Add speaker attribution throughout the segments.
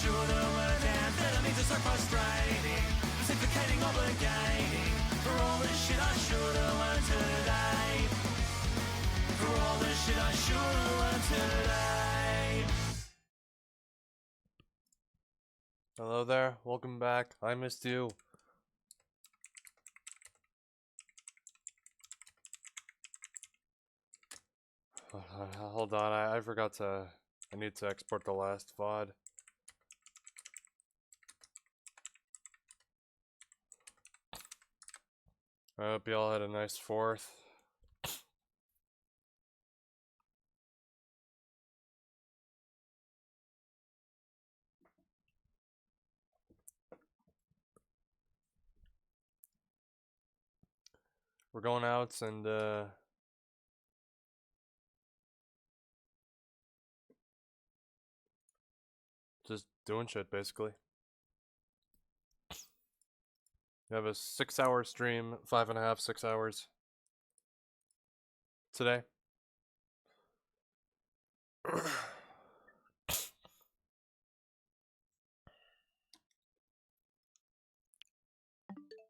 Speaker 1: should have learned and that means it's so frustrating, reciprocating, obligating for all the shit I should have learned today. For all the shit I should have learned today.
Speaker 2: Hello there, welcome back. I missed you. Hold on, I forgot to... I need to export the last VOD. I hope y'all had a nice 4th. We're going out and just doing shit basically. We have a 6-hour stream, 5.5, 6 hours today.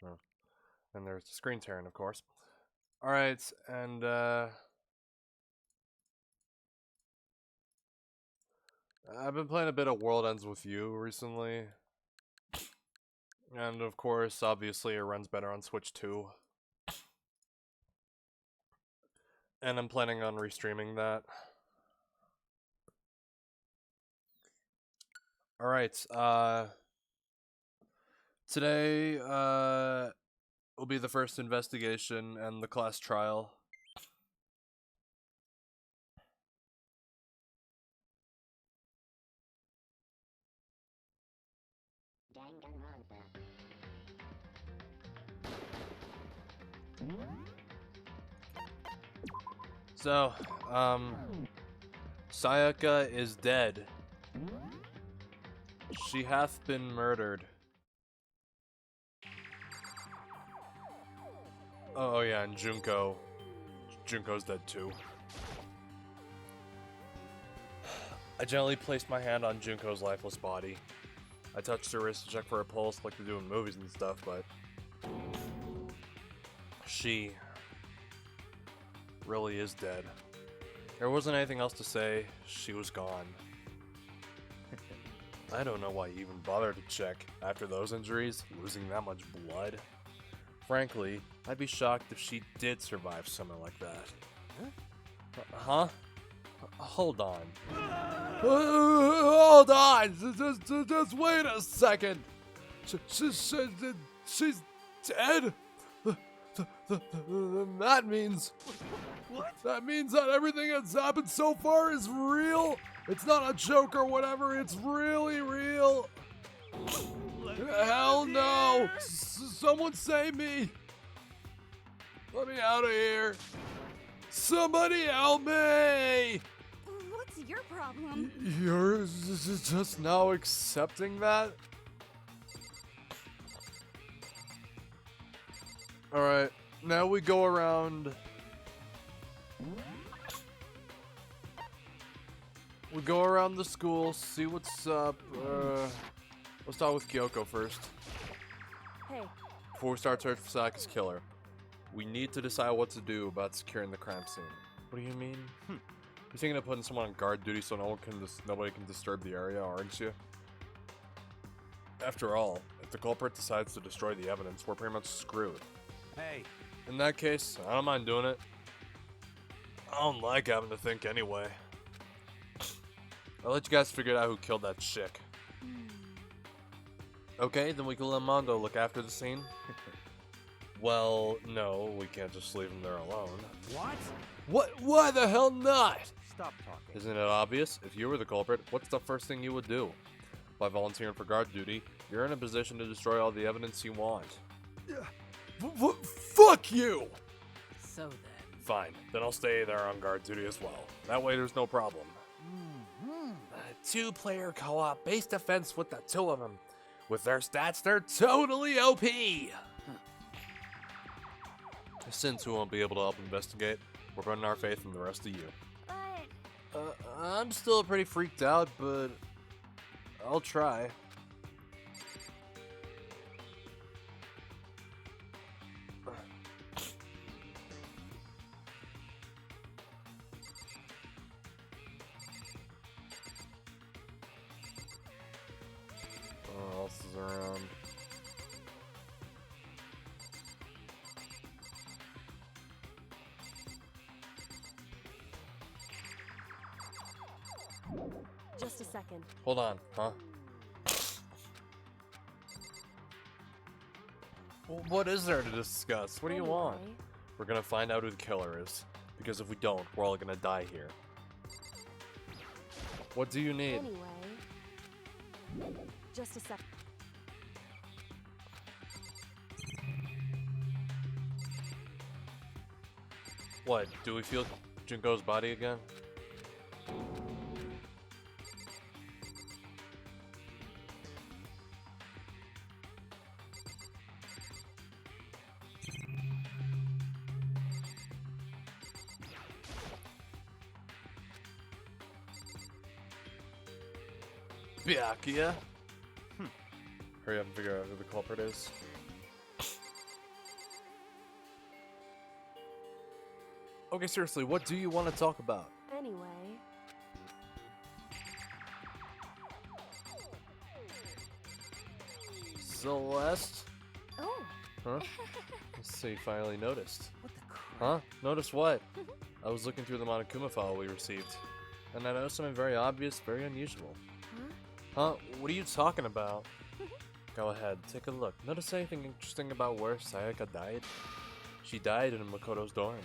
Speaker 2: Oh. And there's the screen tearing, of course. Alright, and I've been playing a bit of World Ends With You recently. And of course, obviously it runs better on Switch 2. And I'm planning on restreaming that. Alright, today, will be the first investigation and the class trial. So, Sayaka is dead. She hath been murdered. Oh yeah, and Junko's dead too. I gently placed my hand on Junko's lifeless body. I touched her wrist to check for a pulse like they do in movies and stuff, but she really is dead. There wasn't anything else to say. She was gone. I don't know why you even bothered to check after those injuries, losing that much blood. Frankly, I'd be shocked if she did survive something like that. Huh? Hold on. Hold on! Just wait a second! She's dead? That means...
Speaker 3: What?
Speaker 2: That means that everything that's happened so far is real? It's not a joke or whatever, it's really real! Hell no! Someone save me! Let me out of here! Somebody help me!
Speaker 4: What's your problem?
Speaker 2: You're just now accepting that? Alright, now we go around... We go around the school, see what's up. Let's start with Kyoko first.
Speaker 4: Hey.
Speaker 2: Before we start searching for Saka's killer, we need to decide what to do about securing the crime scene. What do you mean? You're thinking of putting someone on guard duty so nobody can disturb the area, aren't you? After all, if the culprit decides to destroy the evidence, we're pretty much screwed.
Speaker 3: Hey.
Speaker 2: In that case, I don't mind doing it. I don't like having to think anyway. I'll let you guys figure out who killed that chick. Okay, then we can let Mondo look after the scene. Well, no, we can't just leave him there alone.
Speaker 3: What?
Speaker 2: What? Why the hell not?
Speaker 3: Stop talking.
Speaker 2: Isn't it obvious? If you were the culprit, what's the first thing you would do? By volunteering for guard duty, you're in a position to destroy all the evidence you want. Fuck you!
Speaker 4: So then.
Speaker 2: Fine, then I'll stay there on guard duty as well. That way there's no problem. Two-player co-op base defense with the two of them. With their stats, they're totally OP! Since we won't be able to help investigate, we're putting our faith in the rest of you.
Speaker 4: But...
Speaker 2: I'm still pretty freaked out, but... I'll try. What else is around?
Speaker 5: Just a second.
Speaker 2: Hold on, huh? Well, what is there to discuss? What do you want?
Speaker 5: Anyway,
Speaker 2: We're gonna find out who the killer is. Because if we don't, we're all gonna die here. What do you need?
Speaker 5: Anyway. Just a second.
Speaker 2: What? Do we feel Junko's body again? Byakuya? Hurry up and figure out who the culprit is. Okay, seriously, what do you want to talk about?
Speaker 5: Anyway.
Speaker 2: Celeste?
Speaker 5: Oh.
Speaker 2: Huh? So you finally noticed.
Speaker 5: What the crap?
Speaker 2: Huh? Notice what? I was looking through the Monokuma file we received, and I noticed something very obvious, very unusual. Huh? What are you talking about? Go ahead, take a look. Notice anything interesting about where Sayaka died? She died in Makoto's dorm.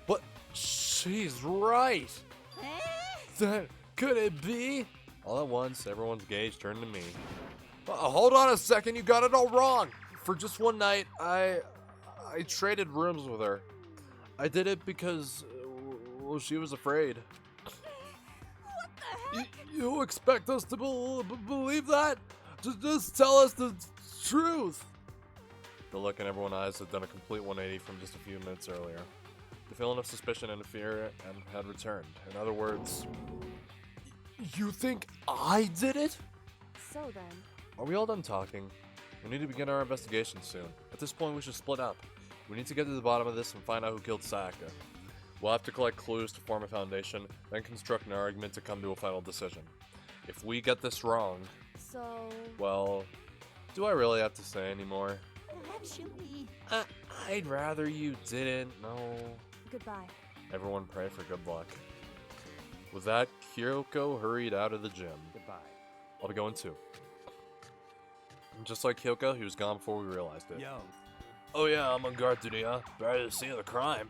Speaker 2: What? She's right! That could it be? All at once, everyone's gaze turned to me. Hold on a second, you got it all wrong! For just one night, I traded rooms with her. I did it because, well, she was afraid. You expect us to believe that? Just tell us the truth. The look in everyone's eyes had done a complete 180 from just a few minutes earlier. The feeling of suspicion and fear had returned. In other words, you think I did it?
Speaker 5: So then.
Speaker 2: Are we all done talking? We need to begin our investigation soon. At this point, we should split up. We need to get to the bottom of this and find out who killed Sayaka. We'll have to collect clues to form a foundation, then construct an argument to come to a final decision. If we get this wrong,
Speaker 5: So.
Speaker 2: well, do I really have to say anymore?
Speaker 4: Actually,
Speaker 2: I'd rather you didn't. No.
Speaker 5: Goodbye.
Speaker 2: Everyone pray for good luck. With that, Kyoko hurried out of the gym.
Speaker 3: Goodbye.
Speaker 2: I'll be going too. And just like Kyoko, he was gone before we realized it.
Speaker 3: Yo.
Speaker 2: Oh yeah, I'm on guard duty, huh? Better to see the crime.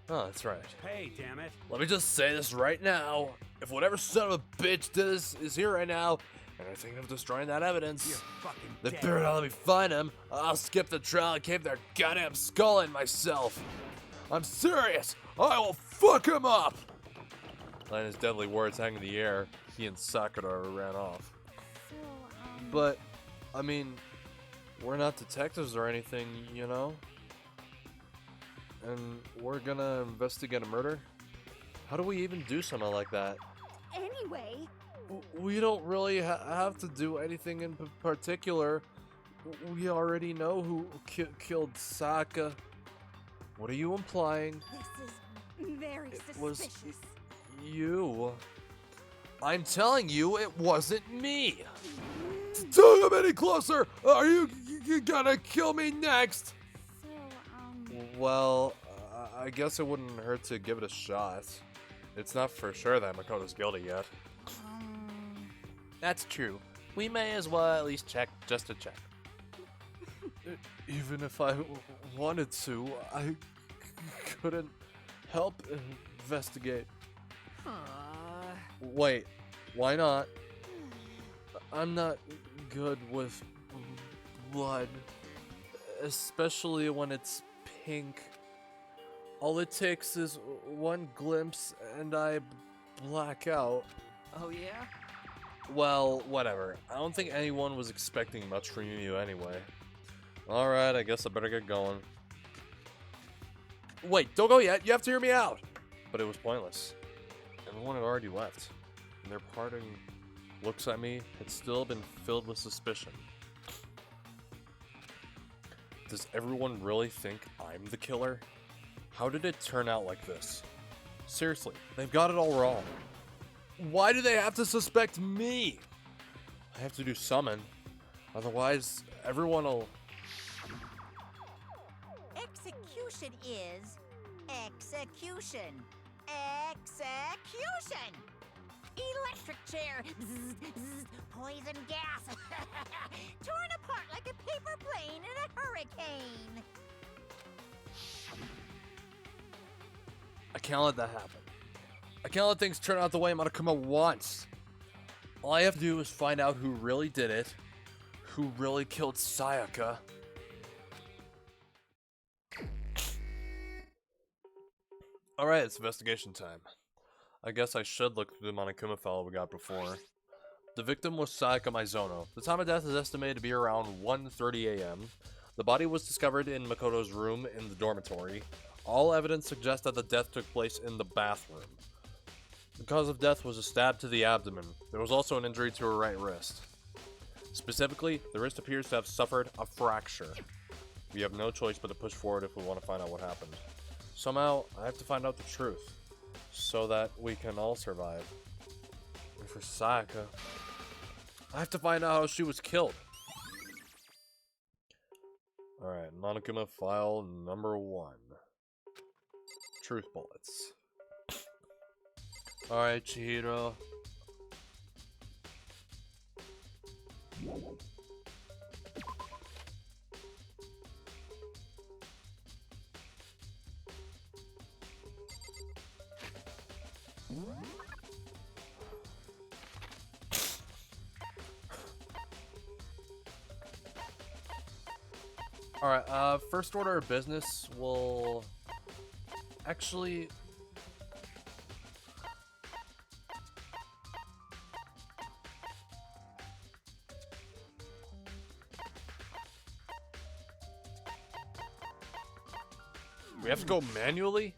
Speaker 2: Oh, that's right.
Speaker 3: Hey, damn it.
Speaker 2: Let me just say this right now. If whatever son of a bitch did this is here right now, and they're thinking of destroying that evidence,
Speaker 3: You're fucking
Speaker 2: they
Speaker 3: dead.
Speaker 2: better not let me find him. I'll skip the trial and cave their goddamn skull in myself. I'm serious. I will fuck him up. Letting his deadly words hang in the air, he and Sakura ran off.
Speaker 4: so,
Speaker 2: But, I mean, we're not detectives or anything, you know? And we're gonna investigate a murder? How do we even do something like that?
Speaker 4: anyway,
Speaker 2: We don't really have to do anything in particular. We already know who killed Saka. What are you implying?
Speaker 4: this is very
Speaker 2: It was
Speaker 4: suspicious.
Speaker 2: you. I'm telling you, it wasn't me. Don't come any closer. Are you gonna kill me next?
Speaker 4: So,
Speaker 2: Well, I guess it wouldn't hurt to give it a shot. It's not for sure that Makoto's guilty yet. That's true. We may as well at least check, just to check. Even if I wanted to, I couldn't help investigate. Wait, why not? I'm not good with blood, especially when it's pink. All it takes is one glimpse and I black out.
Speaker 3: Oh, yeah?
Speaker 2: Well, whatever. I don't think anyone was expecting much from you anyway. Alright, I guess I better get going. Wait, don't go yet. You have to hear me out. But it was pointless. Everyone had already left. And their parting looks at me, it's still been filled with suspicion. Does everyone really think I'm the killer? How did it turn out like this? Seriously, they've got it all wrong. Why do they have to suspect me? I have to do summon, otherwise everyone will...
Speaker 6: Execution is execution. Execution! Electric chair. Zzz, zzz, poison gas. Torn apart like a paper plane in a hurricane.
Speaker 2: I can't let that happen. I can't let things turn out the way Monokuma wants. All I have to do is find out who really did it, who really killed Sayaka. Alright, it's investigation time. I guess I should look through the Monokuma file we got before. The victim was Sayaka Mizono. The time of death is estimated to be around 1:30 a.m. The body was discovered in Makoto's room in the dormitory. All evidence suggests that the death took place in the bathroom. The cause of death was a stab to the abdomen. There was also an injury to her right wrist. Specifically, the wrist appears to have suffered a fracture. We have no choice but to push forward if we want to find out what happened. Somehow, I have to find out the truth, so that we can all survive. And for Sayaka, I have to find out how she was killed. Alright, Monokuma file number 1. Truth bullets. Alright, Chihiro. Alright, first order of business will actually... We have to go manually?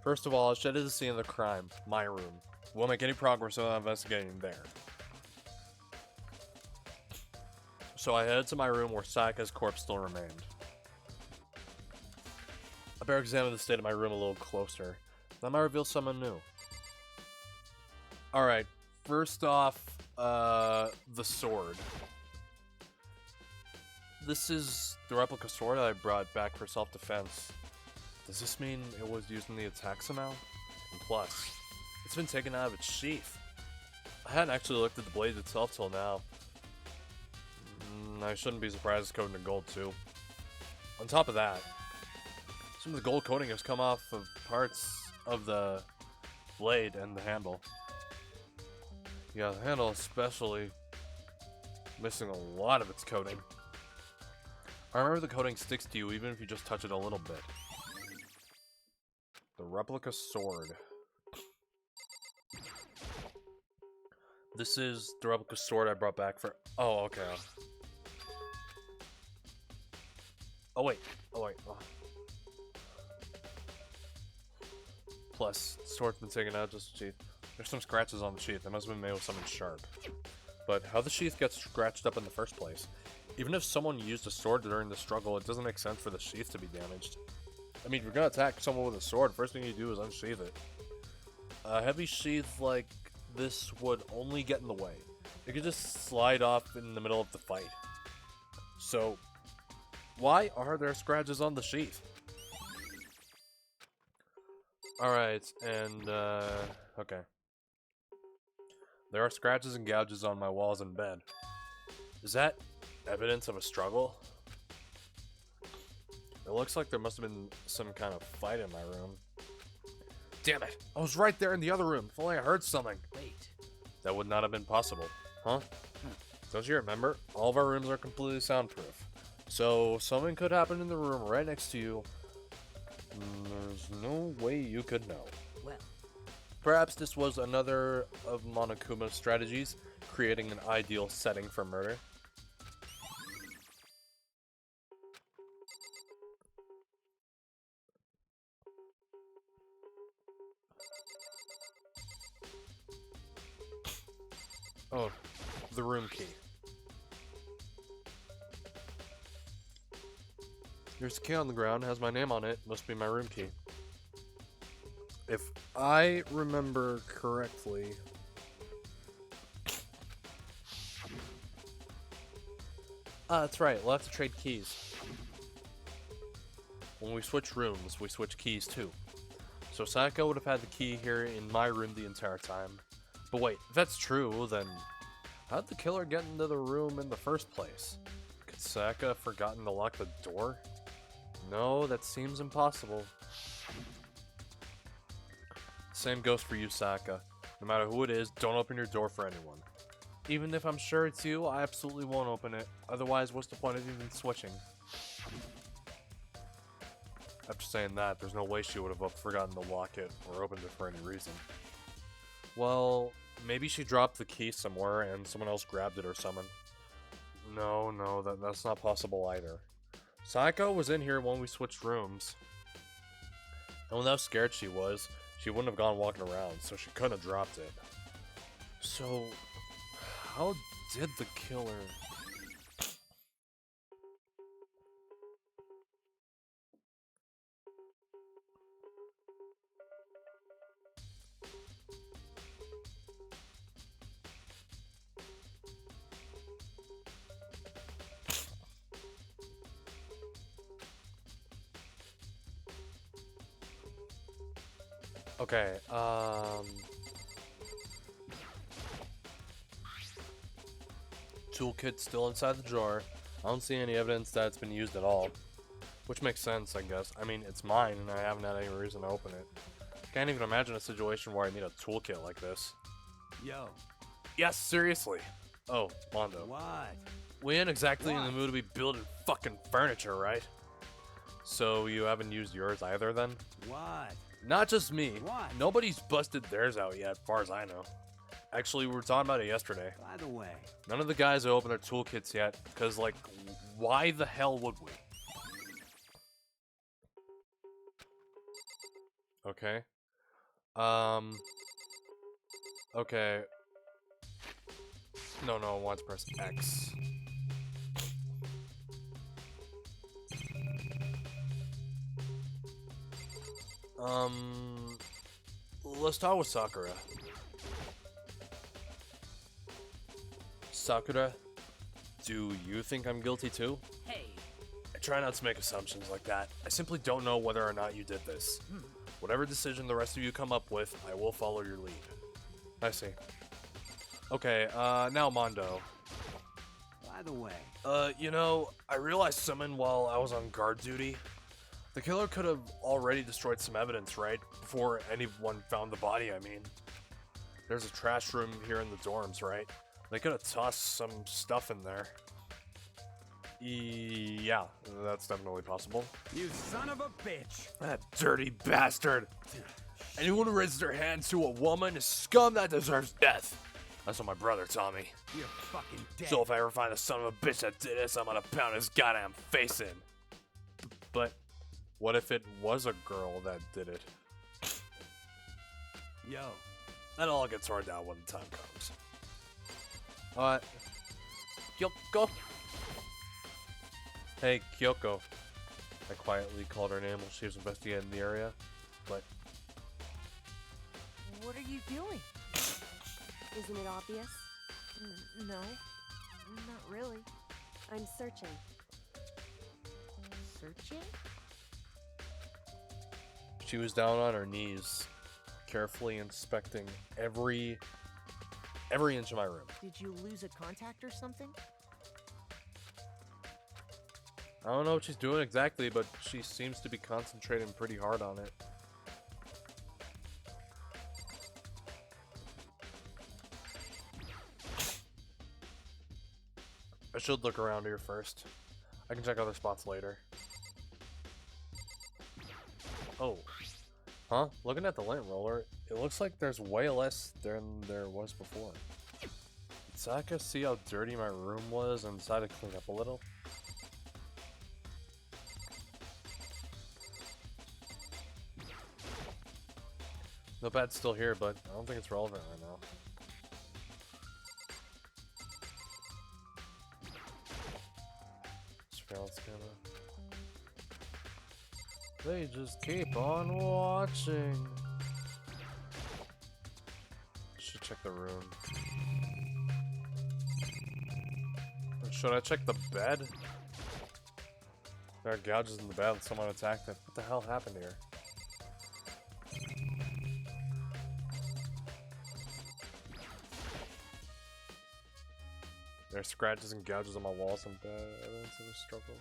Speaker 2: First of all, I should have seen the crime. My room. Won't make any progress without investigating there. So I headed to my room where Sayaka's corpse still remained. I better examine the state of my room a little closer. That might reveal someone new. Alright, first off, the sword. This is the replica sword I brought back for self-defense. Does this mean it was used in the attack somehow? And plus, it's been taken out of its sheath. I hadn't actually looked at the blade itself till now. I shouldn't be surprised it's coated in gold too. On top of that, some of the gold coating has come off of parts of the blade and the handle. Yeah, the handle especially missing a lot of its coating. I remember the coating sticks to you even if you just touch it a little bit. The replica sword. This is the replica sword I brought back for... Oh, okay. Oh, wait. Oh, wait. Oh. Plus, the sword's been taken out just to cheat. There's some scratches on the sheath. It must have been made with something sharp. But how the sheath gets scratched up in the first place? Even if someone used a sword during the struggle, it doesn't make sense for the sheath to be damaged. I mean, if you're gonna attack someone with a sword, first thing you do is unsheath it. A heavy sheath like this would only get in the way. It could just slide off in the middle of the fight. So, why are there scratches on the sheath? Alright, and, okay. There are scratches and gouges on my walls and bed. Is that evidence of a struggle? It looks like there must have been some kind of fight in my room. Damn it! I was right there in the other room. If only I heard something.
Speaker 3: Wait.
Speaker 2: That would not have been possible. Huh? Don't you remember? All of our rooms are completely soundproof. So, something could happen in the room right next to you. There's no way you could know.
Speaker 3: Well,
Speaker 2: Perhaps this was another of Monokuma's strategies, creating an ideal setting for murder. Oh, the room key. There's a key on the ground, has my name on it, must be my room key. If I remember correctly... that's right, we'll have to trade keys. When we switch rooms, we switch keys too. So Sayaka would have had the key here in my room the entire time. But wait, if that's true, then how'd the killer get into the room in the first place? Could Sayaka have forgotten to lock the door? No, that seems impossible. Same goes for you, Sayaka. No matter who it is, don't open your door for anyone. Even if I'm sure it's you, I absolutely won't open it. Otherwise, what's the point of even switching? After saying that, there's no way she would have forgotten to lock it or opened it for any reason. Well, maybe she dropped the key somewhere and someone else grabbed it or something. No, that's not possible either. Sayaka was in here when we switched rooms. And with how scared she was, she wouldn't have gone walking around, so she couldn't have dropped it. So, how did the killer... Okay, toolkit still inside the drawer. I don't see any evidence that it's been used at all. Which makes sense, I guess. I mean, it's mine and I haven't had any reason to open it. Can't even imagine a situation where I need a toolkit like this.
Speaker 3: Yo.
Speaker 2: Yes, seriously. Oh, Mondo.
Speaker 3: What?
Speaker 2: We ain't exactly in the
Speaker 3: What?
Speaker 2: mood to be building fucking furniture, right? So you haven't used yours either then?
Speaker 3: What?
Speaker 2: Not just me.
Speaker 3: What?
Speaker 2: Nobody's busted theirs out yet, as far as I know. Actually, we were talking about it yesterday.
Speaker 3: By the way.
Speaker 2: None of the guys have opened their toolkits yet, because, like, why the hell would we? Okay. Okay. No, I want to press X. Let's talk with Sakura. Sakura, do you think I'm guilty too?
Speaker 6: Hey.
Speaker 2: I try not to make assumptions like that. I simply don't know whether or not you did this. Whatever decision the rest of you come up with, I will follow your lead. I see. Okay, now Mondo.
Speaker 3: By the way.
Speaker 2: You know, I realized something while I was on guard duty. The killer could have already destroyed some evidence, right? Before anyone found the body, I mean. There's a trash room here in the dorms, right? They could have tossed some stuff in there. Yeah, that's definitely possible.
Speaker 3: You son of a bitch.
Speaker 2: That dirty bastard! Anyone who raises their hands to a woman is scum that deserves death. That's what my brother taught me.
Speaker 3: You're fucking dead.
Speaker 2: So if I ever find the son of a bitch that did this, I'm gonna pound his goddamn face in. But what if it was a girl that did it?
Speaker 3: Yo.
Speaker 2: That all gets sorted out when the time comes. Kyoko? Hey, Kyoko. I quietly called her name while she was investigating the area, but...
Speaker 5: What are you doing? Isn't it obvious? No, not really. I'm searching.
Speaker 6: Searching?
Speaker 2: She was down on her knees, carefully inspecting every inch of my room.
Speaker 6: Did you lose a contact or something?
Speaker 2: I don't know what she's doing exactly, but she seems to be concentrating pretty hard on it. I should look around here first. I can check other spots later. Oh. Huh? Looking at the lint roller, it looks like there's way less than there was before. Did Sayaka see how dirty my room was and decided to clean up a little? Notepad's still here, but I don't think it's relevant right now. camera. They just keep on watching. Should check the room. Should I check the bed? There are gouges in the bed and someone attacked it. What the hell happened here? There are scratches and gouges on my wall, some bad evidence of a struggle.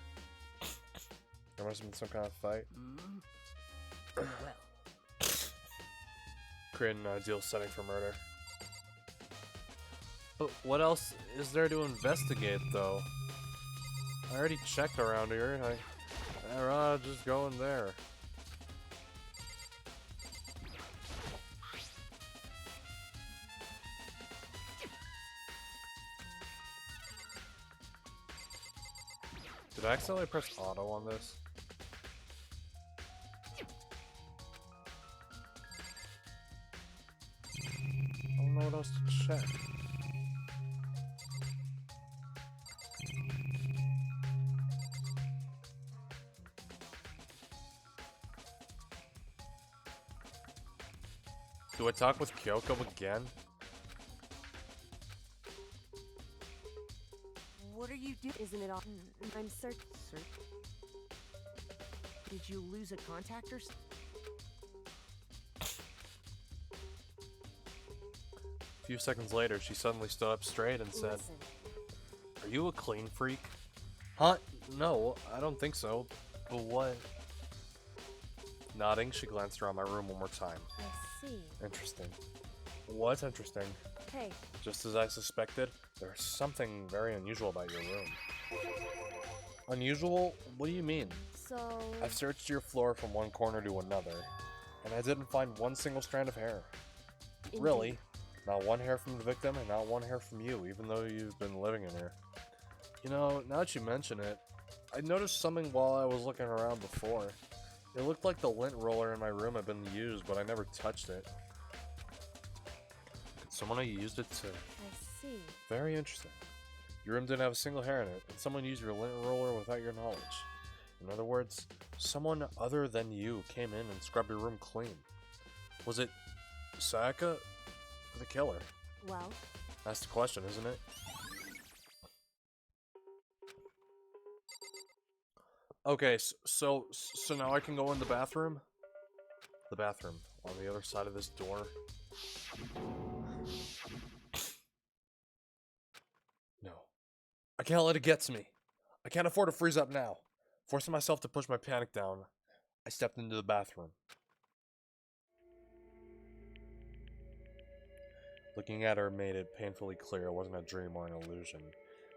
Speaker 2: There must have been some kind of fight.
Speaker 3: Well,
Speaker 2: Create an ideal setting for murder. But what else is there to investigate, though? I already checked around here. I'd rather just go in there. Did I accidentally press auto on this? I don't know what else to check. Do I talk with Kyoko again?
Speaker 5: What are you doing? Isn't it all? I'm search.
Speaker 7: Did you lose a contact or something?
Speaker 2: A few seconds later, she suddenly stood up straight and said,
Speaker 5: Listen,
Speaker 2: "Are you a clean freak?" Huh? No, I don't think so. But what? Nodding, she glanced around my room one more time.
Speaker 5: I see.
Speaker 2: Interesting. What's interesting?
Speaker 5: Hey,
Speaker 2: Just as I suspected, there's something very unusual about your room. Unusual? What do you mean?
Speaker 5: so
Speaker 2: I've searched your floor from one corner to another, and I didn't find one single strand of hair.
Speaker 5: indeed.
Speaker 2: Really? Not one hair from the victim, and not one hair from you, even though you've been living in here. You know, now that you mention it, I noticed something while I was looking around before. It looked like the lint roller in my room had been used, but I never touched it. Could someone have used it to...
Speaker 5: I see.
Speaker 2: Very interesting. Your room didn't have a single hair in it, and someone used your lint roller without your knowledge. In other words, someone other than you came in and scrubbed your room clean. Was it Sayaka or the killer?
Speaker 5: Well,
Speaker 2: That's the question, isn't it? Okay, so now I can go in the bathroom? The bathroom, on the other side of this door. No. I can't let it get to me. I can't afford to freeze up now. Forcing myself to push my panic down, I stepped into the bathroom. Looking at her made it painfully clear it wasn't a dream or an illusion.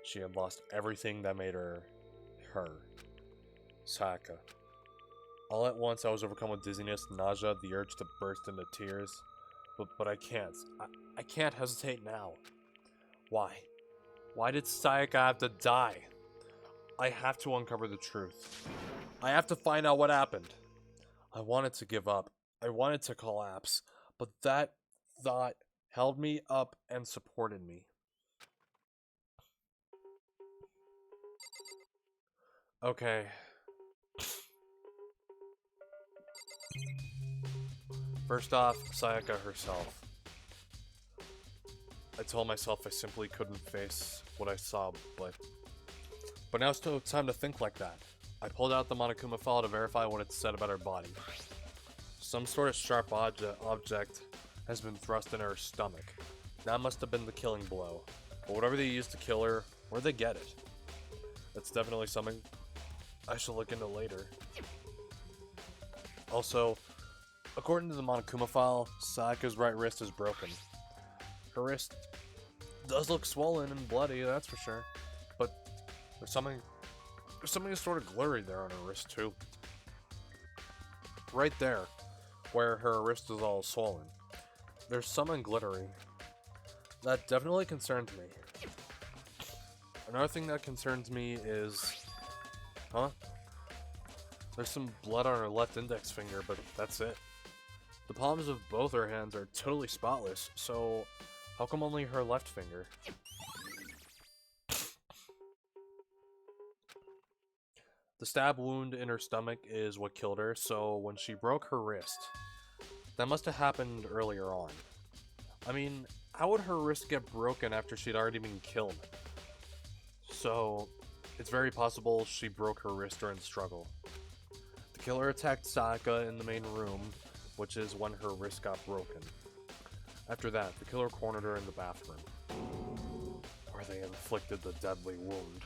Speaker 2: She had lost everything that made her, her. Sayaka. All at once I was overcome with dizziness, nausea, the urge to burst into tears. But I can't. I can't hesitate now. Why? Why did Sayaka have to die? I have to uncover the truth. I have to find out what happened. I wanted to give up. I wanted to collapse. But that thought held me up and supported me. Okay. First off, Sayaka herself. I told myself I simply couldn't face what I saw, but now it's no time to think like that. I pulled out the Monokuma file to verify what it said about her body. Some sort of sharp object has been thrust in her stomach. That must have been the killing blow. But whatever they used to kill her, where'd they get it? That's definitely something I should look into later. Also, according to the Monokuma file, Sayaka's right wrist is broken. Her wrist does look swollen and bloody, that's for sure. But there's something sort of glurry there on her wrist too. Right there, where her wrist is all swollen. There's something glittery. That definitely concerns me. Another thing that concerns me is... Huh? There's some blood on her left index finger, but that's it. The palms of both her hands are totally spotless, so how come only her left finger? The stab wound in her stomach is what killed her, so when she broke her wrist, that must have happened earlier on. I mean, how would her wrist get broken after she'd already been killed? So, it's very possible she broke her wrist during the struggle. The killer attacked Sayaka in the main room, which is when her wrist got broken. After that, the killer cornered her in the bathroom, where they inflicted the deadly wound.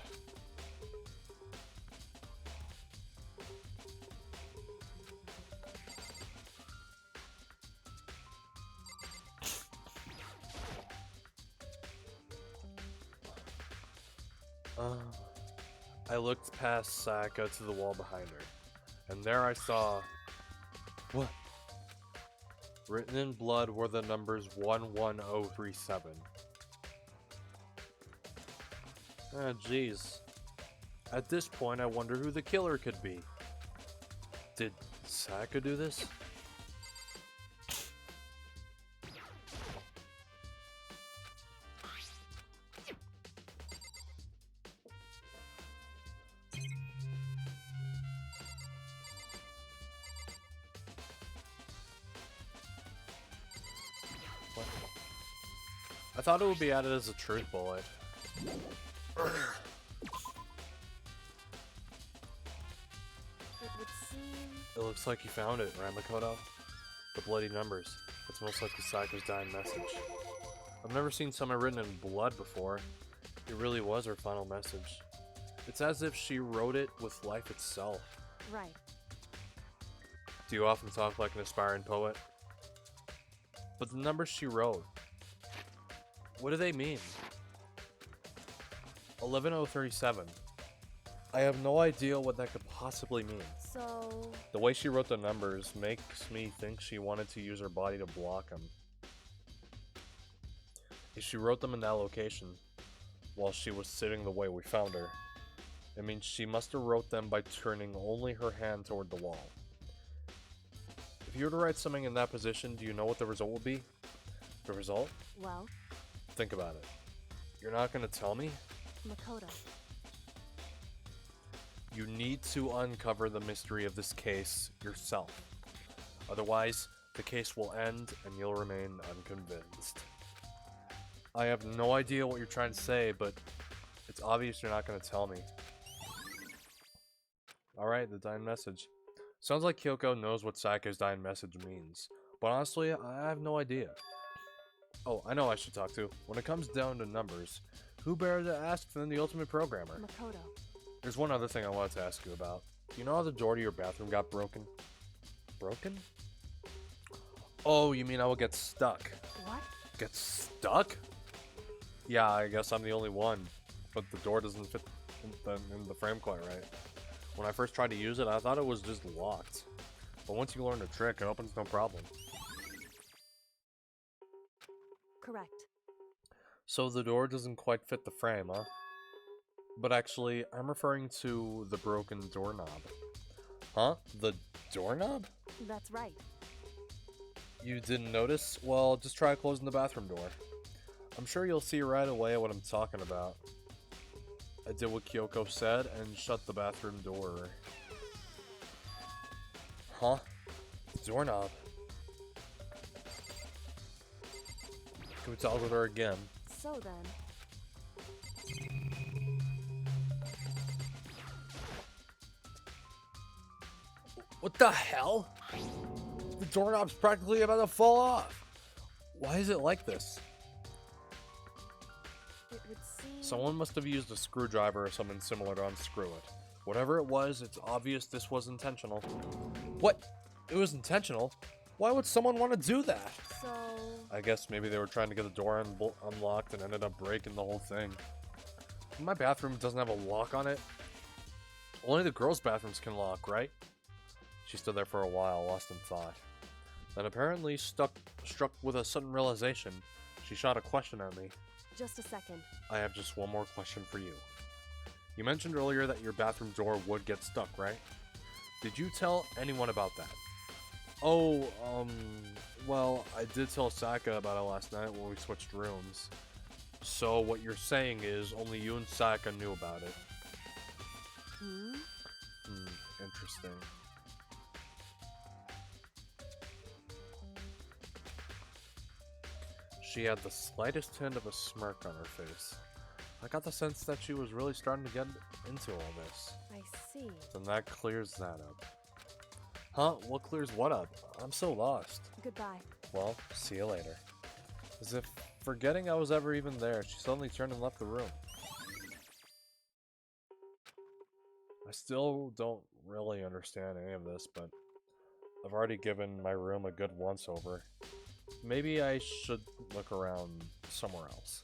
Speaker 2: I looked past Sayaka to the wall behind her, and there I saw... What? Written in blood were the numbers 11037. Ah, jeez. At this point, I wonder who the killer could be. Did Sayaka do this? I thought it would be added as a truth bullet.
Speaker 5: It would seem...
Speaker 2: It looks like you found it, right, Makoto? The bloody numbers. It's most likely Sayaka's dying message. I've never seen something written in blood before. It really was her final message. It's as if she wrote it with life itself.
Speaker 5: Right.
Speaker 2: Do you often talk like an aspiring poet? But the numbers she wrote, what do they mean? 11037. I have no idea what that could possibly mean.
Speaker 5: So...
Speaker 2: The way she wrote the numbers makes me think she wanted to use her body to block them. If she wrote them in that location, while she was sitting the way we found her, it means she must have wrote them by turning only her hand toward the wall. If you were to write something in that position, do you know what the result would be? The result?
Speaker 5: Well,
Speaker 2: Think about it. You're not gonna tell me?
Speaker 5: Makoto.
Speaker 2: You need to uncover the mystery of this case yourself. Otherwise, the case will end and you'll remain unconvinced. I have no idea what you're trying to say, but it's obvious you're not gonna tell me. Alright, the dying message. Sounds like Kyoko knows what Sayaka's dying message means, but honestly, I have no idea. Oh, I know who I should talk to. When it comes down to numbers, who better to ask than the ultimate programmer?
Speaker 5: Makoto.
Speaker 2: There's one other thing I wanted to ask you about. Do you know how the door to your bathroom got broken? Broken? Oh, you mean I will get stuck?
Speaker 5: What?
Speaker 2: Get stuck? Yeah, I guess I'm the only one, but the door doesn't fit in the frame quite right. When I first tried to use it, I thought it was just locked. But once you learn the trick, it opens no problem.
Speaker 5: Correct.
Speaker 2: So the door doesn't quite fit the frame, huh? But actually, I'm referring to the broken doorknob. Huh? The doorknob?
Speaker 5: That's right.
Speaker 2: You didn't notice? Well, just try closing the bathroom door. I'm sure you'll see right away what I'm talking about. I did what Kyoko said and shut the bathroom door. Huh? Doorknob. Can we talk with her again?
Speaker 5: So then...
Speaker 2: What the hell? The doorknob's practically about to fall off. Why is it like this?
Speaker 5: It would seem...
Speaker 2: Someone must have used a screwdriver or something similar to unscrew it. Whatever it was, it's obvious this was intentional. What? It was intentional? Why would someone want to do that?
Speaker 5: So...
Speaker 2: I guess maybe they were trying to get the door unlocked and ended up breaking the whole thing. My bathroom doesn't have a lock on it. Only the girls' bathrooms can lock, right? She stood there for a while, lost in thought. Then apparently struck with a sudden realization, she shot a question at me.
Speaker 5: Just a second.
Speaker 2: I have just one more question for you. You mentioned earlier that your bathroom door would get stuck, right? Did you tell anyone about that? Oh, well, I did tell Sayaka about it last night when we switched rooms. So what you're saying is only you and Sayaka knew about it.
Speaker 5: Hmm?
Speaker 2: interesting. She had the slightest hint of a smirk on her face. I got the sense that she was really starting to get into all this.
Speaker 5: I see.
Speaker 2: Then that clears that up. Huh? What clears what up? I'm so lost.
Speaker 5: Goodbye.
Speaker 2: Well, see you later. As if forgetting I was ever even there, she suddenly turned and left the room. I still don't really understand any of this, but I've already given my room a good once-over. Maybe I should look around somewhere else.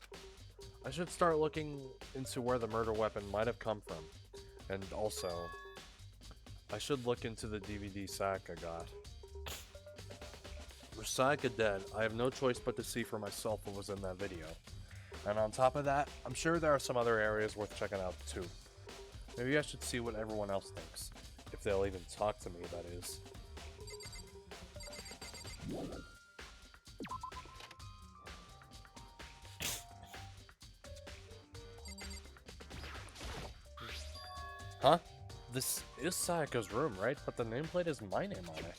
Speaker 2: I should start looking into where the murder weapon might have come from. And also, I should look into the DVD sack I got. With Sayaka dead, I have no choice but to see for myself what was in that video. And on top of that, I'm sure there are some other areas worth checking out too. Maybe I should see what everyone else thinks. If they'll even talk to me, that is. Huh? This is Sayaka's room, right? But the nameplate is my name on it.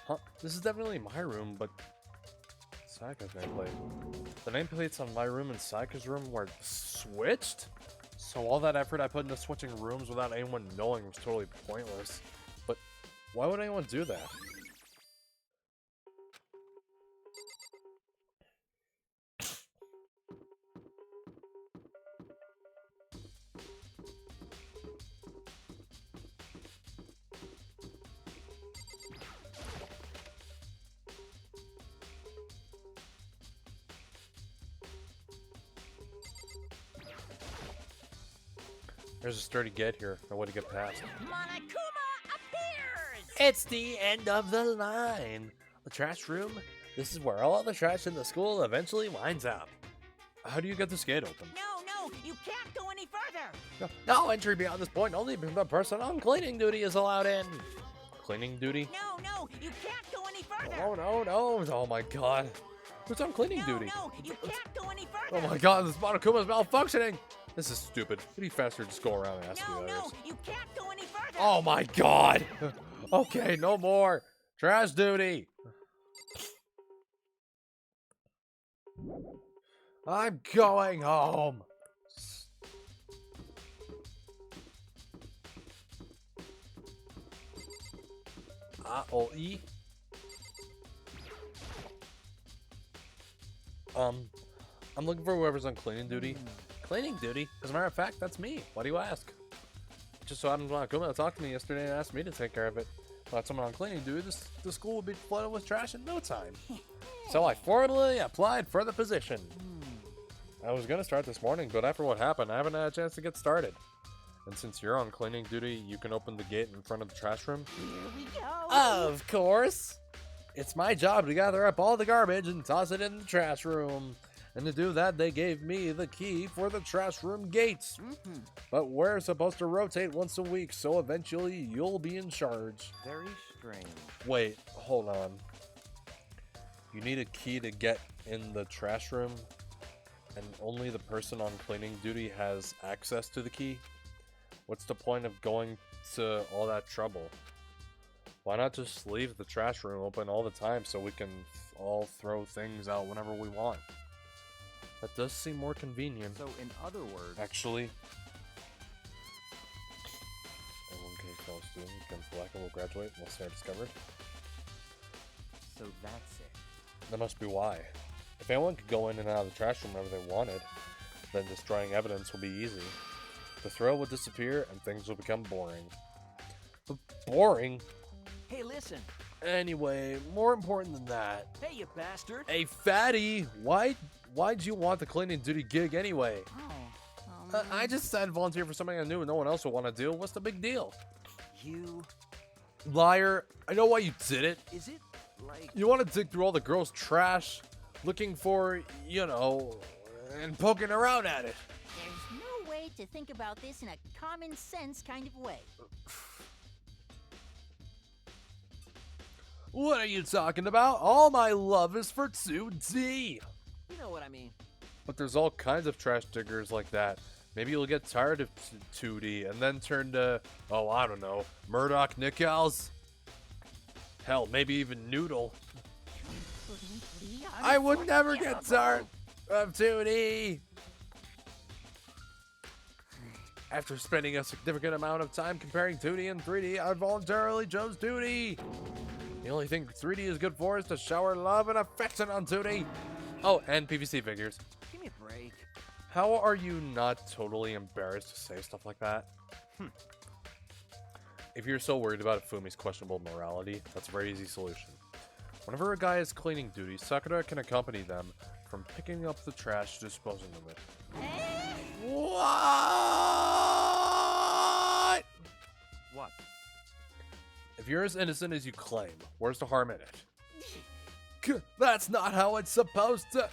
Speaker 2: Huh? This is definitely my room, but Sayaka's nameplate. The nameplates on my room and Sayaka's room were switched? So all that effort I put into switching rooms without anyone knowing was totally pointless. But why would anyone do that? There's a sturdy gate here. No way to get past.
Speaker 6: Monokuma appears!
Speaker 2: It's the end of the line. The trash room. This is where all the trash in the school eventually winds up. How do you get this gate open?
Speaker 6: No, you can't go any further!
Speaker 2: No entry beyond this point. Only the person on cleaning duty is allowed in. Cleaning duty?
Speaker 6: No, you can't go any further!
Speaker 2: Oh, no. Oh my god. Who's on cleaning duty?
Speaker 6: No, you can't go any
Speaker 2: Oh
Speaker 6: further!
Speaker 2: my god, this Monokuma's malfunctioning. This is stupid. It'd be faster to just go around and ask me
Speaker 6: No,
Speaker 2: that is.
Speaker 6: you can't go any further!
Speaker 2: Oh my god. Okay, no more. Trash duty. I'm going home. E. I'm looking for whoever's on cleaning duty. Cleaning duty? As a matter of fact, that's me. Why do you ask? Just so happens Monokuma talked to me yesterday and asked me to take care of it. Without someone on cleaning duty, the school would be flooded with trash in no time. So I formally applied for the position. I was gonna start this morning, but after what happened, I haven't had a chance to get started. And since you're on cleaning duty, you can open the gate in front of the trash room?
Speaker 6: Here we go!
Speaker 2: Of course! It's my job to gather up all the garbage and toss it in the trash room. And to do that, they gave me the key for the trash room gates. But we're supposed to rotate once a week, so eventually you'll be in charge.
Speaker 3: Very strange.
Speaker 2: Wait, hold on. You need a key to get in the trash room, and only the person on cleaning duty has access to the key? What's the point of going to all that trouble? Why not just leave the trash room open all the time so we can all throw things out whenever we want? That does seem more convenient.
Speaker 3: So, in other words,
Speaker 2: Actually, everyone can become a student, become black, and will graduate unless they are discovered.
Speaker 3: so that's it.
Speaker 2: That must be why. If anyone could go in and out of the trash room whenever they wanted, then destroying evidence will be easy. The thrill would disappear and things will become boring. But boring?
Speaker 3: Hey, listen.
Speaker 2: Anyway, more important than that.
Speaker 3: Hey, you bastard.
Speaker 2: Hey, fatty! Why'd you want the cleaning duty gig anyway? I just said volunteer for something I knew no one else would want to do. What's the big deal?
Speaker 3: You...
Speaker 2: Liar. I know why you did it.
Speaker 3: Is it, like...
Speaker 2: You want to dig through all the girls' trash, looking for, and poking around at it.
Speaker 6: There's no way to think about this in a common sense kind of way.
Speaker 2: What are you talking about? All my love is for 2D.
Speaker 3: You know what I mean.
Speaker 2: But there's all kinds of trash diggers like that. Maybe you'll get tired of 2D and then turn to, oh, I don't know, Murdoch Nickels? Hell, maybe even Noodle. I would never get tired of 2D! After spending a significant amount of time comparing 2D and 3D, I voluntarily chose 2D! The only thing 3D is good for is to shower love and affection on 2D! Oh, and PVC figures.
Speaker 3: Give me a break.
Speaker 2: How are you not totally embarrassed to say stuff like that? If you're so worried about Fumi's questionable morality, that's a very easy solution. Whenever a guy is cleaning duty, Sakura can accompany them from picking up the trash to disposing of it. What?
Speaker 3: What?
Speaker 2: If you're as innocent as you claim, where's the harm in it? That's not how it's supposed to...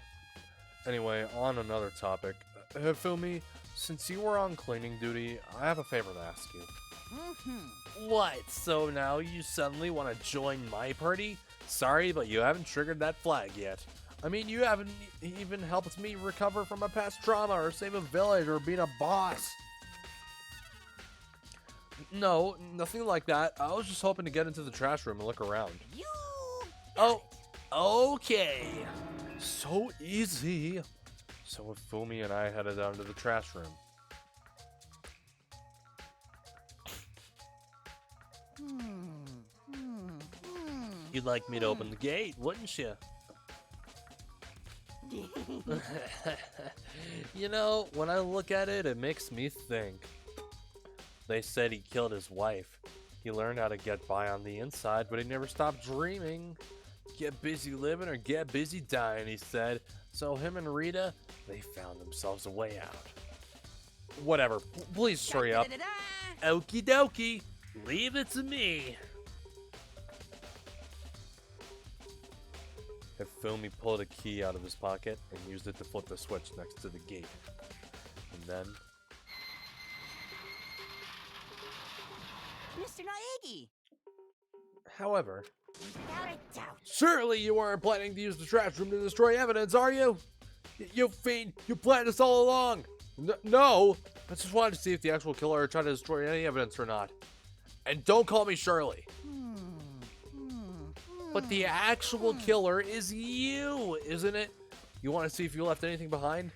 Speaker 2: Anyway, on another topic. Fumi, since you were on cleaning duty, I have a favor to ask you. What? So now you suddenly want to join my party? Sorry, but you haven't triggered that flag yet. I mean, you haven't even helped me recover from a past trauma or save a village or being a boss. No, nothing like that. I was just hoping to get into the trash room and look around.
Speaker 6: You.
Speaker 2: Oh, okay. So easy. So if Fumi and I headed down to the trash room. You'd like me to open the gate, wouldn't you? You know, when I look at it, it makes me think. They said he killed his wife. He learned how to get by on the inside, but he never stopped dreaming. Get busy living or get busy dying, he said. So him and Rita, they found themselves a way out. Whatever, please hurry up. Okie dokie, leave it to me. If Fumi pulled a key out of his pocket and used it to flip the switch next to the gate. And then...
Speaker 6: Mr. Naegi.
Speaker 2: However...
Speaker 6: Without a doubt.
Speaker 2: Surely you weren't planning to use the trash room to destroy evidence, are you? You fiend, you planned this all along. No, I just wanted to see if the actual killer tried to destroy any evidence or not. And don't call me Shirley. But the actual killer is you, isn't it? You want to see if you left anything behind?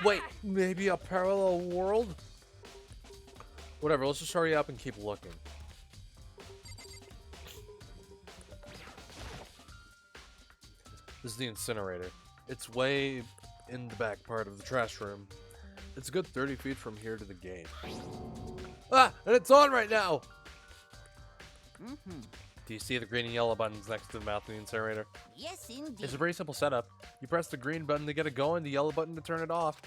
Speaker 2: Wait, maybe a parallel world? Whatever, let's just hurry up and keep looking. This is the incinerator. It's way in the back part of the trash room. It's a good 30 feet from here to the gate. Ah, and it's on right now! Do you see the green and yellow buttons next to the mouth of the incinerator?
Speaker 6: Yes, indeed.
Speaker 2: It's a very simple setup. You press the green button to get it going, the yellow button to turn it off.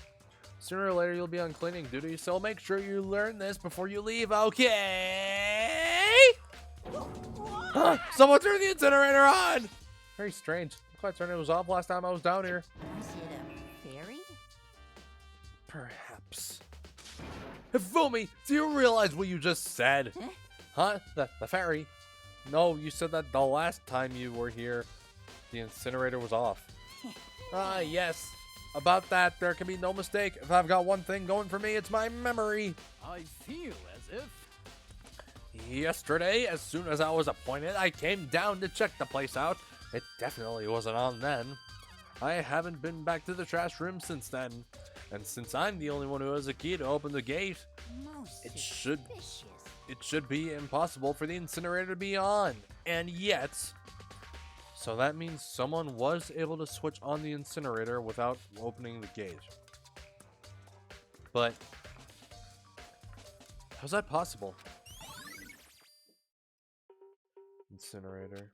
Speaker 2: Sooner or later, you'll be on cleaning duty, so make sure you learn this before you leave, okay? Someone turned the incinerator on! Very strange. Looked like turning it was off last time I was down here.
Speaker 6: Was it a fairy?
Speaker 2: Perhaps. Fumi, do you realize what you just said? Huh? The fairy? No, you said that the last time you were here, the incinerator was off. Ah, yes. About that, there can be no mistake. If I've got one thing going for me, it's my memory.
Speaker 3: I feel as if...
Speaker 2: Yesterday, as soon as I was appointed, I came down to check the place out. It definitely wasn't on then. I haven't been back to the trash room since then. And since I'm the only one who has a key to open the gate,
Speaker 6: Most
Speaker 2: it should be impossible for the incinerator to be on. And yet, so that means someone was able to switch on the incinerator without opening the gate. But how's that possible? Incinerator.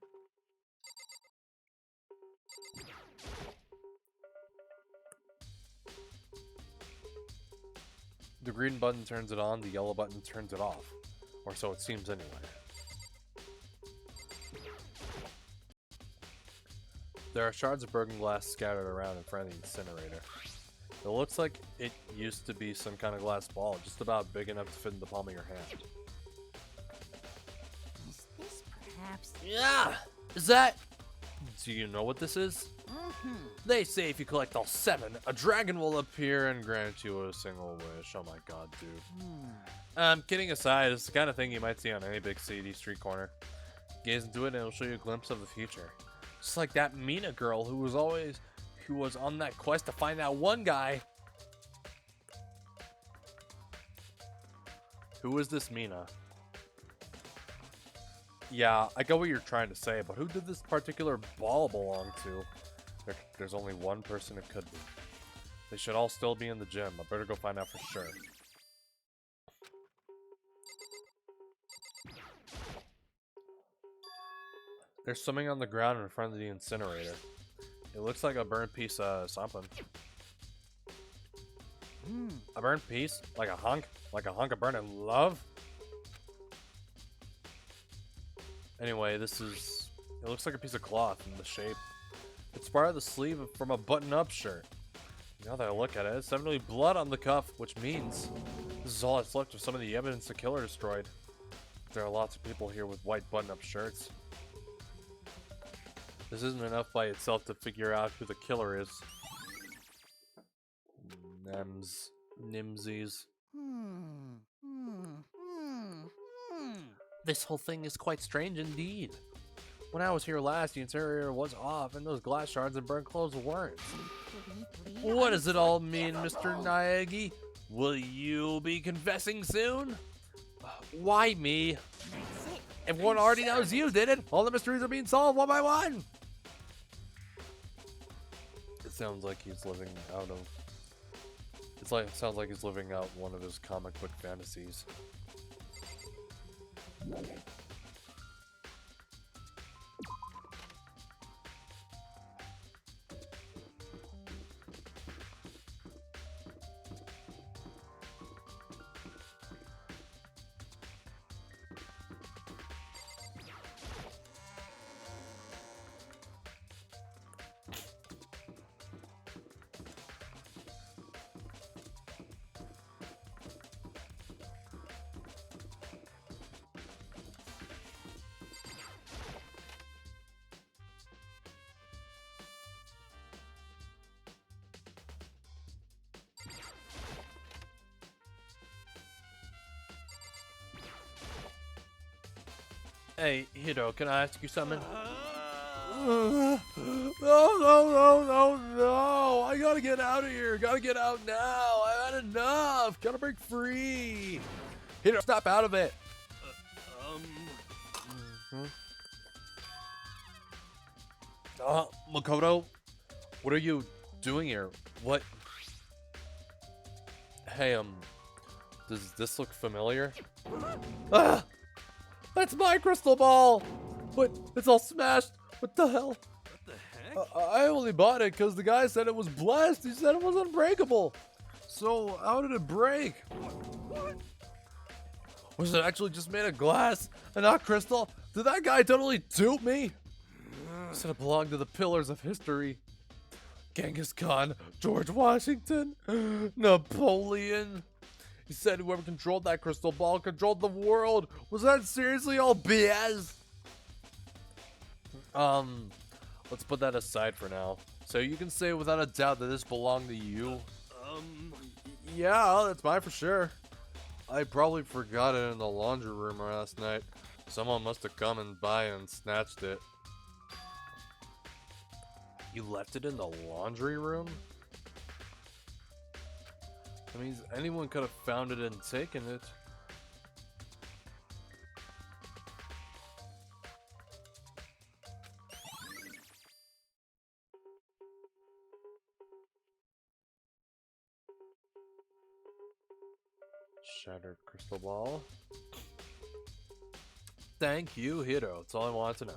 Speaker 2: The green button turns it on, the yellow button turns it off. Or so it seems anyway. There are shards of broken glass scattered around in front of the incinerator. It looks like it used to be some kind of glass ball, just about big enough to fit in the palm of your hand.
Speaker 6: Is this perhaps...
Speaker 2: Yeah! Is that... Do you know what this is? They say if you collect all 7, a dragon will appear and grant you a single wish. Oh my god, dude. Kidding aside, it's the kind of thing you might see on any big city street corner. Gaze into it and it'll show you a glimpse of the future. Just like that Mina girl who was on that quest to find that one guy. Who is this Mina? Yeah, I get what you're trying to say, but who did this particular ball belong to? There's only one person it could be. They should all still be in the gym. I better go find out for sure. They're swimming on the ground in front of the incinerator. It looks like a burnt piece of something. A burnt piece? Like a hunk? Like a hunk of burning love? Anyway, it looks like a piece of cloth in the shape. It's part of the sleeve from a button-up shirt. Now that I look at it, it's definitely blood on the cuff, which means this is all that's left of some of the evidence the killer destroyed. There are lots of people here with white button-up shirts. This isn't enough by itself to figure out who the killer is. Nimsies. This whole thing is quite strange indeed. When I was here last, the interior was off, and those glass shards and burnt clothes weren't. What does it all mean, Mr. Naegi? Will you be confessing soon? Why me? Everyone already knows you did it. All the mysteries are being solved one by one. It sounds like he's living out of... sounds like he's living out one of his comic book fantasies. Hey, Hiro, can I ask you something? No, I gotta get out of here. Gotta get out now. I've had enough. Gotta break free. Hiro, stop out of it. Makoto, what are you doing here? What? Hey, does this look familiar? Ah! That's my crystal ball! But it's all smashed. What the hell?
Speaker 3: What the heck?
Speaker 2: I only bought it because the guy said it was blessed. He said it was unbreakable. So how did it break?
Speaker 3: What?
Speaker 2: Was it actually just made of glass and not crystal? Did that guy totally dupe me? He said it belonged to the pillars of history. Genghis Khan, George Washington, Napoleon. He said whoever controlled that crystal ball controlled the world. Was that seriously all BS? Let's put that aside for now. So you can say without a doubt that this belonged to you? Yeah, that's mine for sure. I probably forgot it in the laundry room last night. Someone must have come and by and snatched it. You left it in the laundry room? That means anyone could have found it and taken it. Shattered crystal ball. Thank you, Hiro. That's all I wanted to know.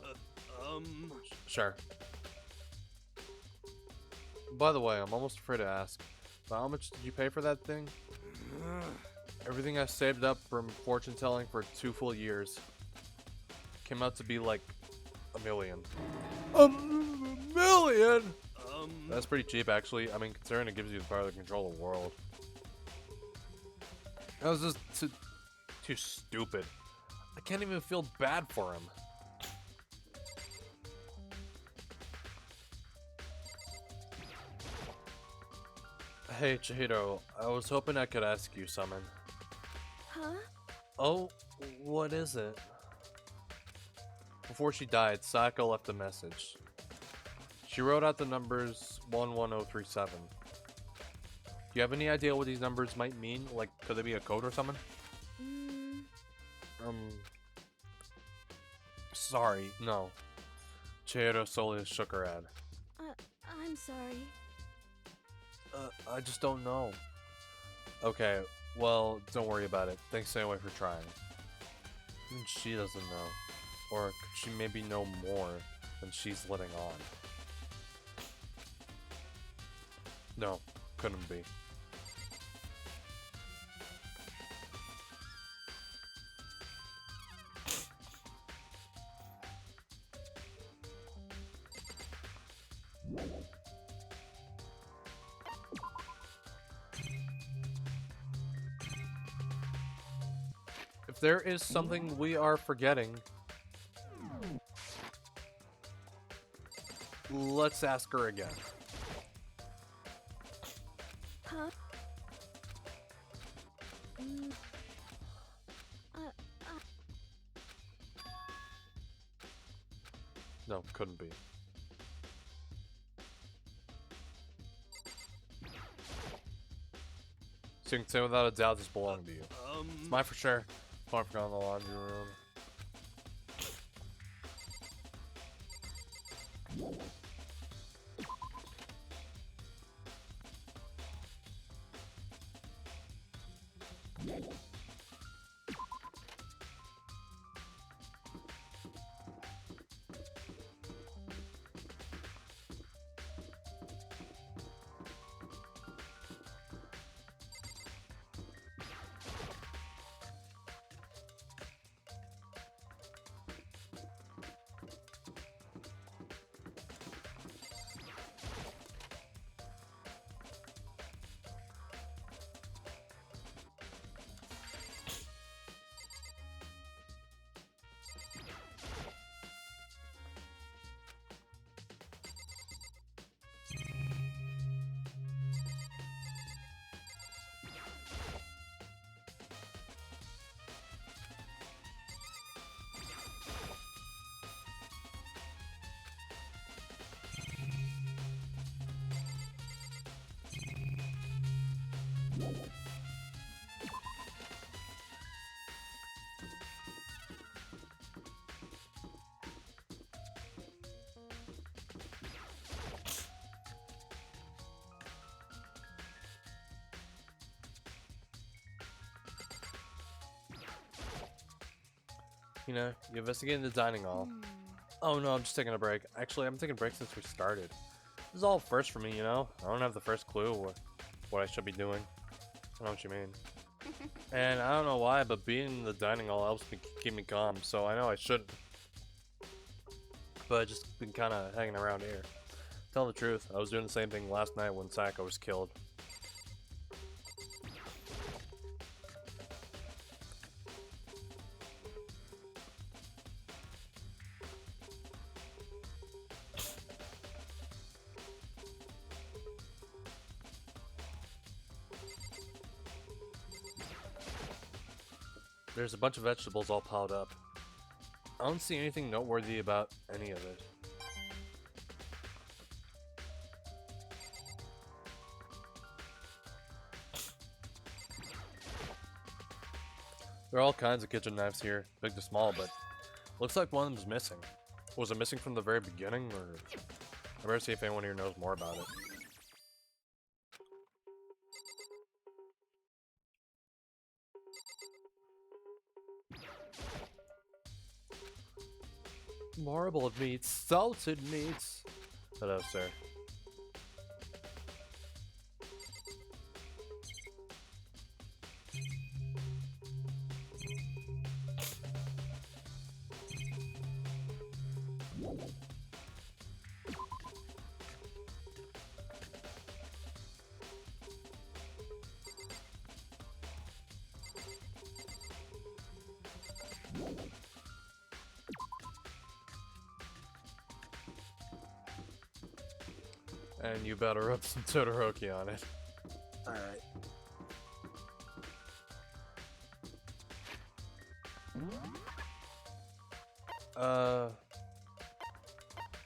Speaker 2: Sure. By the way, I'm almost afraid to ask, but how much did you pay for that thing? Everything I saved up from fortune telling for 2 full years came out to be like $1 million. $1 million? That's pretty cheap, actually. I mean, considering it gives you the power to control the world. That was just too stupid. I can't even feel bad for him. Hey, Chihiro, I was hoping I could ask you something.
Speaker 4: Huh?
Speaker 2: Oh, what is it? Before she died, Sayako left a message. She wrote out the numbers 11037. Do you have any idea what these numbers might mean? Like, could they be a code or something? Sorry, no. Chihiro solely shook her head.
Speaker 4: I'm sorry.
Speaker 2: I just don't know. Okay, well, don't worry about it. Thanks anyway for trying. Even she doesn't know. Or could she maybe know more than she's letting on? No, couldn't be. If there is something we are forgetting, let's ask her again.
Speaker 4: Huh?
Speaker 2: No, couldn't be. So you can say without a doubt this belonged to you. It's mine for sure. Oh, I forgot in the laundry room. You know, you investigate in the dining hall. Oh no, I'm just taking a break. Actually, I'm taking a break since we started. This is all first for me, you know? I don't have the first clue what I should be doing. I know what you mean. And I don't know why, but being in the dining hall helps me keep me calm, so I know I shouldn't. But I just been kind of hanging around here. Tell the truth, I was doing the same thing last night when Sayako was killed. There's a bunch of vegetables all piled up. I don't see anything noteworthy about any of it. There are all kinds of kitchen knives here, big to small, but looks like one of them's missing. Was it missing from the very beginning, or... I better see if anyone here knows more about it. Marbled meats, salted meats. Hello, sir. And you better rub some Todoroki on it. Alright.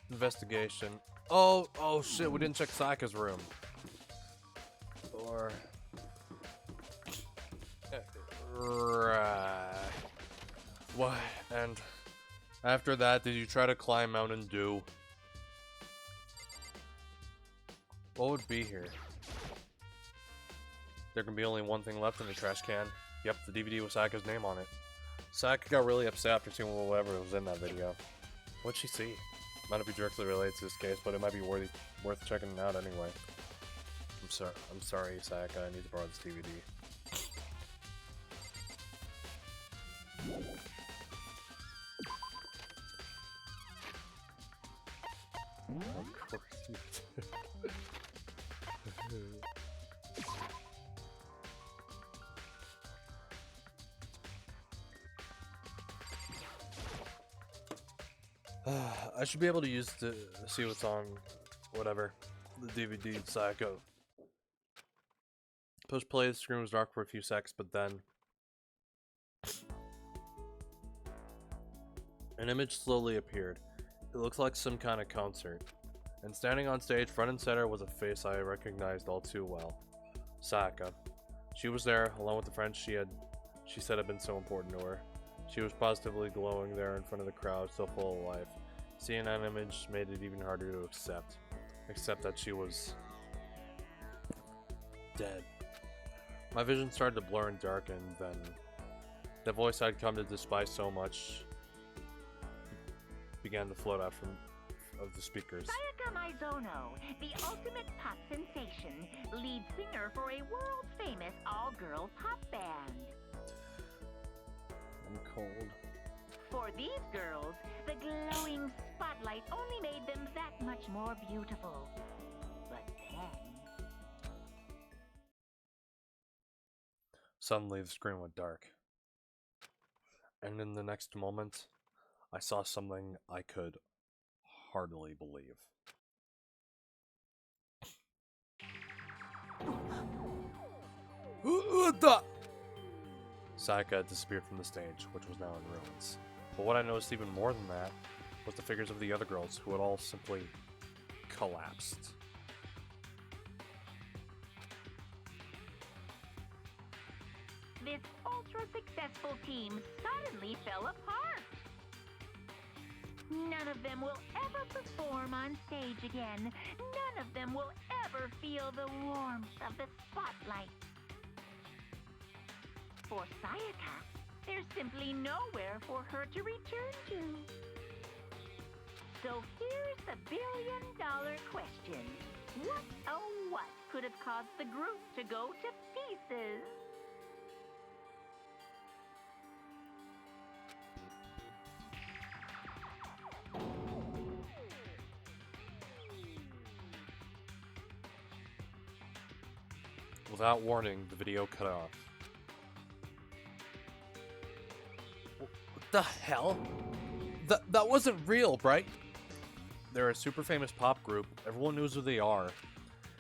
Speaker 2: Investigation. Oh shit, we didn't check Sayaka's room. Or... Right. What? And after that, did you try to climb Mountain Dew? What would be here? There can be only one thing left in the trash can. Yep, the DVD with Sayaka's name on it. Sayaka got really upset after seeing whatever was in that video. What'd she see? Might not be directly related to this case, but it might be worth checking out anyway. I'm sorry, Sayaka. I need to borrow this DVD. Of course you do. I should be able to use to see what's on whatever the DVD Sayaka. Push play, the screen was dark for a few seconds, but then an image slowly appeared. It looked like some kind of concert. And standing on stage, front and center, was a face I recognized all too well. Sayaka. She was there, along with the friends she said had been so important to her. She was positively glowing there in front of the crowd, so full of life. Seeing that image made it even harder to accept that she was dead. My vision started to blur and darken, then the voice I'd come to despise so much began to float out of the speakers.
Speaker 6: Sayaka Mizono, the ultimate pop sensation, lead singer for a world-famous all-girl pop band.
Speaker 2: I'm cold.
Speaker 6: For these girls, the glowing spotlight only made them that much more beautiful. But then...
Speaker 2: Suddenly, the screen went dark. And in the next moment, I saw something I could hardly believe. What the? Sayaka had disappeared from the stage, which was now in ruins. But what I noticed even more than that was the figures of the other girls, who had all simply collapsed.
Speaker 6: This ultra-successful team suddenly fell apart. None of them will ever perform on stage again. None of them will ever feel the warmth of the spotlight. For Sayaka, there's simply nowhere for her to return to. So here's the billion-dollar question. What, oh what, could have caused the group to go to pieces?
Speaker 2: Without warning, the video cut off. What the hell? That wasn't real, right? They're a super famous pop group. Everyone knows who they are.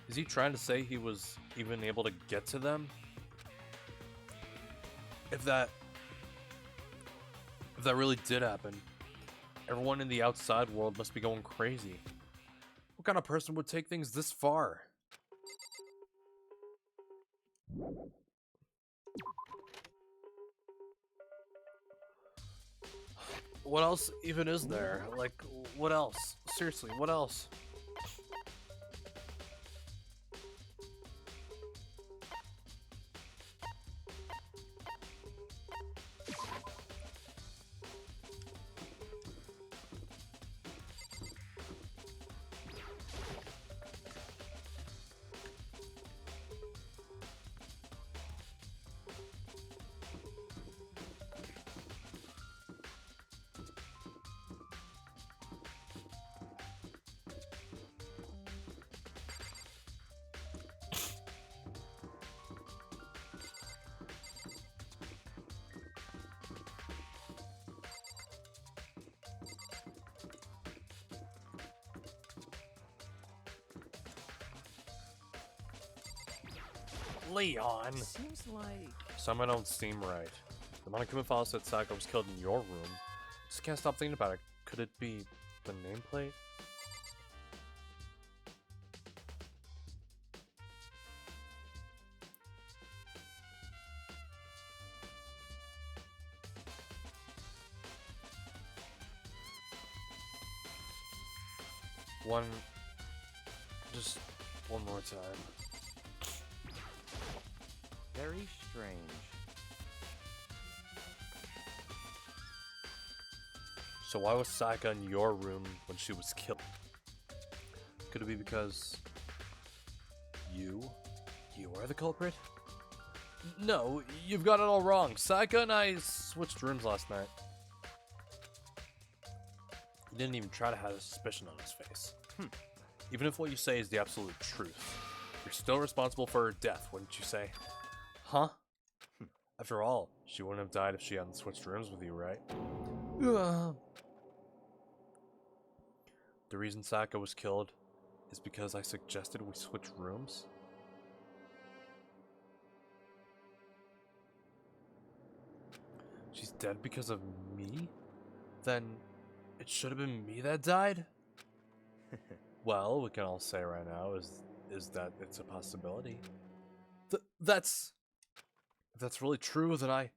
Speaker 2: Is he trying to say he was even able to get to them? If that really did happen, everyone in the outside world must be going crazy. What kind of person would take things this far? What else even is there? Like, what else? Seriously, what else? Leon!
Speaker 3: Seems like...
Speaker 2: Some don't seem right. The Monokuma file said Saika was killed in your room. Just can't stop thinking about it. Could it be the nameplate? Just one more time.
Speaker 7: Very strange.
Speaker 2: So why was Saika in your room when she was killed? Could it be because you are the culprit? No, you've got it all wrong. Saika and I switched rooms last night. He didn't even try to have a suspicion on his face. Even if what you say is the absolute truth, you're still responsible for her death, wouldn't you say? Huh? After all, she wouldn't have died if she hadn't switched rooms with you, right? The reason Saika was killed is because I suggested we switch rooms? She's dead because of me? Then it should have been me that died? Well, we can all say right now is that it's a possibility. That's... If that's really true, then I...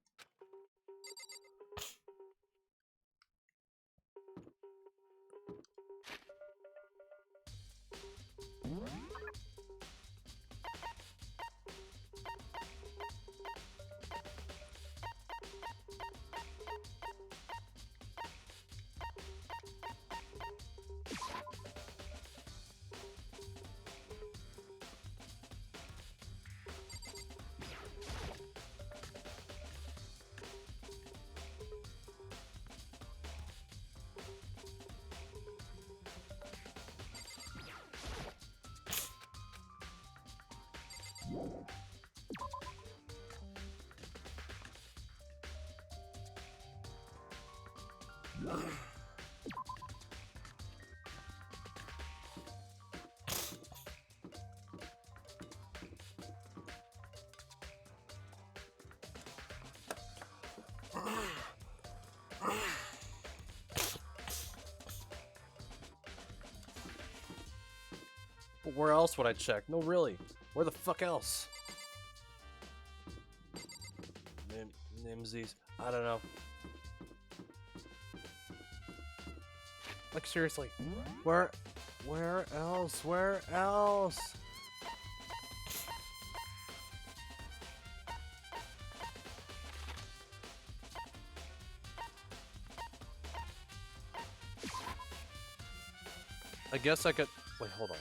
Speaker 2: But where else would I check? No, really. Where the fuck else? Nimsies. I don't know. Like, seriously. Where else? Where else? I guess I could... Wait, hold on.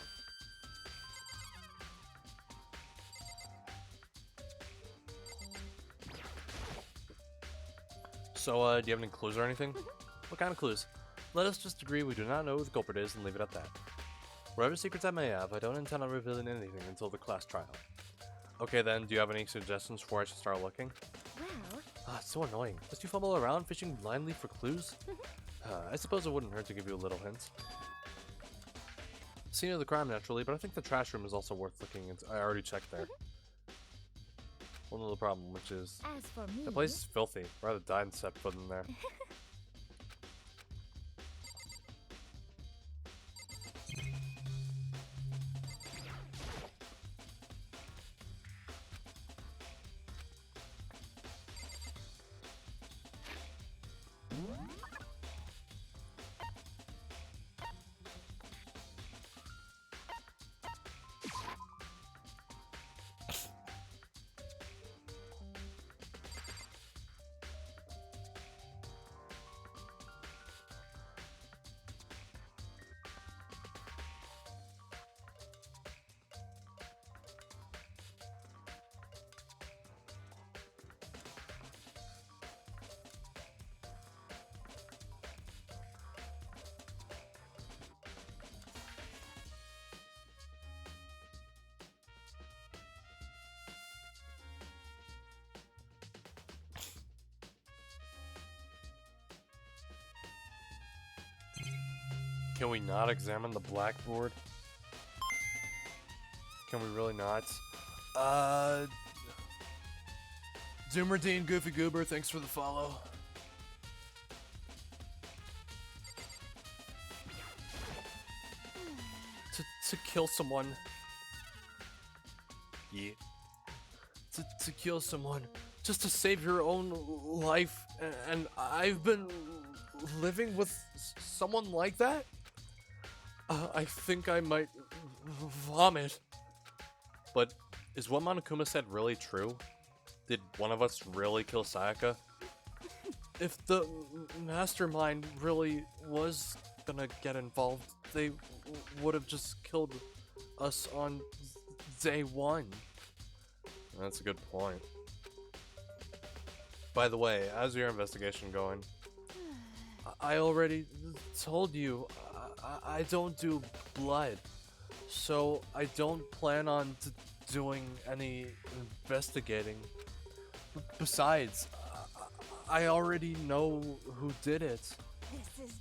Speaker 2: So, do you have any clues or anything? What kind of clues? Let us just agree we do not know who the culprit is and leave it at that. Whatever secrets I may have, I don't intend on revealing anything until the class trial. Okay then, do you have any suggestions for I should start looking?
Speaker 4: Well,
Speaker 2: It's so annoying. Must you fumble around fishing blindly for clues? I suppose it wouldn't hurt to give you a little hint. Scene of the crime, naturally, but I think the trash room is also worth looking into. I already checked there. One little problem, which is...
Speaker 4: as for me,
Speaker 2: the place is filthy. I'd rather die and set foot in there. Can we not examine the blackboard? Can we really not? Doomerdine Goofy Goober, thanks for the follow. To kill someone. Yeah. To kill someone. Just to save your own life. And I've been living with someone like that? I think I might vomit. But is what Monokuma said really true? Did one of us really kill Sayaka? If the mastermind really was gonna get involved, they would have just killed us on day one. That's a good point. By the way, how's your investigation going? I already told you, I don't do blood, so I don't plan on doing any investigating. Besides, I already know who did it.
Speaker 5: This is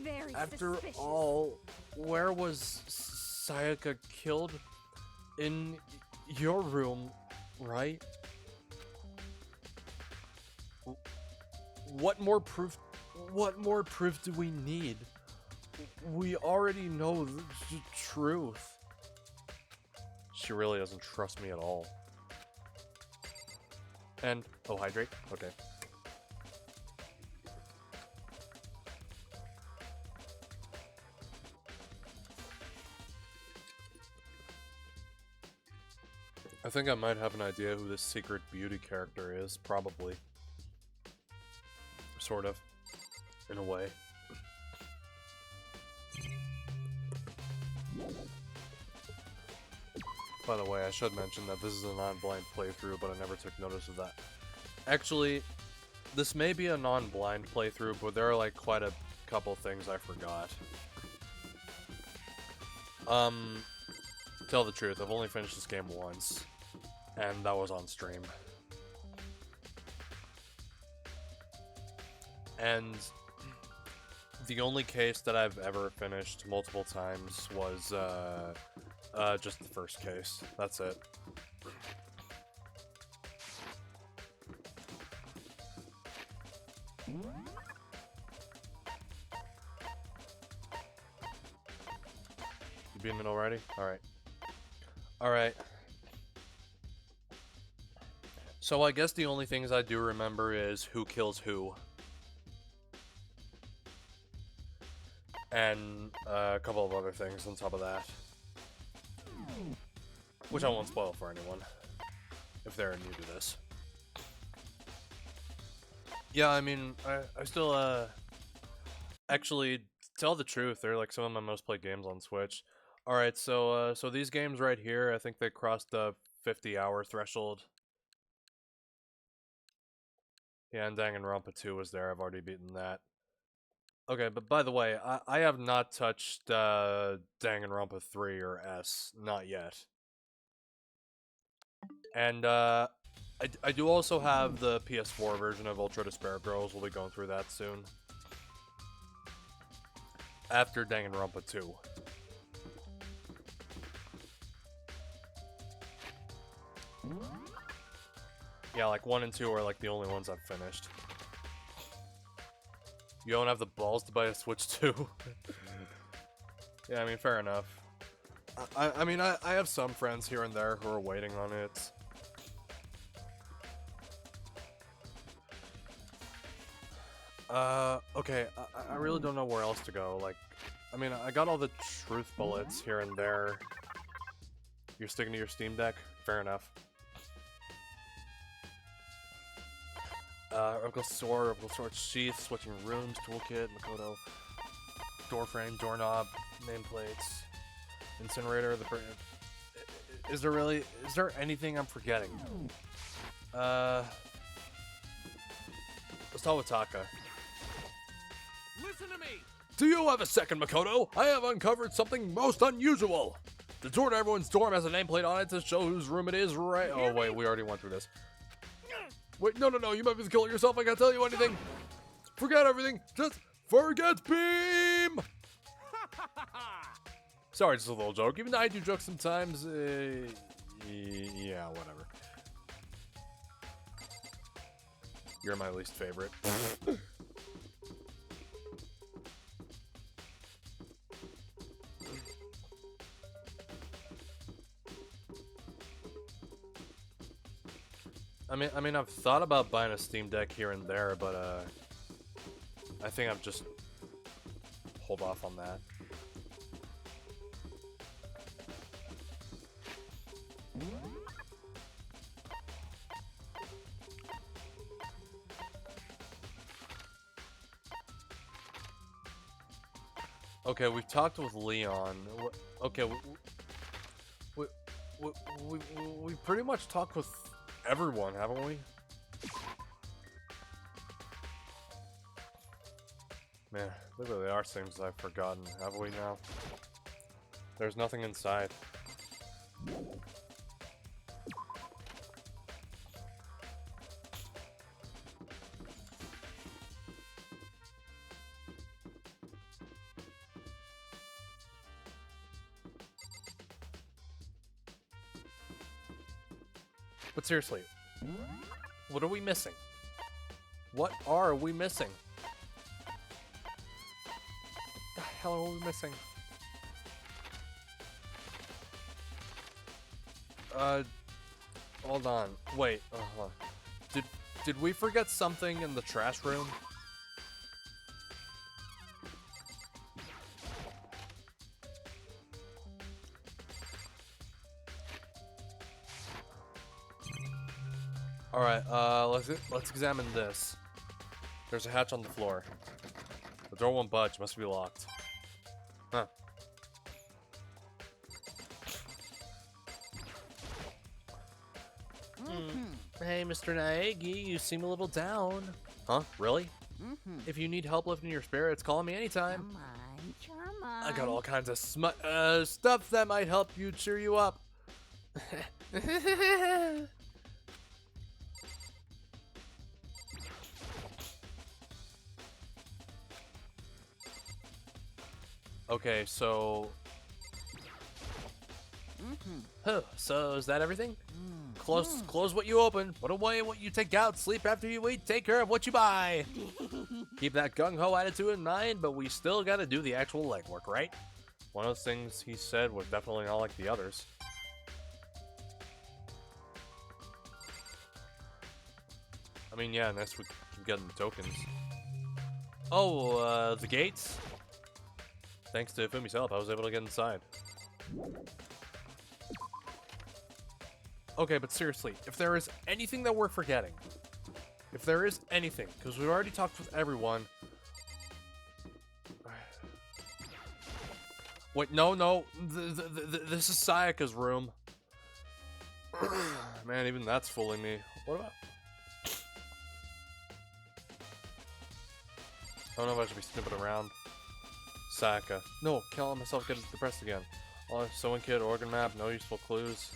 Speaker 5: very
Speaker 2: After
Speaker 5: suspicious.
Speaker 2: all, where was Sayaka killed? In your room, right? What more proof do we need? We already know the truth. She really doesn't trust me at all. And, oh, hydrate? Okay. I think I might have an idea who this secret beauty character is, probably. Sort of. In a way. By the way, I should mention that this is a non-blind playthrough, but I never took notice of that. Actually, this may be a non-blind playthrough, but there are like quite a couple things I forgot. Tell the truth, I've only finished this game once, and that was on stream. And the only case that I've ever finished multiple times was, just the first case. That's it. You beaten it already? Alright. Alright. So I guess the only things I do remember is who kills who. And a couple of other things on top of that. Which I won't spoil for anyone, if they're new to this. Yeah, I mean, I still, actually, to tell the truth, they're like some of my most played games on Switch. Alright, so these games right here, I think they crossed the 50-hour threshold. Yeah, and Danganronpa 2 was there, I've already beaten that. Okay, but by the way, I have not touched, Danganronpa 3 or S, not yet. And, I do also have the PS4 version of Ultra Despair Girls. We'll be going through that soon. After Danganronpa 2. Yeah, like 1 and 2 are like the only ones I've finished. You don't have the balls to buy a Switch 2? Yeah, I mean, fair enough. I mean, I have some friends here and there who are waiting on it. Okay, I really don't know where else to go. Like, I mean, I got all the truth bullets here and there. You're sticking to your Steam Deck? Fair enough. Replica sword sheath, switching rooms, toolkit, Makoto, door frame, doorknob, nameplates, incinerator, the brand. Is there anything I'm forgetting? Let's talk with Taka.
Speaker 3: Listen to me!
Speaker 2: Do you have a second, Makoto? I have uncovered something most unusual. The door to everyone's dorm has a nameplate on it to show whose room it is, right? Oh wait, we already went through this. Wait, no, you might be killing yourself. I can't tell you anything. Forget everything. Just forget Beam. Sorry, just a little joke. Even though I do jokes sometimes, Yeah, whatever. You're my least favorite. I mean, I've thought about buying a Steam Deck here and there, but I think I've just hold off on that. Okay, we've talked with Leon. Okay, we pretty much talked with everyone, haven't we? Man, there really are things I've forgotten, have we now? There's nothing inside. But seriously, what are we missing? What are we missing? The hell are we missing? Hold on. Wait, hold on. Did we forget something in the trash room? Alright, let's examine this. There's a hatch on the floor. The door won't budge, must be locked. Huh. Hey, Mr. Naegi, you seem a little down. Huh? Really? If you need help lifting your spirits, call me anytime.
Speaker 6: Come on.
Speaker 2: I got all kinds of stuff that might help you cheer you up. Okay, so... Huh, so is that everything? Close what you open, put away what you take out, sleep after you eat, take care of what you buy. Keep that gung-ho attitude in mind, but we still gotta do the actual legwork, right? One of those things he said was definitely not like the others. I mean, yeah, unless we keep getting the tokens. Oh, the gates? Thanks to Fumi's help, I was able to get inside. Okay, but seriously, if there is anything that we're forgetting, if there is anything, because we've already talked with everyone. Wait, no, this is Sayaka's room. Man, even that's fooling me. What about? I don't know if I should be snooping around. Sayaka. No, can't let myself get depressed again. Oh, sewing kit, organ map, no useful clues.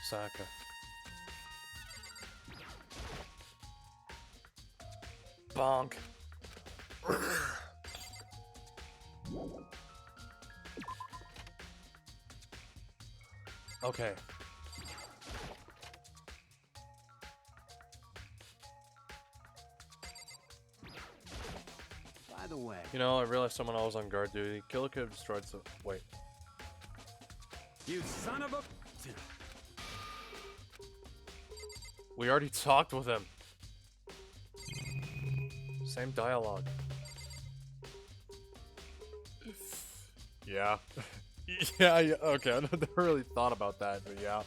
Speaker 2: Sayaka. Bonk. Okay.
Speaker 3: By the way,
Speaker 2: You know, I realized someone else was on guard duty. Killer could have destroyed some. Wait.
Speaker 3: you son of a...
Speaker 2: We already talked with him. Same dialogue. Yeah. Yeah, okay, I never really thought about that, but yeah.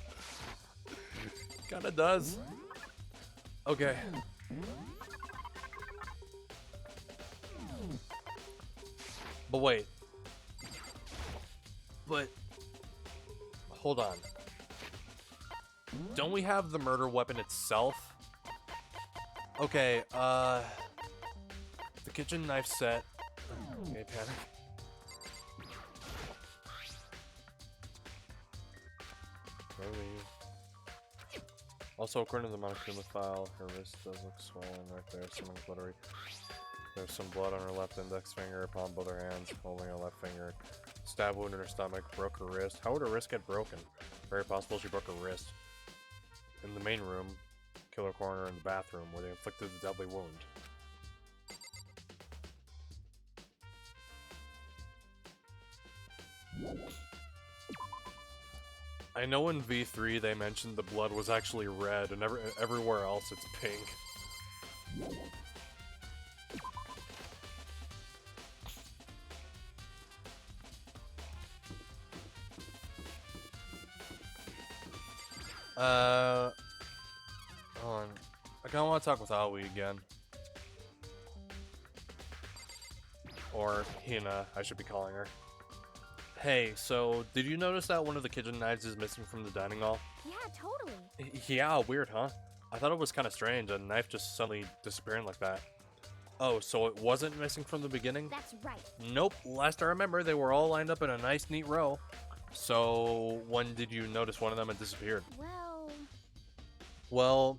Speaker 2: Kinda does. Okay. But wait. But... Hold on. Don't we have the murder weapon itself? Okay, the kitchen knife set. Okay, panic. Maybe. Also, according to the Monokuma file, her wrist does look swollen right there, something glittery. There's some blood on her left index finger, palm both her hands, holding her left finger. Stab wound in her stomach, broke her wrist. How would her wrist get broken? Very possible she broke her wrist. In the main room, killer corner in the bathroom, where they inflicted the deadly wound. I know in V3 they mentioned the blood was actually red, and everywhere else it's pink. Hold on. I kinda wanna talk with Aoi again. Or Hina, I should be calling her. Hey, so, did you notice that one of the kitchen knives is missing from the dining hall?
Speaker 4: Yeah, totally.
Speaker 2: Yeah, weird, huh? I thought it was kinda strange, a knife just suddenly disappearing like that. Oh, so it wasn't missing from the beginning?
Speaker 4: That's right.
Speaker 2: Nope, last I remember, they were all lined up in a nice, neat row. So, when did you notice one of them had disappeared? Well,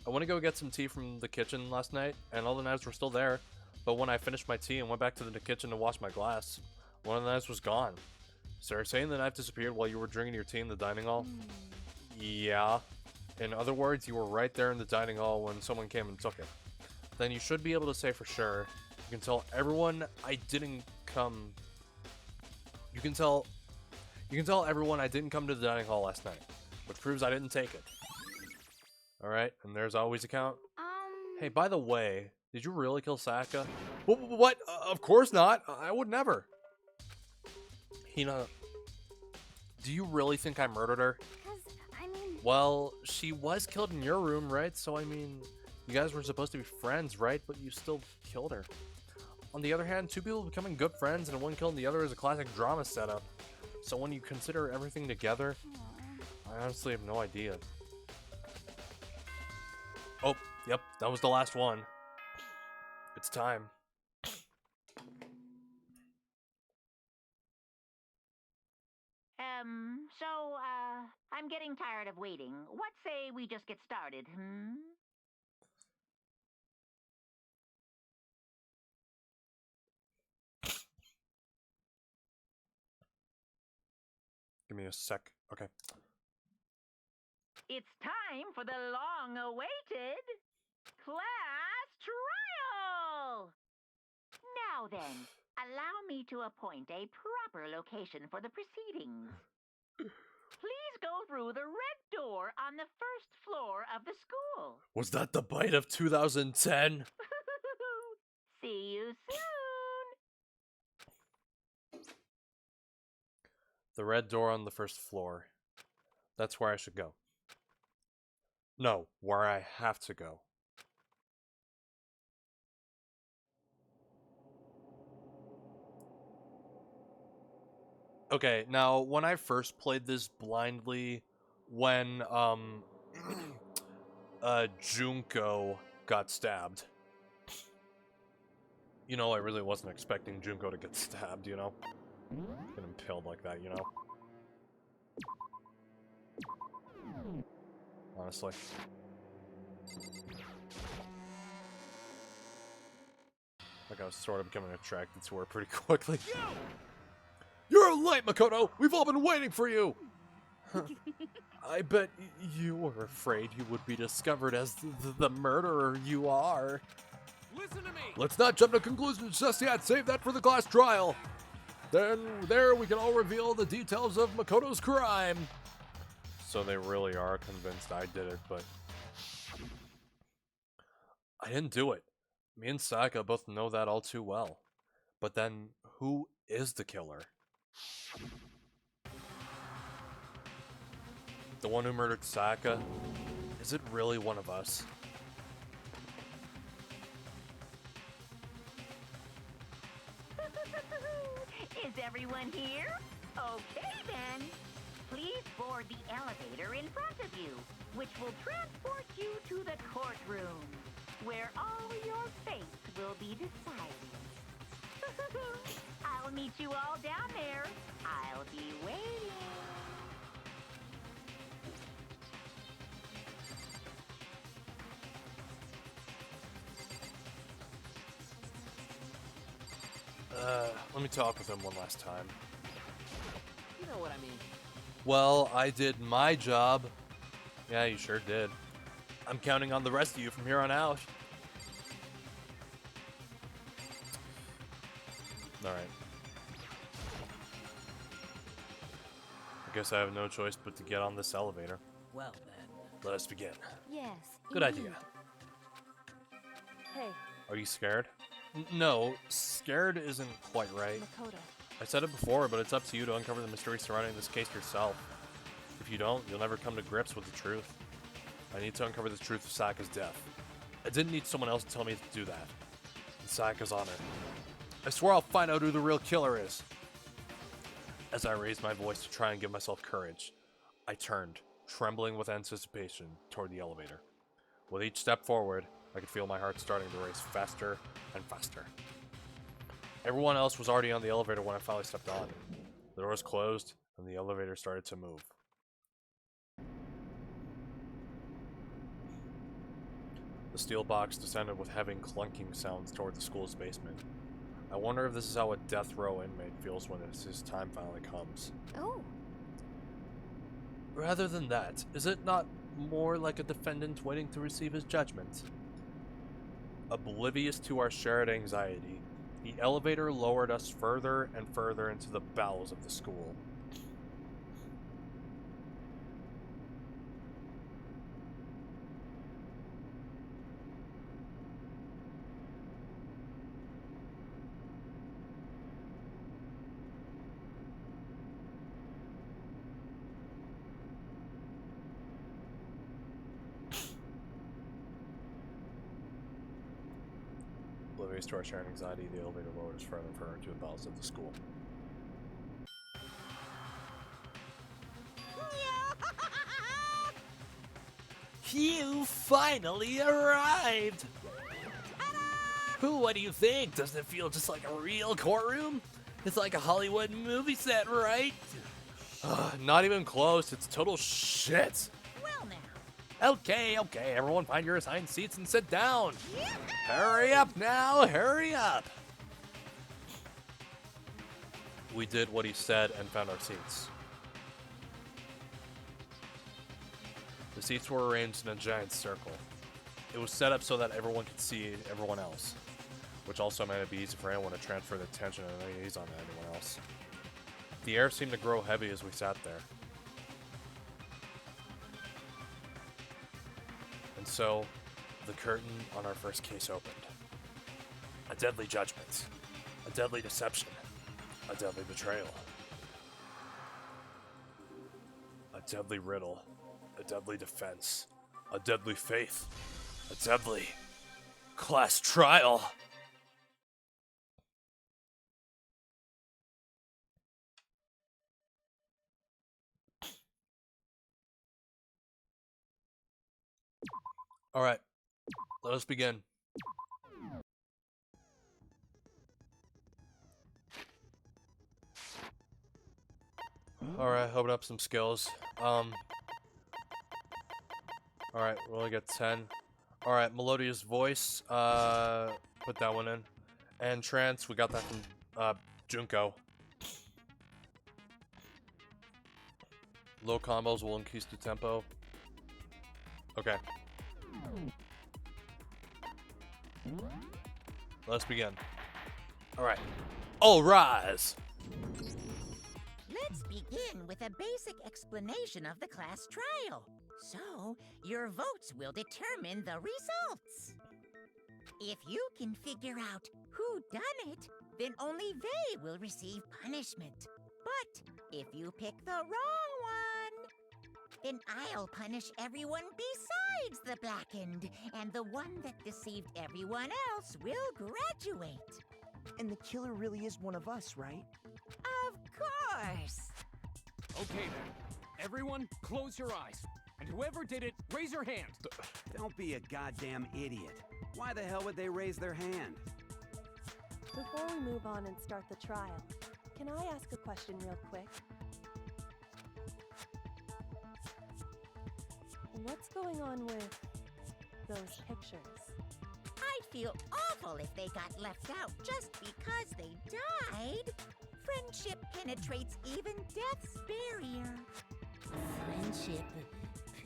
Speaker 2: I went to go get some tea from the kitchen last night, and all the knives were still there. But when I finished my tea and went back to the kitchen to wash my glass, one of the knives was gone. So you're saying the knife disappeared while you were drinking your tea in the dining hall? Yeah. In other words, you were right there in the dining hall when someone came and took it. Then you should be able to say for sure. You can tell everyone I didn't come... You can tell everyone I didn't come to the dining hall last night, which proves I didn't take it. Alright, and there's always a count. Hey, by the way, did you really kill Saka? What? Of course not. I would never. Hina, do you really think I murdered her? Well, she was killed in your room, right? So, I mean, you guys were supposed to be friends, right? But you still killed her. On the other hand, two people becoming good friends and one killing the other is a classic drama setup. So when you consider everything together, I honestly have no idea. Oh, yep, that was the last one. It's time.
Speaker 6: I'm getting tired of waiting. What say we just get started,
Speaker 2: Give me a sec. Okay.
Speaker 6: It's time for the long-awaited class trial! Now then, allow me to appoint a proper location for the proceedings. Please go through the red door on the first floor of the school.
Speaker 2: Was that the bite of 2010?
Speaker 6: See you soon!
Speaker 2: The red door on the first floor. That's where I should go. No, where I have to go. Okay, now, when I first played this blindly, when, Junko got stabbed. You know, I really wasn't expecting Junko to get stabbed, you know? Get impaled like that, you know? Honestly. Like, I was sort of becoming attracted to her pretty quickly. You're late, Makoto! We've all been waiting for you! I bet you were afraid you would be discovered as the murderer you are.
Speaker 3: Listen to me!
Speaker 2: Let's not jump to conclusions just yet. Save that for the class trial. Then, there we can all reveal the details of Makoto's crime. So they really are convinced I did it, but... I didn't do it. Me and Saka both know that all too well. But then, who is the killer? The one who murdered Saka? Is it really one of us?
Speaker 6: Is everyone here? Okay then. Please board the elevator in front of you, which will transport you to the courtroom, where all your fates will be decided. I'll meet you all down there. I'll be waiting.
Speaker 2: Let me talk with him one last time.
Speaker 7: You know what I mean.
Speaker 2: Well, I did my job. Yeah, you sure did. I'm counting on the rest of you from here on out. Alright. I guess I have no choice but to get on this elevator.
Speaker 7: Well then.
Speaker 2: Let us begin.
Speaker 5: Yes.
Speaker 2: Good idea.
Speaker 5: Hey,
Speaker 2: Are you scared? No, scared isn't quite right.
Speaker 5: Makoto.
Speaker 2: I said it before, but it's up to you to uncover the mystery surrounding this case yourself. If you don't, you'll never come to grips with the truth. I need to uncover the truth of Saka's death. I didn't need someone else to tell me to do that. In Saka's honor. I swear I'll find out who the real killer is. As I raised my voice to try and give myself courage, I turned, trembling with anticipation, toward the elevator. With each step forward, I could feel my heart starting to race faster and faster. Everyone else was already on the elevator when I finally stepped on. The doors closed, and the elevator started to move. The steel box descended with heavy clunking sounds toward the school's basement. I wonder if this is how a death row inmate feels when his time finally comes.
Speaker 5: Oh.
Speaker 2: Rather than that, is it not more like a defendant waiting to receive his judgment? Oblivious to our shared anxiety, the elevator lowered us further and further into the bowels of the school. Oblivious to our shared anxiety, the elevator lowered us further and further into the bowels of the school. You finally arrived! What do you think? Doesn't it feel just like a real courtroom? It's like a Hollywood movie set, right? Not even close. It's total shit.
Speaker 6: Well now.
Speaker 2: Okay, everyone find your assigned seats and sit down. Hurry up now, hurry up. We did what he said and found our seats. The seats were arranged in a giant circle. It was set up so that everyone could see everyone else, which also made it be easy for anyone to transfer the attention and unease onto anyone else. The air seemed to grow heavy as we sat there. And so, the curtain on our first case opened. A deadly judgment. A deadly deception. A deadly betrayal. A deadly riddle. A deadly defense. A deadly faith. A deadly class trial. All right, let us begin. All right, open up some skills. All right, we only got 10. All right, melodious voice. Put that one in. And trance, we got that from Junko. Low combos will increase the tempo. Okay. Let's begin. Alright. All rise!
Speaker 6: Let's begin with a basic explanation of the class trial. So, your votes will determine the results. If you can figure out who done it, then only they will receive punishment. But if you pick the wrong one, then I'll punish everyone besides the blackened, and the one that deceived everyone else will graduate.
Speaker 8: And the killer really is one of us, right?
Speaker 6: Of course.
Speaker 3: Okay then. Everyone, close your eyes. And whoever did it, raise your hand.
Speaker 9: Don't be a goddamn idiot. Why the hell would they raise their hand?
Speaker 5: Before we move on and start the trial, can I ask a question real quick? What's going on with those pictures?
Speaker 6: I'd feel awful
Speaker 10: awful if they got left out just because they died. Friendship penetrates even death's barrier. Friendship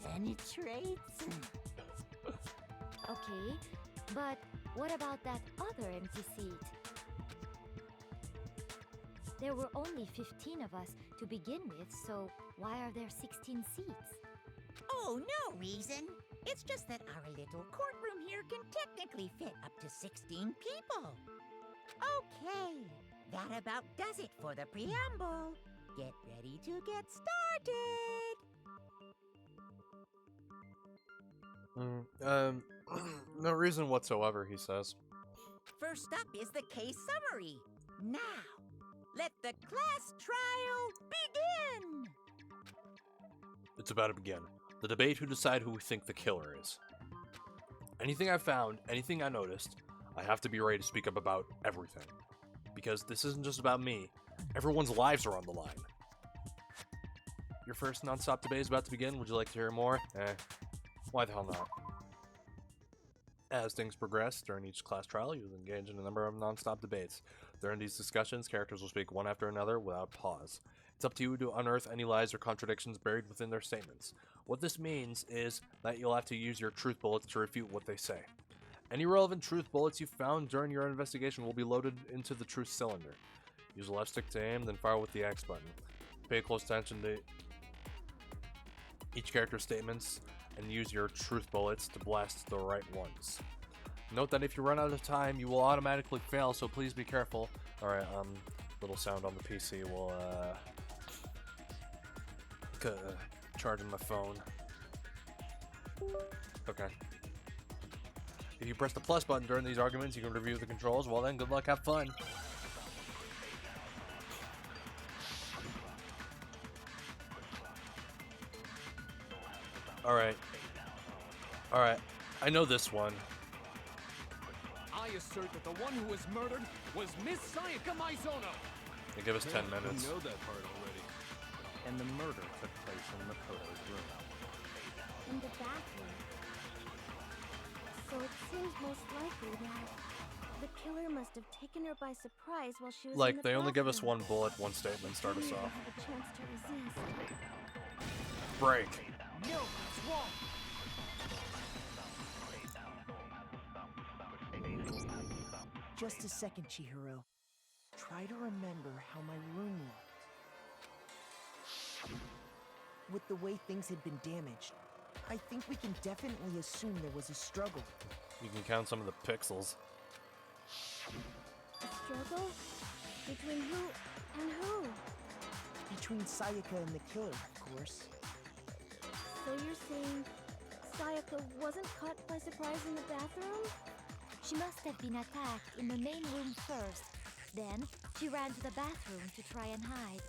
Speaker 10: penetrates?
Speaker 4: Okay, but what about that other empty seat? There were only 15 of us to begin with, so why are there 16 seats?
Speaker 10: Oh, no reason. It's just that our little courtroom here can technically fit up to 16 people. Okay, that about does it for the preamble. Get ready to get started.
Speaker 2: No reason whatsoever, he says.
Speaker 10: First up is the case summary. Now, let the class trial begin!
Speaker 2: It's about to begin. The debate who decide who we think the killer is. Anything I found, anything I noticed, I have to be ready to speak up about everything. Because this isn't just about me. Everyone's lives are on the line. Your first non-stop debate is about to begin. Would you like to hear more? Why the hell not? As things progress during each class trial, you'll engage in a number of non-stop debates. During these discussions, characters will speak one after another without pause. It's up to you to unearth any lies or contradictions buried within their statements. What this means is that you'll have to use your truth bullets to refute what they say. Any relevant truth bullets you found during your investigation will be loaded into the truth cylinder. Use the left stick to aim, then fire with the X button. Pay close attention to each character's statements and use your truth bullets to blast the right ones. Note that if you run out of time, you will automatically fail, so please be careful. Alright, little sound on the PC will, charging my phone. Okay. If you press the plus button during these arguments, you can review the controls. Well then, good luck, have fun. Alright. Alright. I know this one.
Speaker 3: I assert that the one who was murdered was Miss Sayaka Maizono.
Speaker 2: They give us 10 minutes.
Speaker 11: You know that part already.
Speaker 12: And the murder took place in Makoto's room.
Speaker 4: In the bathroom. So it seems most likely that the killer must have taken her by surprise while she was in
Speaker 2: Like,
Speaker 4: the
Speaker 2: they only give us
Speaker 4: bathroom.
Speaker 2: one bullet, one statement, start us
Speaker 4: She didn't
Speaker 2: off.
Speaker 4: have a chance to resist.
Speaker 2: Break.
Speaker 3: No, it's wrong.
Speaker 8: Just a second, Chihiro. Try to remember how my room looked. With the way things had been damaged, I think we can definitely assume there was a struggle.
Speaker 2: You can count some of the pixels.
Speaker 4: A struggle? Between who and who?
Speaker 8: Between Sayaka and the killer, of course.
Speaker 4: So you're saying Sayaka wasn't caught by surprise in the bathroom? She must have been attacked in the main room first. Then, she ran to the bathroom to try and hide.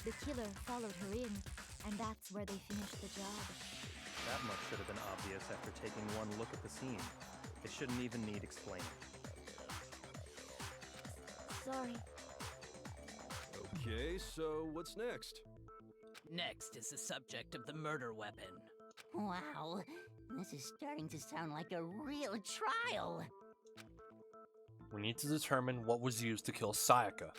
Speaker 4: The killer followed her in, and that's where they finished the job.
Speaker 12: That much should have been obvious after taking one look at the scene. It shouldn't even need explaining.
Speaker 4: Sorry.
Speaker 11: Okay, so what's next?
Speaker 7: Next is the subject of the murder weapon.
Speaker 10: Wow, this is starting to sound like a real trial.
Speaker 2: We need to determine what was used to kill Sayaka.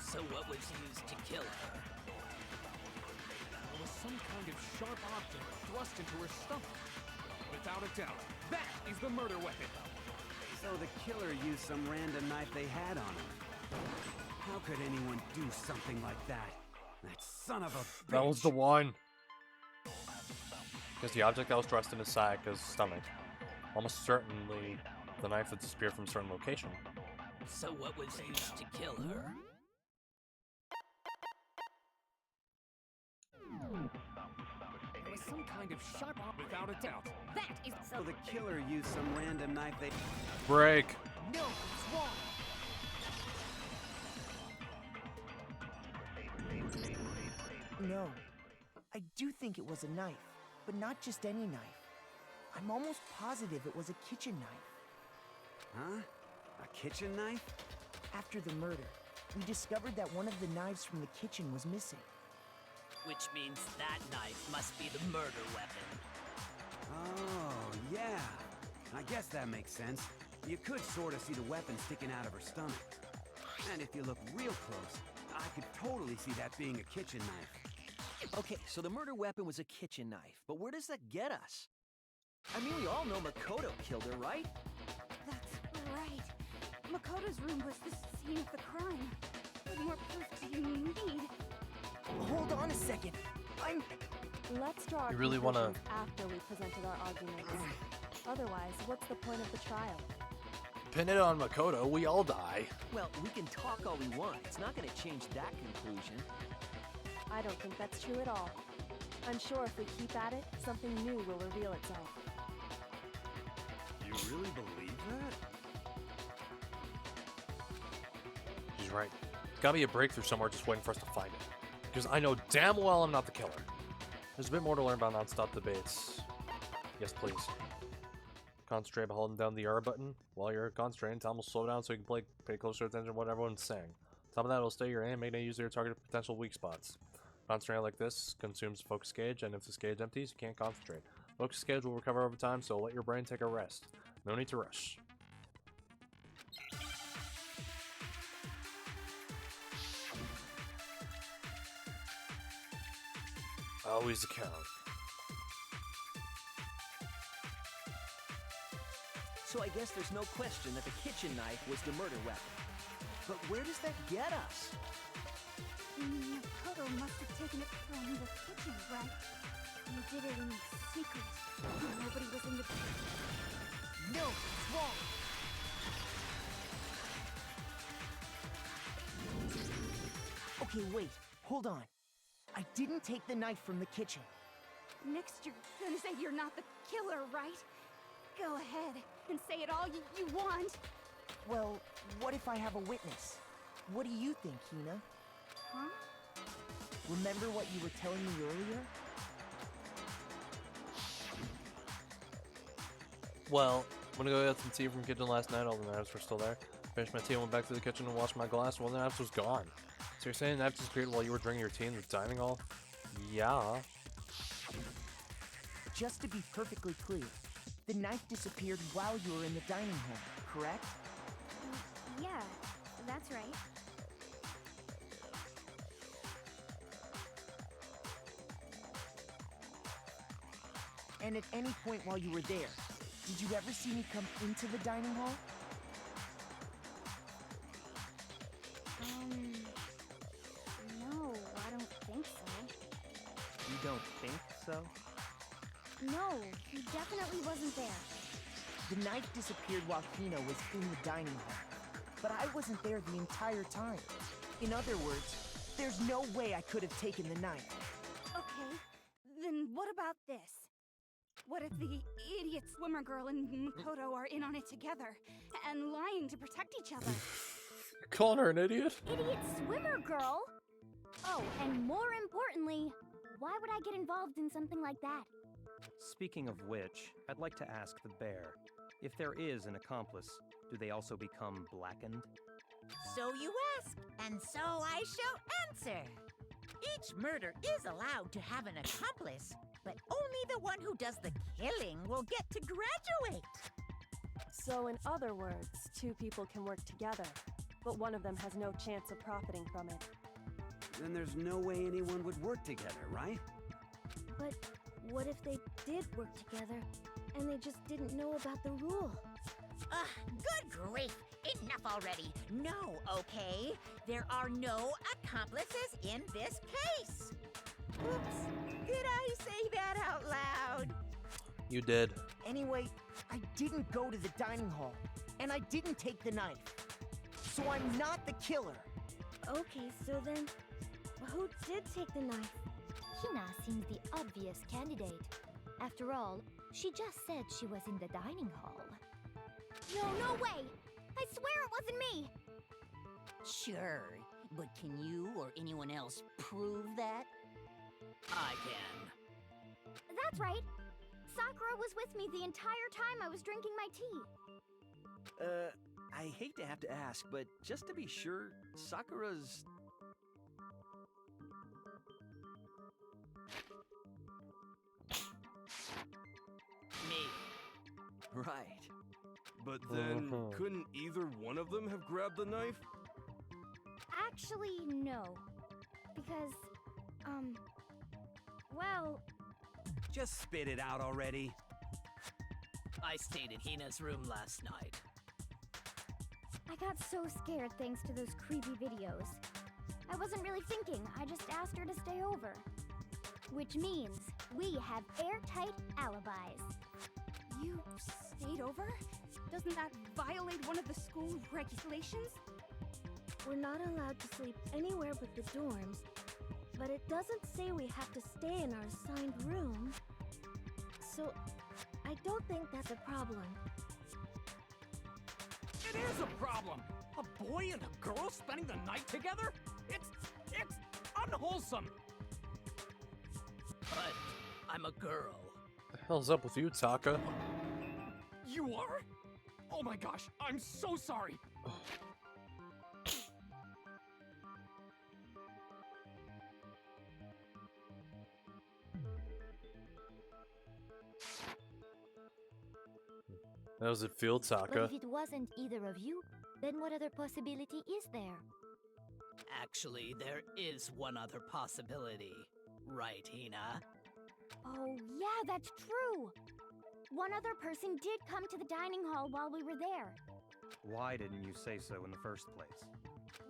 Speaker 7: So what was used to kill her?
Speaker 3: There was some kind of sharp object thrust into her stomach. Without a doubt, that is the murder weapon.
Speaker 9: So the killer used some random knife they had on him. How could anyone do something like that? That son of a bitch!
Speaker 2: That was the one. Because the object that was thrust into Sayaka's stomach, almost certainly the knife that disappeared from a certain location.
Speaker 7: So what was used to kill her?
Speaker 3: There was some kind of sharp object. Without a doubt, that is
Speaker 9: So the killer used some random knife they...
Speaker 2: Break.
Speaker 3: No, it's wrong.
Speaker 8: No. I do think it was a knife, but not just any knife. I'm almost positive it was a kitchen knife.
Speaker 9: Huh? A kitchen knife?
Speaker 8: After the murder, we discovered that one of the knives from the kitchen was missing.
Speaker 7: Which means that knife must be the murder weapon.
Speaker 9: Oh, yeah. I guess that makes sense. You could sort of see the weapon sticking out of her stomach. And if you look real close, I could totally see that being a kitchen knife.
Speaker 13: Okay, so the murder weapon was a kitchen knife, but where does that get us? I mean, we all know Makoto killed her, right?
Speaker 14: That's right. Makoto's room was the scene of the crime. What more proof do you need?
Speaker 8: Hold on a second.
Speaker 5: Let's draw our
Speaker 2: You really wanna-
Speaker 5: conclusions after we presented our arguments. Otherwise, what's the point of the trial?
Speaker 2: Pin it on Makoto, we all die.
Speaker 13: Well, we can talk all we want. It's not going to change that conclusion.
Speaker 5: I don't think that's true at all. I'm sure if we keep at it, something new will reveal itself.
Speaker 9: You really believe that?
Speaker 2: She's right. There's gotta be a breakthrough somewhere just waiting for us to find it. Because I know damn well I'm not the killer. There's a bit more to learn about non-stop debates. Yes, please. Concentrate by holding down the R button. While you're concentrating, time will slow down so you can pay closer attention to what everyone's saying. On top of that, it'll stay your aim, making it easier to target potential weak spots. Concentrating like this consumes focus gauge, and if this gauge empties, you can't concentrate. Focus gauge will recover over time, so let your brain take a rest. No need to rush. Always count.
Speaker 13: So I guess there's no question that the kitchen knife was the murder weapon. But where does that get us?
Speaker 14: Makoto must have taken it from the kitchen, right? You did it in secret. Nobody was in the...
Speaker 8: No, it's wrong. Okay, wait. Hold on. I didn't take the knife from the kitchen.
Speaker 14: Next, you're gonna say you're not the killer, right? Go ahead and say it all you want.
Speaker 8: Well, what if I have a witness? What do you think, Hina?
Speaker 14: Huh?
Speaker 8: Remember what you were telling me earlier?
Speaker 2: Well, I'm gonna go get some tea from the kitchen last night. All the knives were still there. Finished my tea and went back to the kitchen and washed my glass. Well, the knives was gone. So you're saying the knife disappeared while you were drinking your tea in the dining hall? Yeah.
Speaker 8: Just to be perfectly clear, the knife disappeared while you were in the dining hall, correct?
Speaker 14: Yeah, that's right.
Speaker 8: And at any point while you were there, did you ever see me come into the dining hall?
Speaker 14: No, I don't think so.
Speaker 12: You don't think so?
Speaker 14: No, he definitely wasn't there.
Speaker 8: The knife disappeared while Hina was in the dining hall. But I wasn't there the entire time. In other words, there's no way I could have taken the knife.
Speaker 14: Okay, then what about this? What if the idiot swimmer girl and Makoto are in on it together and lying to protect each other?
Speaker 2: You're calling her an idiot?
Speaker 4: Idiot swimmer girl? Oh, and more importantly, why would I get involved in something like that?
Speaker 12: Speaking of which, I'd like to ask the bear, if there is an accomplice, do they also become blackened?
Speaker 10: So you ask, and so I shall answer. Each murder is allowed to have an accomplice, but only the one who does the killing will get to graduate.
Speaker 5: So in other words, two people can work together, but one of them has no chance of profiting from it.
Speaker 9: Then there's no way anyone would work together, right?
Speaker 4: But what if they did work together, and they just didn't know about the rule?
Speaker 10: Good grief! Enough already! No, okay? There are no accomplices in this case! Oops! Did I say that out loud?
Speaker 2: You did.
Speaker 8: Anyway, I didn't go to the dining hall, and I didn't take the knife. So I'm not the killer.
Speaker 4: Okay, so then, who did take the knife? Hina seems the obvious candidate. After all, she just said she was in the dining hall. No way! I swear it wasn't me!
Speaker 10: Sure, but can you or anyone else prove that?
Speaker 7: I can.
Speaker 4: That's right. Sakura was with me the entire time I was drinking my tea.
Speaker 13: I hate to have to ask, but just to be sure, Sakura's...
Speaker 7: Me.
Speaker 13: Right.
Speaker 11: But then, couldn't either one of them have grabbed the knife?
Speaker 4: Actually, no. Because, well,
Speaker 9: Just spit it out already.
Speaker 7: I stayed in Hina's room last night.
Speaker 4: I got so scared thanks to those creepy videos. I wasn't really thinking, I just asked her to stay over. Which means we have airtight alibis.
Speaker 14: You stayed over? Doesn't that violate one of the school regulations?
Speaker 15: We're not allowed to sleep anywhere but the dorms, but it doesn't say we have to stay in our assigned room. So, I don't think that's a problem.
Speaker 3: It is a problem! A boy and a girl spending the night together? It's unwholesome!
Speaker 7: But I'm a girl.
Speaker 2: The hell's up with you, Taka?
Speaker 3: You are? Oh my gosh, I'm so sorry!
Speaker 2: How does it feel, Taka?
Speaker 4: But if it wasn't either of you, then what other possibility is there?
Speaker 7: Actually, there is one other possibility. Right, Hina?
Speaker 4: Oh, yeah, that's true! One other person did come to the dining hall while we were there.
Speaker 12: Why didn't you say so in the first place?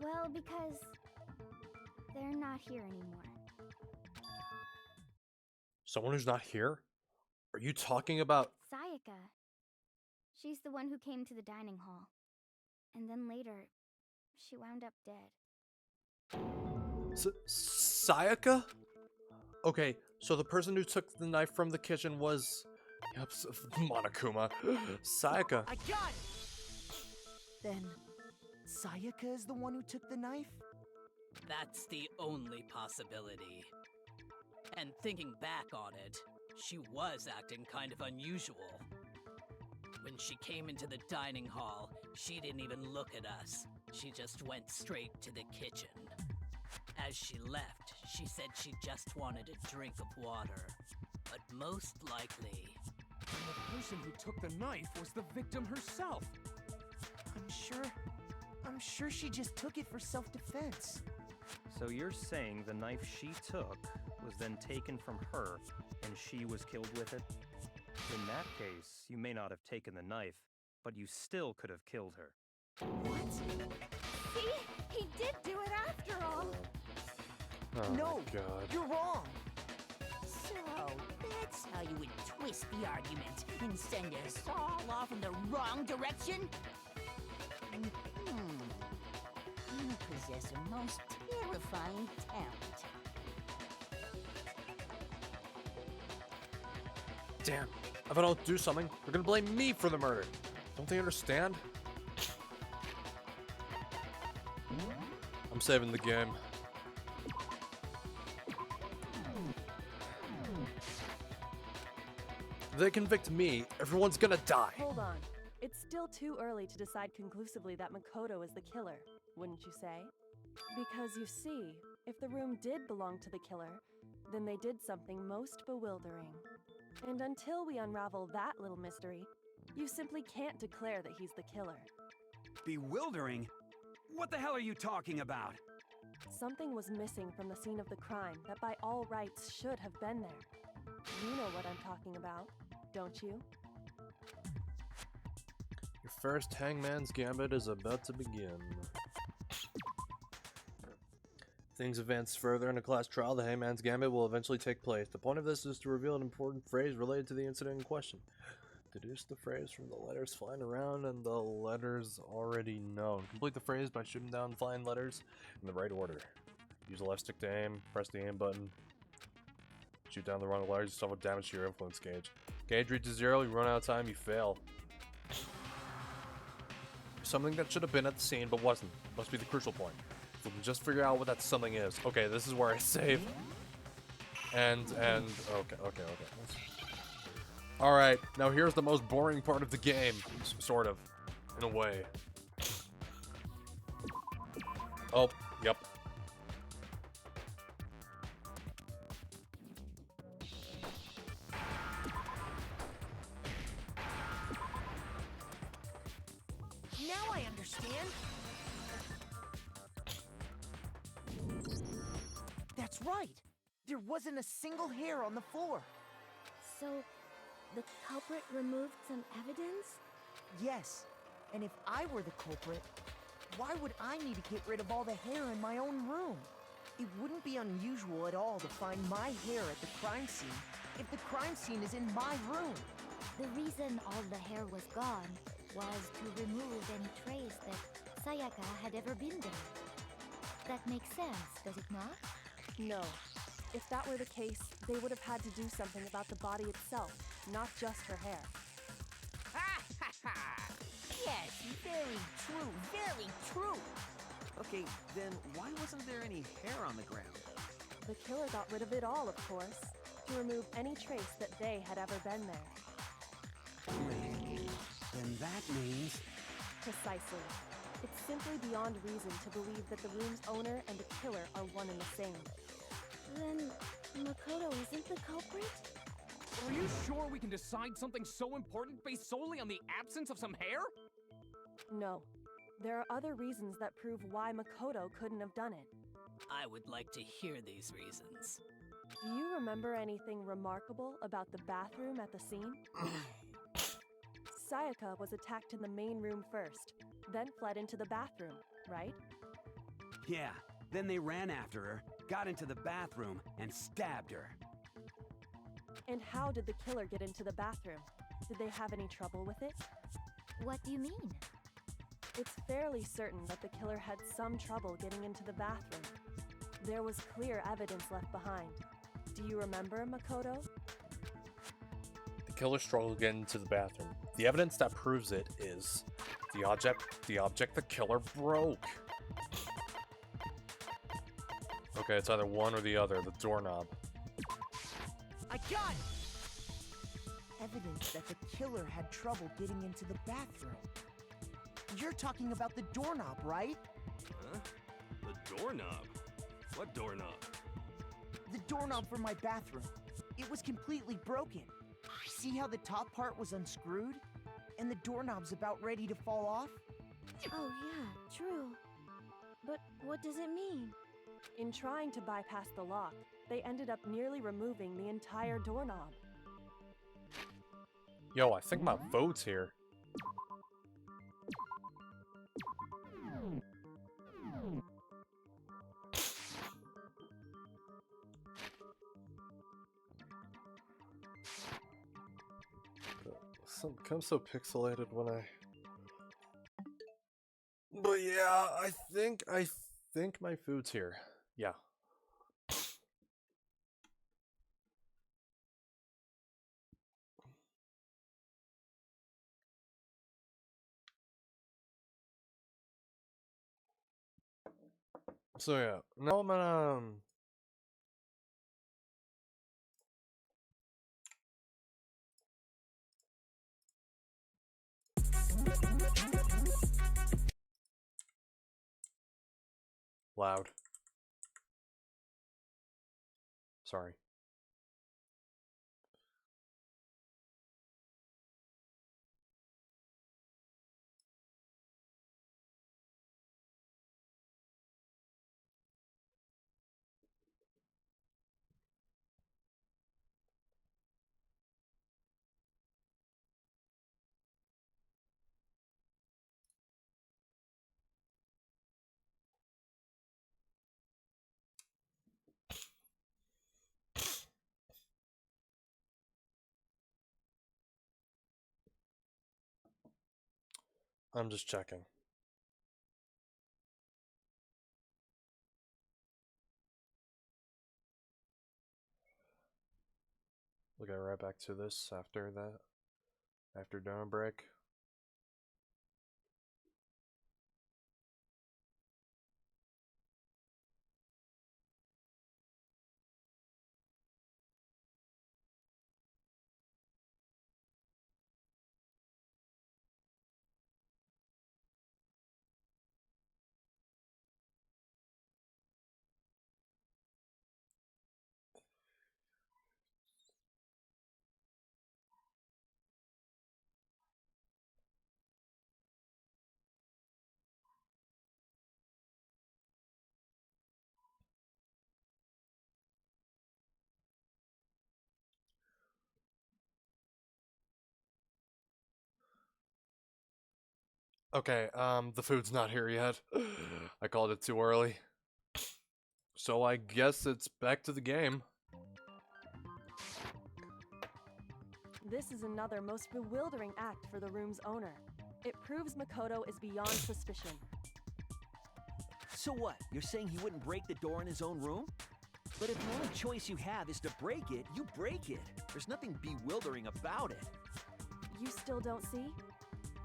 Speaker 4: Well, because they're not here anymore.
Speaker 2: Someone who's not here? Are you talking about...
Speaker 4: Sayaka. She's the one who came to the dining hall. And then later, she wound up dead.
Speaker 2: Sayaka? Okay, so the person who took the knife from the kitchen was... Yep, Monokuma. Sayaka.
Speaker 8: I got it! Then, Sayaka is the one who took the knife?
Speaker 7: That's the only possibility. And thinking back on it, she was acting kind of unusual. When she came into the dining hall, she didn't even look at us. She just went straight to the kitchen. As she left, she said she just wanted a drink of water. But most likely...
Speaker 3: And the person who took the knife was the victim herself!
Speaker 8: I'm sure she just took it for self-defense.
Speaker 12: So you're saying the knife she took was then taken from her, and she was killed with it? In that case, you may not have taken the knife, but you still could have killed her.
Speaker 14: What? See? He did do it after all!
Speaker 2: Oh
Speaker 8: No,
Speaker 2: my God.
Speaker 8: you're wrong!
Speaker 10: So, that's how you would twist the argument and send us all off in the wrong direction? You possess a most terrifying talent.
Speaker 2: Damn. If I don't do something, they're gonna blame me for the murder. Don't they understand? I'm saving the game. If they convict me, everyone's gonna die.
Speaker 16: Hold on. It's still too early to decide conclusively that Makoto is the killer, wouldn't you say? Because you see, if the room did belong to the killer, then they did something most bewildering. And until we unravel that little mystery, you simply can't declare that he's the killer.
Speaker 9: Bewildering? What the hell are you talking about?
Speaker 16: Something was missing from the scene of the crime that by all rights should have been there. You know what I'm talking about, don't you?
Speaker 2: Your first Hangman's Gambit is about to begin. Things advance further in a class trial. The Hangman's Gambit will eventually take place. The point of this is to reveal an important phrase related to the incident in question. Deduce the phrase from the letters flying around and the letters already known. Complete the phrase by shooting down flying letters in the right order. Use the left stick to aim. Press the aim button. Shoot down the wrong letters. You suffer damage to your influence gauge. Gauge reaches 0. You run out of time. You fail. Something that should have been at the scene but wasn't. Must be the crucial point. If we can just figure out what that something is. Okay, this is where I save. And okay. Alright, now here's the most boring part of the game. Sort of. In a way. Oh, yep.
Speaker 8: Now I understand. That's right. There wasn't a single hair on the floor.
Speaker 15: So, the culprit removed some evidence?
Speaker 8: Yes. And if I were the culprit, why would I need to get rid of all the hair in my own room? It wouldn't be unusual at all to find my hair at the crime scene if the crime scene is in my room.
Speaker 4: The reason all the hair was gone was to remove any trace that Sayaka had ever been there. That makes sense, does it not?
Speaker 16: No. If that were the case, they would have had to do something about the body itself, not just her hair.
Speaker 10: Ha ha ha! Yes, very true, very true.
Speaker 13: Okay, then why wasn't there any hair on the ground?
Speaker 16: The killer got rid of it all, of course, to remove any trace that they had ever been there.
Speaker 9: Wait, then that means...
Speaker 16: Precisely. It's simply beyond reason to believe that the room's owner and the killer are one and the same.
Speaker 15: Then, Makoto isn't the culprit?
Speaker 3: Are you sure we can decide something so important based solely on the absence of some hair?
Speaker 16: No. There are other reasons that prove why Makoto couldn't have done it.
Speaker 7: I would like to hear these reasons.
Speaker 16: Do you remember anything remarkable about the bathroom at the scene? Sayaka was attacked in the main room first, then fled into the bathroom, right?
Speaker 9: Yeah, then they ran after her, got into the bathroom, and stabbed her.
Speaker 16: And how did the killer get into the bathroom? Did they have any trouble with it?
Speaker 4: What do you mean?
Speaker 16: It's fairly certain that the killer had some trouble getting into the bathroom. There was clear evidence left behind. Do you remember, Makoto?
Speaker 2: The killer struggled to get into the bathroom. The evidence that proves it is the object the killer broke. Okay, it's either one or the other, the doorknob.
Speaker 8: I got it! Evidence that the killer had trouble getting into the bathroom. You're talking about the doorknob, right?
Speaker 11: Huh? The doorknob? What doorknob?
Speaker 8: The doorknob for my bathroom. It was completely broken. See how the top part was unscrewed? And the doorknob's about ready to fall off?
Speaker 15: Oh yeah, true. But what does it mean?
Speaker 16: In trying to bypass the lock, they ended up nearly removing the entire doorknob.
Speaker 2: Yo, I think my vote's here. Some becomes so pixelated when I... But yeah, I think my food's here. Yeah. So yeah, now I'm gonna loud. Sorry. I'm just checking. We'll get right back to this after that. After dinner break. Okay, the food's not here yet. I called it too early. So I guess it's back to the game.
Speaker 16: This is another most bewildering act for the room's owner. It proves Makoto is beyond suspicion.
Speaker 13: So what? You're saying he wouldn't break the door in his own room? But if the only choice you have is to break it, you break it. There's nothing bewildering about it.
Speaker 16: You still don't see?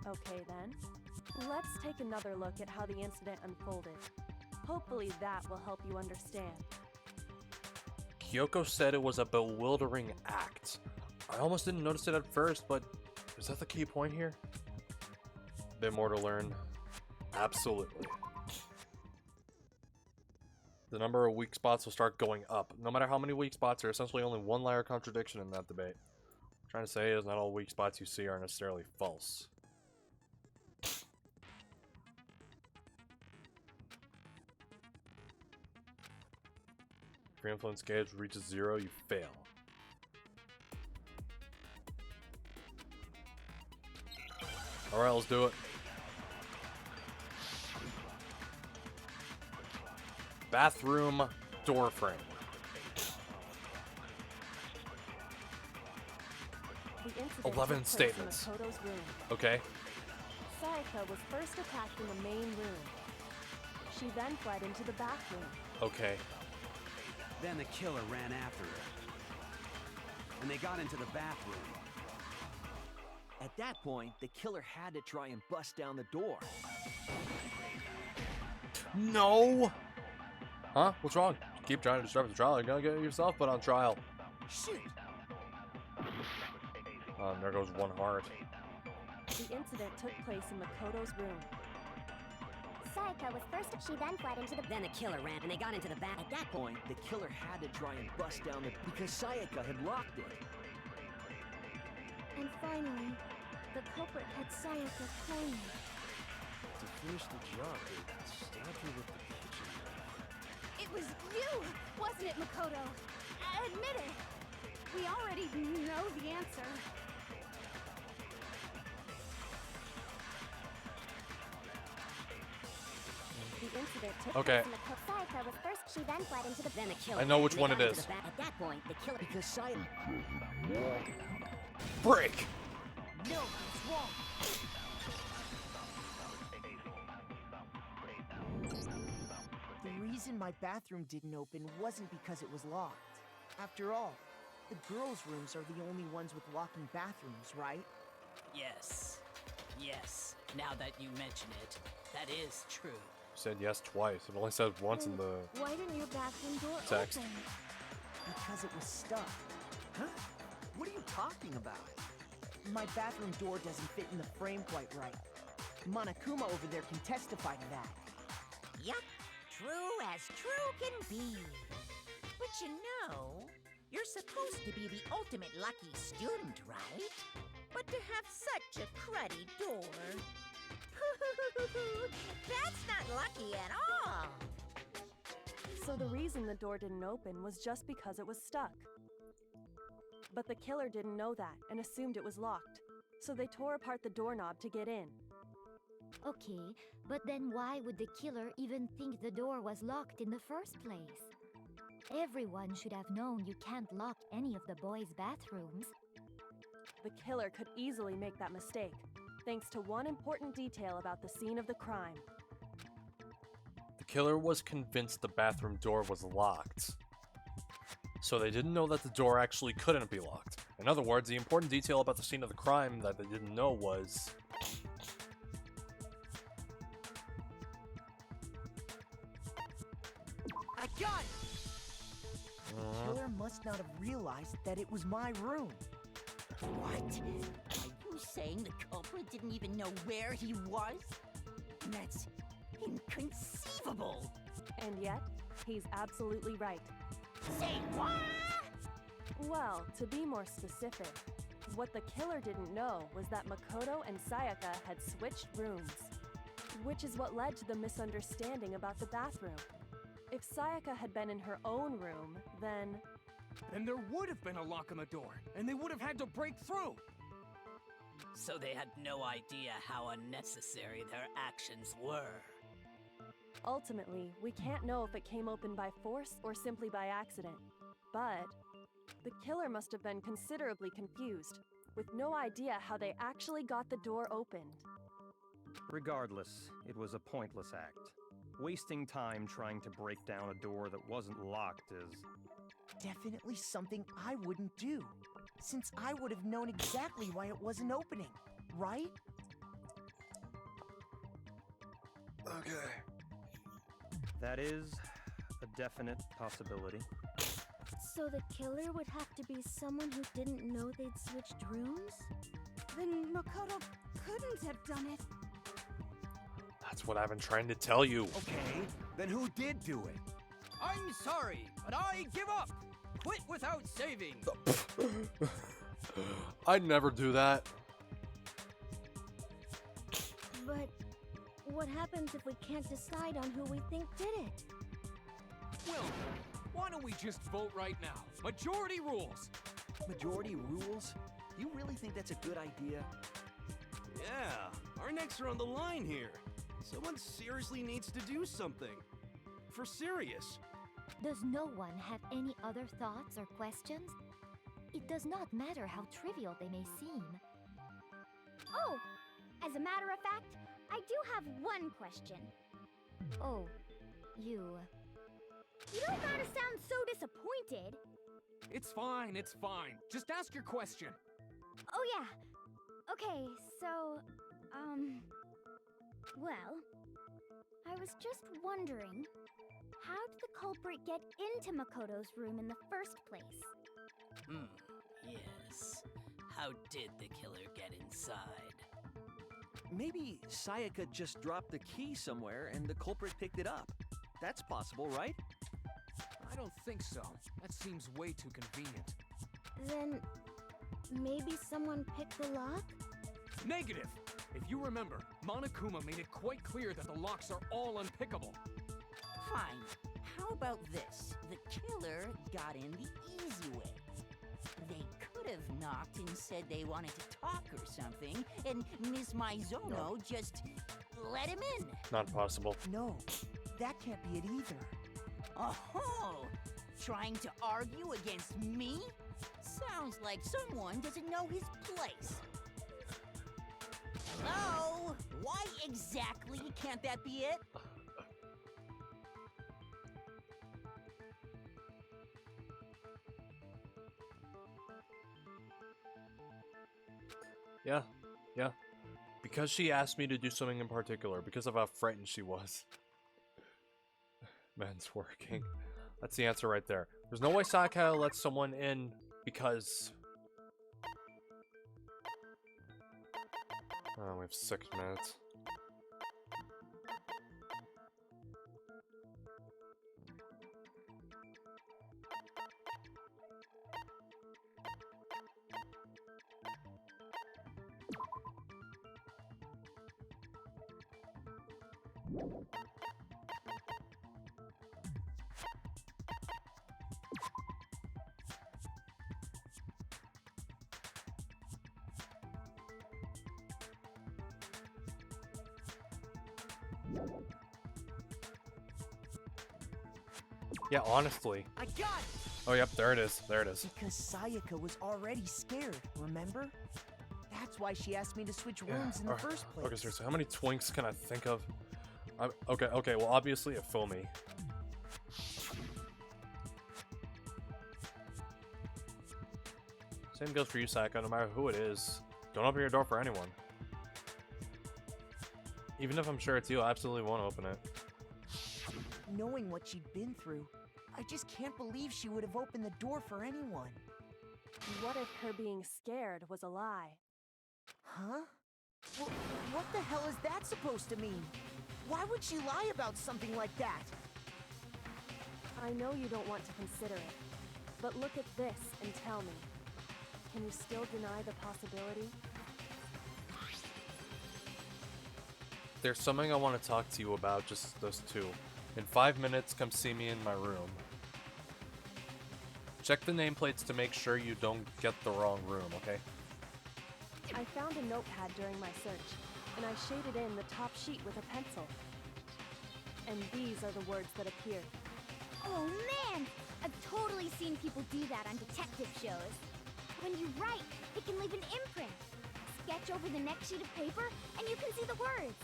Speaker 16: Okay then. Let's take another look at how the incident unfolded. Hopefully that will help you understand.
Speaker 2: Kyoko said it was a bewildering act. I almost didn't notice it at first, but is that the key point here? Bit more to learn. Absolutely. The number of weak spots will start going up. No matter how many weak spots, there are essentially only one liar contradiction in that debate. What I'm trying to say is not all weak spots you see are necessarily false. If your influence gauge reaches 0, you fail. Alright, let's do it. Bathroom door frame.
Speaker 16: The incident
Speaker 2: 11
Speaker 16: took place
Speaker 2: statements.
Speaker 16: in Makoto's room.
Speaker 2: Okay.
Speaker 16: Sayaka was first attacked in the main room. She then fled into the bathroom.
Speaker 2: Okay.
Speaker 9: Then the killer ran after her. And they got into the bathroom.
Speaker 13: At that point, the killer had to try and bust down the door.
Speaker 2: No! Huh? What's wrong? Keep trying to disrupt the trial. You're gonna get yourself put on trial.
Speaker 13: Shit!
Speaker 2: There goes one heart.
Speaker 16: The incident took place in Makoto's room.
Speaker 15: Sayaka was first. She then fled into the.
Speaker 10: Then the killer ran and they got into the bath.
Speaker 13: At that point, the killer had to try and bust down the because Sayaka had locked it.
Speaker 15: And finally, the culprit had Sayaka cornered.
Speaker 11: To finish the job, they stabbed her with the kitchen knife.
Speaker 14: It was you, wasn't it, Makoto? Admit it. We already know the answer.
Speaker 16: The incident took
Speaker 2: Okay.
Speaker 16: place in the
Speaker 15: Sayaka was first. She then fled into the.
Speaker 10: Then the killer
Speaker 2: I know
Speaker 10: ran
Speaker 2: which
Speaker 10: and they
Speaker 2: one
Speaker 10: got
Speaker 2: it
Speaker 10: into
Speaker 2: is.
Speaker 10: the At that point, the killer.
Speaker 13: Because Sayaka.
Speaker 2: Break!
Speaker 8: No, it's wrong. The reason my bathroom didn't open wasn't because it was locked. After all, the girls' rooms are the only ones with locking bathrooms, right?
Speaker 7: Yes. Yes. Now that you mention it, that is true.
Speaker 2: You said yes twice. It only said once in the
Speaker 15: Why didn't your bathroom door
Speaker 2: text.
Speaker 15: open?
Speaker 8: Because it was stuck.
Speaker 13: Huh? What are you talking about?
Speaker 8: My bathroom door doesn't fit in the frame quite right. Monokuma over there can testify to that.
Speaker 10: Yup, true as true can be. But you know, you're supposed to be the ultimate lucky student, right? But to have such a cruddy door... That's not lucky at all!
Speaker 16: So the reason the door didn't open was just because it was stuck. But the killer didn't know that and assumed it was locked. So they tore apart the doorknob to get in.
Speaker 4: Okay, but then why would the killer even think the door was locked in the first place? Everyone should have known you can't lock any of the boys' bathrooms.
Speaker 16: The killer could easily make that mistake, thanks to one important detail about the scene of the crime.
Speaker 2: The killer was convinced the bathroom door was locked. So they didn't know that the door actually couldn't be locked. In other words, the important detail about the scene of the crime that they didn't know was...
Speaker 8: I got it! The killer must not have realized that it was my room.
Speaker 10: What? Are you saying the culprit didn't even know where he was? That's inconceivable!
Speaker 16: And yet, he's absolutely right.
Speaker 10: Say what?
Speaker 16: Well, to be more specific, what the killer didn't know was that Makoto and Sayaka had switched rooms, which is what led to the misunderstanding about the bathroom. If Sayaka had been in her own room, then
Speaker 3: Then there would have been a lock on the door, and they would have had to break through.
Speaker 7: so they had no idea how unnecessary their actions were.
Speaker 16: Ultimately, we can't know if it came open by force or simply by accident. But the killer must have been considerably confused, with no idea how they actually got the door opened.
Speaker 12: Regardless, it was a pointless act. Wasting time trying to break down a door that wasn't locked is...
Speaker 8: Definitely something I wouldn't do, since I would have known exactly why it wasn't opening, right?
Speaker 2: Okay.
Speaker 12: That is a definite possibility.
Speaker 15: So the killer would have to be someone who didn't know they'd switched rooms?
Speaker 14: Then Makoto couldn't have done it.
Speaker 2: That's what I've been trying to tell you.
Speaker 9: Okay, then who did do it?
Speaker 17: I'm sorry, but I give up. Quit without saving.
Speaker 2: I'd never do that.
Speaker 15: But what happens if we can't decide on who we think did it?
Speaker 3: Well, why don't we just vote right now? Majority rules.
Speaker 13: Majority rules? You really think that's a good idea?
Speaker 11: Yeah, our necks are on the line here. Someone seriously needs to do something. For serious.
Speaker 4: Does no one have any other thoughts or questions? It does not matter how trivial they may seem.
Speaker 14: Oh, as a matter of fact, I do have one question.
Speaker 4: Oh, you...
Speaker 14: You don't gotta sound so disappointed.
Speaker 3: It's fine, it's fine. Just ask your question.
Speaker 14: Oh yeah. Okay, so, well, I was just wondering, how did the culprit get into Makoto's room in the first place?
Speaker 7: Yes. How did the killer get inside?
Speaker 13: Maybe Sayaka just dropped the key somewhere and the culprit picked it up. That's possible, right?
Speaker 3: I don't think so. That seems way too convenient.
Speaker 15: Then maybe someone picked the lock?
Speaker 3: Negative! If you remember, Monokuma made it quite clear that the locks are all unpickable.
Speaker 10: Fine. How about this? The killer got in the easy way. They could have knocked and said they wanted to talk or something, and Miss Maizono just let him in.
Speaker 2: Not possible.
Speaker 8: No, that can't be it either.
Speaker 10: Oh, trying to argue against me? Sounds like someone doesn't know his place. Hello? Why exactly can't that be it?
Speaker 2: Yeah. Because she asked me to do something in particular, because of how frightened she was. Man's working. That's the answer right there. There's no way Sayaka lets someone in because... Oh, we have 6 minutes. Yeah, honestly.
Speaker 8: I got it!
Speaker 2: Oh, yep, there it is. There it is.
Speaker 8: Because Sayaka was already scared, remember? That's why she asked me to switch rooms in the first place.
Speaker 2: Okay, seriously, how many twinks can I think of? Okay, well, obviously a Foamy. Same goes for you, Sayaka, no matter who it is. Don't open your door for anyone. Even if I'm sure it's you, I absolutely won't open it.
Speaker 8: Knowing what she'd been through, I just can't believe she would have opened the door for anyone.
Speaker 16: What if her being scared was a lie?
Speaker 8: Huh? What the hell is that supposed to mean? Why would she lie about something like that?
Speaker 16: I know you don't want to consider it, but look at this and tell me. Can you still deny the possibility?
Speaker 2: There's something I want to talk to you about, just those two. In 5 minutes, come see me in my room. Check the nameplates to make sure you don't get the wrong room, okay?
Speaker 16: I found a notepad during my search, and I shaded in the top sheet with a pencil. And these are the words that appear.
Speaker 4: Oh man! I've totally seen people do that on detective shows. When you write, it can leave an imprint. Sketch over the next sheet of paper, and you can see the words.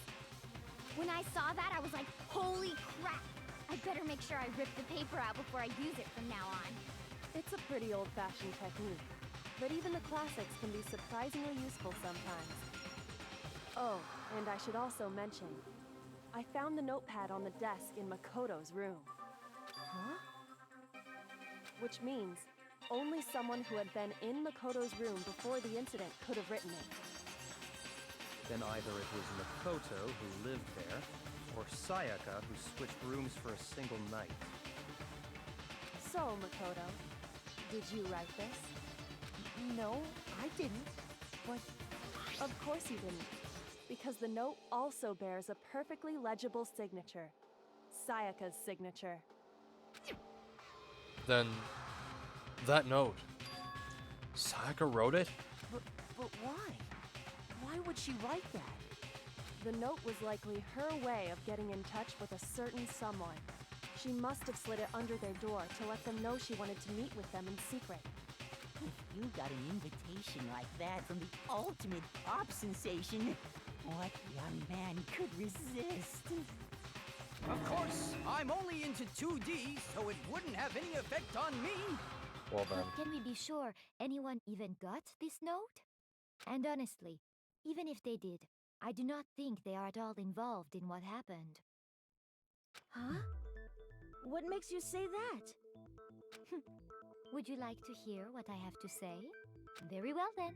Speaker 4: When I saw that, I was like, holy crap! I better make sure I rip the paper out before I use it from now on.
Speaker 16: It's a pretty old-fashioned technique, but even the classics can be surprisingly useful sometimes. Oh, and I should also mention, I found the notepad on the desk in Makoto's room.
Speaker 8: Huh?
Speaker 16: Which means only someone who had been in Makoto's room before the incident could have written it.
Speaker 12: Then either it was Makoto who lived there, or Sayaka who switched rooms for a single night.
Speaker 16: So, Makoto, did you write this?
Speaker 8: No, I didn't. But
Speaker 16: of course you didn't, because the note also bears a perfectly legible signature. Sayaka's signature.
Speaker 2: Then, that note, Sayaka wrote it?
Speaker 8: But why? Why would she write that?
Speaker 16: The note was likely her way of getting in touch with a certain someone. She must have slid it under their door to let them know she wanted to meet with them in secret.
Speaker 10: If you got an invitation like that from the ultimate pop sensation, what young man could resist?
Speaker 17: Of course, I'm only into 2D, so it wouldn't have any effect on me.
Speaker 2: Well then.
Speaker 4: But can we be sure anyone even got this note? And honestly, even if they did, I do not think they are at all involved in what happened.
Speaker 15: Huh? What makes you say that?
Speaker 4: Would you like to hear what I have to say? Very well then.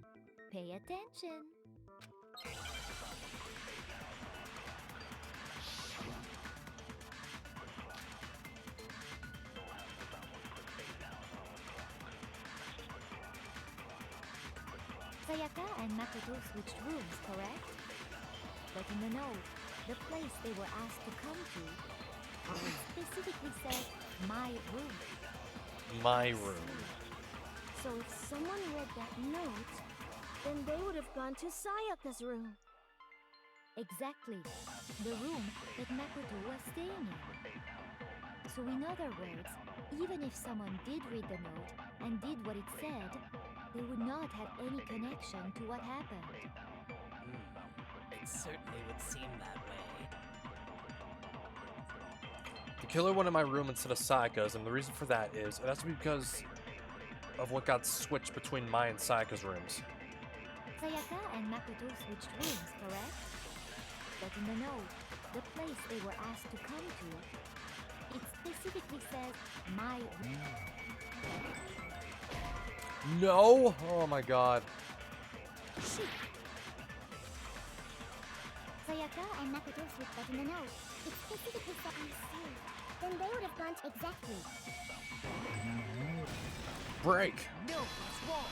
Speaker 4: Pay attention. Sayaka and Makoto switched rooms, correct? But in the note, the place they were asked to come to specifically said, my room.
Speaker 2: My room.
Speaker 15: So if someone read that note, then they would have gone to Sayaka's room.
Speaker 4: Exactly. The room that Makoto was staying in. So in other words, even if someone did read the note and did what it said, they would not have any connection to what happened.
Speaker 7: It certainly would seem that way.
Speaker 2: The killer went in my room instead of Sayaka's, and the reason for that is it has to be because of what got switched between my and Sayaka's rooms.
Speaker 4: Sayaka and Makoto switched rooms, correct? But in the note, the place they were asked to come to, it specifically says, my room.
Speaker 2: No! Oh my god.
Speaker 4: Shoot! Sayaka and Makoto switched, but in the note, it specifically said, I see. Then they would have gone to exactly.
Speaker 2: Break!
Speaker 8: No, it's wrong.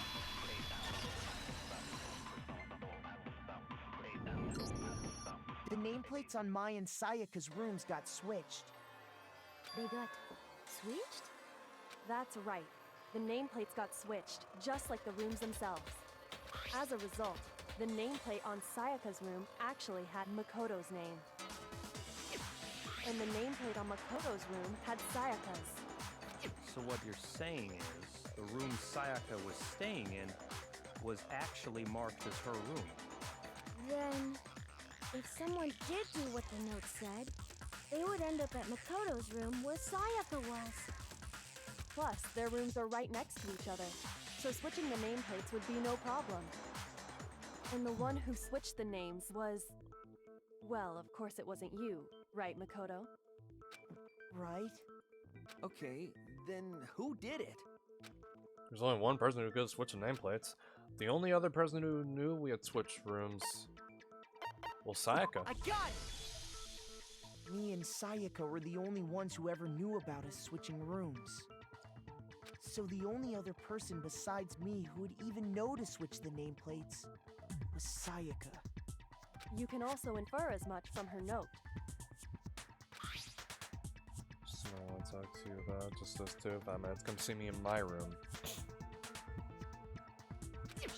Speaker 8: The nameplates on Mai and Sayaka's rooms got switched.
Speaker 4: They got switched?
Speaker 16: That's right. The nameplates got switched, just like the rooms themselves. As a result, the nameplate on Sayaka's room actually had Makoto's name. And the nameplate on Makoto's room had Sayaka's.
Speaker 12: So what you're saying is, the room Sayaka was staying in was actually marked as her room.
Speaker 15: Then, if someone did do what the note said, they would end up at Makoto's room where Sayaka was.
Speaker 16: Plus, their rooms are right next to each other, so switching the nameplates would be no problem. And the one who switched the names was... Well, of course it wasn't you, right, Makoto?
Speaker 8: Right?
Speaker 13: Okay, then who did it?
Speaker 2: There's only one person who could switch the nameplates. The only other person who knew we had switched rooms... Well, Sayaka.
Speaker 8: I got it! Me and Sayaka were the only ones who ever knew about us switching rooms. So the only other person besides me who would even know to switch the nameplates was Sayaka.
Speaker 16: You can also infer as much from her note.
Speaker 2: So I want to talk to you about just those 2 5 minutes. Come see me in my room.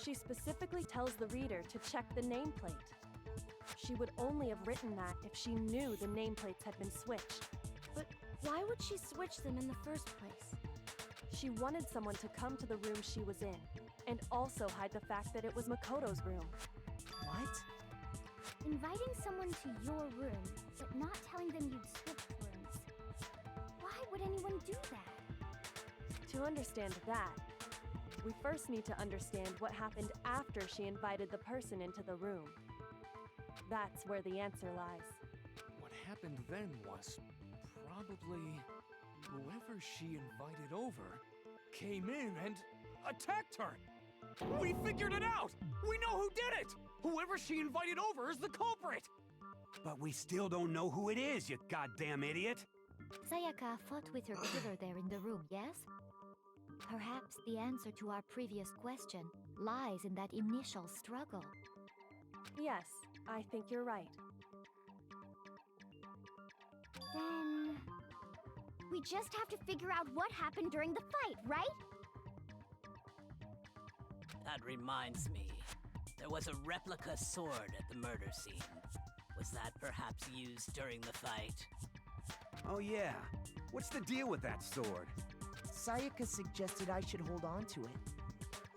Speaker 16: She specifically tells the reader to check the nameplate. She would only have written that if she knew the nameplates had been switched.
Speaker 15: But why would she switch them in the first place?
Speaker 16: She wanted someone to come to the room she was in, and also hide the fact that it was Makoto's room.
Speaker 8: What?
Speaker 4: Inviting someone to your room, but not telling them you'd switched rooms. Why would anyone do that?
Speaker 16: To understand that, we first need to understand what happened after she invited the person into the room. That's where the answer lies.
Speaker 3: What happened then was probably whoever she invited over came in and attacked her. We figured it out! We know who did it! Whoever she invited over is the culprit!
Speaker 9: But we still don't know who it is, you goddamn idiot!
Speaker 4: Sayaka fought with her killer there in the room, yes? Perhaps the answer to our previous question lies in that initial struggle.
Speaker 16: Yes, I think you're right.
Speaker 4: Then... we just have to figure out what happened during the fight, right?
Speaker 7: That reminds me. There was a replica sword at the murder scene. Was that perhaps used during the fight?
Speaker 9: Oh yeah. What's the deal with that sword?
Speaker 8: Sayaka suggested I should hold on to it.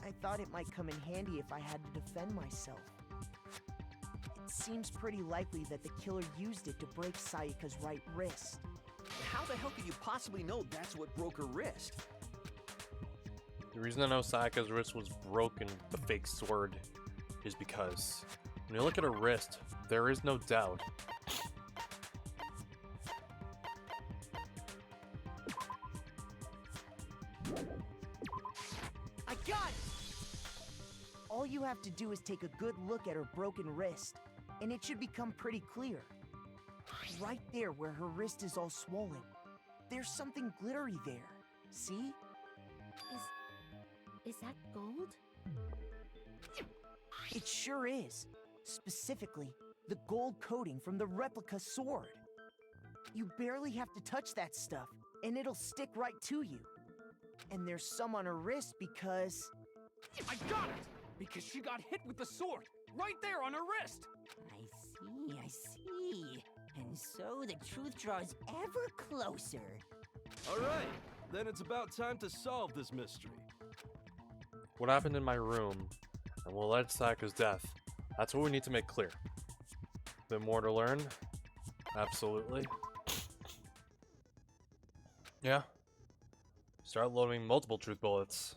Speaker 8: I thought it might come in handy if I had to defend myself. It seems pretty likely that the killer used it to break Sayaka's right wrist.
Speaker 13: How the hell could you possibly know that's what broke her wrist?
Speaker 2: The reason I know Sayaka's wrist was broken with the fake sword is because when you look at her wrist, there is no doubt.
Speaker 8: I got it! All you have to do is take a good look at her broken wrist, and it should become pretty clear. Right there where her wrist is all swollen, there's something glittery there. See?
Speaker 15: Is that gold?
Speaker 8: It sure is. Specifically, the gold coating from the replica sword. You barely have to touch that stuff, and it'll stick right to you. And there's some on her wrist because...
Speaker 3: I got it! Because she got hit with the sword, right there on her wrist!
Speaker 10: I see. And so the truth draws ever closer.
Speaker 11: Alright, then it's about time to solve this mystery.
Speaker 2: What happened in my room and what led to Sayaka's death? That's what we need to make clear. Bit more to learn? Absolutely. Yeah. Start loading multiple truth bullets.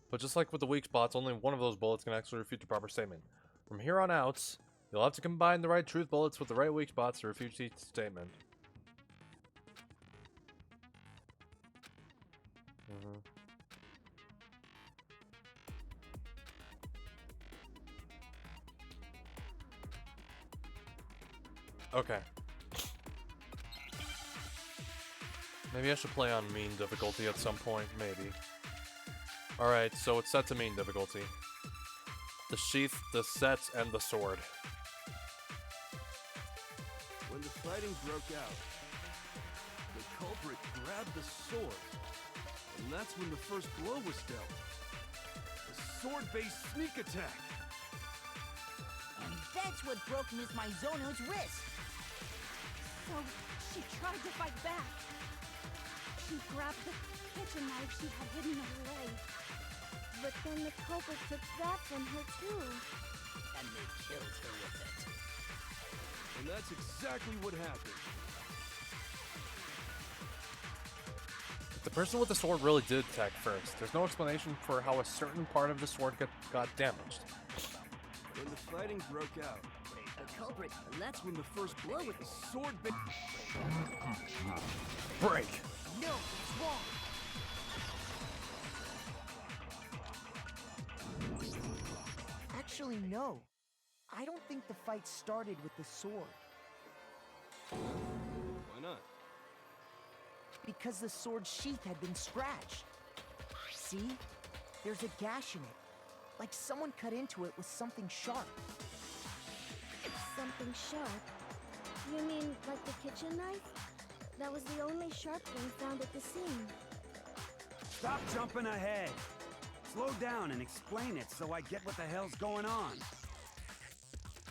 Speaker 2: But just like with the weak spots, only one of those bullets can actually refute the proper statement. From here on out, you'll have to combine the right truth bullets with the right weak spots to refute each statement. Okay. Maybe I should play on mean difficulty at some point, maybe. Alright, so it's set to mean difficulty. The sheath, the set, and the sword.
Speaker 11: When the fighting broke out, the culprit grabbed the sword, and that's when the first blow was dealt. A sword-based sneak attack.
Speaker 10: And that's what broke Miss Maizono's wrist.
Speaker 14: So, she tried to fight back. She grabbed the kitchen knife she had hidden in her leg.
Speaker 15: But then the culprit took that from her too.
Speaker 7: And they killed her with it.
Speaker 11: And that's exactly what happened.
Speaker 2: The person with the sword really did attack first. There's no explanation for how a certain part of the sword got damaged.
Speaker 11: When the fighting broke out,
Speaker 10: The culprit,
Speaker 11: and that's when the first blow with the sword bit.
Speaker 2: Break!
Speaker 8: No, it's wrong! Actually, no. I don't think the fight started with the sword.
Speaker 11: Why not?
Speaker 8: Because the sword's sheath had been scratched. See? There's a gash in it. Like someone cut into it with something sharp.
Speaker 15: Something sharp? You mean like the kitchen knife? That was the only sharp thing found at the scene.
Speaker 9: Stop jumping ahead! Slow down and explain it so I get what the hell's going on.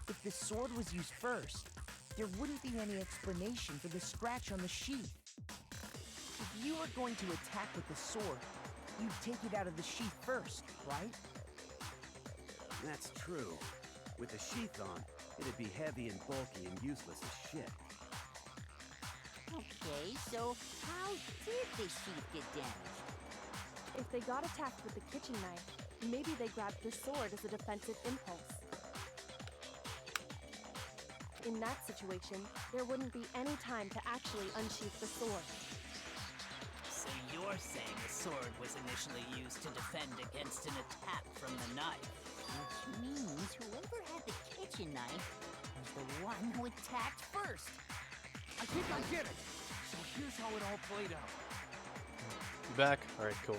Speaker 8: If the sword was used first, there wouldn't be any explanation for the scratch on the sheath. If you were going to attack with the sword, you'd take it out of the sheath first, right?
Speaker 9: That's true. With the sheath on, it'd be heavy and bulky and useless as shit.
Speaker 10: Okay, so how did the sheath get damaged?
Speaker 16: If they got attacked with the kitchen knife, maybe they grabbed the sword as a defensive impulse. In that situation, there wouldn't be any time to actually unsheath the sword.
Speaker 7: So you're saying the sword was initially used to defend against an attack from the knife?
Speaker 10: Which means whoever had the kitchen knife was the one who attacked first.
Speaker 3: I think I get it. So here's how it all played out.
Speaker 2: You back? Alright, cool.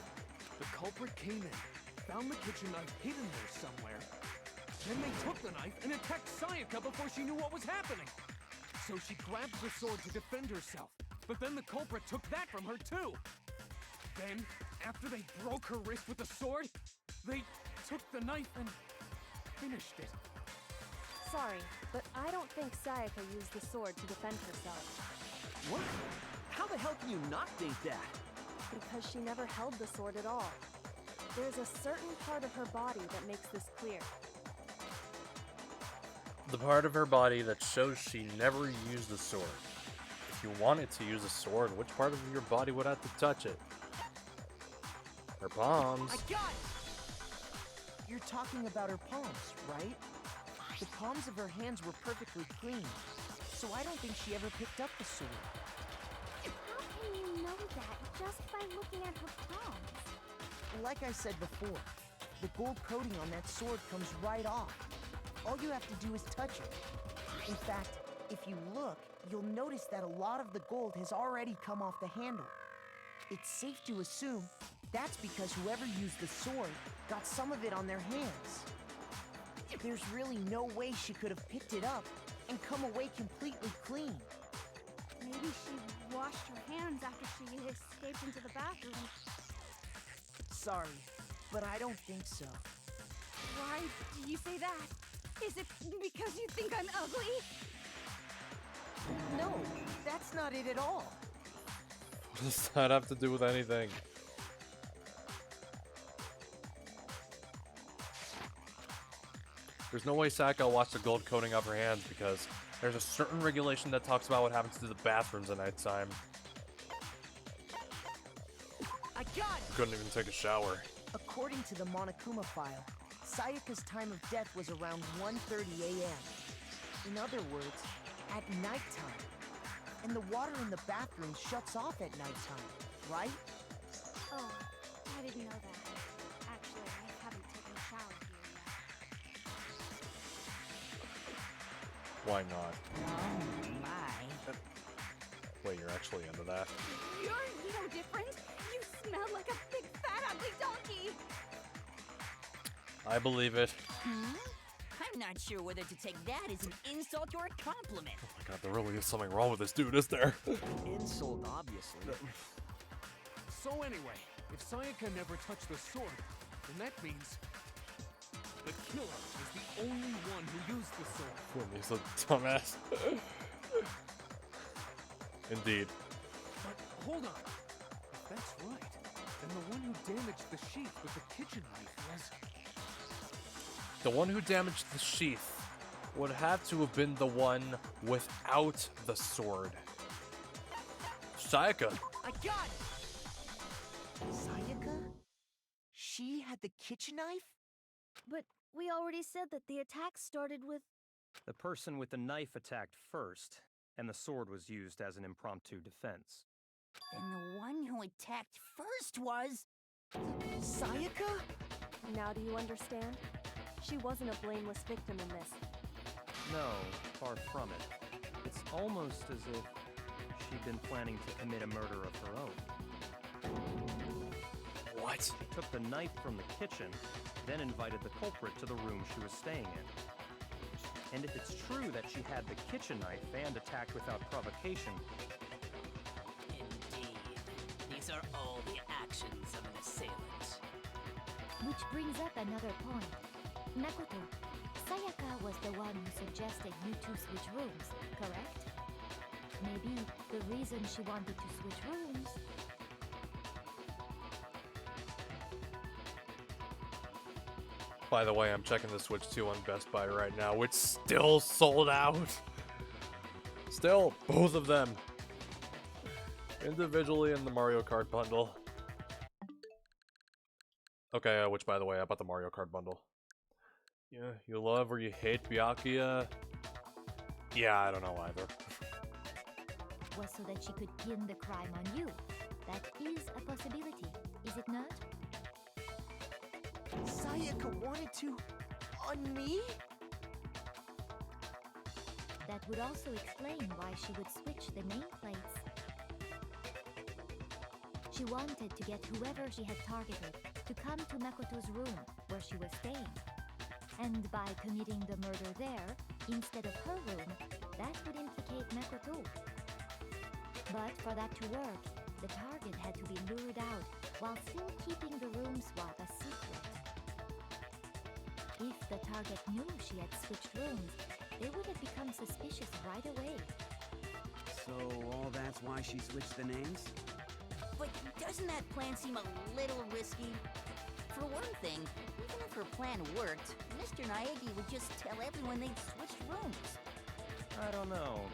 Speaker 3: The culprit came in, found the kitchen knife hidden there somewhere. Then they took the knife and attacked Sayaka before she knew what was happening. So she grabbed the sword to defend herself. But then the culprit took that from her too. Then, after they broke her wrist with the sword, they took the knife and finished it.
Speaker 16: Sorry, but I don't think Sayaka used the sword to defend herself.
Speaker 13: What? How the hell can you not think that?
Speaker 16: Because she never held the sword at all. There's a certain part of her body that makes this clear.
Speaker 2: The part of her body that shows she never used the sword. If you wanted to use a sword, which part of your body would have to touch it? Her palms.
Speaker 8: I got it! You're talking about her palms, right? The palms of her hands were perfectly clean, so I don't think she ever picked up the sword.
Speaker 15: How can you know that just by looking at her palms?
Speaker 8: Like I said before, the gold coating on that sword comes right off. All you have to do is touch it. In fact, if you look, you'll notice that a lot of the gold has already come off the handle. It's safe to assume that's because whoever used the sword got some of it on their hands. There's really no way she could have picked it up and come away completely clean.
Speaker 14: Maybe she washed her hands after she escaped into the bathroom.
Speaker 8: Sorry, but I don't think so.
Speaker 14: Why do you say that? Is it because you think I'm ugly?
Speaker 8: No, that's not it at all.
Speaker 2: What does that have to do with anything? There's no way Sayaka washed the gold coating off her hands because there's a certain regulation that talks about what happens to the bathrooms at nighttime.
Speaker 8: I got it!
Speaker 2: Couldn't even take a shower.
Speaker 8: According to the Monokuma file, Sayaka's time of death was around 1:30 a.m. In other words, at nighttime. And the water in the bathroom shuts off at nighttime, right?
Speaker 14: Oh, I didn't know that. Actually, I haven't taken a shower here yet.
Speaker 2: Why not?
Speaker 10: Oh my.
Speaker 2: Wait, you're actually into that?
Speaker 14: You're no different. You smell like a big fat ugly donkey.
Speaker 2: I believe it.
Speaker 10: I'm not sure whether to take that as an insult or a compliment.
Speaker 2: Oh my god, there really is something wrong with this dude, is there?
Speaker 13: Insult, obviously.
Speaker 3: So anyway, if Sayaka never touched the sword, then that means the killer is the only one who used the sword.
Speaker 2: He's a dumbass. Indeed.
Speaker 3: But hold on. If that's right, then the one who damaged the sheath with the kitchen knife was...
Speaker 2: The one who damaged the sheath would have to have been the one without the sword. Sayaka.
Speaker 8: I got it! Sayaka? She had the kitchen knife?
Speaker 15: But we already said that the attack started with...
Speaker 12: The person with the knife attacked first, and the sword was used as an impromptu defense.
Speaker 10: Then the one who attacked first was...
Speaker 8: Sayaka?
Speaker 16: Now do you understand? She wasn't a blameless victim in this.
Speaker 12: No, far from it. It's almost as if she'd been planning to commit a murder of her own.
Speaker 2: What?
Speaker 12: She took the knife from the kitchen, then invited the culprit to the room she was staying in. And if it's true that she had the kitchen knife and attacked without provocation...
Speaker 7: Indeed. These are all the actions of an assailant.
Speaker 4: Which brings up another point. Makoto, Sayaka was the one who suggested you two switch rooms, correct? Maybe the reason she wanted to switch rooms...
Speaker 2: By the way, I'm checking the Switch 2 on Best Buy right now. It's still sold out. Still, both of them. Individually in the Mario Kart bundle. Okay, which by the way, I bought the Mario Kart bundle. Yeah, you love or you hate Byakuya? Yeah, I don't know either.
Speaker 4: Was so that she could pin the crime on you. That is a possibility, is it not?
Speaker 8: Sayaka wanted to... on me?
Speaker 4: That would also explain why she would switch the nameplates. She wanted to get whoever she had targeted to come to Makoto's room, where she was staying. And by committing the murder there, instead of her room, that would implicate Makoto. But for that to work, the target had to be lured out, while still keeping the room swap a secret. If the target knew she had switched rooms, they would have become suspicious right away.
Speaker 9: So all that's why she switched the names?
Speaker 10: But doesn't that plan seem a little risky? For one thing, even if her plan worked, Mr. Naegi would just tell everyone they'd switched rooms.
Speaker 12: I don't know.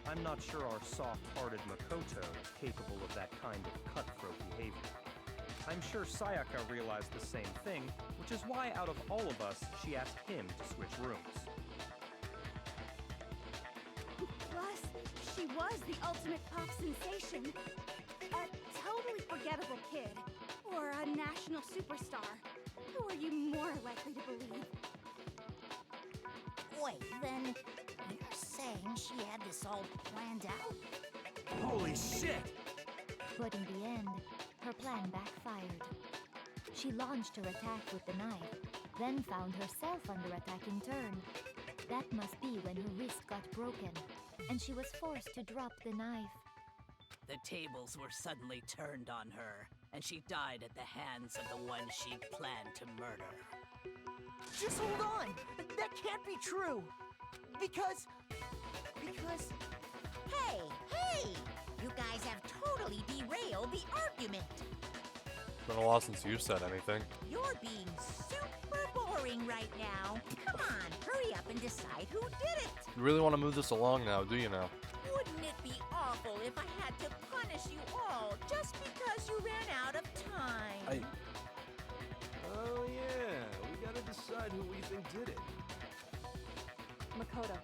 Speaker 12: I'm not sure our soft-hearted Makoto is capable of that kind of cutthroat behavior. I'm sure Sayaka realized the same thing, which is why out of all of us, she asked him to switch rooms.
Speaker 14: Plus, she was the ultimate pop sensation. A totally forgettable kid. Or a national superstar. Who are you more likely to believe?
Speaker 10: Wait, then you're saying she had this all planned out?
Speaker 9: Holy shit!
Speaker 4: But in the end, her plan backfired. She launched her attack with the knife, then found herself under attack in turn. That must be when her wrist got broken, and she was forced to drop the knife.
Speaker 7: The tables were suddenly turned on her, and she died at the hands of the one she'd planned to murder.
Speaker 8: Just hold on! That can't be true! Because...
Speaker 10: Hey! You guys have totally derailed the argument!
Speaker 2: It's been a while since you've said anything.
Speaker 10: You're being super boring right now. Come on, hurry up and decide who did it!
Speaker 2: You really want to move this along now, do you now?
Speaker 10: Wouldn't it be awful if I had to punish you all just because you ran out of time?
Speaker 11: Oh yeah, we gotta decide who we think did it.
Speaker 16: Makoto,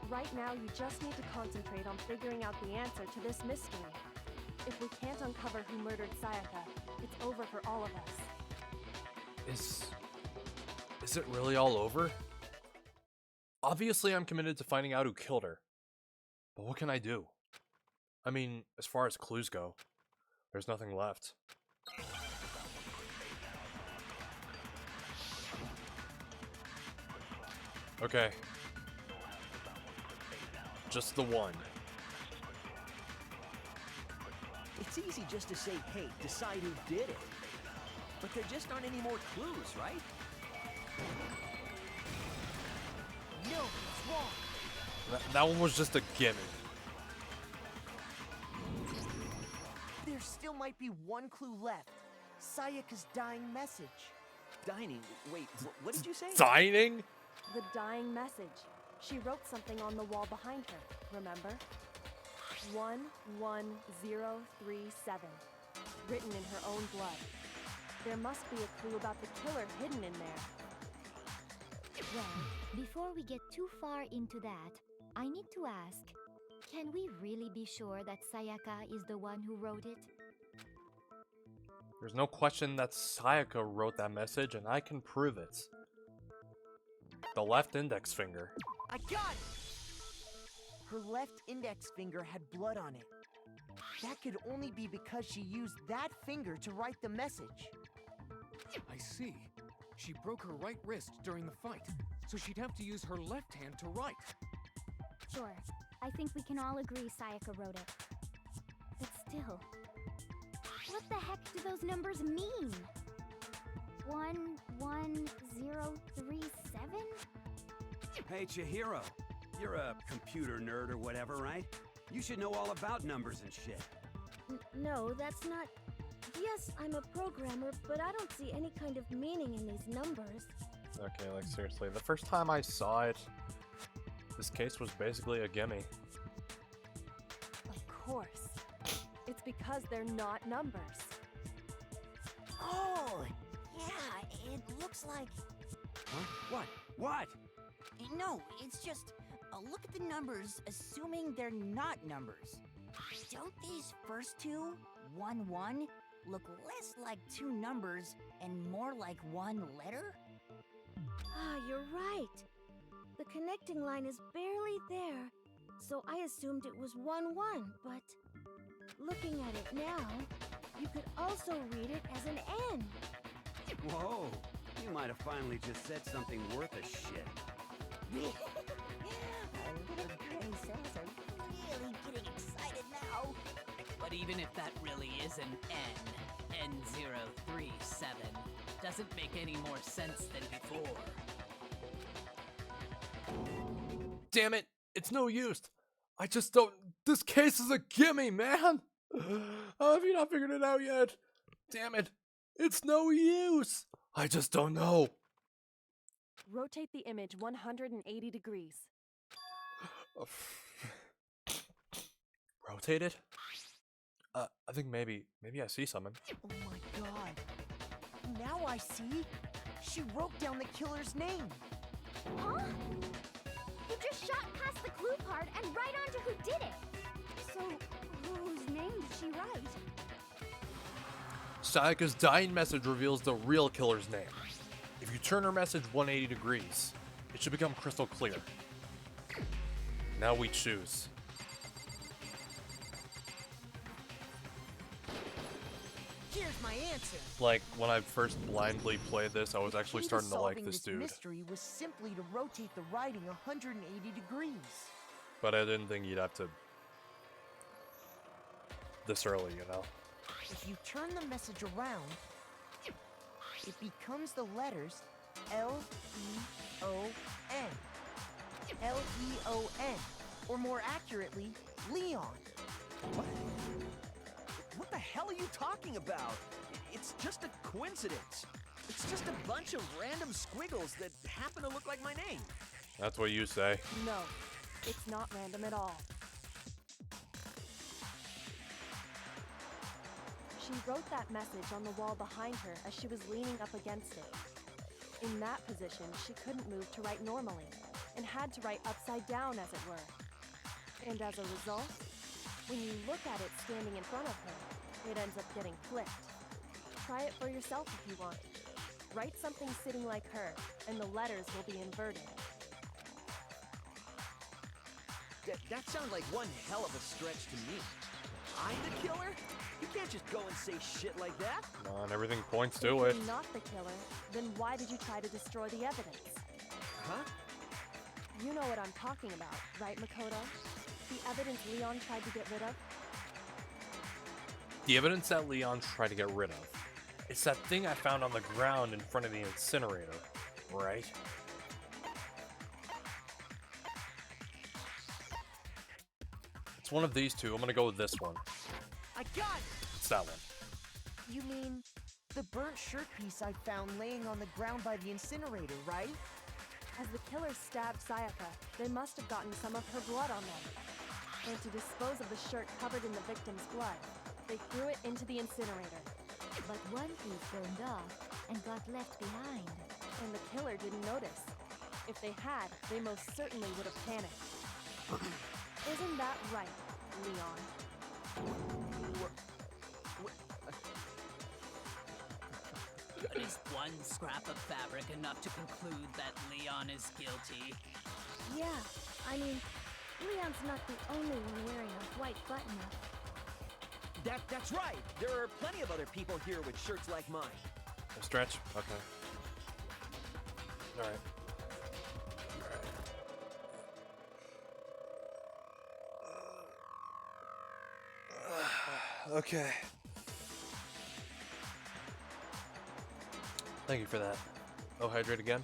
Speaker 16: right now you just need to concentrate on figuring out the answer to this mystery. If we can't uncover who murdered Sayaka, it's over for all of us.
Speaker 2: Is it really all over? Obviously I'm committed to finding out who killed her. But what can I do? I mean, as far as clues go, there's nothing left. Okay. Just the one.
Speaker 13: It's easy just to say, hey, decide who did it. But there just aren't any more clues, right?
Speaker 8: No, it's wrong.
Speaker 2: That one was just a gimme.
Speaker 8: There still might be one clue left. Sayaka's dying message.
Speaker 13: Dining? Wait, what did you say?
Speaker 2: Dining?
Speaker 16: The dying message. She wrote something on the wall behind her, remember? 11037. Written in her own blood. There must be a clue about the killer hidden in there.
Speaker 4: Well, before we get too far into that, I need to ask, can we really be sure that Sayaka is the one who wrote it?
Speaker 2: There's no question that Sayaka wrote that message, and I can prove it. The left index finger.
Speaker 8: I got it! Her left index finger had blood on it. That could only be because she used that finger to write the message.
Speaker 3: I see. She broke her right wrist during the fight, so she'd have to use her left hand to write.
Speaker 15: Sure, I think we can all agree Sayaka wrote it. But still, what the heck do those numbers mean?
Speaker 4: 11037?
Speaker 9: Hey, Chihiro. You're a computer nerd or whatever, right? You should know all about numbers and shit.
Speaker 15: No, that's not... Yes, I'm a programmer, but I don't see any kind of meaning in these numbers.
Speaker 2: Okay, like seriously, the first time I saw it, this case was basically a gimme.
Speaker 16: Of course. It's because they're not numbers.
Speaker 10: Oh, yeah, it looks like...
Speaker 9: Huh? What? What?
Speaker 10: No, it's just, look at the numbers, assuming they're not numbers. Don't these first two, 1, 1, look less like two numbers and more like one letter?
Speaker 15: Ah, you're right. The connecting line is barely there, so I assumed it was 1, 1, but... Looking at it now, you could also read it as an N.
Speaker 9: Whoa, you might have finally just said something worth a shit.
Speaker 10: Our little gray cells are really getting excited now.
Speaker 7: But even if that really is an N, N037, doesn't make any more sense than before.
Speaker 2: Damn it! It's no use! I just don't... This case is a gimme, man! How have you not figured it out yet? Damn it! It's no use! I just don't know!
Speaker 16: Rotate the image 180 degrees.
Speaker 2: Rotate it? I think maybe I see something.
Speaker 8: Oh my god. Now I see. She wrote down the killer's name.
Speaker 4: Huh? You just shot past the clue part and right onto who did it.
Speaker 14: So, whose name did she write?
Speaker 2: Sayaka's dying message reveals the real killer's name. If you turn her message 180 degrees, it should become crystal clear. Now we choose.
Speaker 8: Here's my answer.
Speaker 2: Like, when I first blindly played this, I was actually starting to like this dude.
Speaker 8: Mystery was simply to rotate the writing 180 degrees.
Speaker 2: But I didn't think you'd have to... this early, you know?
Speaker 8: If you turn the message around, it becomes the letters L-E-O-N. L-E-O-N. Or more accurately, Leon.
Speaker 13: What? What the hell are you talking about? It's just a coincidence. It's just a bunch of random squiggles that happen to look like my name.
Speaker 2: That's what you say.
Speaker 16: No, it's not random at all. She wrote that message on the wall behind her as she was leaning up against it. In that position, she couldn't move to write normally, and had to write upside down, as it were. And as a result, when you look at it standing in front of her, it ends up getting flipped. Try it for yourself if you want. Write something sitting like her, and the letters will be inverted.
Speaker 13: That sounds like one hell of a stretch to me. I'm the killer? You can't just go and say shit like that.
Speaker 2: Come on, everything points to
Speaker 16: If
Speaker 2: it.
Speaker 16: you're not the killer, then why did you try to destroy the evidence?
Speaker 13: Huh?
Speaker 16: You know what I'm talking about, right, Makoto? The evidence Leon tried to get rid of?
Speaker 2: The evidence that Leon tried to get rid of. It's that thing I found on the ground in front of the incinerator, right? It's one of these two. I'm gonna go with this one.
Speaker 8: I got it!
Speaker 2: It's that one.
Speaker 8: You mean the burnt shirt piece I found laying on the ground by the incinerator, right?
Speaker 16: As the killer stabbed Sayaka, they must have gotten some of her blood on them. And to dispose of the shirt covered in the victim's blood, they threw it into the incinerator.
Speaker 4: But one piece burned off and got left behind.
Speaker 16: And the killer didn't notice. If they had, they most certainly would have panicked. Isn't that right, Leon?
Speaker 7: But is one scrap of fabric enough to conclude that Leon is guilty?
Speaker 15: Yeah, I mean, Leon's not the only one wearing a white button-up.
Speaker 13: That's right. There are plenty of other people here with shirts like mine.
Speaker 2: A stretch? Okay. Alright. Okay. Thank you for that. Oh, hydrate again?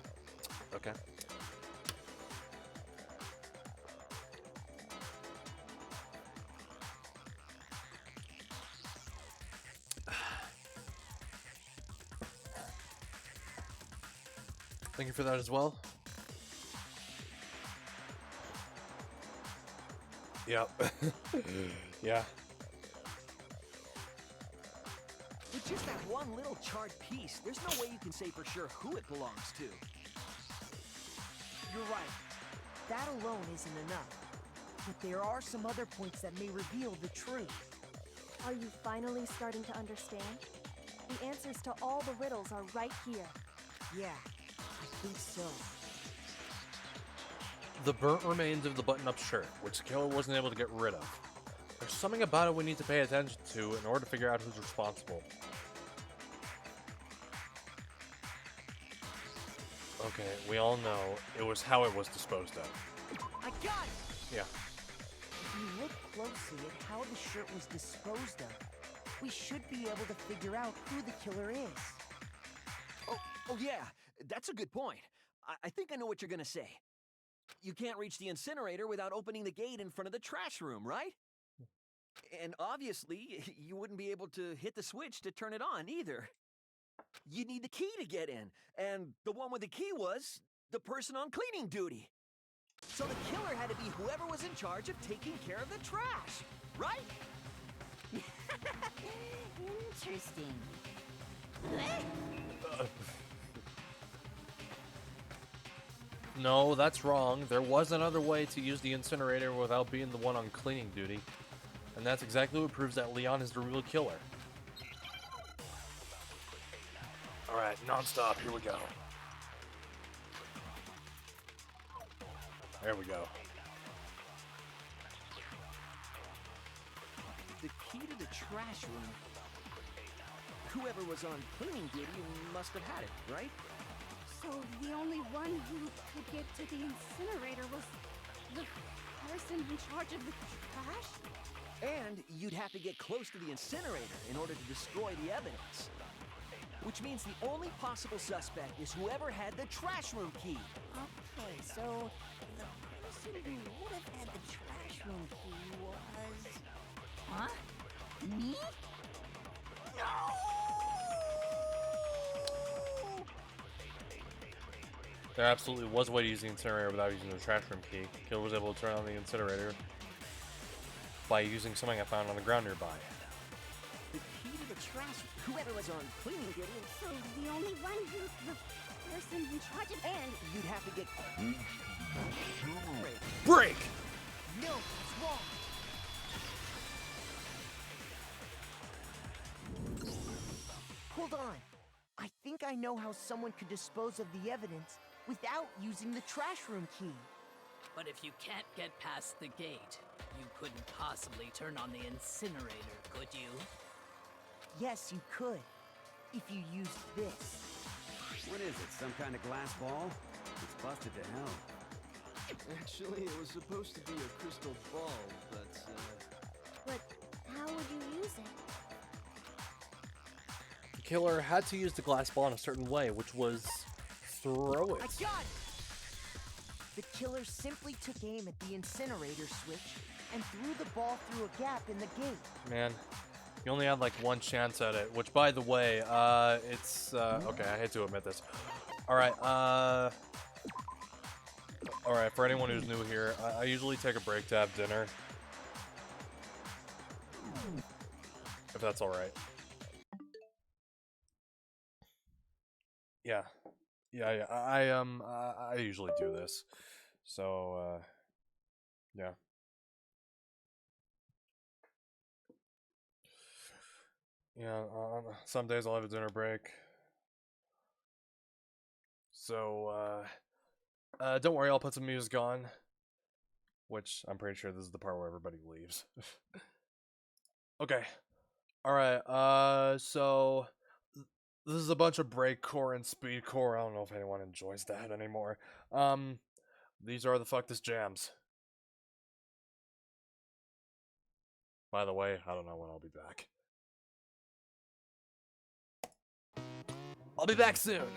Speaker 2: Okay. Thank you for that as well. Yep. Yeah.
Speaker 13: With just that one little charred piece, there's no way you can say for sure who it belongs to.
Speaker 8: You're right. That alone isn't enough. But there are some other points that may reveal the truth.
Speaker 16: Are you finally starting to understand? The answers to all the riddles are right here.
Speaker 8: Yeah, I think so.
Speaker 2: The burnt remains of the button-up shirt, which the killer wasn't able to get rid of. There's something about it we need to pay attention to in order to figure out who's responsible. Okay, we all know it was how it was disposed of.
Speaker 8: I got it!
Speaker 2: Yeah.
Speaker 8: If you look closely at how the shirt was disposed of, we should be able to figure out who the killer is.
Speaker 13: Oh yeah, that's a good point. I think I know what you're gonna say. You can't reach the incinerator without opening the gate in front of the trash room, right? And obviously, you wouldn't be able to hit the switch to turn it on either. You need the key to get in, and the one with the key was the person on cleaning duty. So the killer had to be whoever was in charge of taking care of the trash, right?
Speaker 10: Interesting.
Speaker 2: No, that's wrong. There was another way to use the incinerator without being the one on cleaning duty. And that's exactly what proves that Leon is the real killer. Alright, non-stop, here we go. There we go.
Speaker 13: The key to the trash room. Whoever was on cleaning duty must have had it, right?
Speaker 14: So the only one who could get to the incinerator was the person in charge of the trash?
Speaker 13: And you'd have to get close to the incinerator in order to destroy the evidence. Which means the only possible suspect is whoever had the trash room key.
Speaker 10: Okay, so the person who would have had the trash room key was... Huh? Me? No!
Speaker 2: There absolutely was a way to use the incinerator without using the trash room key. Killer was able to turn on the incinerator by using something I found on the ground nearby.
Speaker 13: The key to the trash... Whoever was on cleaning duty...
Speaker 14: So the only one who's the person in charge of...
Speaker 13: And you'd have to get...
Speaker 2: Break!
Speaker 8: No, it's wrong. Hold on. I think I know how someone could dispose of the evidence without using the trash room key.
Speaker 7: But if you can't get past the gate, you couldn't possibly turn on the incinerator, could you?
Speaker 8: Yes, you could. If you used this.
Speaker 9: What is it, some kind of glass ball? It's busted to hell.
Speaker 11: Actually, it was supposed to be a crystal ball, but,
Speaker 15: But how would you use it?
Speaker 2: The killer had to use the glass ball in a certain way, which was throw it.
Speaker 8: I got it! The killer simply took aim at the incinerator switch and threw the ball through a gap in the gate.
Speaker 2: Man, you only had like one chance at it, which by the way, it's, okay, I hate to admit this. Alright, alright, for anyone who's new here, I usually take a break to have dinner. If that's alright. Yeah. Yeah, I usually do this. So, yeah. Yeah, some days I'll have a dinner break. So, don't worry, I'll put some music on. Which, I'm pretty sure this is the part where everybody leaves. Okay. Alright, so... This is a bunch of breakcore and speedcore. I don't know if anyone enjoys that anymore. These are the Fuck This jams. By the way, I don't know when I'll be back. I'll be back soon.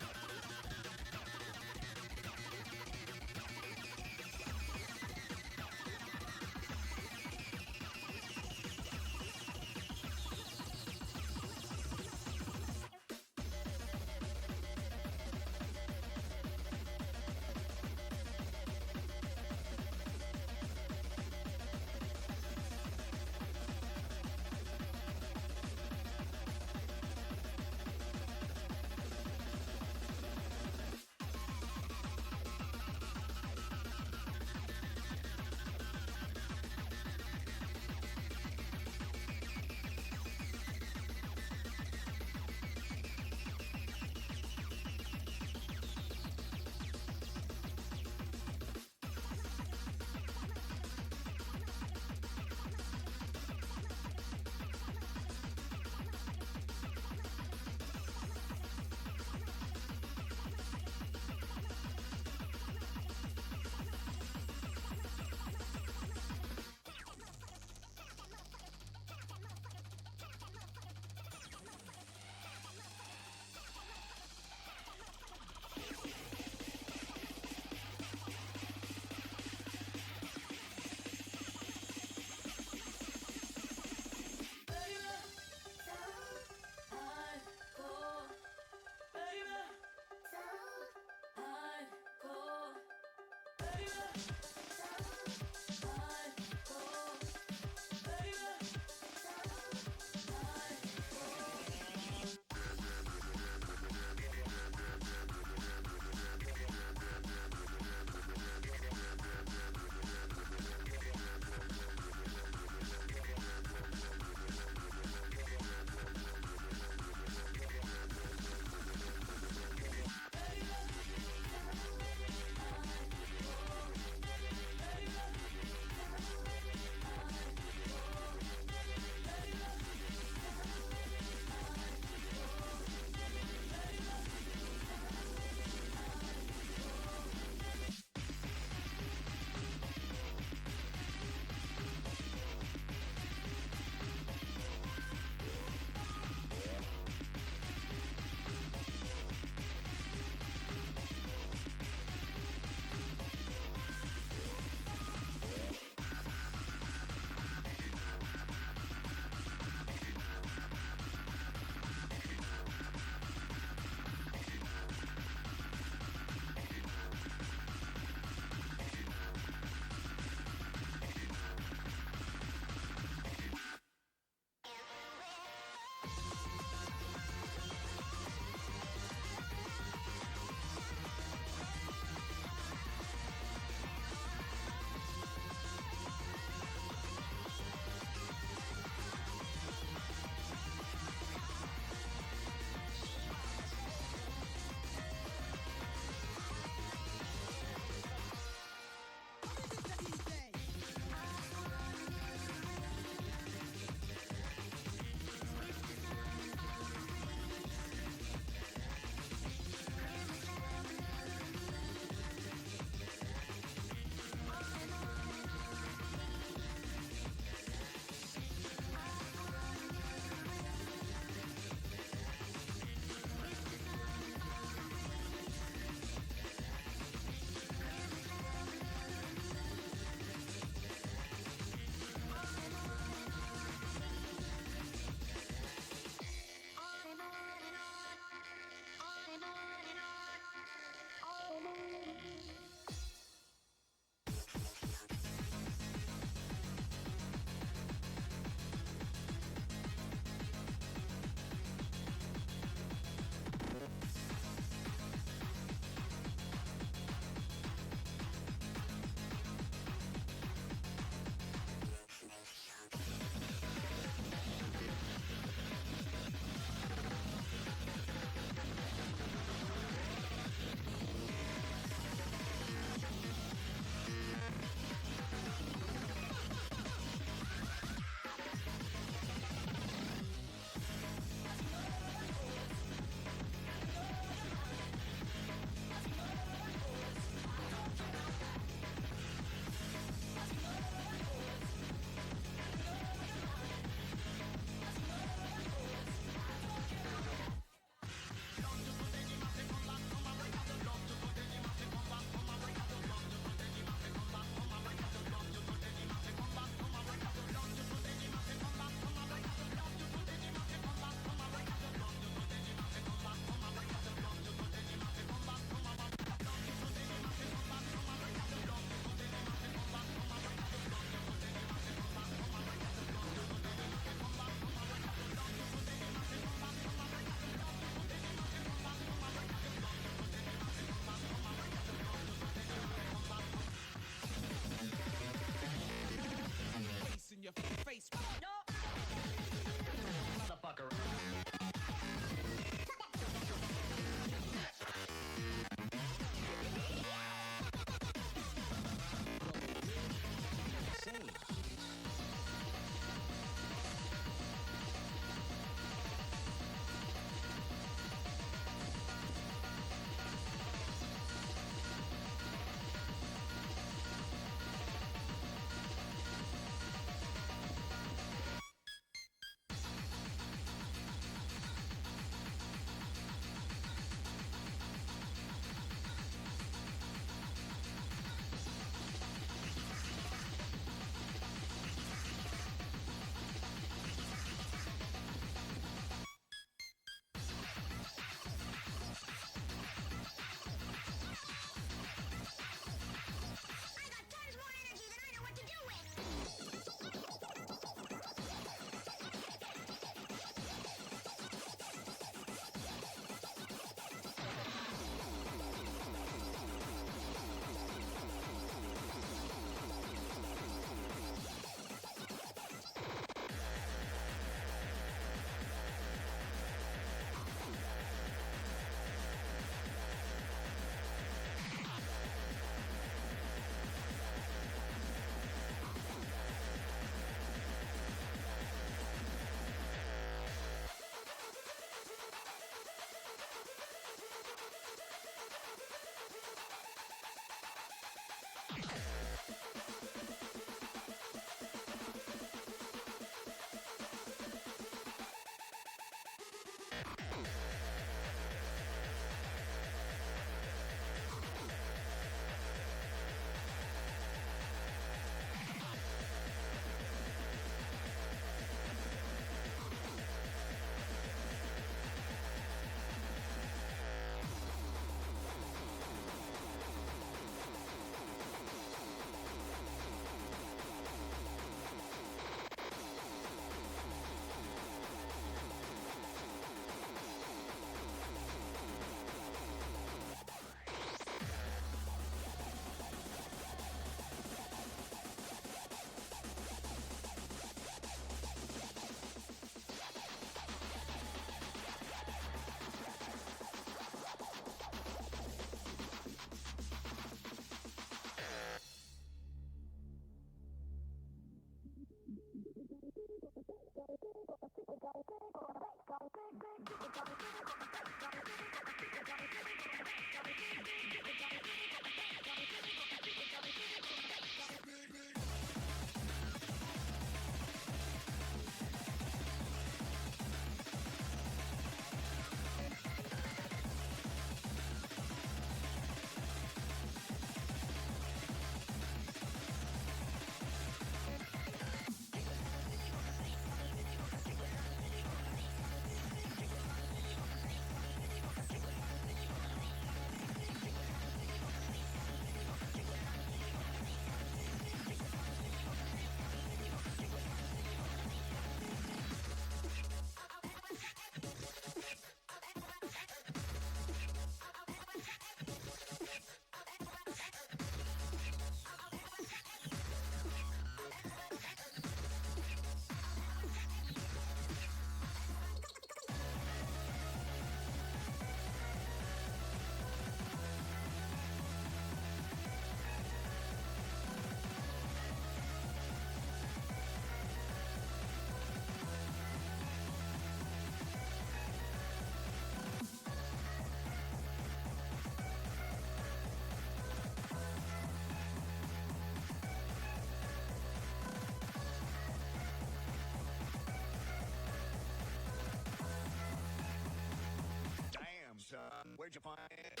Speaker 18: Where'd you find it?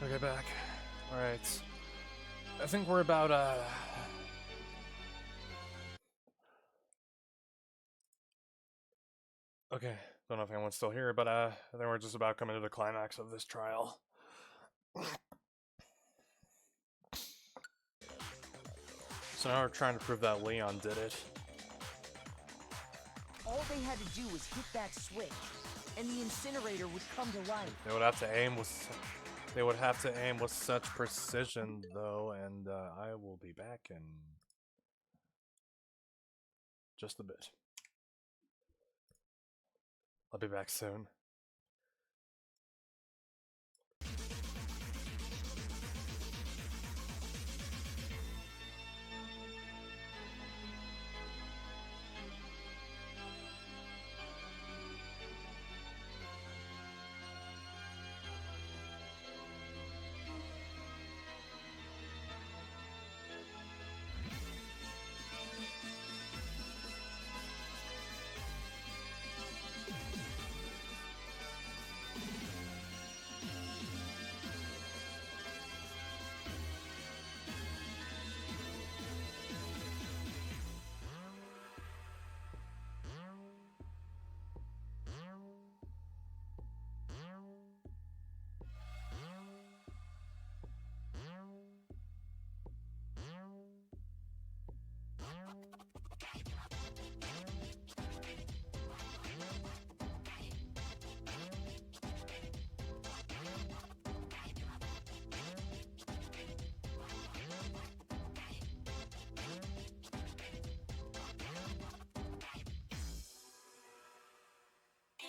Speaker 2: Okay, back. Alright. I think we're about, Okay, don't know if anyone's still here, but, I think we're just about coming to the climax of this trial. So now we're trying to prove that Leon did it.
Speaker 8: All they had to do was hit that switch, and the incinerator would come to life.
Speaker 2: They would have to aim with such precision, though, and I will be back in just a bit. I'll be back soon.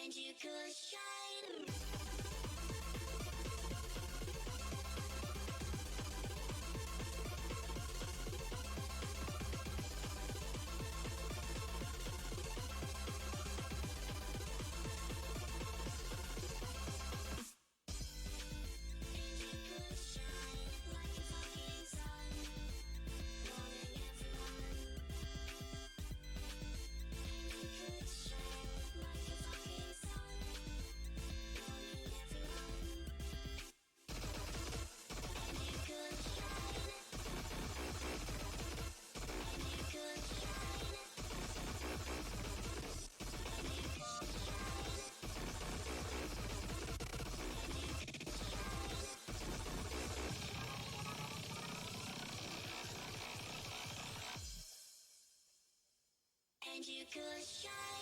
Speaker 1: And you could shine. find you could shine.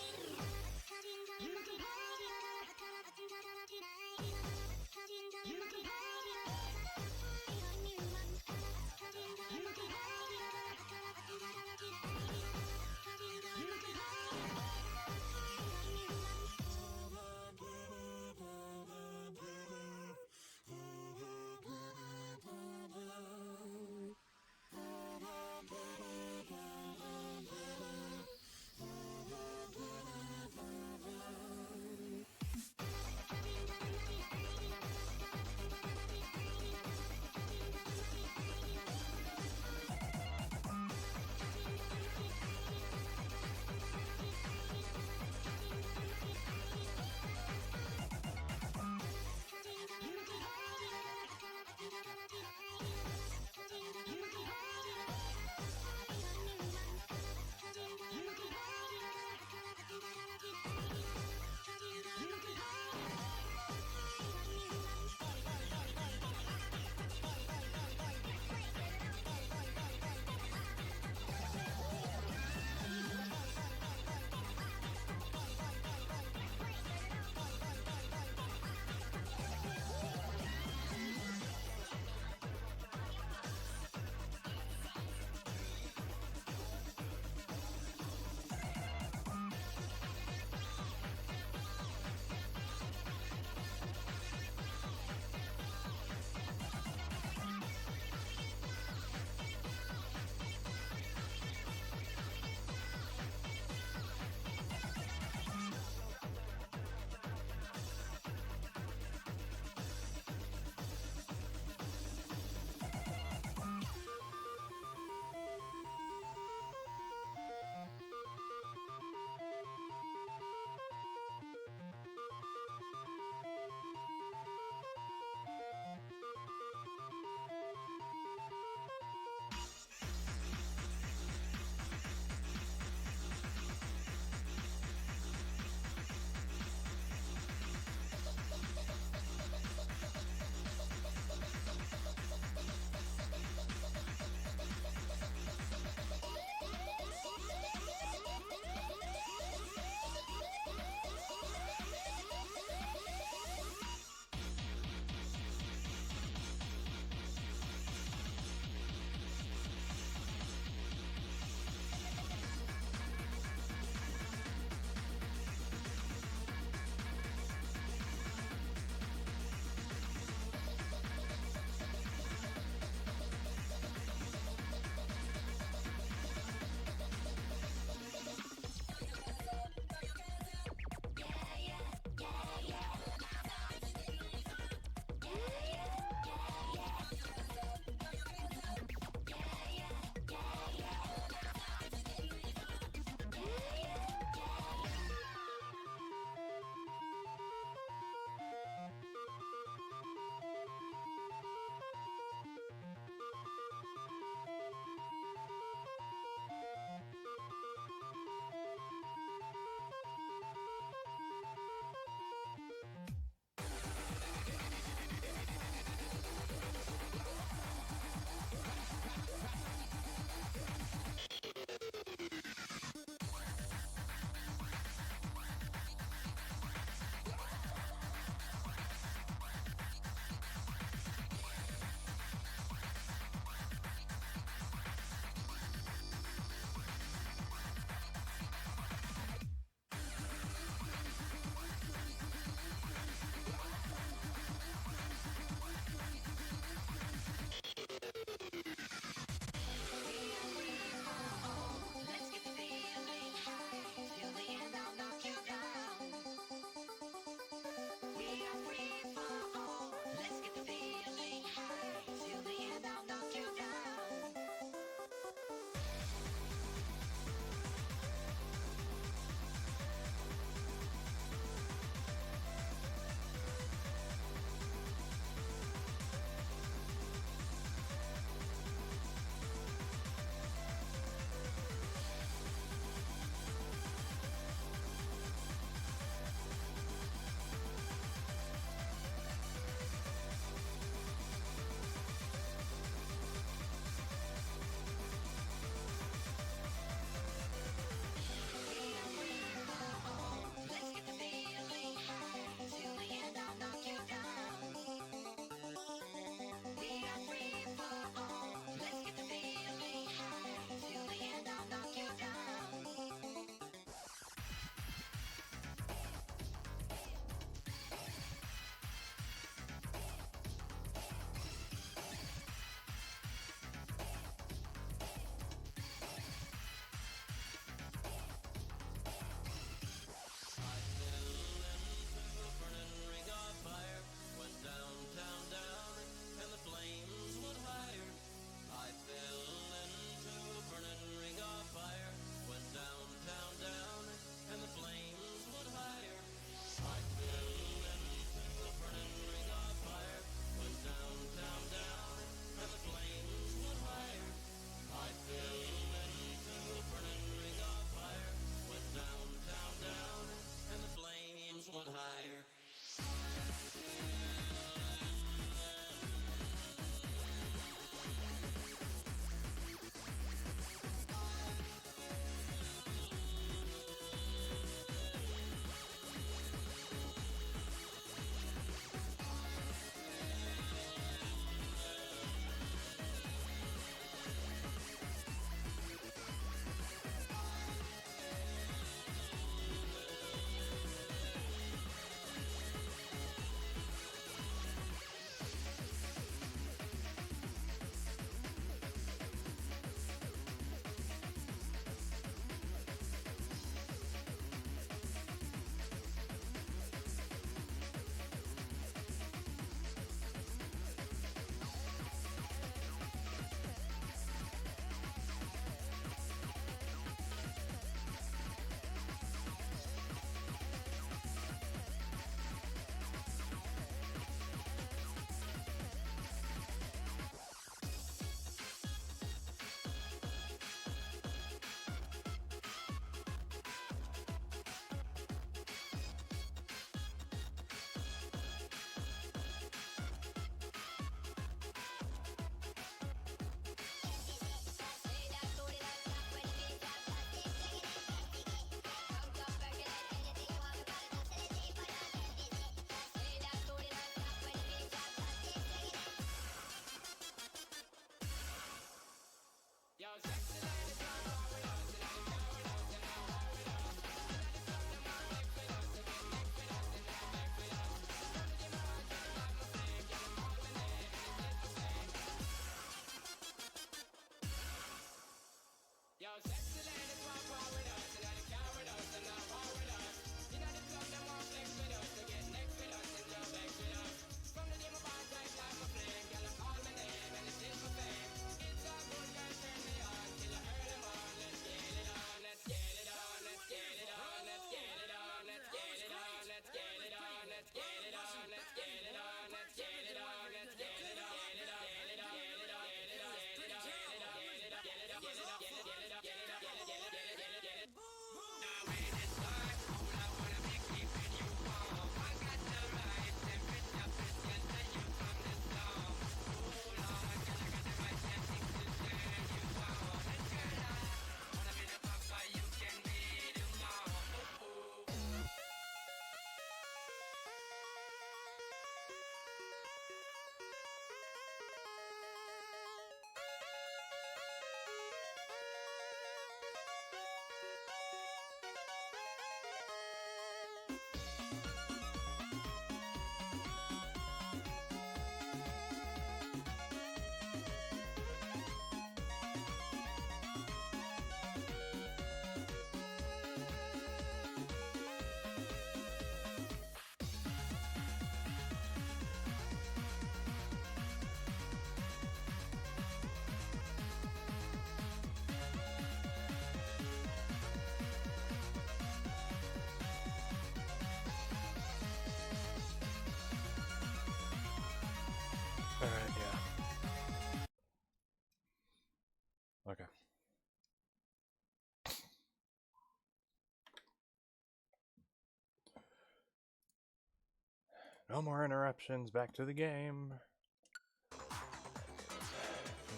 Speaker 2: No more interruptions. Back to the game.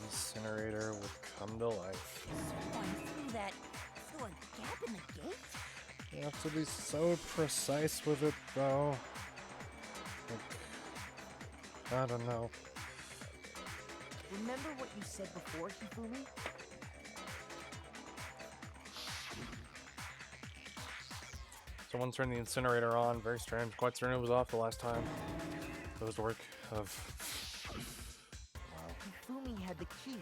Speaker 2: Incinerator would come to life.
Speaker 10: Someone threw a gap in the gate?
Speaker 2: You have to be so precise with it, though. Like, I don't know.
Speaker 8: Remember what you said before, Hifumi?
Speaker 2: Someone turned the incinerator on. Very strange. Quite certain it was off the last time. It was the work of...
Speaker 8: Hifumi had the key,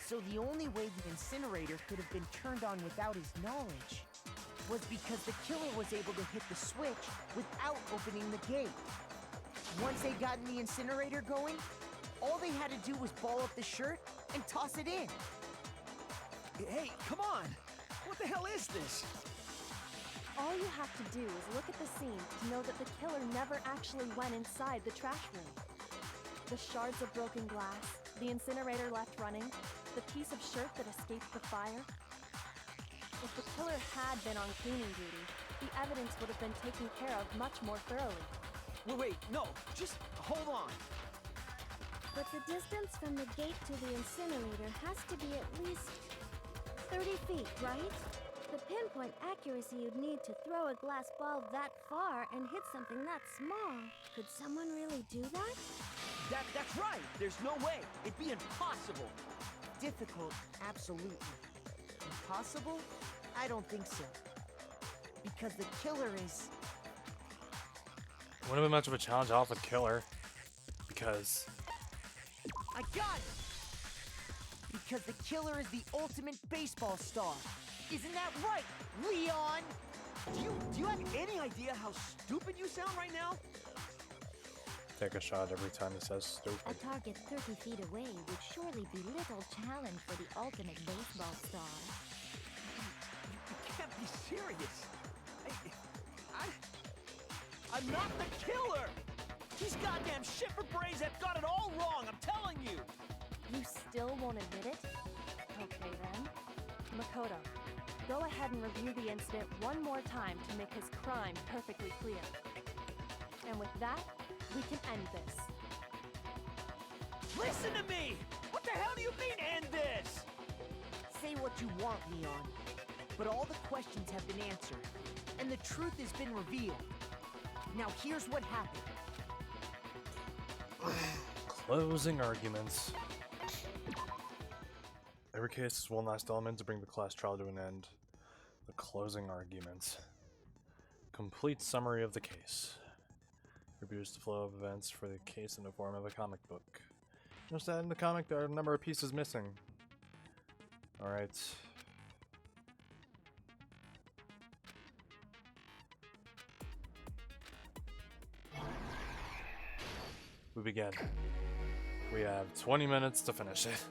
Speaker 8: so the only way the incinerator could have been turned on without his knowledge was because the killer was able to hit the switch without opening the gate. Once they got the incinerator going, all they had to do was ball up the shirt and toss it in.
Speaker 13: Hey, come on! What the hell is this?
Speaker 16: All you have to do is look at the scene to know that the killer never actually went inside the trash room. The shards of broken glass, the incinerator left running, the piece of shirt that escaped the fire. If the killer had been on cleaning duty, the evidence would have been taken care of much more thoroughly.
Speaker 13: Wait, no, just hold on.
Speaker 15: But the distance from the gate to the incinerator has to be at least 30 feet, right? The pinpoint accuracy you'd need to throw a glass ball that far and hit something that small. Could someone really do that?
Speaker 13: That's right! There's no way! It'd be impossible!
Speaker 8: Difficult, absolutely. Impossible? I don't think so. Because the killer is...
Speaker 2: Wouldn't have been much of a challenge off the killer. Because...
Speaker 8: I got it! Because the killer is the ultimate baseball star. Isn't that right, Leon?
Speaker 13: Do you have any idea how stupid you sound right now?
Speaker 2: Take a shot every time he says stupid.
Speaker 4: A target 30 feet away would surely be little challenge for the ultimate baseball star.
Speaker 13: You can't be serious. I'm not the killer! These goddamn shifter-brains have got it all wrong, I'm telling you!
Speaker 16: You still won't admit it? Okay then. Makoto, go ahead and review the incident one more time to make his crime perfectly clear. And with that, we can end this.
Speaker 13: Listen to me! What the hell do you mean, end this?
Speaker 8: Say what you want, Leon. But all the questions have been answered, and the truth has been revealed. Now here's what happened.
Speaker 2: Closing arguments. Every case is one last element to bring the class trial to an end. The closing arguments. Complete summary of the case. Reviews the flow of events for the case in the form of a comic book. Notice that in the comic there are a number of pieces missing. Alright. We begin. We have 20 minutes to finish it.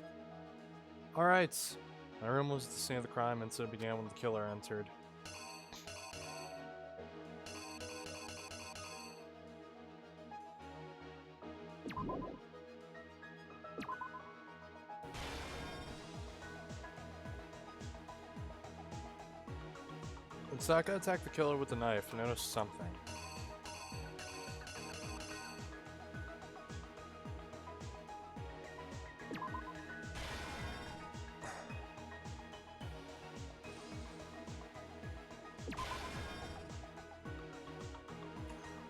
Speaker 2: Alright. My room was the scene of the crime. Incident began when the killer entered. When Saka attacked the killer with the knife, I noticed something.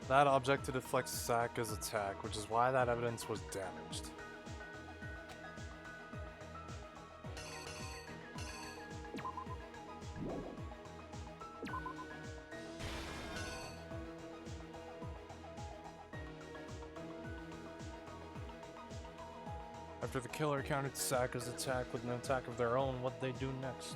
Speaker 2: That object to deflect Saka's attack, which is why that evidence was damaged. After the killer countered Saka's attack with an attack of their own, what'd they do next?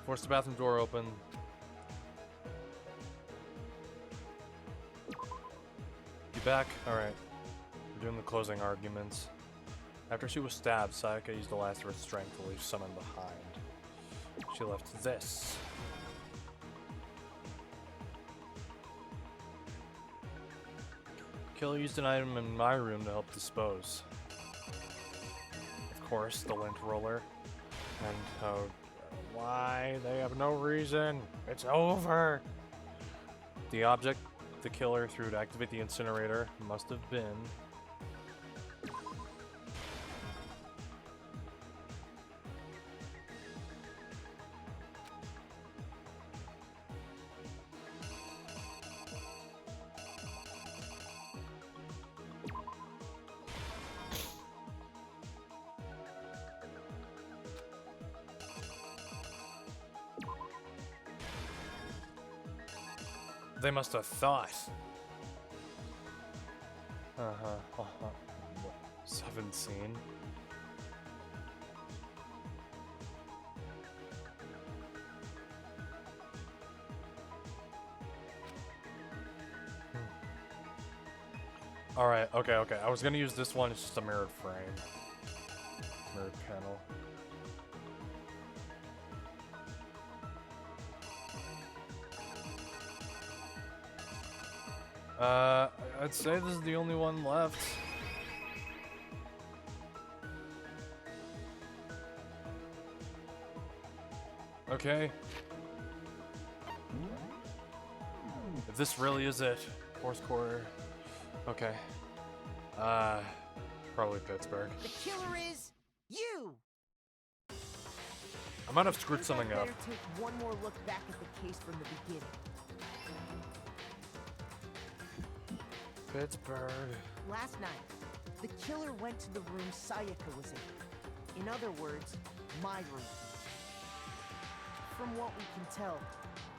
Speaker 2: Force the bathroom door open. You back? Alright. during the closing arguments. After she was stabbed, Sayaka used the last of her strength to leave someone behind. She left this. Killer used an item in my room to help dispose. Of course, the lint roller. And oh, why? They have no reason. It's over. The object the killer threw to activate the incinerator must have been they must have thought. Uh-huh. 17. Alright, okay. I was gonna use this one, it's just a mirrored frame. Mirrored panel. I'd say this is the only one left. Okay. If this really is it, fourth quarter. Okay. Probably Pittsburgh.
Speaker 8: The killer is you!
Speaker 2: I might have screwed something up.
Speaker 8: Better take one more look back at the case from the beginning.
Speaker 2: Pittsburgh.
Speaker 8: Last night, the killer went to the room Sayaka was in. In other words, my room. From what we can tell,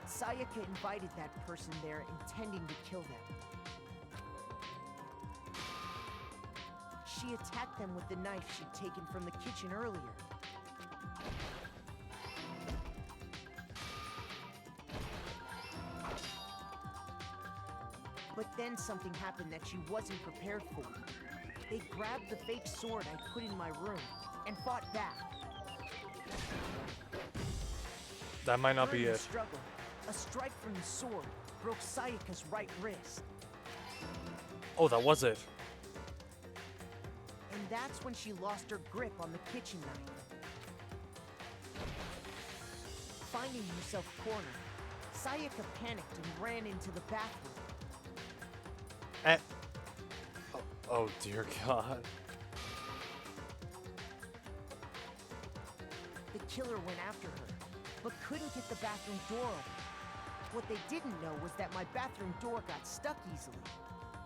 Speaker 8: Sayaka invited that person there intending to kill them. She attacked them with the knife she'd taken from the kitchen earlier. But then something happened that she wasn't prepared for. They grabbed the fake sword I put in my room and fought back.
Speaker 2: That might not be
Speaker 8: During the
Speaker 2: it.
Speaker 8: struggle, a strike from the sword broke Sayaka's right wrist.
Speaker 2: Oh, that was it.
Speaker 8: And that's when she lost her grip on the kitchen knife. Finding herself cornered, Sayaka panicked and ran into the bathroom.
Speaker 2: Oh dear God.
Speaker 8: The killer went after her, but couldn't get the bathroom door open. What they didn't know was that my bathroom door got stuck easily,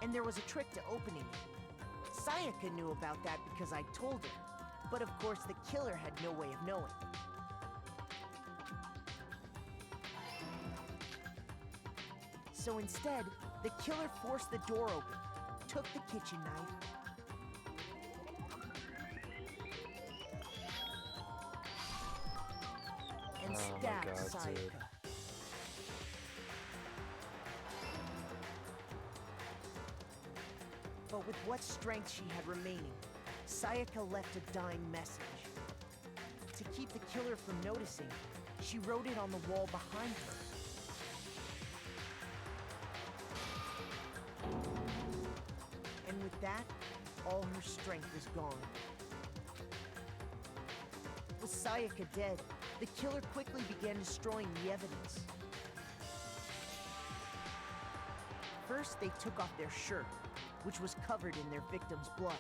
Speaker 8: and there was a trick to opening it. Sayaka knew about that because I told her, but of course the killer had no way of knowing. So instead, the killer forced the door open, took the kitchen knife, and stabbed Sayaka.
Speaker 2: Dude.
Speaker 8: But with what strength she had remaining, Sayaka left a dying message. To keep the killer from noticing, she wrote it on the wall behind her. And with that, all her strength was gone. With Sayaka dead, the killer quickly began destroying the evidence. First, they took off their shirt, which was covered in their victim's blood.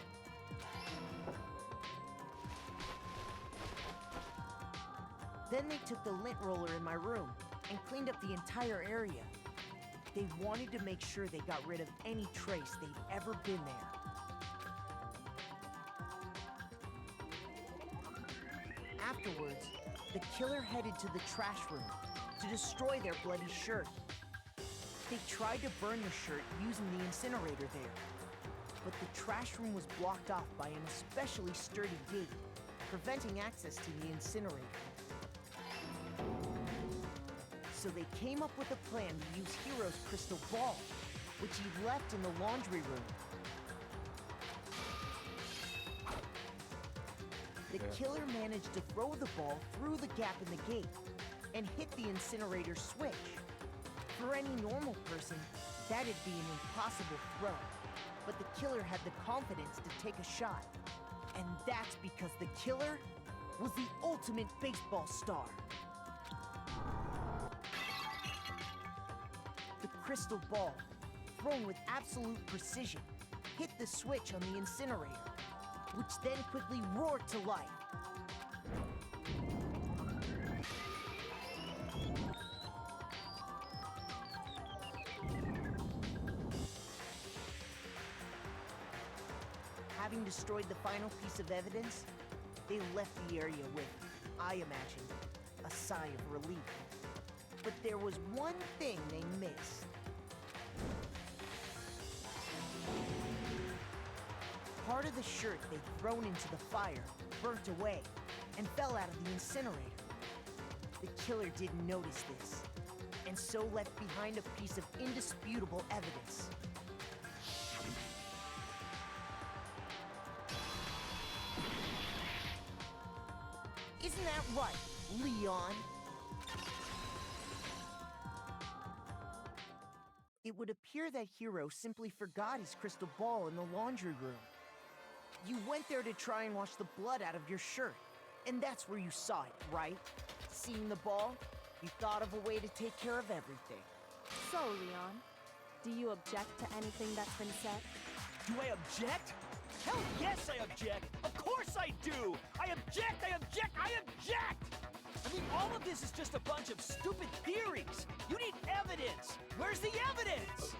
Speaker 8: Then they took the lint roller in my room and cleaned up the entire area. They wanted to make sure they got rid of any trace they'd ever been there. Afterwards, the killer headed to the trash room to destroy their bloody shirt. They tried to burn the shirt using the incinerator there, but the trash room was blocked off by an especially sturdy gate, preventing access to the incinerator. So they came up with a plan to use Hero's crystal ball, which he left in the laundry room. The killer managed to throw the ball through the gap in the gate and hit the incinerator switch. For any normal person, that'd be an impossible throw. But the killer had the confidence to take a shot. And that's because the killer was the ultimate baseball star. The crystal ball, thrown with absolute precision, hit the switch on the incinerator, which then quickly roared to life. Having destroyed the final piece of evidence, they left the area with, I imagine, a sigh of relief. But there was one thing they missed. Part of the shirt they'd thrown into the fire burnt away and fell out of the incinerator. The killer didn't notice this, and so left behind a piece of indisputable evidence. Isn't that right, Leon? It would appear that Hero simply forgot his crystal ball in the laundry room. You went there to try and wash the blood out of your shirt, and that's where you saw it, right? Seeing the ball, you thought of a way to take care of everything.
Speaker 16: So, Leon, do you object to anything that's been said?
Speaker 13: Do I object? Hell yes, I object! Of course I do! I object! I object! I object! I mean, all of this is just a bunch of stupid theories! You need evidence! Where's the evidence?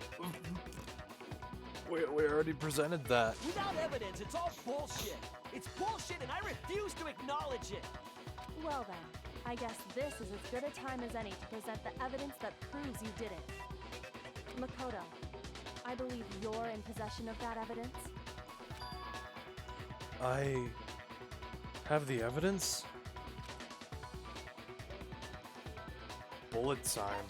Speaker 2: We already presented that.
Speaker 13: Without evidence, it's all bullshit! It's bullshit and I refuse to acknowledge it!
Speaker 16: Well then, I guess this is as good a time as any to present the evidence that proves you did it. Makoto, I believe you're in possession of that evidence.
Speaker 2: I have the evidence? Bullet time.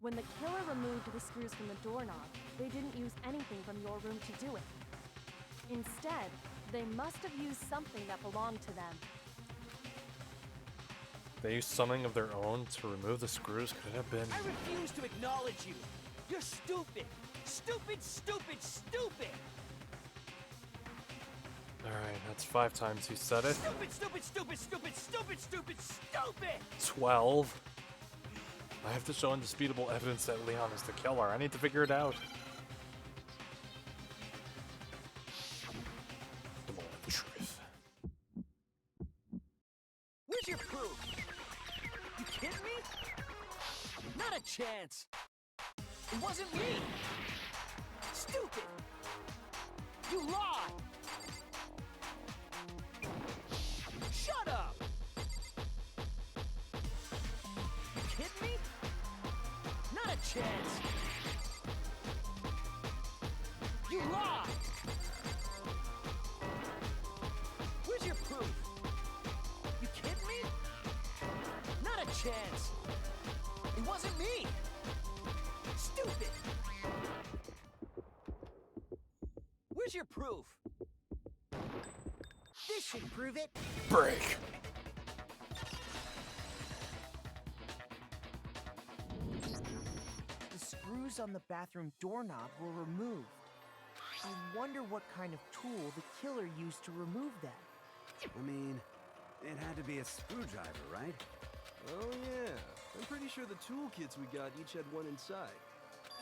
Speaker 16: When the killer removed the screws from the doorknob, they didn't use anything from your room to do it. Instead, they must have used something that belonged to them.
Speaker 2: They used something of their own to remove the screws. Could it have been?
Speaker 13: I refuse to acknowledge you! You're stupid! Stupid, stupid, stupid!
Speaker 2: Alright, that's 5 times he said it.
Speaker 13: Stupid, stupid, stupid, stupid, stupid, stupid, stupid!
Speaker 2: 12. I have to show indisputable evidence that Leon is the killer. I need to figure it out. The moment of truth.
Speaker 13: Where's your proof? You kidding me? Not a chance! It wasn't me! Stupid! You lied! Shut up! You kidding me? Not a chance! You lied! Where's your proof? You kidding me? Not a chance! It wasn't me! Stupid! Where's your proof?
Speaker 8: This should prove it.
Speaker 2: Break!
Speaker 8: The screws screws on the bathroom doorknob were removed. I wonder what kind of tool the killer used to remove them.
Speaker 9: I mean, it had to be a screwdriver, right?
Speaker 11: Oh yeah, I'm pretty sure the toolkits we got each had one inside.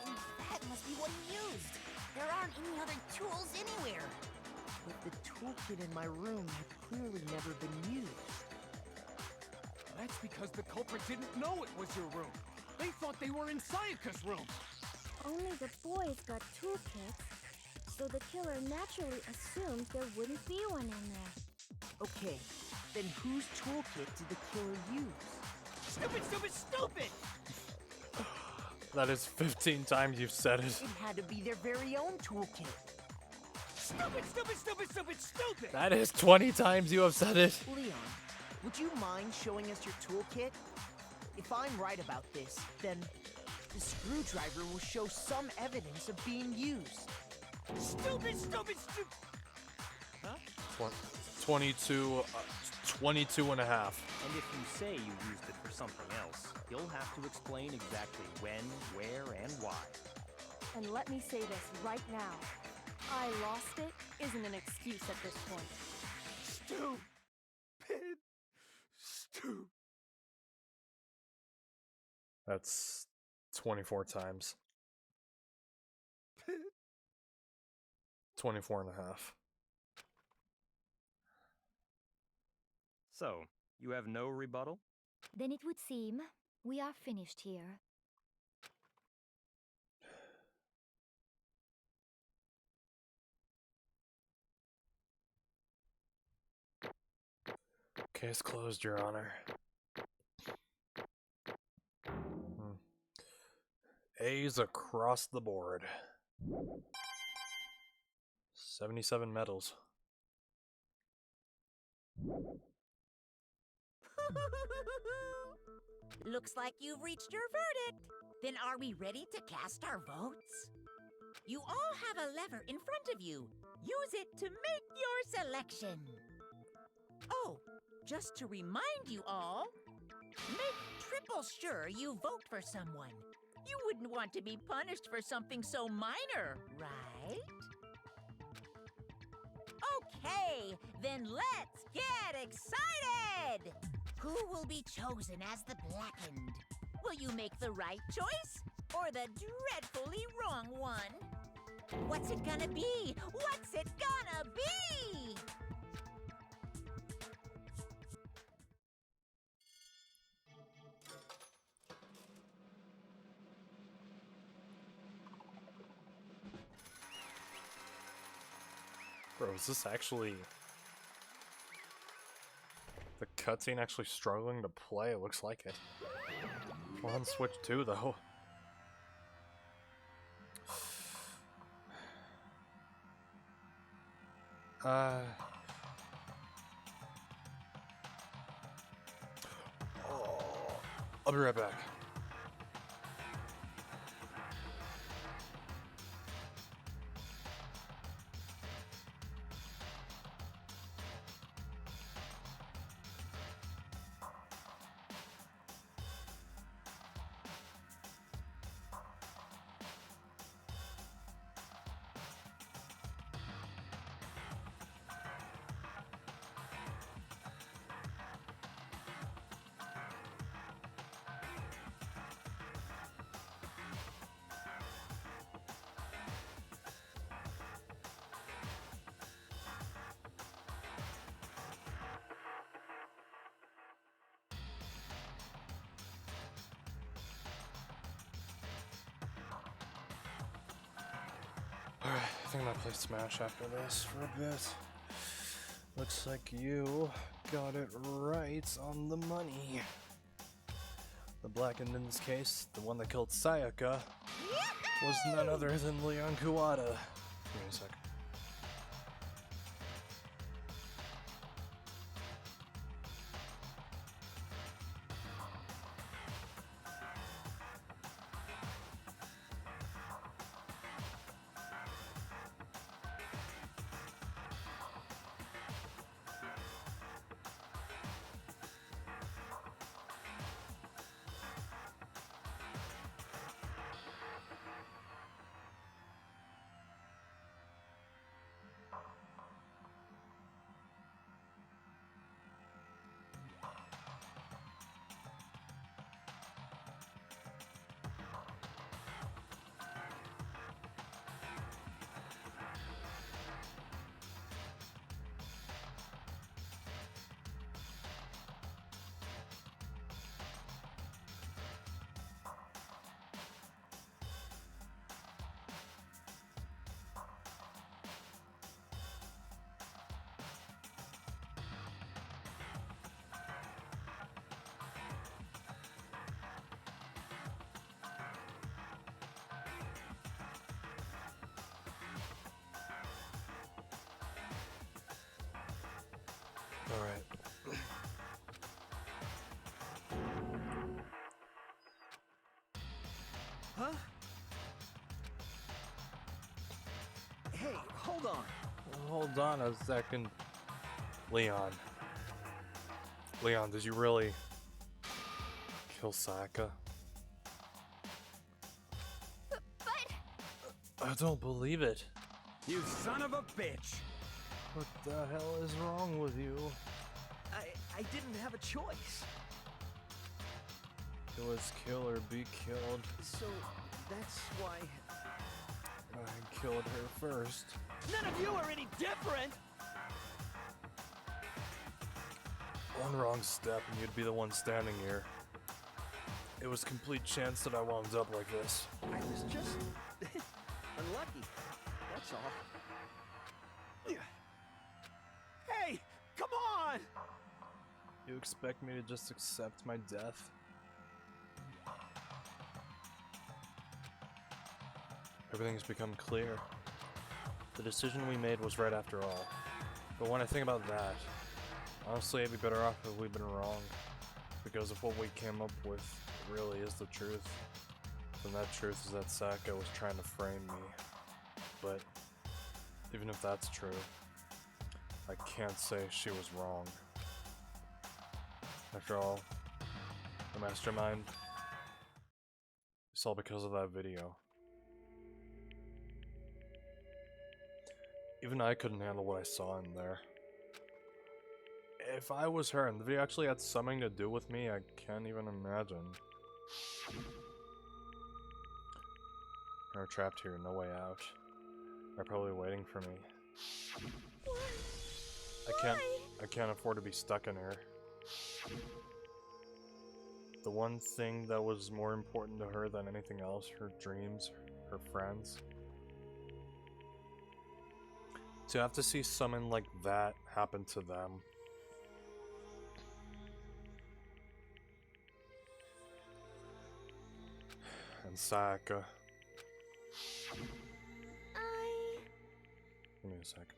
Speaker 10: And that must be what he used. There aren't any other tools anywhere.
Speaker 8: But the toolkit in my room had clearly never been used.
Speaker 3: That's because the culprit didn't know it was your room. They thought they were in Sayaka's room.
Speaker 15: Only the boys got toolkits, so the killer naturally assumed there wouldn't be one in there.
Speaker 8: Okay, then whose toolkit did the killer use?
Speaker 17: Stupid, stupid, stupid!
Speaker 2: That is 15 times you've said it.
Speaker 8: It had to be their very own toolkit.
Speaker 17: Stupid, stupid, stupid, stupid, stupid!
Speaker 2: That is 20 times you have said it.
Speaker 8: Leon, would you mind showing us your toolkit? If I'm right about this, then the screwdriver will show some evidence of being used.
Speaker 17: Stupid, stupid, stupid! Huh?
Speaker 2: 22 and a half.
Speaker 12: And if you say you used it for something else, you'll have to explain exactly when, where, and why.
Speaker 16: And let me say this right now. I lost it isn't an excuse at this point.
Speaker 11: Stupid. Stupid.
Speaker 2: That's 24 times. 24 and a half.
Speaker 12: So, you have no rebuttal?
Speaker 4: Then it would seem we are finished here.
Speaker 2: Case closed, Your Honor. A's across the board. 77 medals.
Speaker 10: Looks like you've reached your verdict. Then are we ready to cast our votes? You all have a lever in front of you. Use it to make your selection. Oh, just to remind you all, make triple sure you vote for someone. You wouldn't want to be punished for something so minor, right? Okay, then let's get excited! Who will be chosen as the blackened? Will you make the right choice or the dreadfully wrong one? What's it gonna be? What's it gonna be?
Speaker 2: Bro, is this actually... the cutscene actually struggling to play? It looks like it. We're on Switch 2, though. Oh, I'll be right back. Alright, I think I'm gonna play Smash after this for a bit. Looks like you got it right on the money. The blackened in this case, the one that killed Sayaka, was none other than Leon Kuwata. Give me a sec.
Speaker 13: Huh? Hey, hold on.
Speaker 2: Hold on a second. Leon. Leon, did you really kill Sayaka?
Speaker 14: But...
Speaker 2: I don't believe it.
Speaker 9: You son of a bitch!
Speaker 2: What the hell is wrong with you?
Speaker 13: I didn't have a choice.
Speaker 2: It was kill or be killed.
Speaker 13: So, that's why...
Speaker 2: I killed her first.
Speaker 13: None of you are any different!
Speaker 2: One wrong step and you'd be the one standing here. It was complete chance that I wound up like this.
Speaker 13: I was just... unlucky. That's all. Hey! Come on!
Speaker 2: You expect me to just accept my death? Everything's become clear. The decision we made was right after all. But when I think about that, honestly I'd be better off if we'd been wrong. Because if what we came up with really is the truth, then that truth is that Sayaka was trying to frame me. But even if that's true, I can't say she was wrong. After all, the mastermind, it's all because of that video. Even I couldn't handle what I saw in there. If I was her and the video actually had something to do with me, I can't even imagine. They're trapped here, no way out. They're probably waiting for me. I can't afford to be stuck in here. The one thing that was more important to her than anything else, her dreams, her friends. To have to see someone like that happen to them. And Sayaka. Give me a sec.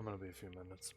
Speaker 2: I'm gonna be a few minutes.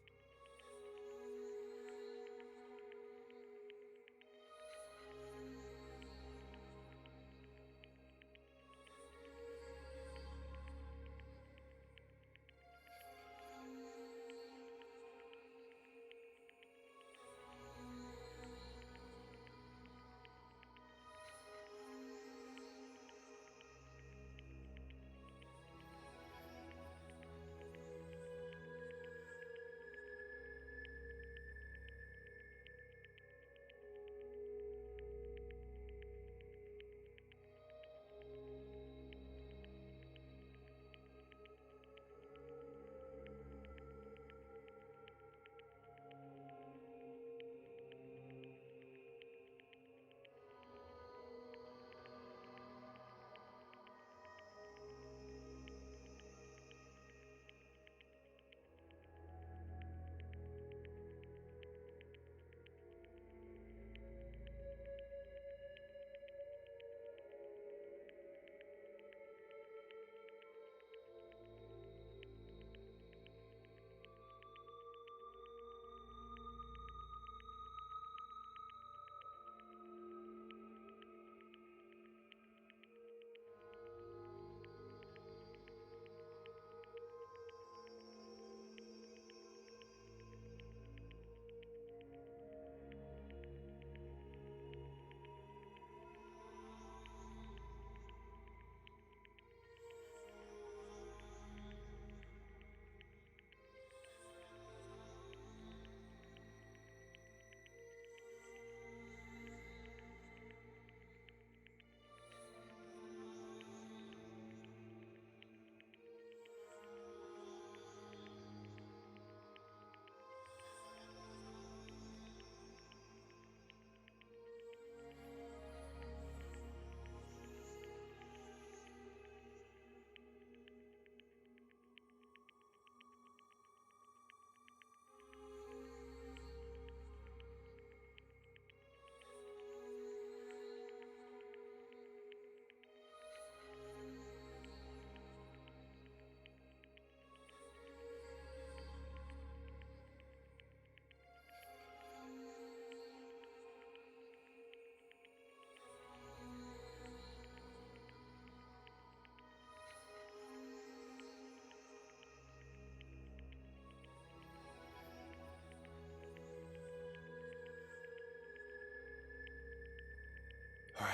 Speaker 2: Alright.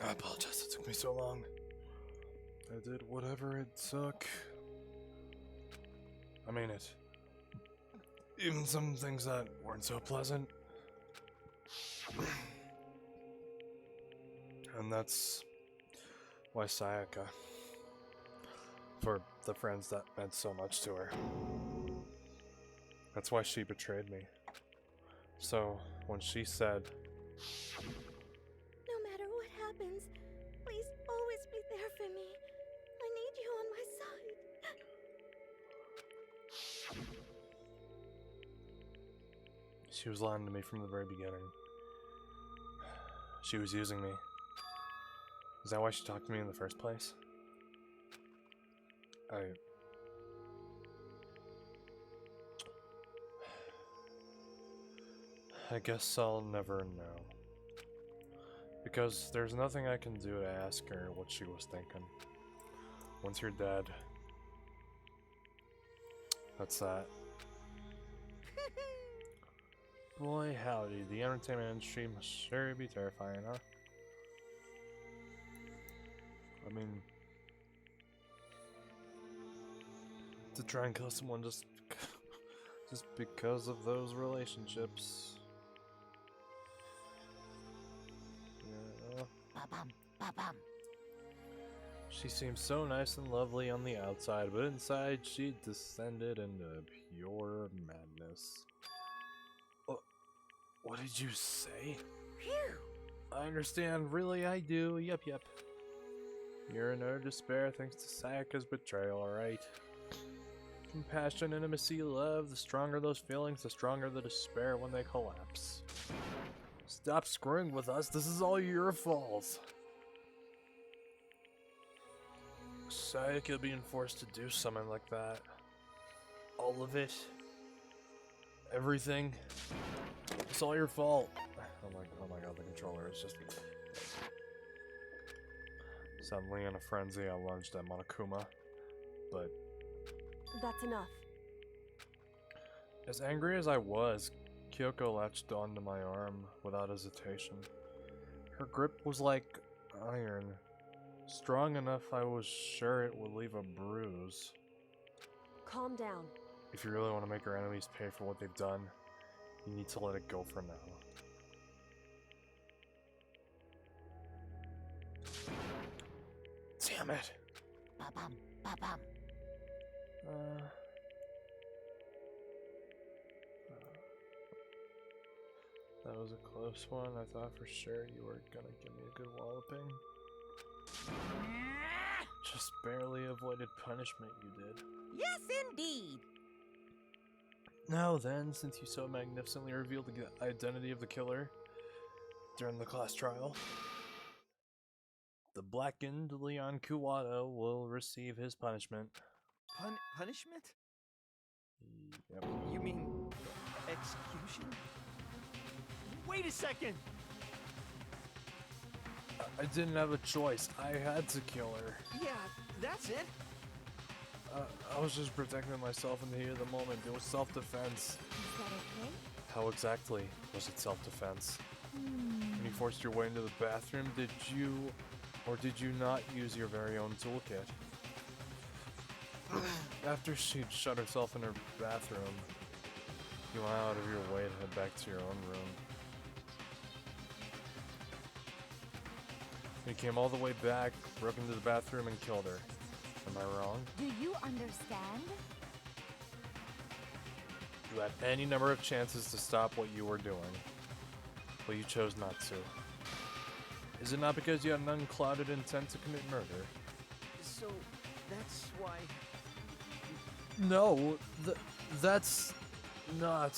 Speaker 2: I apologize it took me so long. I did whatever it took. I mean it. Even some things that weren't so pleasant. And that's why Sayaka, for the friends that meant so much to her, that's why she betrayed me. So when she said,
Speaker 15: No matter what happens, please always be there for me. I need you on my side.
Speaker 2: she was lying to me from the very beginning. She was using me. Is that why she talked to me in the first place? I guess I'll never know. Because there's nothing I can do to ask her what she was thinking. Once you're dead, that's that. Boy howdy, the entertainment industry must sure be terrifying, huh? I mean, to try and kill someone just because of those relationships. Yeah.
Speaker 10: Ba-bum.
Speaker 2: She seems so nice and lovely on the outside, but inside she descended into pure madness. What did you say?
Speaker 10: Phew.
Speaker 2: I understand, really I do, yep. You're in utter despair thanks to Sayaka's betrayal, alright? Compassion, intimacy, love, the stronger those feelings, the stronger the despair when they collapse. Stop screwing with us, this is all your fault. Sayaka being forced to do something like that. All of it. Everything. It's all your fault. Oh my god, the controller is just... Suddenly in a frenzy, I lunged at Monokuma, but...
Speaker 16: That's enough.
Speaker 2: As angry as I was, Kyoko latched onto my arm without hesitation. Her grip was like iron, strong enough I was sure it would leave a bruise.
Speaker 16: Calm down.
Speaker 2: If you really want to make your enemies pay for what they've done, you need to let it go for now. Damn it!
Speaker 10: Ba-bum, ba-bum.
Speaker 2: That was a close one. I thought for sure you were gonna give me a good walloping. Just barely avoided punishment, you did.
Speaker 10: Yes, indeed.
Speaker 2: Now then, since you so magnificently revealed the identity of the killer during the class trial, the blackened Leon Kuwata will receive his punishment.
Speaker 13: Punishment?
Speaker 2: Yep.
Speaker 13: You mean execution? Wait a second!
Speaker 2: I didn't have a choice. I had to kill her.
Speaker 13: Yeah, that's it.
Speaker 2: I was just protecting myself in the heat of the moment. It was self-defense.
Speaker 4: Is that okay?
Speaker 2: How exactly was it self-defense? When you forced your way into the bathroom, did you or did you not use your very own toolkit? After she'd shut herself in her bathroom, you went out of your way to head back to your own room. You came all the way back, broke into the bathroom, and killed her. Am I wrong?
Speaker 4: Do you understand?
Speaker 2: You had any number of chances to stop what you were doing, but you chose not to. Is it not because you had an unclouded intent to commit murder?
Speaker 13: So, that's why...
Speaker 2: No, that's not...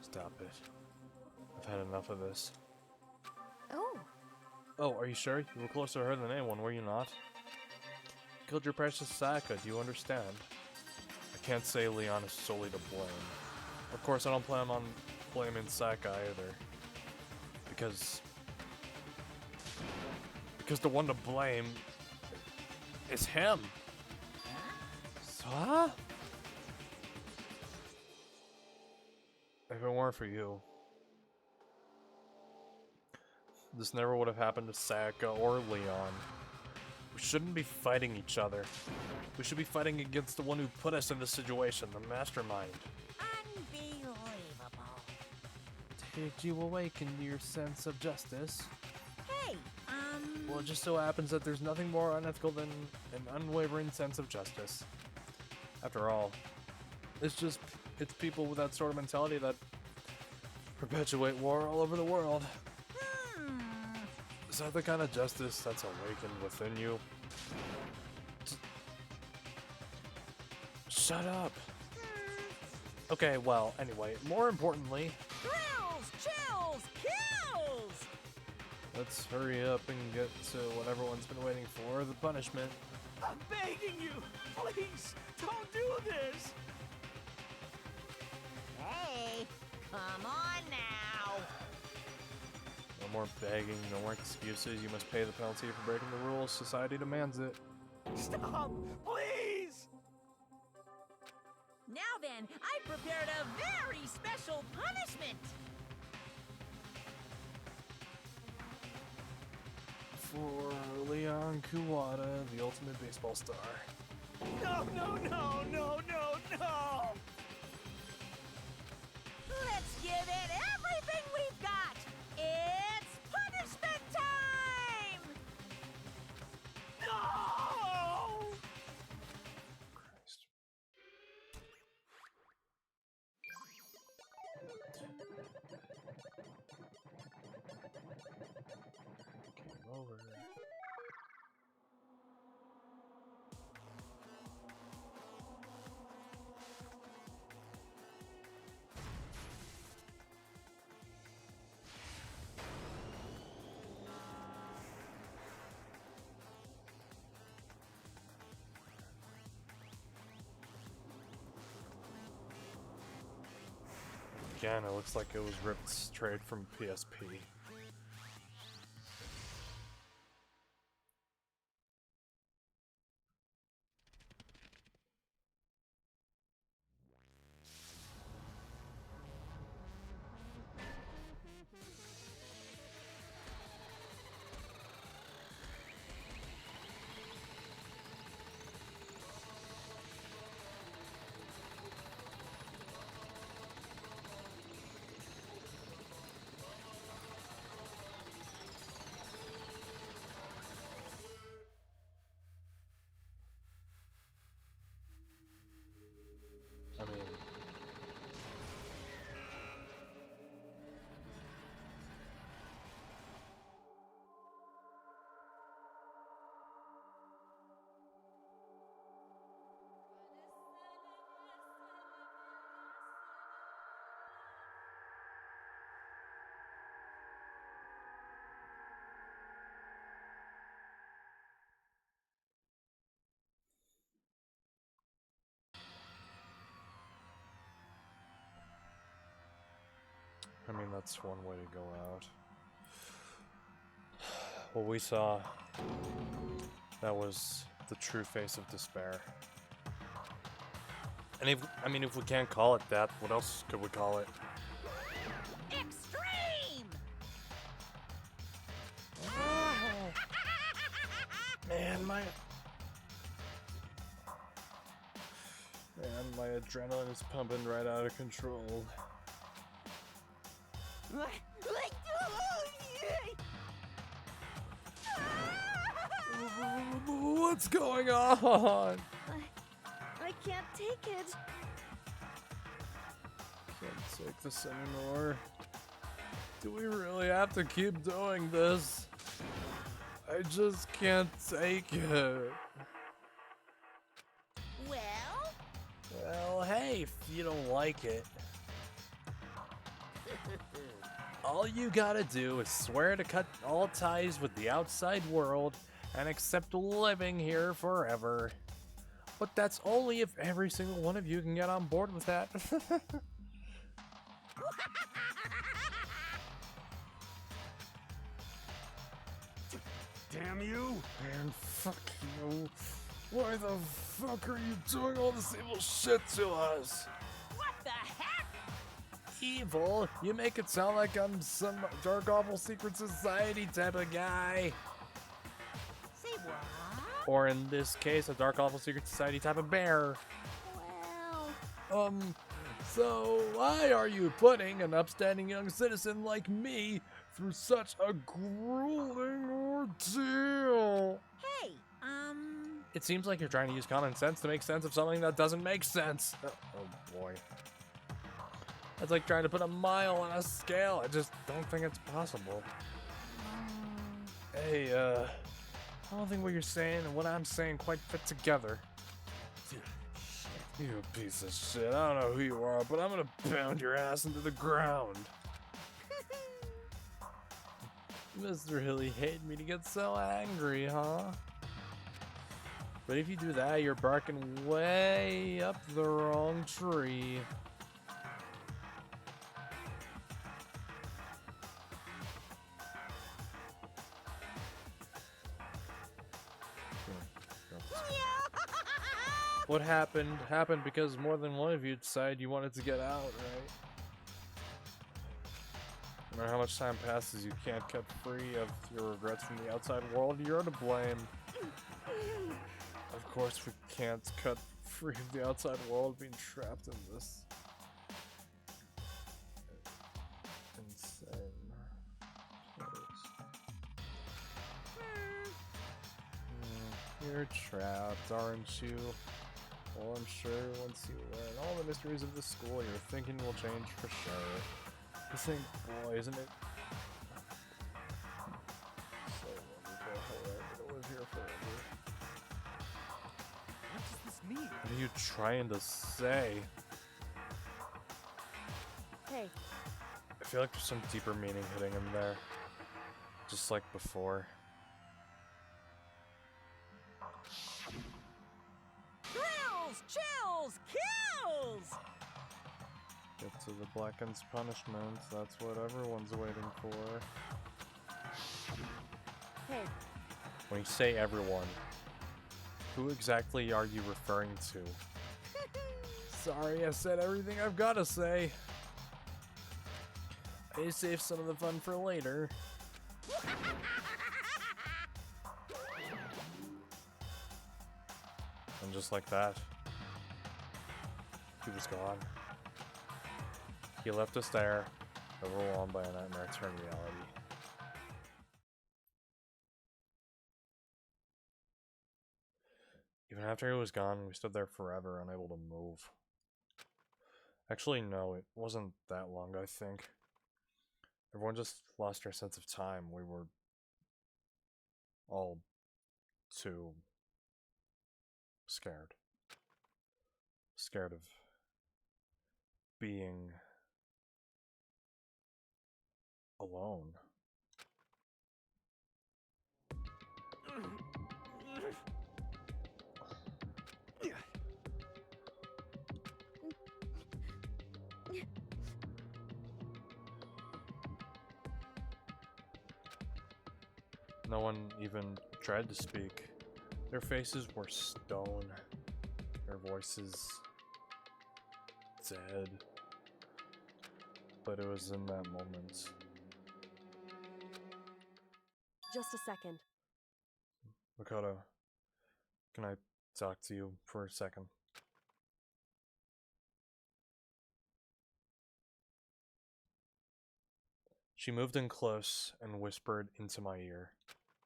Speaker 2: Stop it. I've had enough of this.
Speaker 4: Oh.
Speaker 2: Oh, are you sure? You were closer to her than anyone, were you not? You killed your precious Sayaka, do you understand? I can't say Leon is solely to blame. Of course, I don't plan on blaming Sayaka either. Because the one to blame is him. Huh? If it weren't for you, this never would have happened to Sayaka or Leon. We shouldn't be fighting each other. We should be fighting against the one who put us in this situation, the mastermind.
Speaker 10: Unbelievable.
Speaker 2: Did you awaken your sense of justice?
Speaker 10: Hey,
Speaker 2: Well, it just so happens that there's nothing more unethical than an unwavering sense of justice. After all, it's people with that sort of mentality that perpetuate war all over the world. Is that the kind of justice that's awakened within you? Shut up. Okay, well, anyway, more importantly...
Speaker 10: Thrills, chills, kills!
Speaker 2: Let's hurry up and get to what everyone's been waiting for, the punishment.
Speaker 13: I'm begging you! Please, don't do this!
Speaker 10: Hey, come on now!
Speaker 2: No more begging, no more excuses. You must pay the penalty for breaking the rules. Society demands it.
Speaker 13: Stop! Please!
Speaker 10: Now then, I prepared a very special punishment!
Speaker 2: For Leon Kuwata, the ultimate baseball star.
Speaker 13: No, no, no, no, no, no!
Speaker 10: Let's give it everything we've got! It's punishment time!
Speaker 13: No!
Speaker 2: Christ. Game over. Again, it looks like it was ripped straight from PSP. I mean, that's one way to go out. What we saw, that was the true face of despair. And if we can't call it that, what else could we call it?
Speaker 10: Extreme!
Speaker 2: Man, my adrenaline is pumping right out of control. What's going on?
Speaker 15: I can't take it.
Speaker 2: Can't take this anymore. Do we really have to keep doing this? I just can't take it. Well, hey, if you don't like it, all you gotta do is swear to cut all ties with the outside world and accept living here forever. But that's only if every single one of you can get on board with that.
Speaker 11: Damn you!
Speaker 2: Man, fuck you. Why the fuck are you doing all this evil shit to us?
Speaker 10: What the heck?
Speaker 2: Evil? You make it sound like I'm some dark, awful secret society type of guy.
Speaker 10: Say what?
Speaker 2: Or in this case, a dark, awful secret society type of bear.
Speaker 15: Well...
Speaker 2: So why are you putting an upstanding young citizen like me through such a grueling ordeal?
Speaker 10: Hey,
Speaker 2: It seems like you're trying to use common sense to make sense of something that doesn't make sense. Oh boy. That's like trying to put a mile on a scale. I just don't think it's possible. Hey, I don't think what you're saying and what I'm saying quite fit together. You piece of shit. I don't know who you are, but I'm gonna pound your ass into the ground. Mr. Hilly hated me to get so angry, huh? But if you do that, you're barking way up the wrong tree. What happened because more than one of you decided you wanted to get out, right? No matter how much time passes, you can't get free of your regrets from the outside world. You're to blame. Of course, we can't cut free of the outside world being trapped in this. Insane place. You're trapped, aren't you? Well, I'm sure once you learn all the mysteries of the school, your thinking will change for sure. This thing, boy, isn't it? So wonderful how I could live here forever.
Speaker 3: What does this mean?
Speaker 2: What are you trying to say?
Speaker 16: Hey.
Speaker 2: I feel like there's some deeper meaning hitting him there. Just like before.
Speaker 10: Thrills, chills, kills!
Speaker 2: Get to the Blackened's punishment. That's what everyone's waiting for.
Speaker 16: Hey.
Speaker 2: When you say everyone, who exactly are you referring to? Sorry, I said everything I've got to say. I saved some of the fun for later. And just like that, he was gone. He left us there, overwhelmed by a nightmare turned reality. Even after he was gone, we stood there forever, unable to move. Actually, no, it wasn't that long, I think. Everyone just lost our sense of time. We were all too scared. Scared of being alone. No one even tried to speak. Their faces were stone. Their voices dead. But it was in that moment.
Speaker 16: Just a second.
Speaker 2: Makoto, can I talk to you for a second? She moved in close and whispered into my ear.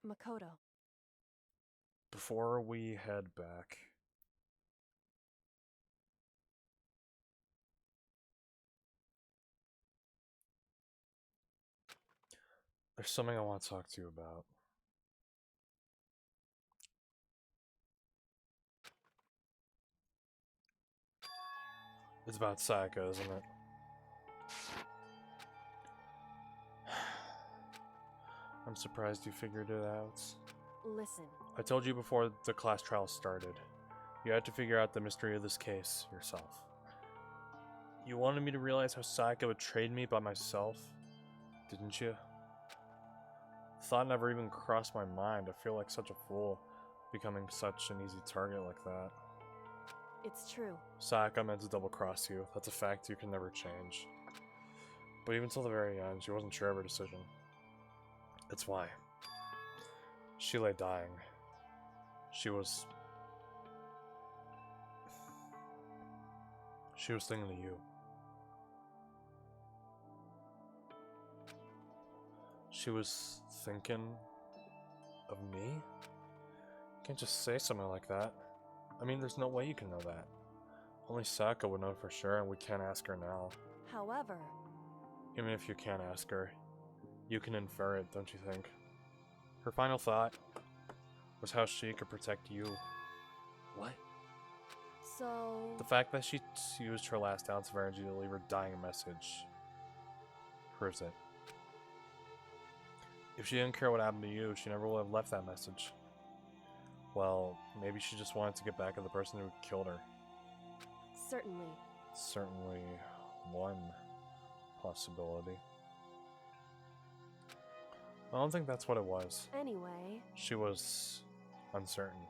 Speaker 16: Makoto.
Speaker 2: Before we head back, there's something I want to talk to you about. It's about Sayaka, isn't it? I'm surprised you figured it out.
Speaker 16: Listen.
Speaker 2: I told you before the class trial started. You had to figure out the mystery of this case yourself. You wanted me to realize how Sayaka betrayed me by myself, didn't you? Thought never even crossed my mind. I feel like such a fool, becoming such an easy target like that.
Speaker 16: It's true.
Speaker 2: Sayaka meant to double-cross you. That's a fact you can never change. But even till the very end, she wasn't sure of her decision. That's why. She lay dying. She was thinking of you. She was thinking of me? You can't just say something like that. I mean, there's no way you can know that. Only Sayaka would know for sure, and we can't ask her now.
Speaker 16: However...
Speaker 2: Even if you can't ask her, you can infer it, don't you think? Her final thought was how she could protect you. What?
Speaker 16: So...
Speaker 2: The fact that she used her last ounce of energy to leave her dying message proves it. If she didn't care what happened to you, she never would have left that message. Well, maybe she just wanted to get back at the person who killed her.
Speaker 16: Certainly.
Speaker 2: Certainly one possibility. I don't think that's what it was.
Speaker 16: Anyway...
Speaker 2: She was uncertain.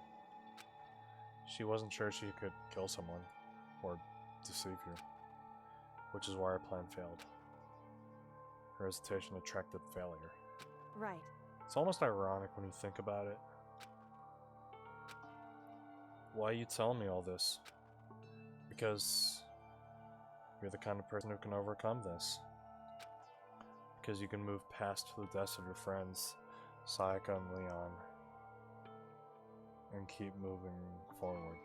Speaker 2: She wasn't sure she could kill someone or deceive you, which is why her plan failed. Her hesitation attracted failure.
Speaker 16: Right.
Speaker 2: It's almost ironic when you think about it. Why are you telling me all this? Because you're the kind of person who can overcome this. Because you can move past the deaths of your friends, Sayaka and Leon, and keep moving forward.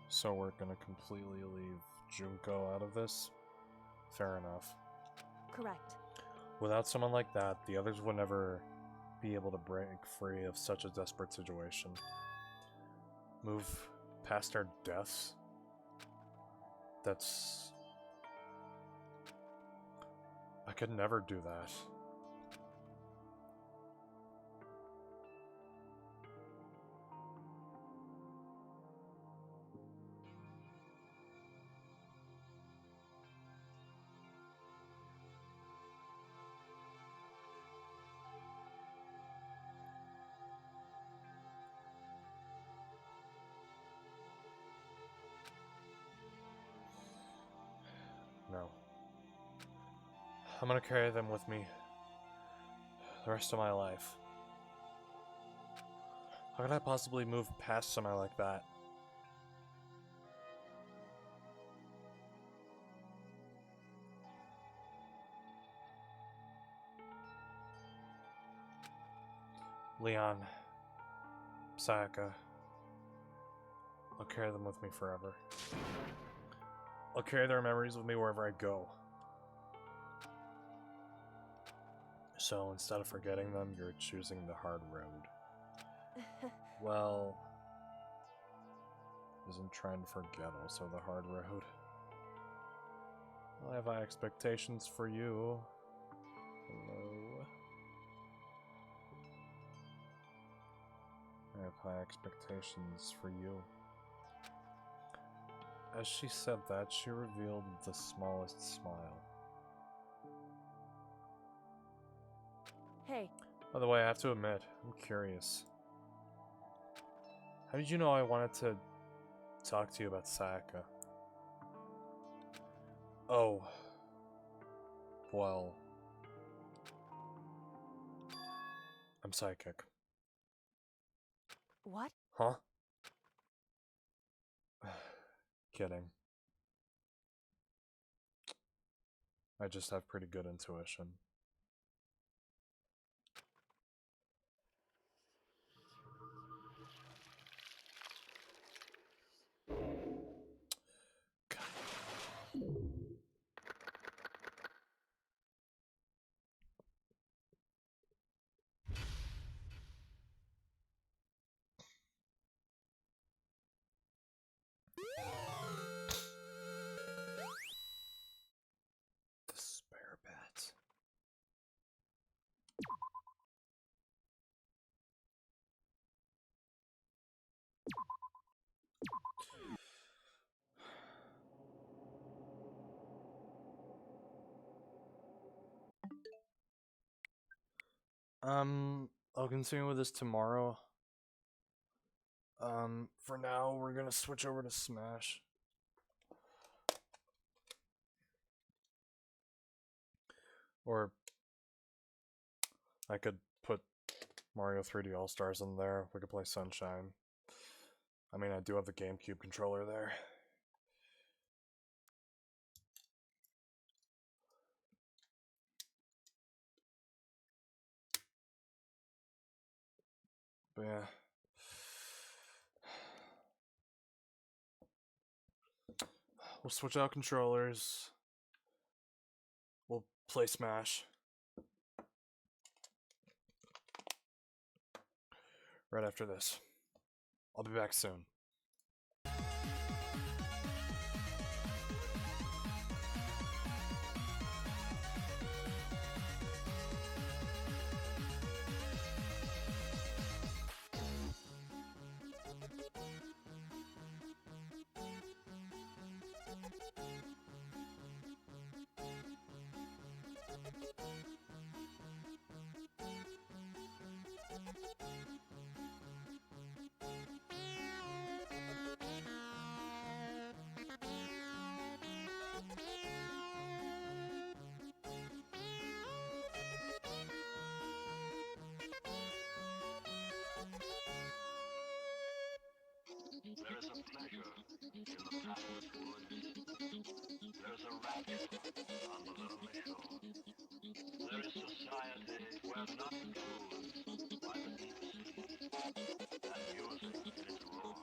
Speaker 2: So we're gonna completely leave Junko out of this? Fair enough.
Speaker 16: Correct.
Speaker 2: Without someone like that, the others would never be able to break free of such a desperate situation. Move past our deaths? That's... I could never do that. I'm gonna carry them with me the rest of my life. How could I possibly move past somebody like that? Leon, Sayaka, I'll carry them with me forever. I'll carry their memories with me wherever I go. So instead of forgetting them, you're choosing the hard road. Well, isn't trying to forget also the hard road? I have high expectations for you. Hello. I have high expectations for you. As she said that, she revealed the smallest smile.
Speaker 16: Hey.
Speaker 2: By the way, I have to admit, I'm curious. How did you know I wanted to talk to you about Sayaka? Oh. Well. I'm psychic.
Speaker 16: What?
Speaker 2: Huh? Kidding. I just have pretty good intuition. The spare bat. I'll continue with this tomorrow. For now, we're gonna switch over to Smash. Or I could put Mario 3D All-Stars in there. We could play Sunshine. I mean, I do have the GameCube controller there. But yeah. We'll switch out controllers. We'll play Smash. Right after this. I'll be back soon.
Speaker 1: There is a pleasure in the pathless woods. There's a rapture on the lonely shore. There is society where nothing moves by the deep sea, and music in its roar.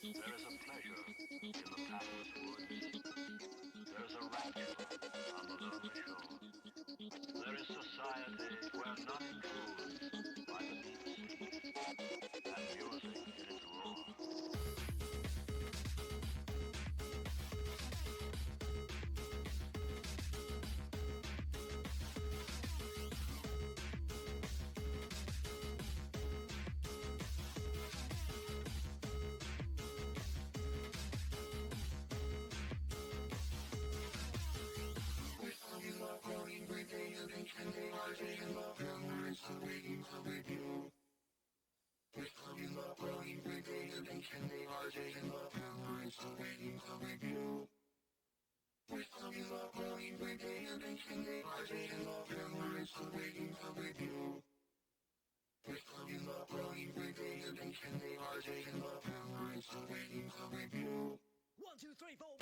Speaker 1: There is a pleasure
Speaker 17: One, two, three, four.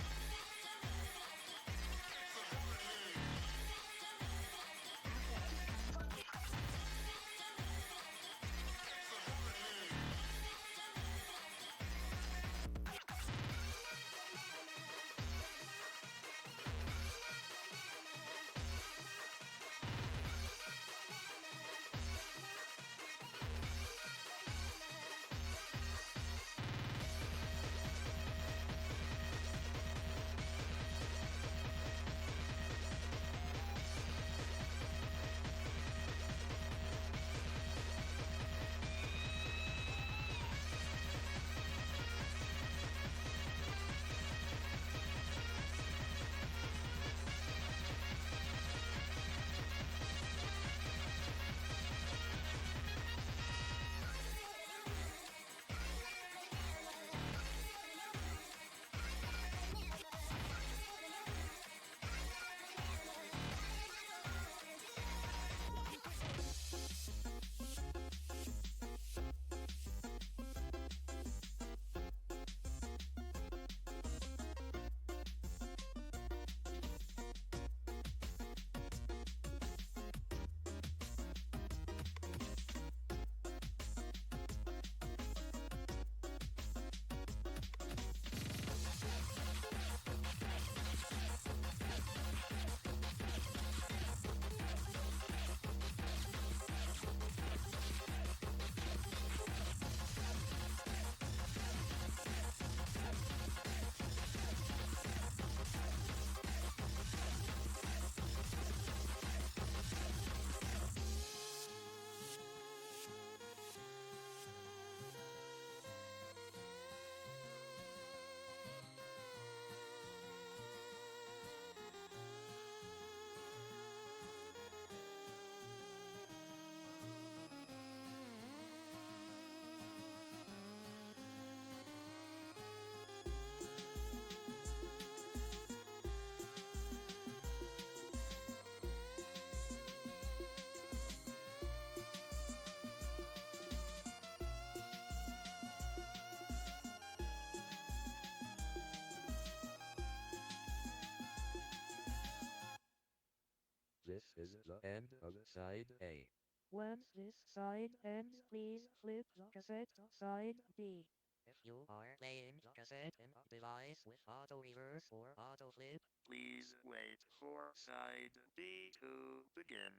Speaker 18: This is the end of side A.
Speaker 19: Once this side ends, please flip the cassette to side B.
Speaker 20: If you are playing the cassette in a device with auto reverse or auto flip,
Speaker 21: please wait for side B to begin.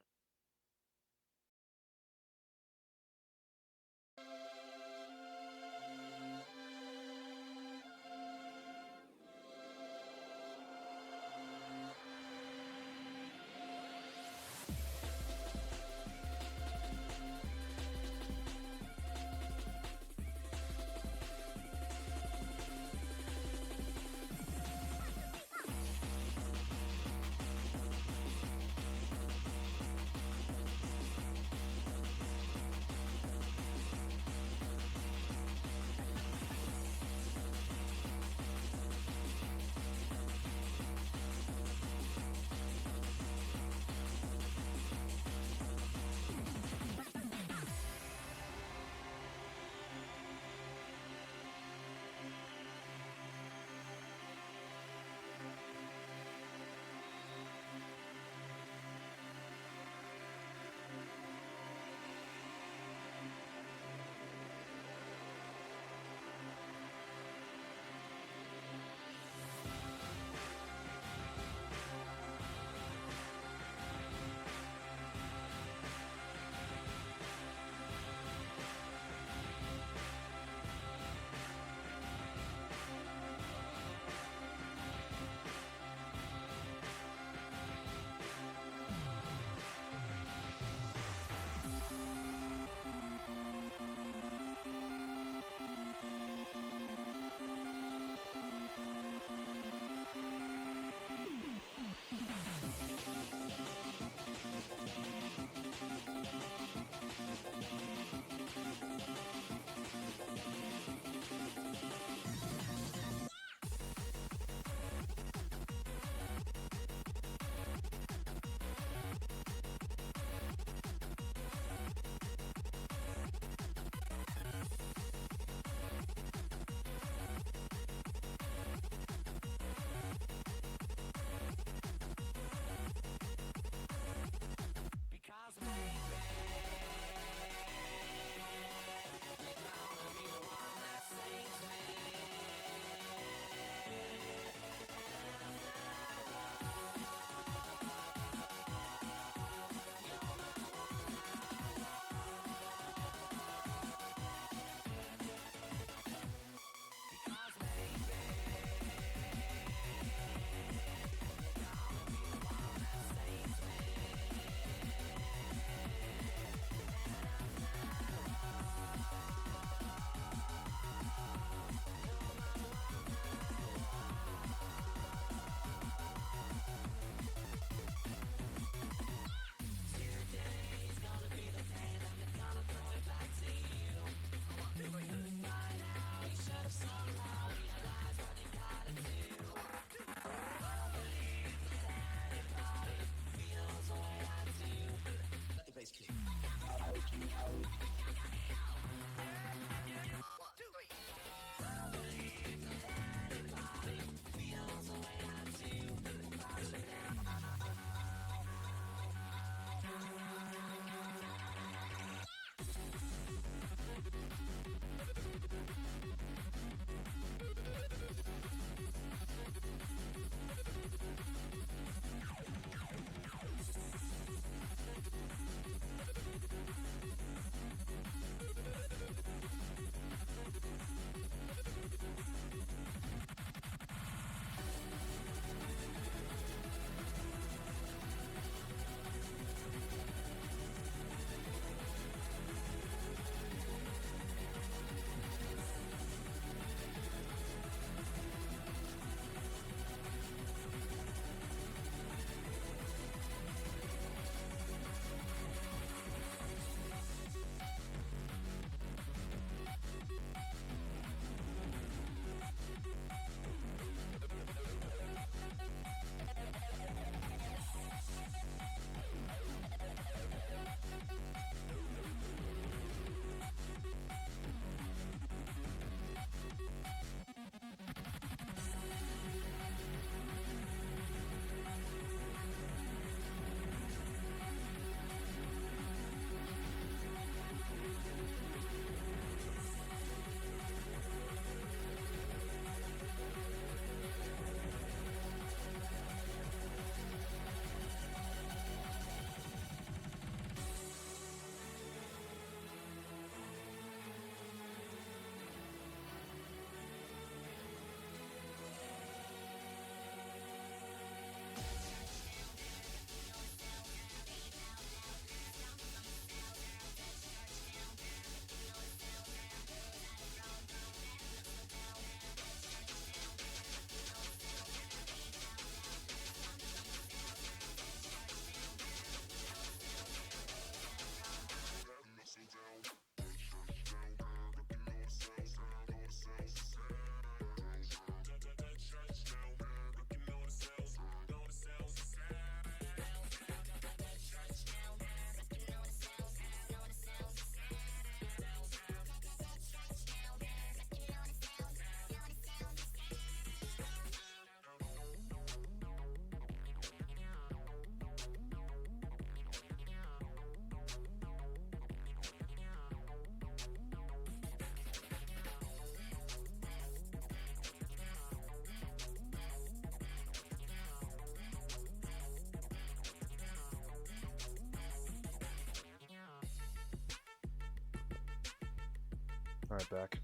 Speaker 2: Alright, back.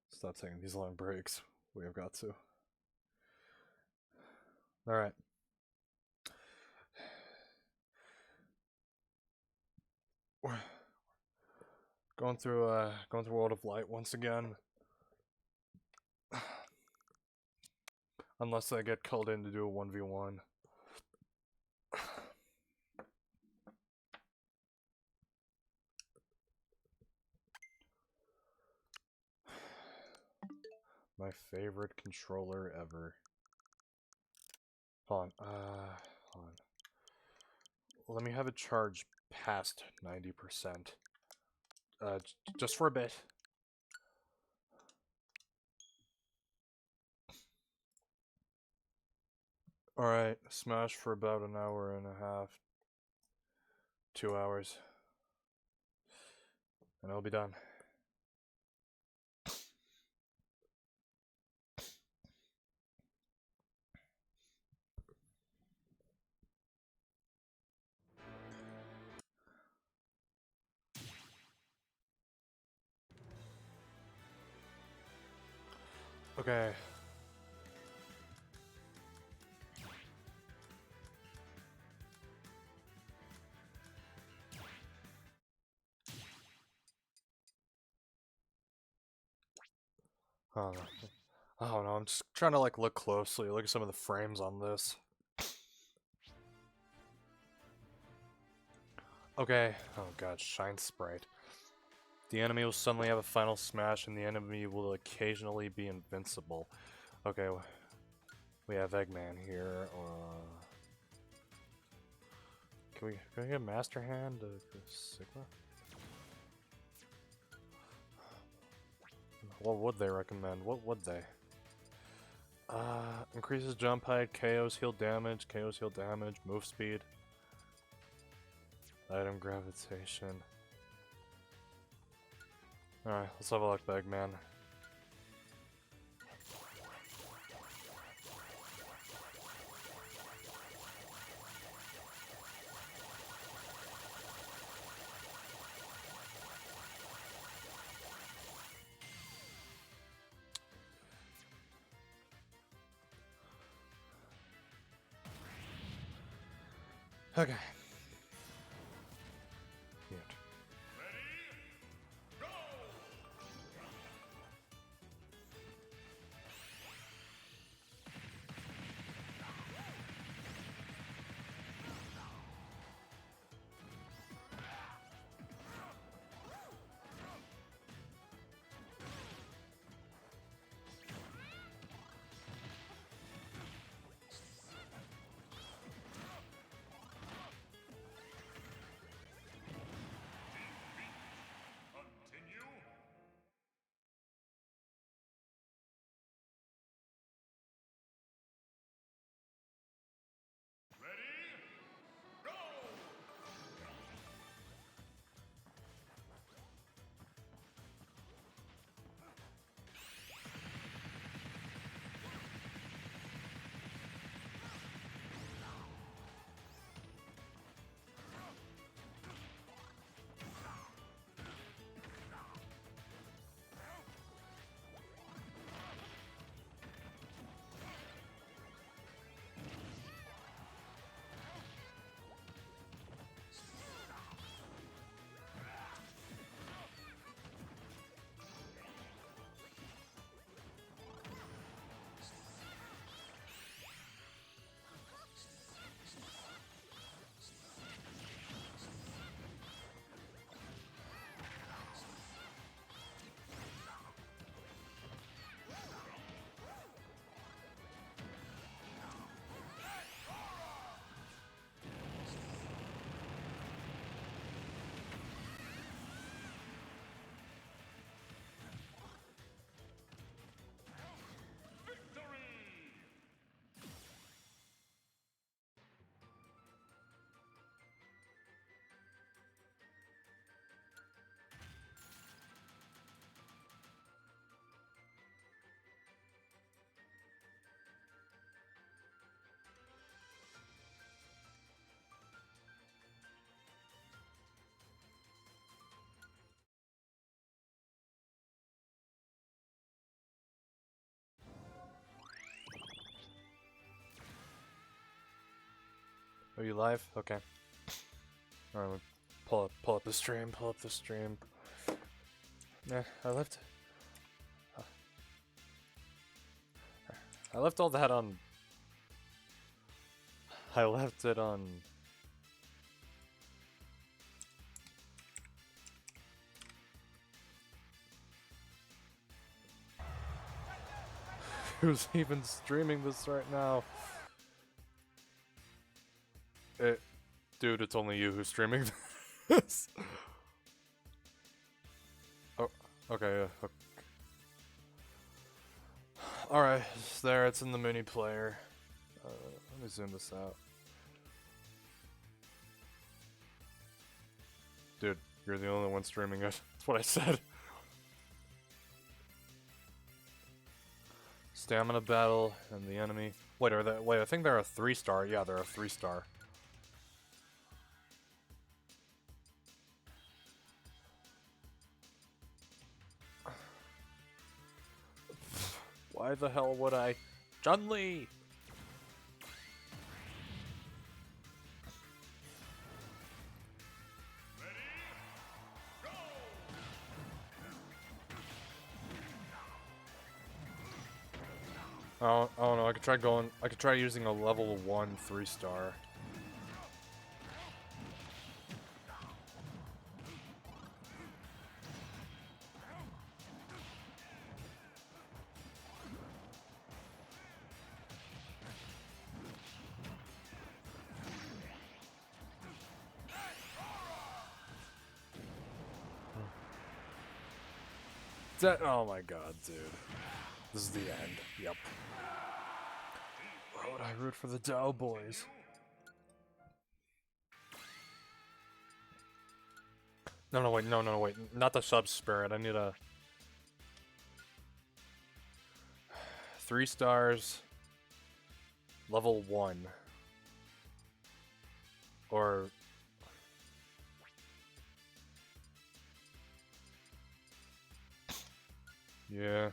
Speaker 2: Stop taking these long breaks. We have got to. Alright. Going through World of Light once again. Unless I get called in to do a 1v1. My favorite controller ever. Hold on. Hold on. Let me have it charge past 90%. Just for a bit. Alright, Smash for about an hour and a half. 2 hours. And I'll be done. Okay. I don't know, I'm just trying to like look closely, look at some of the frames on this. Okay, oh god, Shine Sprite. The enemy will suddenly have a final smash and the enemy will occasionally be invincible. Okay, we have Eggman here. Can we get Master Hand to Sigma? What would they recommend? What would they? Increases jump height, KOs heal damage, move speed. Item gravitation. Alright, let's have a look, Eggman. Okay. Mute. Are you live? Okay. Alright, pull up the stream, pull up the stream. Nah, I left all that on. I left it on. Who's even streaming this right now? Dude, it's only you who's streaming this. Oh, okay, okay. Alright, it's there, it's in the mini player. Let me zoom this out. Dude, you're the only one streaming it. That's what I said. Stamina battle and the enemy. Wait, I think they're a 3-star. Yeah, they're a 3-star. Why the hell would I? Chun-Li! Oh no, I could try using a level 1 3-star. Oh my god, dude. This is the end. Yep. Why would I root for the Dow boys? No, wait. Not the sub-spirit. I need a... 3 stars. Level 1. Or... Yeah.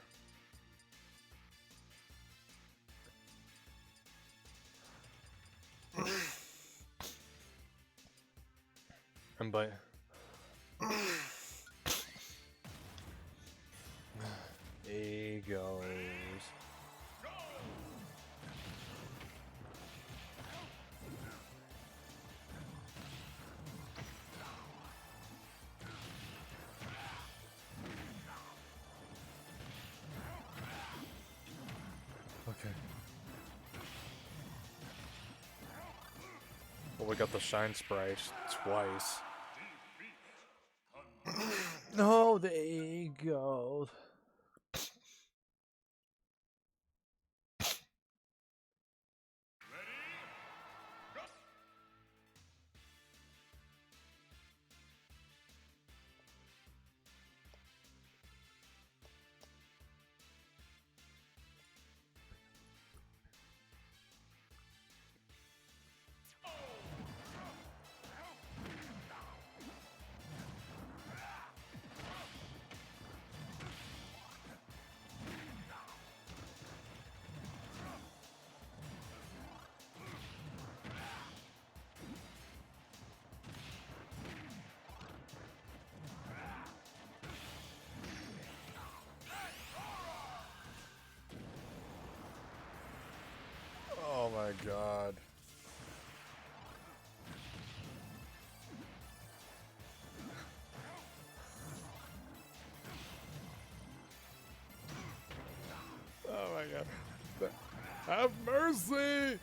Speaker 2: And by... He goes. Okay. Well, we got the Shine Sprite twice. No, there you go. Oh my god. Oh my god. Have mercy!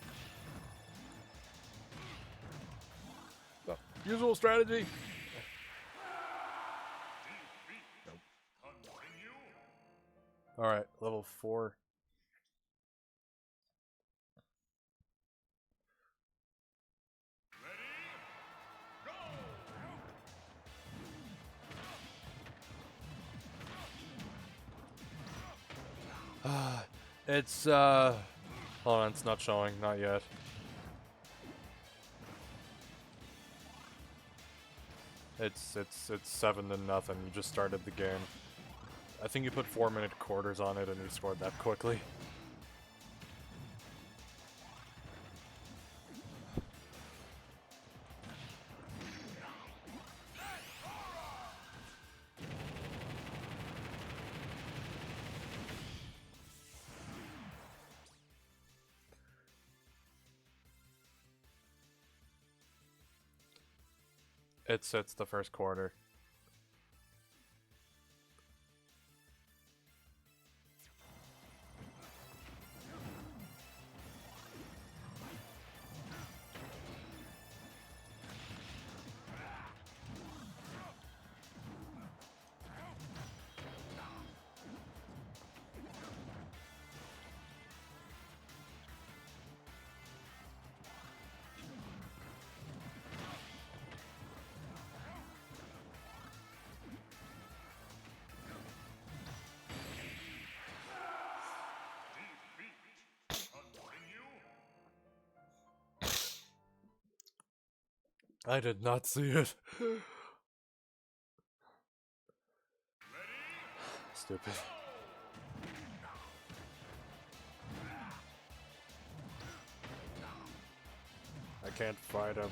Speaker 2: Oh, usual strategy. Alright, level 4. It's, hold on, it's not showing, not yet. It's 7-0. You just started the game. I think you put 4-minute quarters on it and you scored that quickly. It sits the first quarter. I did not see it. Stupid. I can't fight him.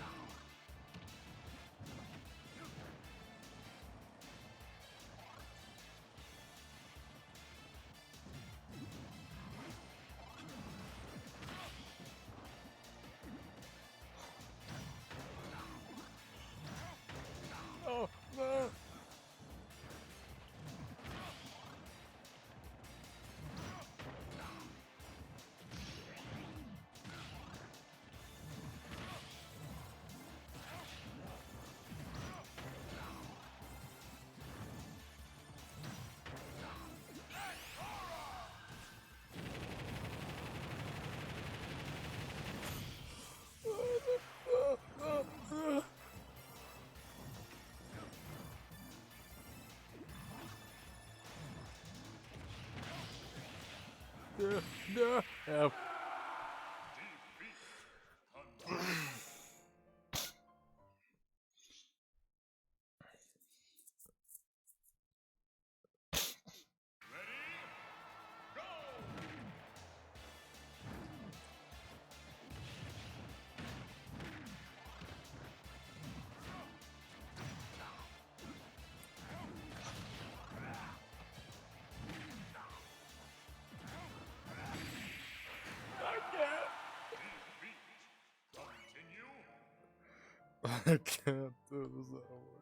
Speaker 2: Oh, no. No. Help. I can't do this anymore.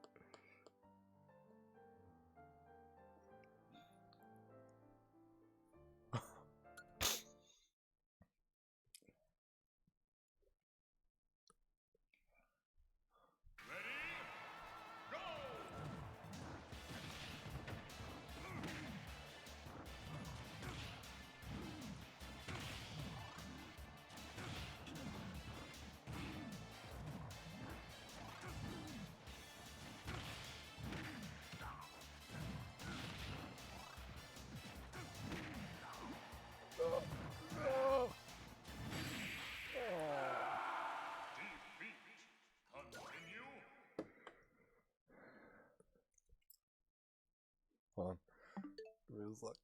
Speaker 2: Hold on. It was like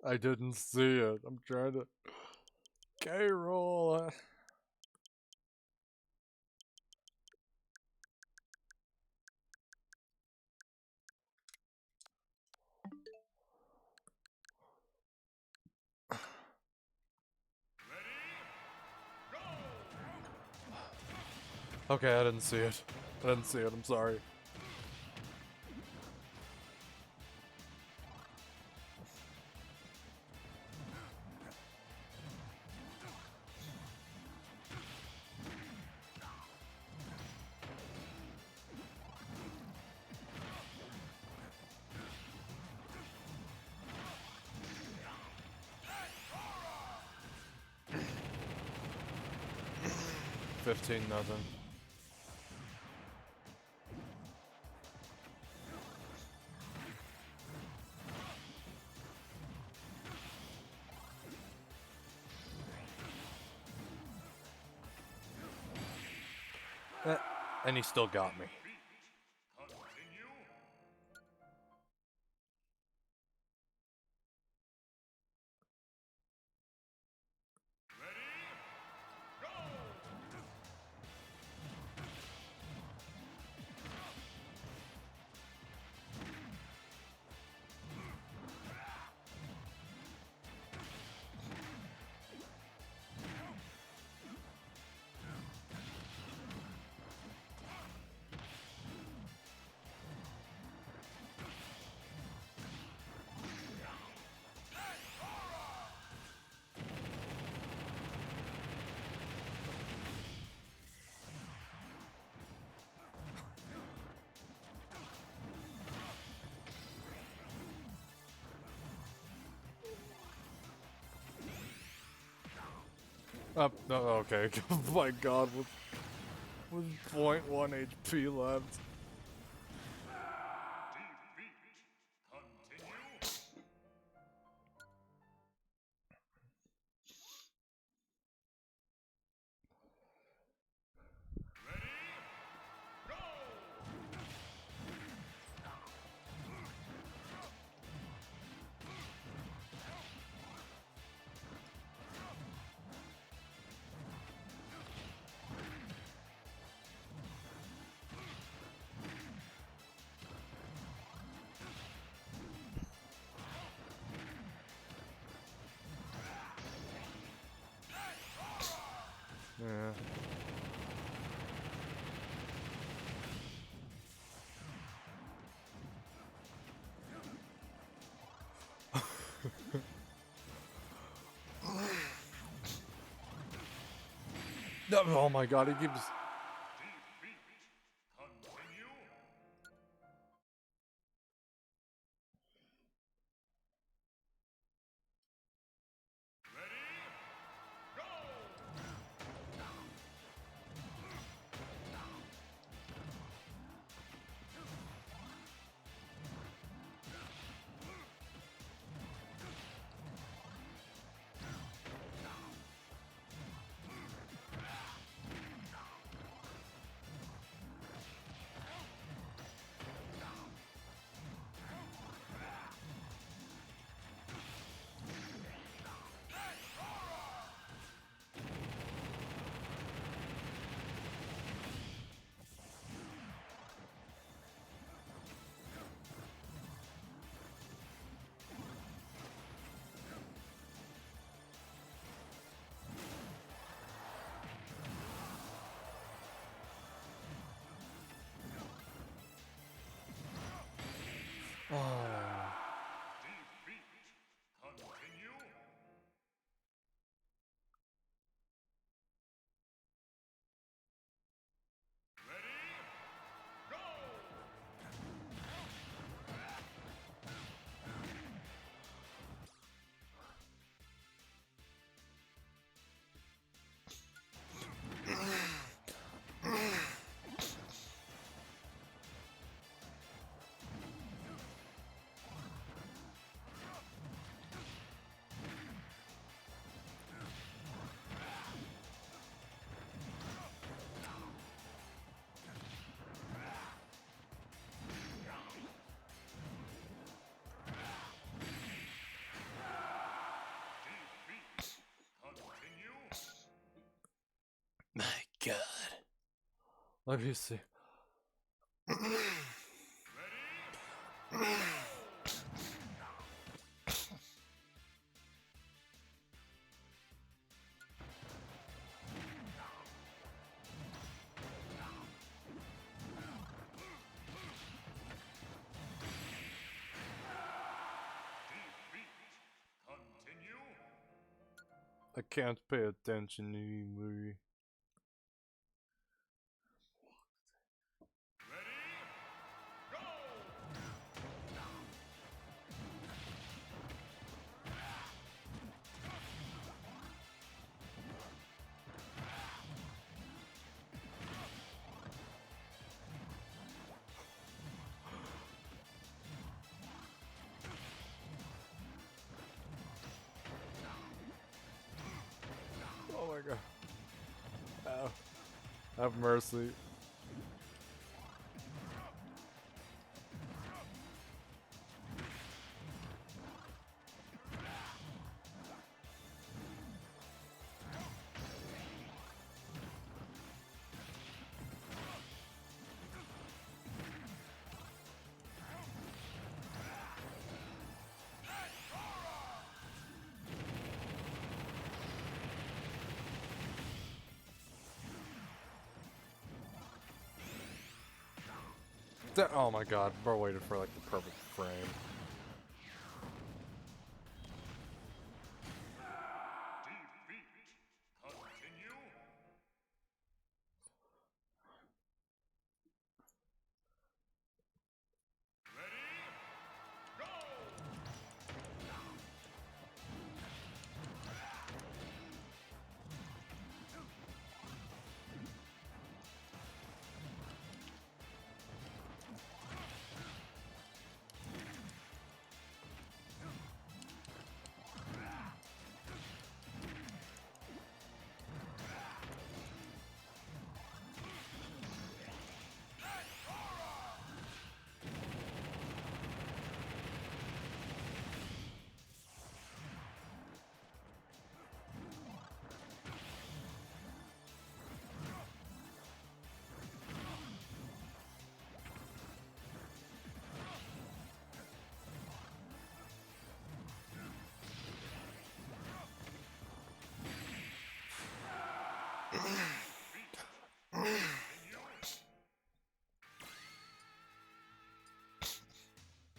Speaker 2: I didn't see it. I'm trying to K-roll. Okay, I didn't see it. I didn't see it. I'm sorry. $15-0. And he still got me. Up. Oh, okay. Oh my god, with 0.1 HP left. Yeah. Oh my god, he keeps... Oh. My god. Let me see. I can't pay attention anymore. Oh my god. Ow. Have mercy. Oh my god, bro waited for like the perfect frame.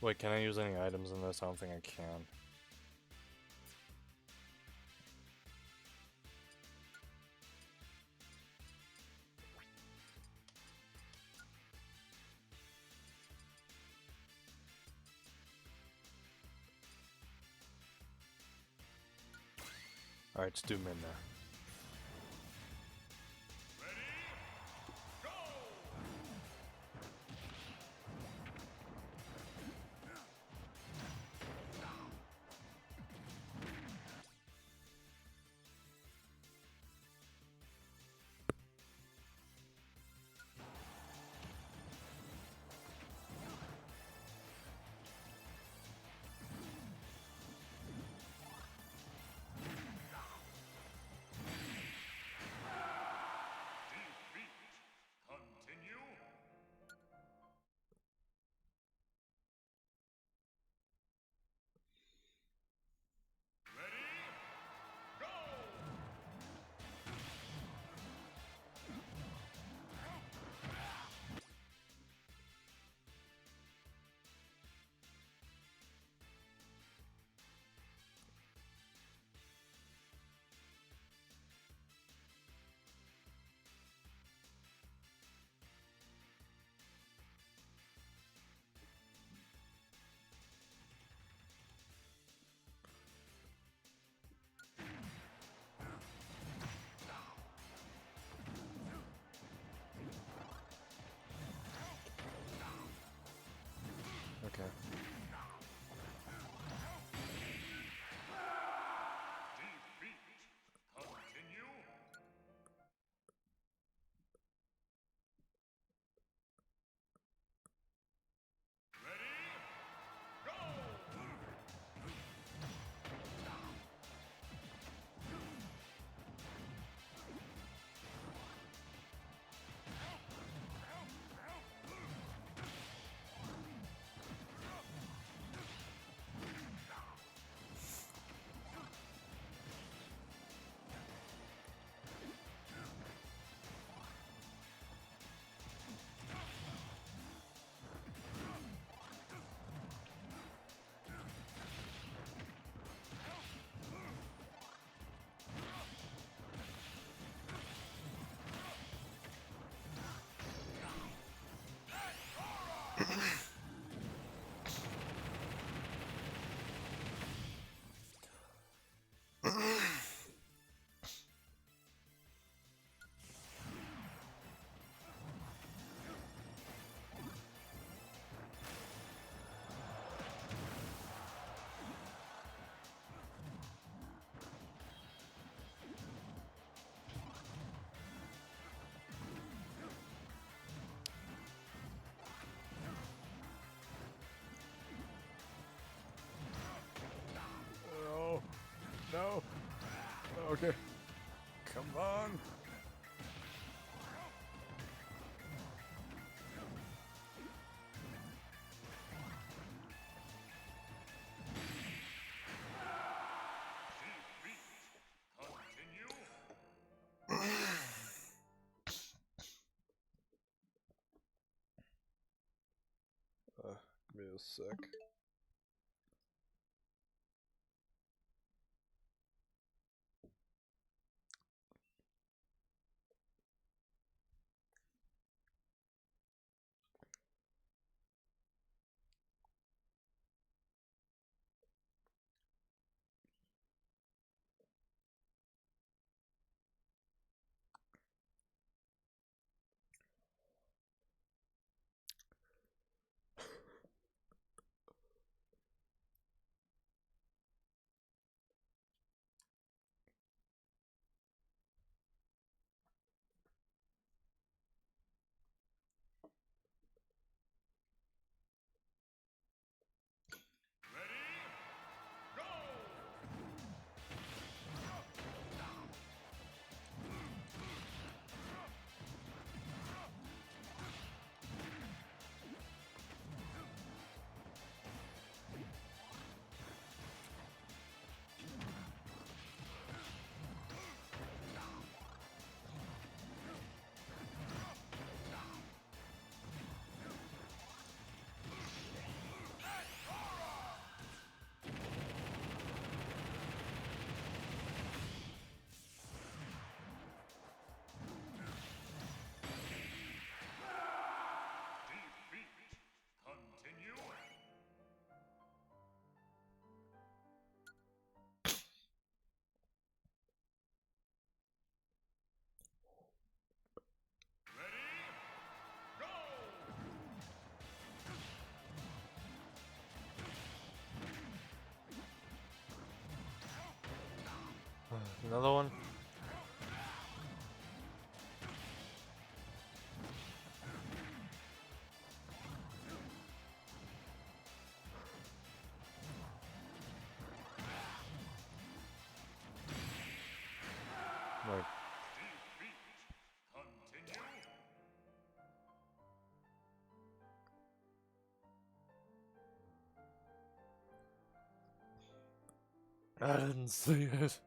Speaker 2: Wait, can I use any items in this? I don't think I can. Alright, let's do Midna. Okay. No. Okay. Come on. Give me a sec. Another one? Like, I didn't see it.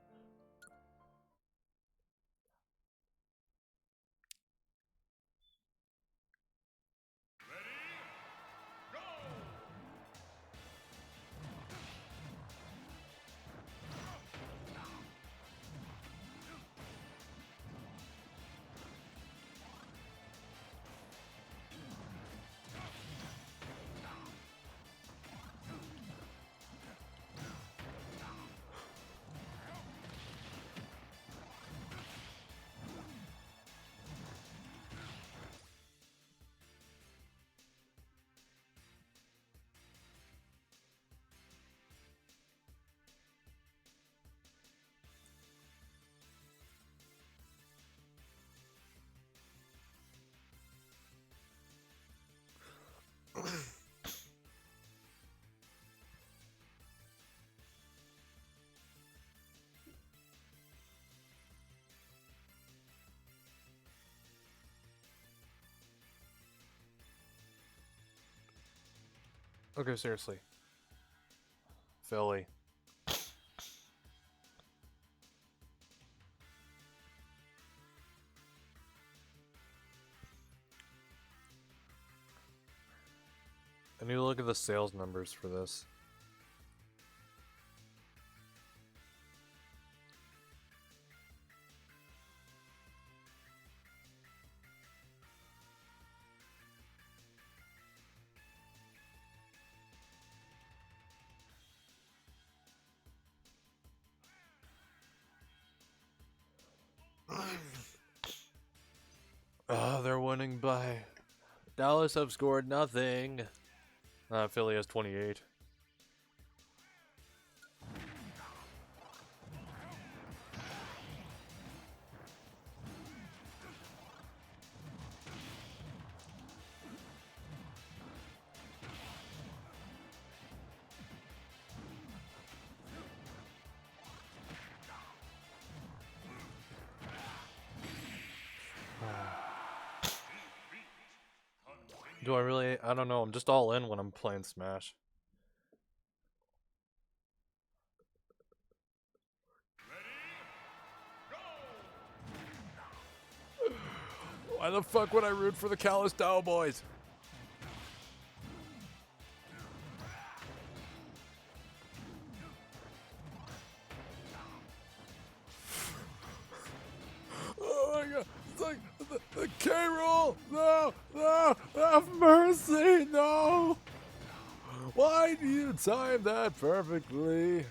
Speaker 2: Okay, seriously. Philly. I need to look at the sales numbers for this. They're winning by... Dallas have scored nothing. Philly has 28. Do I really? I don't know. I'm just all in when I'm playing Smash. Why the fuck would I root for the Callous Cowboys? Oh my god. It's like the K-roll! No! No! Have mercy! No! Why do you time that perfectly?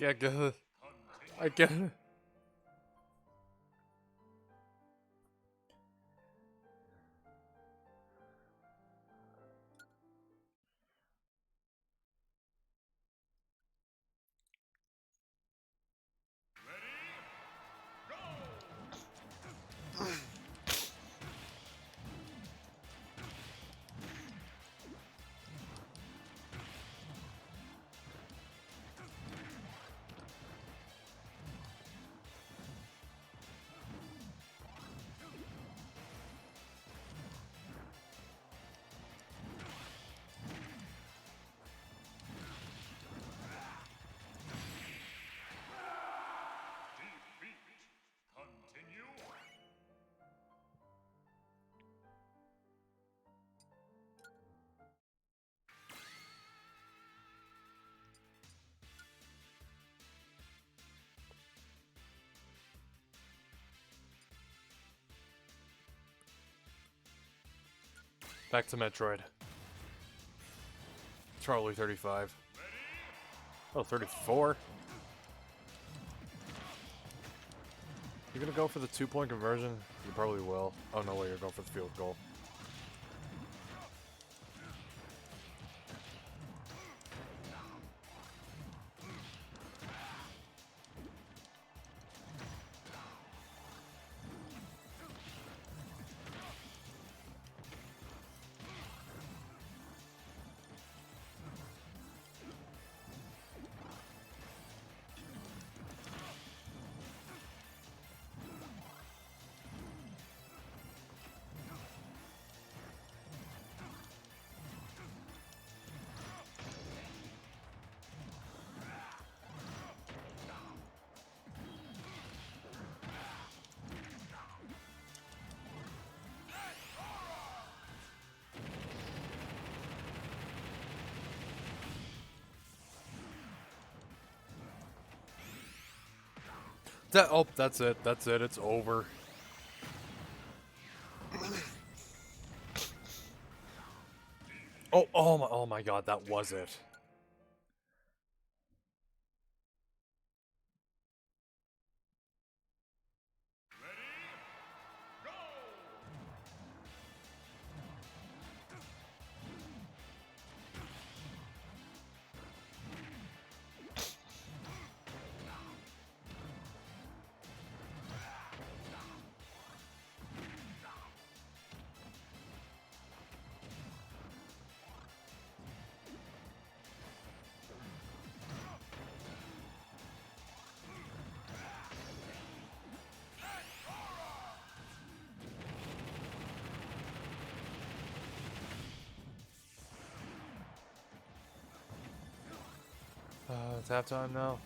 Speaker 2: Yeah, good. I get it. Back to Metroid. It's probably 35. Oh, 34? You're gonna go for the 2-point conversion? You probably will. Oh, no way, you're going for the field goal. Oh, that's it. That's it. It's over. Oh my God, that was it. It's halftime now.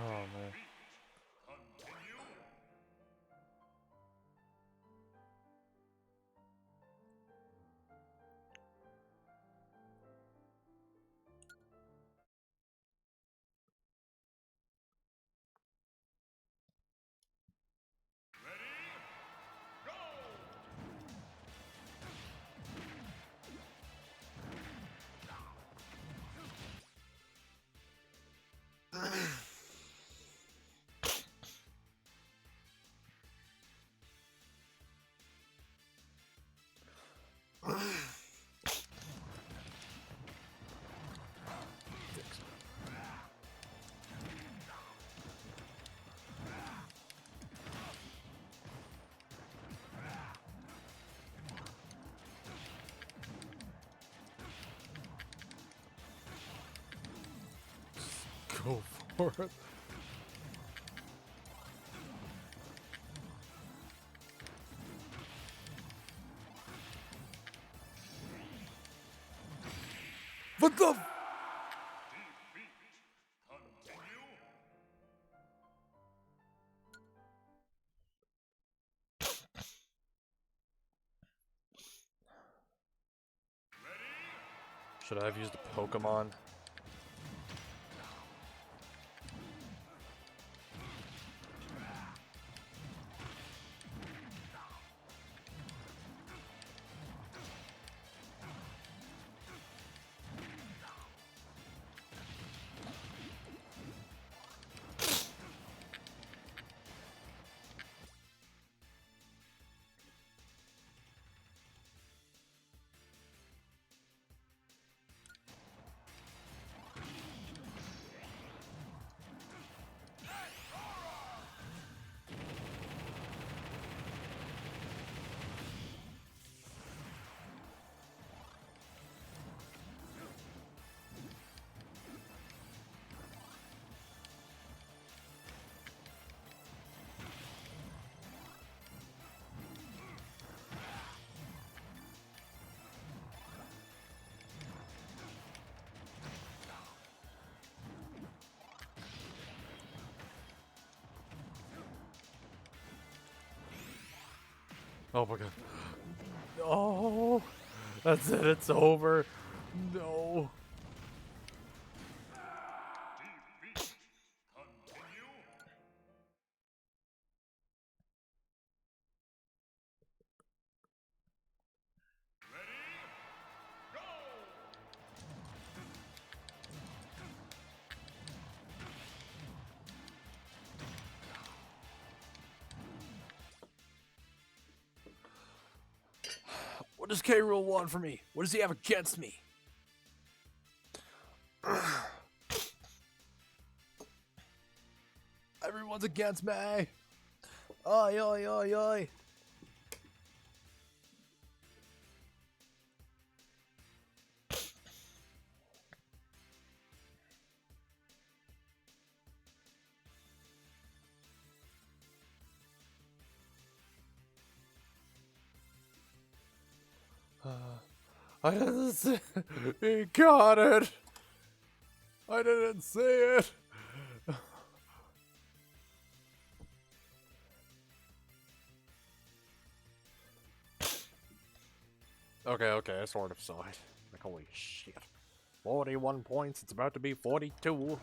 Speaker 2: Oh man. Go for it. What the? Should I have used a Pokemon? Oh my god. No. That's it. It's over. No. What does K. Rool want from me? What does he have against me? Everyone's against me. Oi, oi, oi, oi. I didn't see. He got it. I didn't see it. Okay, I sort of saw it. Like, holy shit. 41 points, it's about to be 42.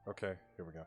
Speaker 2: Okay, here we go.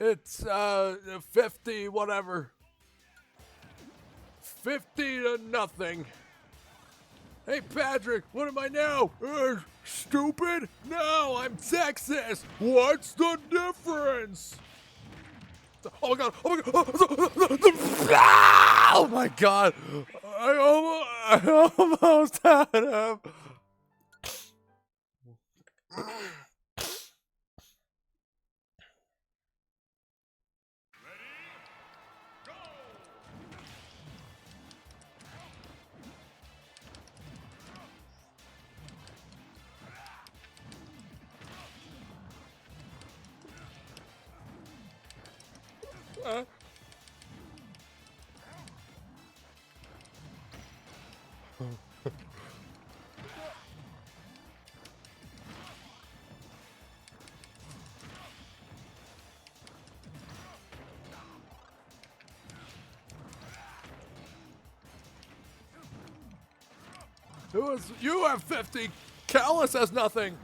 Speaker 2: It's 50 whatever. 50-0. Hey Patrick, what am I now? Stupid? No, I'm Texas. What's the difference? Oh my god! Oh my god! Oh my god! I almost had him. You have 50. Callus has nothing.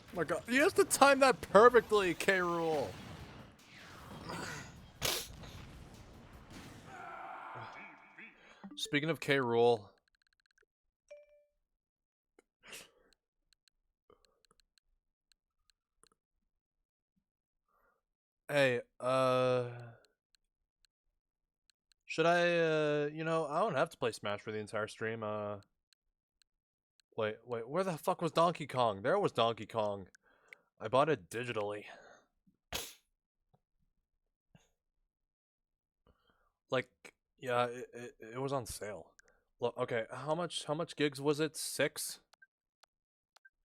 Speaker 2: Oh my god, he has to time that perfectly, K-Rool. Speaking of K-Rool. Hey, should I, you know, I don't have to play Smash for the entire stream, wait, where the fuck was Donkey Kong? There was Donkey Kong. I bought it digitally. Like, yeah, it was on sale. Look, okay, how much gigs was it? 6?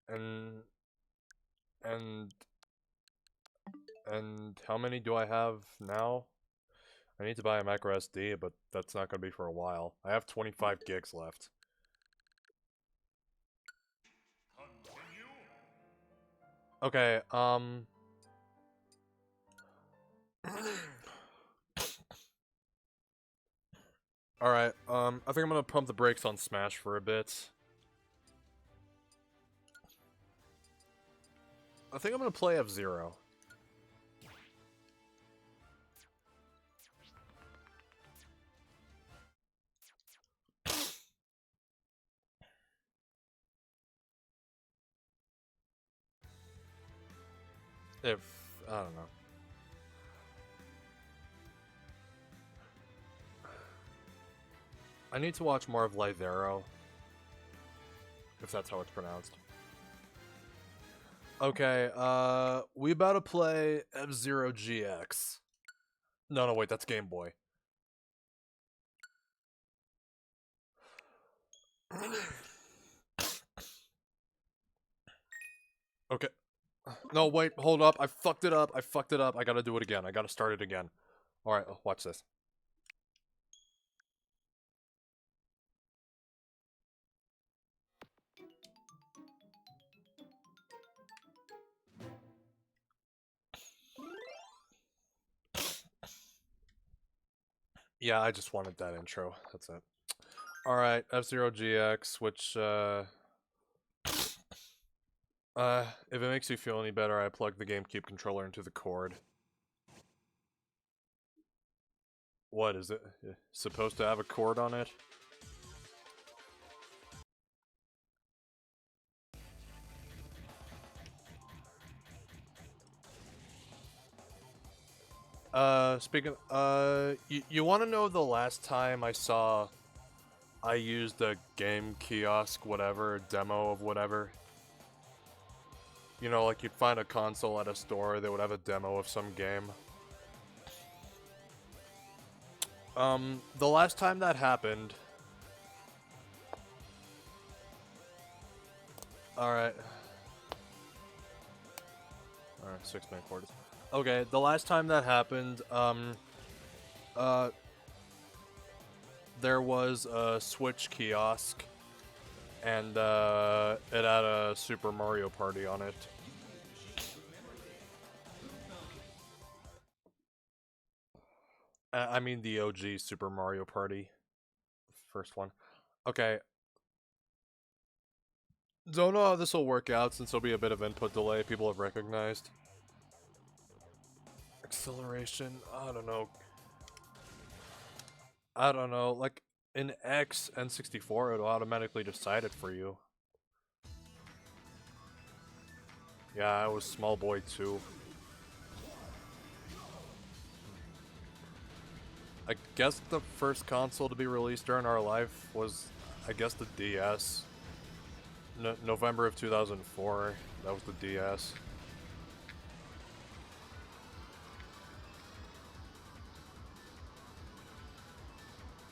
Speaker 2: And how many do I have now? I need to buy a micro SD, but that's not gonna be for a while. I have 25 gigs left. Okay, alright, I think I'm gonna pump the brakes on Smash for a bit. I think I'm gonna play F-Zero. If, I don't know. I need to watch more of Lythero. If that's how it's pronounced. Okay, we about to play F-Zero GX. No, wait, that's Game Boy. Okay. No, wait, hold up. I fucked it up. I gotta do it again. I gotta start it again. Alright, watch this. Yeah, I just wanted that intro. That's it. Alright, F-Zero GX, which, if it makes you feel any better, I plugged the GameCube controller into the cord. What, is it supposed to have a cord on it? Speaking, you want to know the last time I used a game kiosk, whatever, demo of whatever? You know, like you'd find a console at a store, they would have a demo of some game. The last time that happened... Alright. Alright, 6-man quarters. Okay, the last time that happened, there was a Switch kiosk And it had a Super Mario Party on it. I mean the OG Super Mario Party. First one. Okay. Don't know how this will work out since there'll be a bit of input delay people have recognized. Acceleration, I don't know. Like in X N64 it'll automatically decide it for you. Yeah, I was small boy too. I guess the first console to be released during our life was, I guess, the DS. November of 2004, that was the DS.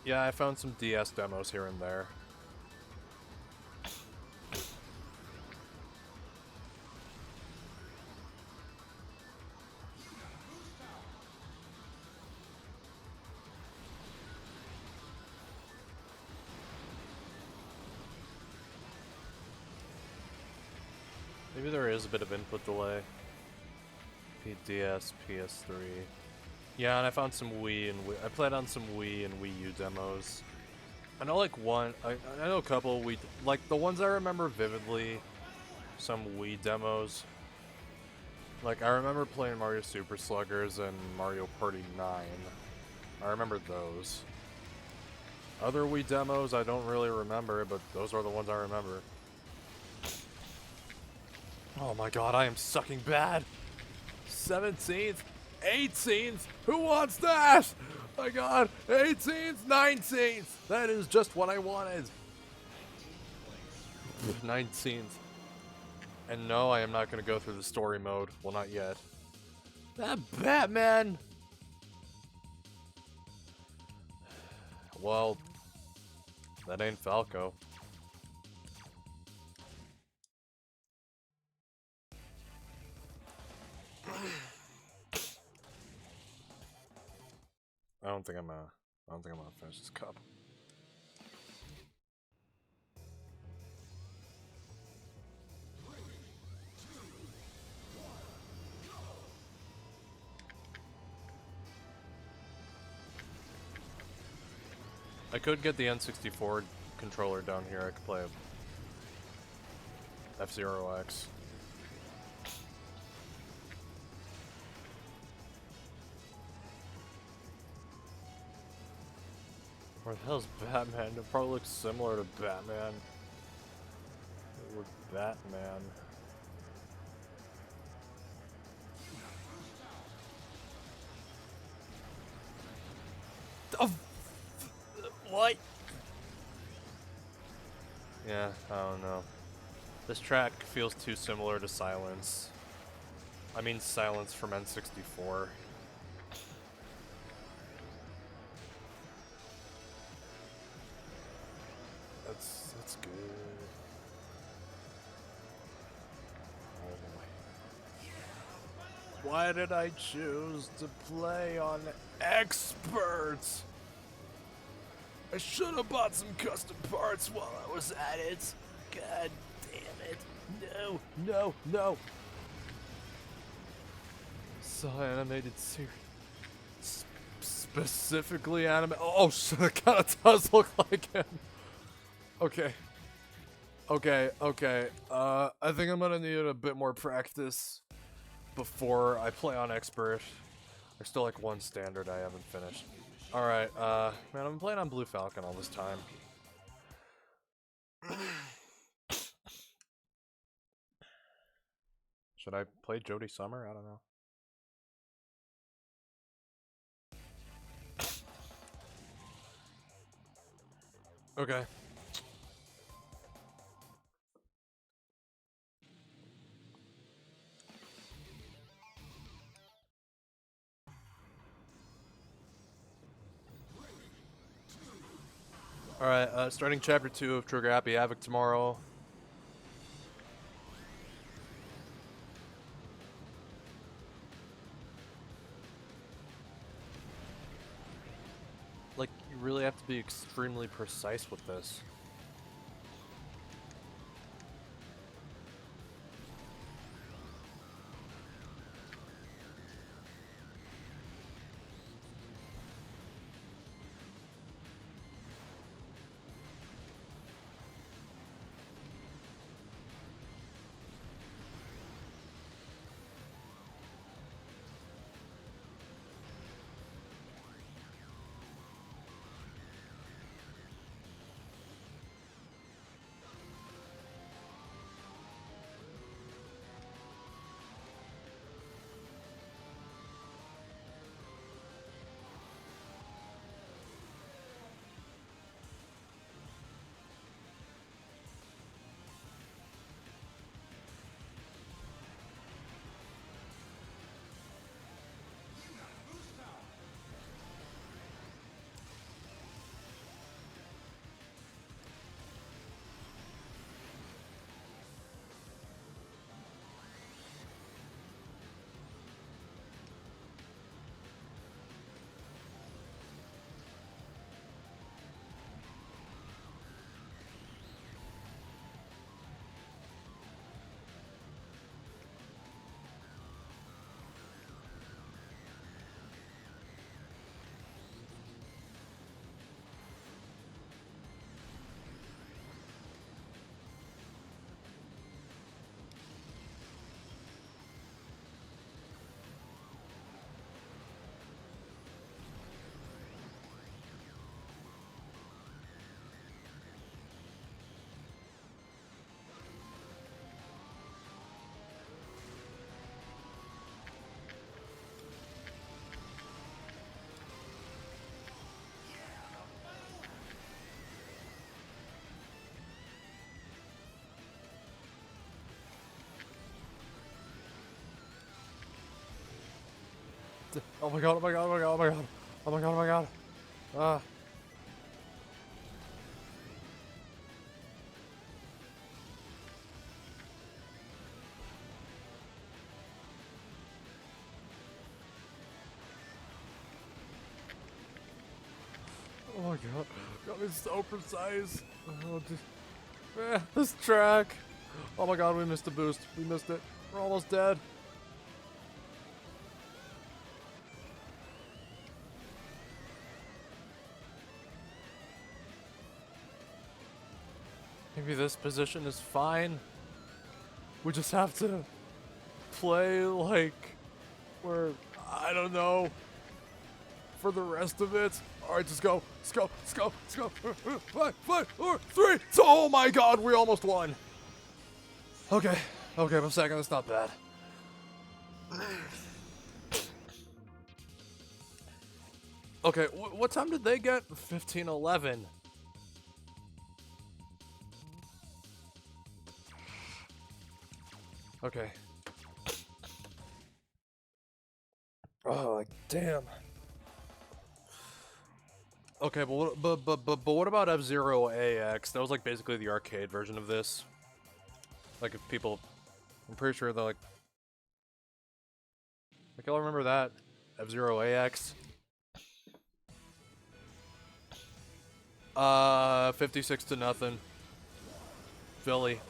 Speaker 2: Yeah, I found some DS demos here and there. Maybe there is a bit of input delay. DS, PS3. Yeah, and I found some Wii and I played on some Wii and Wii U demos. I know like one, I know a couple Wii, like the ones I remember vividly, some Wii demos. Like I remember playing Mario Super Sluggers and Mario Party 9. I remember those. Other Wii demos I don't really remember, but those are the ones I remember. Oh my god, I am sucking bad. 17th, 18th, who wants that? My god, 18th, 19th. That is just what I wanted. 19th. And no, I am not going to go through the story mode. Well, not yet. That Batman! Well, that ain't Falco. I don't think I'm gonna finish this cup. I could get the N64 controller down here. I could play F-Zero X. Where the hell's Batman? It probably looks similar to Batman. With Batman. Oh, what? Yeah, I don't know. This track feels too similar to Silence. I mean Silence from N64. That's good. Oh boy. Why did I choose to play on Experts? I should have bought some custom parts while I was at it. God damn it. No, no, no. So animated series. Specifically animated. Oh, shit, it kind of does look like him. Okay. Okay, okay. I think I'm gonna need a bit more practice before I play on Expert. There's still like one standard I haven't finished. Alright, man, I've been playing on Blue Falcon all this time. Should I play Jodie Summer? I don't know. Okay. Alright, starting chapter 2 of Trigger Happy Havoc tomorrow. Like, you really have to be extremely precise with this. Oh my god, oh my god, oh my god, oh my god. Oh my god, oh my god. Ah. Oh my god. Got me so precise. Oh, this track. Oh my god, we missed the boost. We missed it. We're almost dead. Maybe this position is fine. We just have to play like we're, I don't know, for the rest of it. Alright, just go. Let's go. Let's go. Let's go. 5, 4, 3. Oh my god, we almost won. Okay. Okay, for a second, that's not bad. Okay, what time did they get? 15:11. Okay. Oh, like, damn. Okay, but what about F-Zero AX? That was like basically the arcade version of this. Like if people, I'm pretty sure they're like y'all remember that F-Zero AX? 56-0. Philly.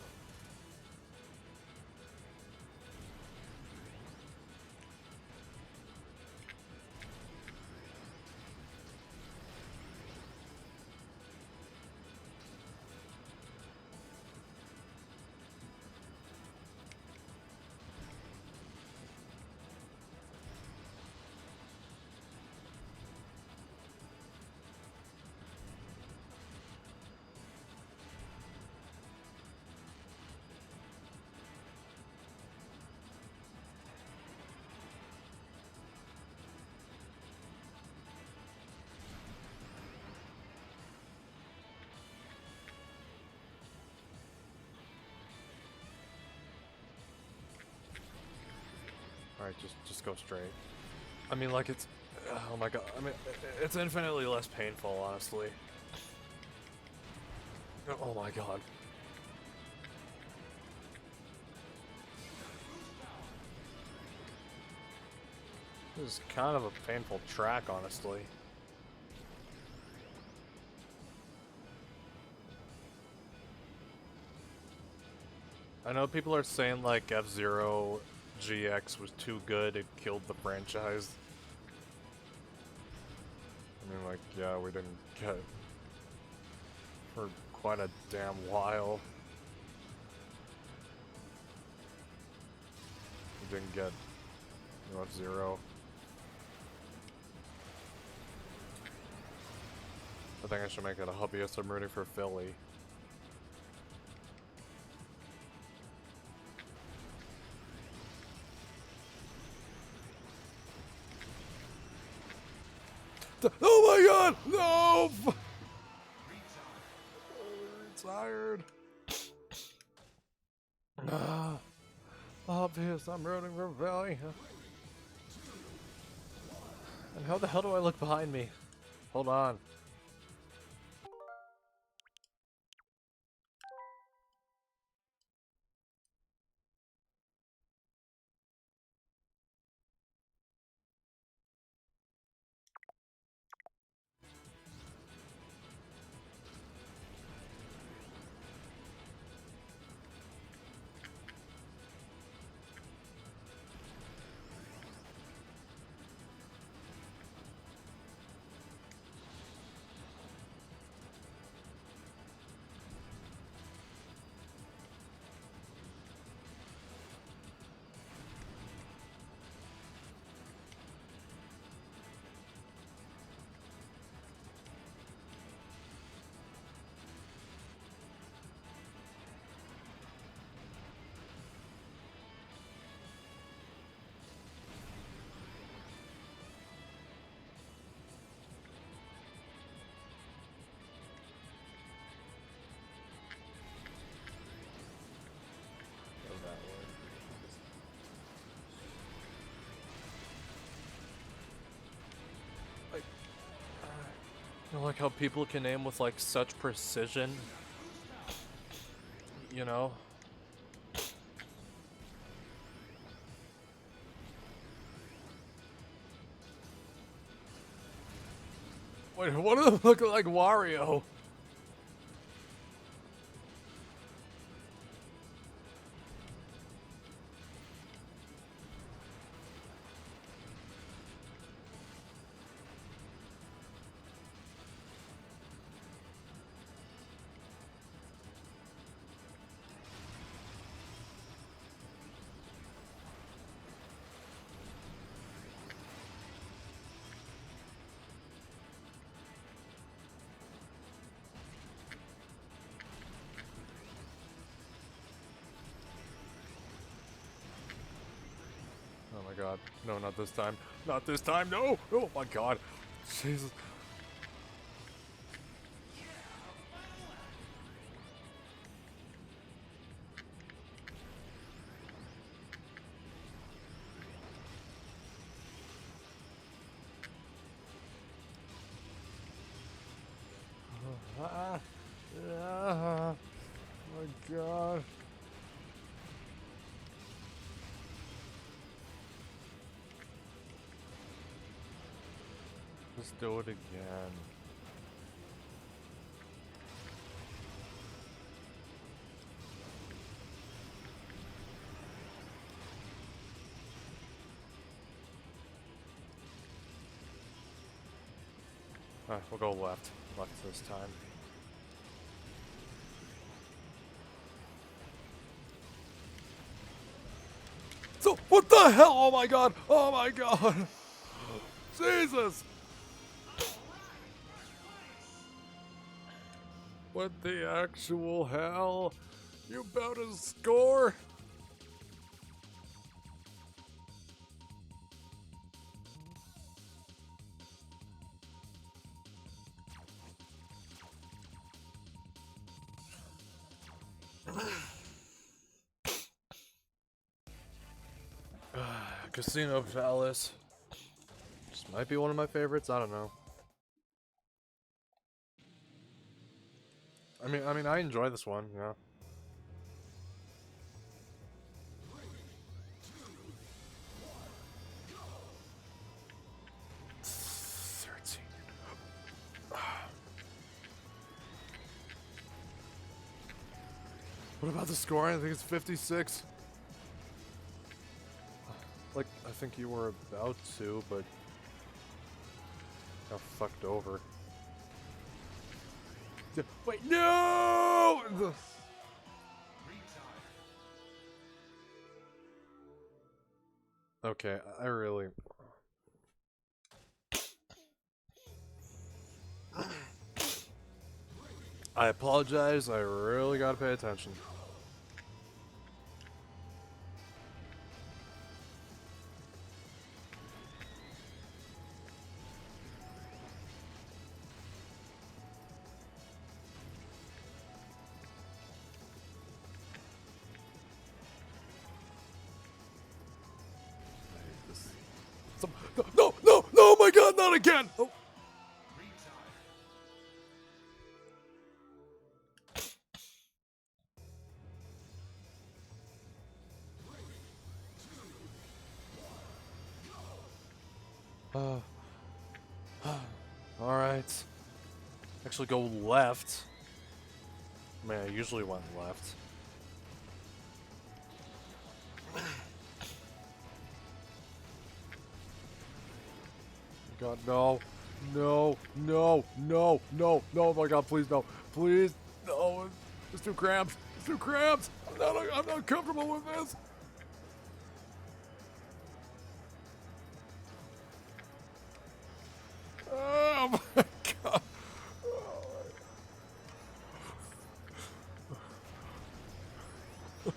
Speaker 2: Alright, just go straight. I mean, like, it's... Oh my god. I mean, it's infinitely less painful, honestly. Oh my god. This is kind of a painful track, honestly. I know people are saying, like, F-Zero GX was too good, it killed the franchise. I mean, like, yeah, we didn't get for quite a damn while. We didn't get F-Zero. I think I should make it a hobbyist. I'm rooting for Philly. Oh my god! No! Retired. Obvious, I'm rooting for Philly. And how the hell do I look behind me? Hold on. I like how people can aim with like such precision. You know? Wait, what do they look like Wario? Oh my god. No, not this time. Not this time, no! Oh my god. Jesus. Oh my god. Let's do it again. Alright, we'll go left. Left this time. So, what the hell? Oh my god! Oh my god! Jesus! What the actual hell? You about to score? Casino Palace. This might be one of my favorites. I don't know. I mean, I enjoy this one. Yeah. What about the score? I think it's 56. Like, I think you were about to, but got fucked over. Wait, no! Okay, I really... I apologize, I really gotta pay attention. No, no, no, oh my god, not again! Oh. Alright. Actually go left. I mean, I usually went left. God, no. No, no, no, no, no, oh my god, please, no. Please, no. It's too cramped. It's too cramped. I'm not comfortable with this. Oh my god.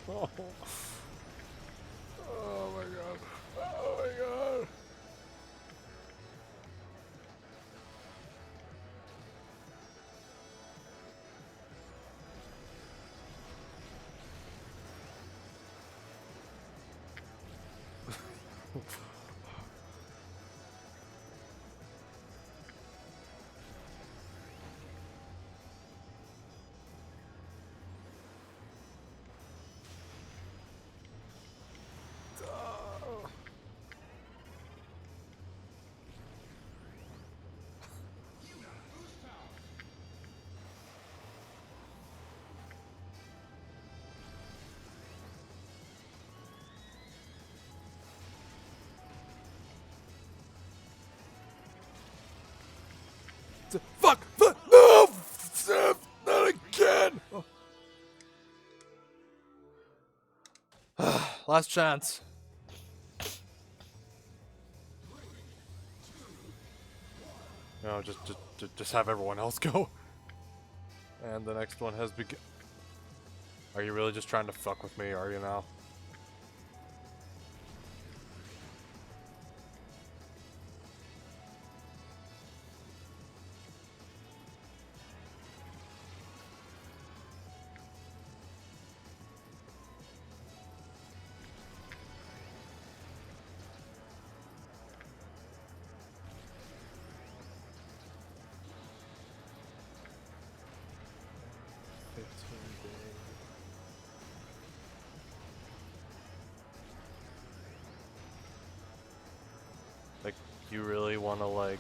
Speaker 2: Oh. Oh my god. Oh my god. Fuck! Fuck! No! Not again! Last chance. No, just have everyone else go. And the next one has begun. Are you really just trying to fuck with me, are you now? Like, you really want to, like...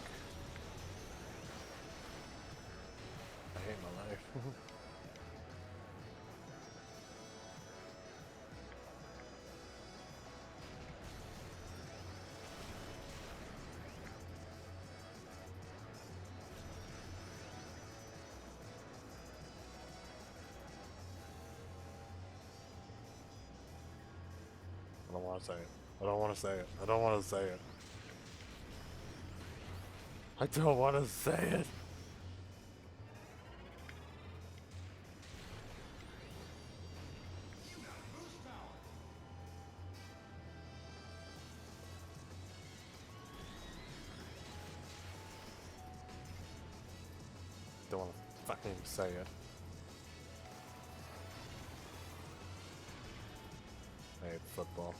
Speaker 2: I hate my life. I don't want to say it. I don't want to say it. I don't want to say it. I don't want to say it. Don't want to fucking say it. I hate football.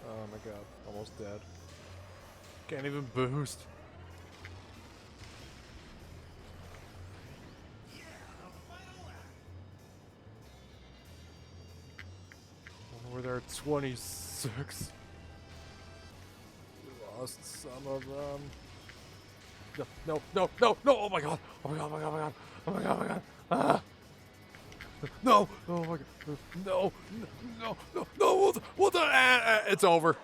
Speaker 2: Oh my god, almost dead. Can't even boost. We're there at 26. We lost some of them. No, no, no, no, no! Oh my god! Oh my god, oh my god, oh my god! Oh my god, oh my god! Ah! No! Oh my god! No! No! No! No! We'll do it! It's over.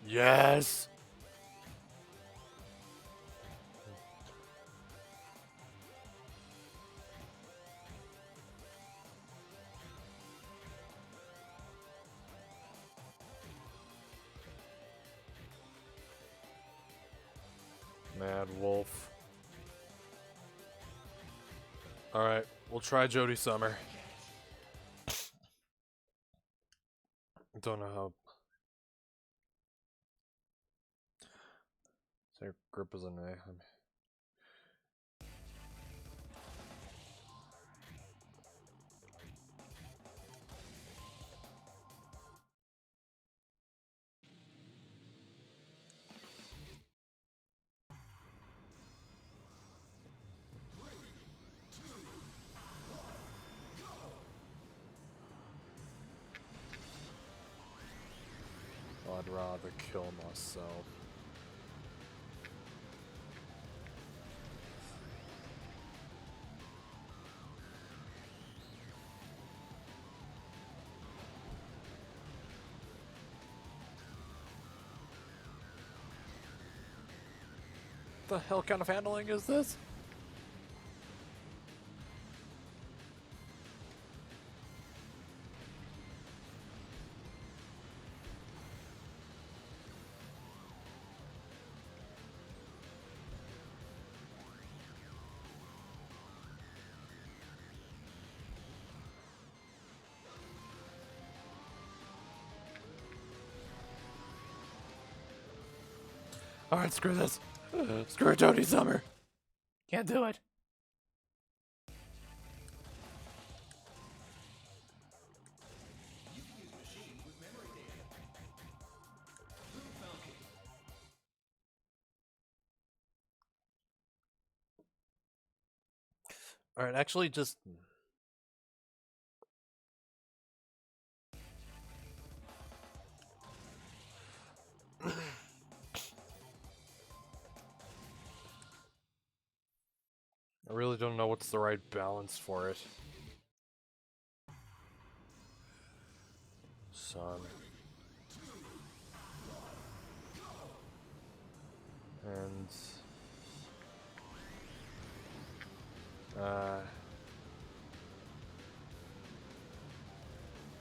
Speaker 2: Yes! Mad Wolf. Alright, we'll try Jody Summer. Don't know how. Their grip is an A. I'd rather kill myself. the hell kind of handling is this? Alright, screw this. Screw Tony Summer. Can't do it. Alright, actually just... I really don't know what's the right balance for it. Sun. And...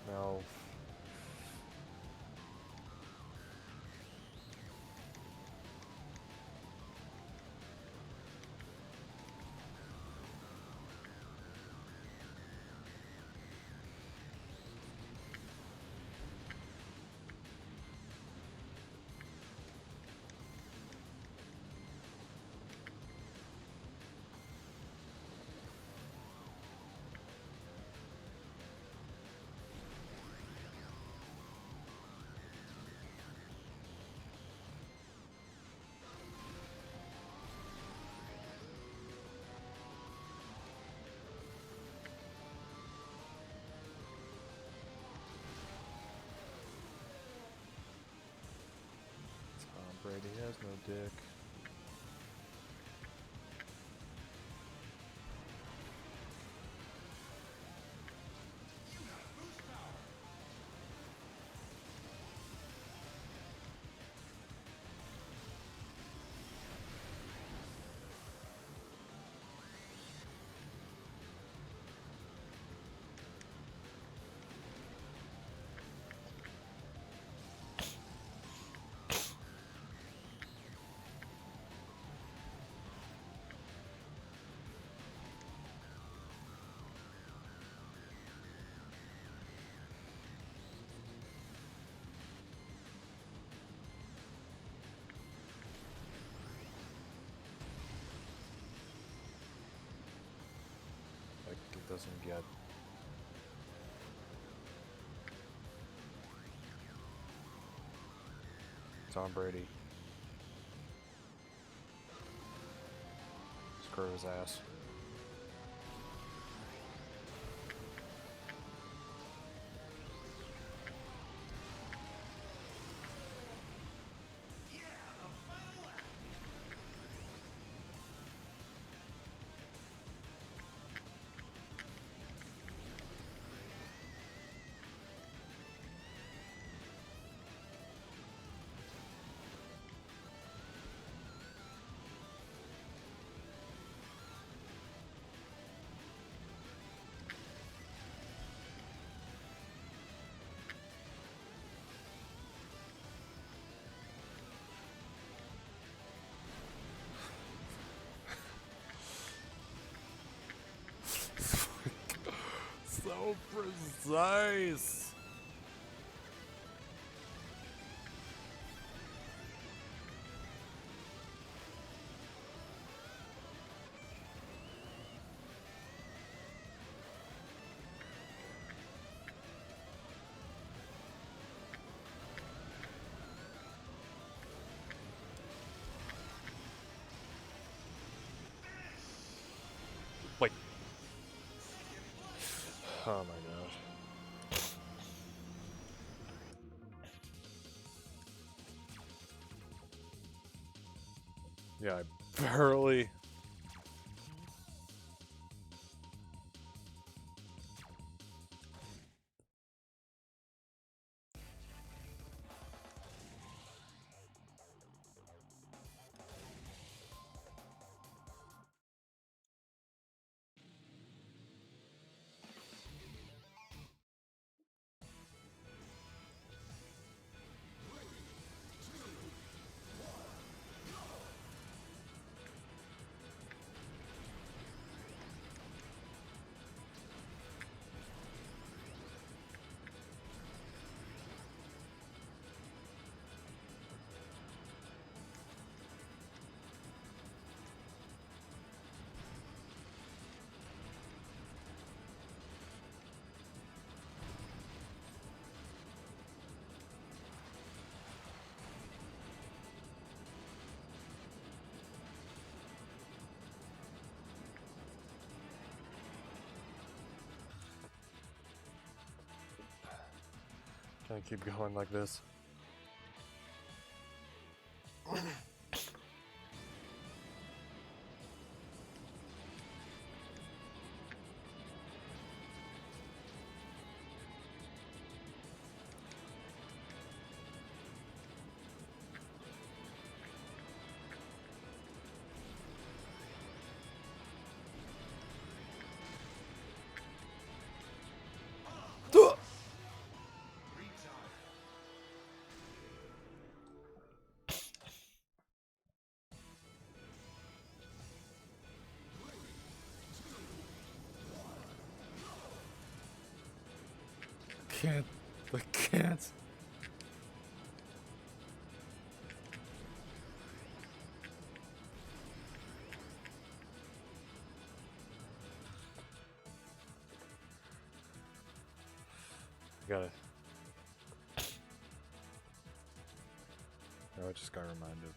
Speaker 2: No. Brady has no dick. Like, it doesn't get... Tom Brady. Screw his ass. So precise. Wait. Oh my god. Yeah, I barely... Can't keep going like this. I can't. Got it. Oh, I just got reminded.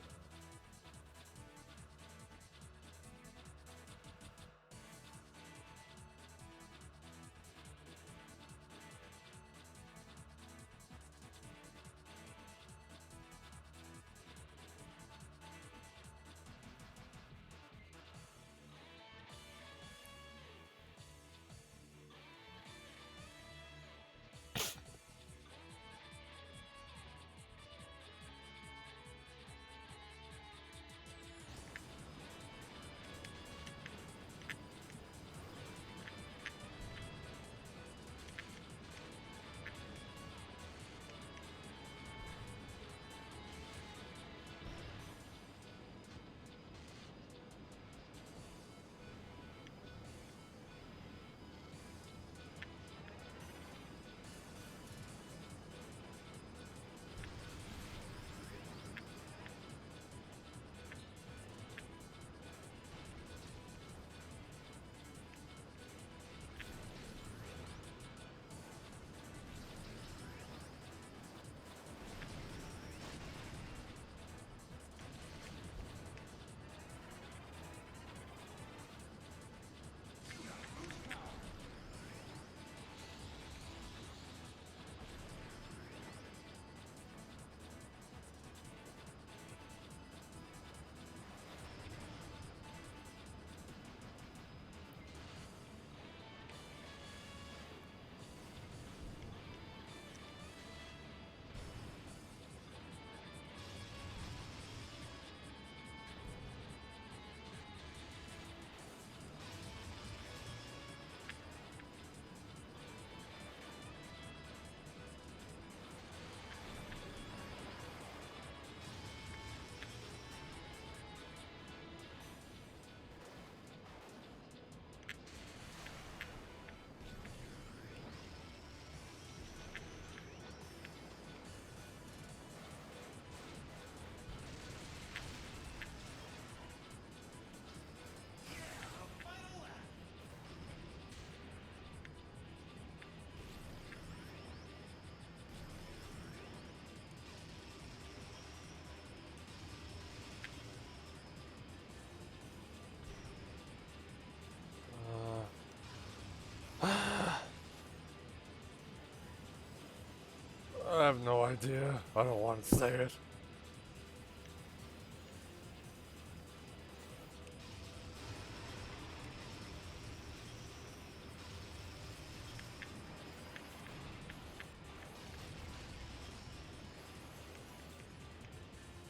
Speaker 2: I have no idea. I don't want to say it.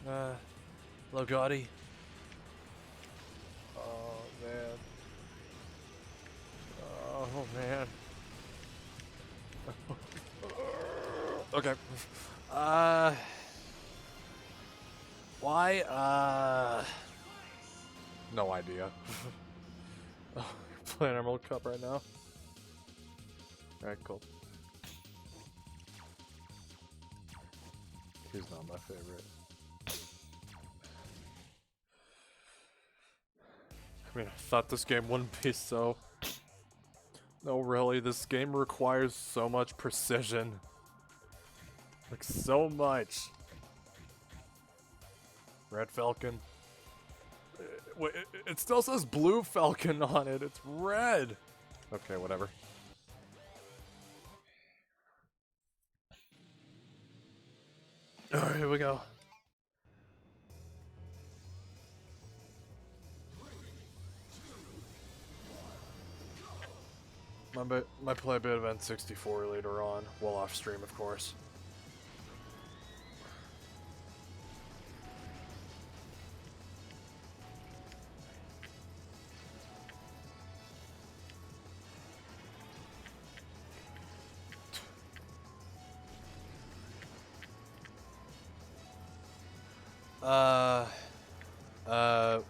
Speaker 2: Hello, Gotti. Oh, man. Oh, man. Okay. Why? No idea. Oh, you're playing Emerald Cup right now? Alright, cool. He's not my favorite. I mean, I thought this game wouldn't be so... No, really, this game requires so much precision. Like, so much. Red Falcon. Wait, it still says Blue Falcon on it. It's red. Okay, whatever. Alright, here we go. My play bit event 64 later on, well off stream of course.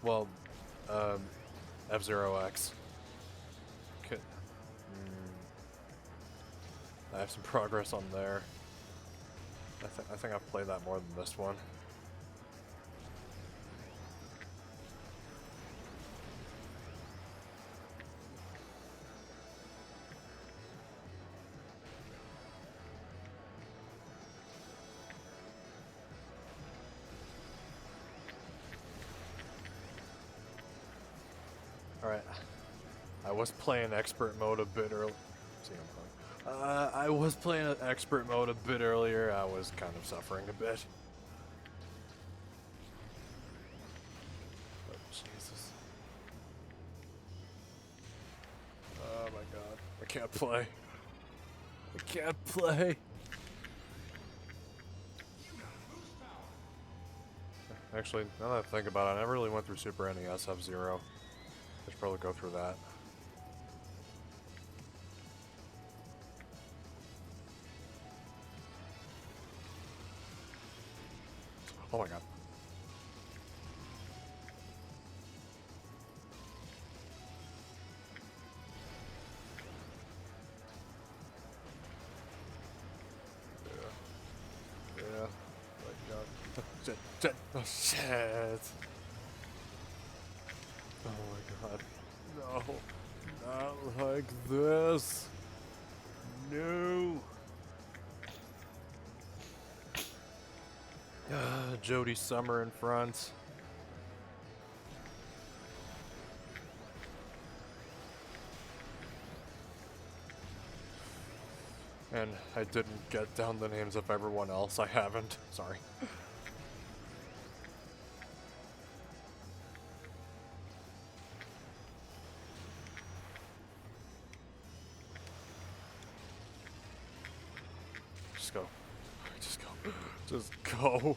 Speaker 2: Well, F-Zero X. Okay. I have some progress on there. I think I've played that more than this one. Alright. I was playing expert mode a bit earlier. I was playing expert mode a bit earlier. I was kind of suffering a bit. Oh, Jesus. Oh my god. I can't play. I can't play. Actually, now that I think about it, I never really went through Super NES F-Zero. I should probably go through that. Oh my god. Yeah. Yeah. Oh my god. Shit. Shit. Oh shit. Oh my god. No. Not like this. No. Jody Summer in front. And I didn't get down the names of everyone else. I haven't. Sorry. Just go. Just go. Just go.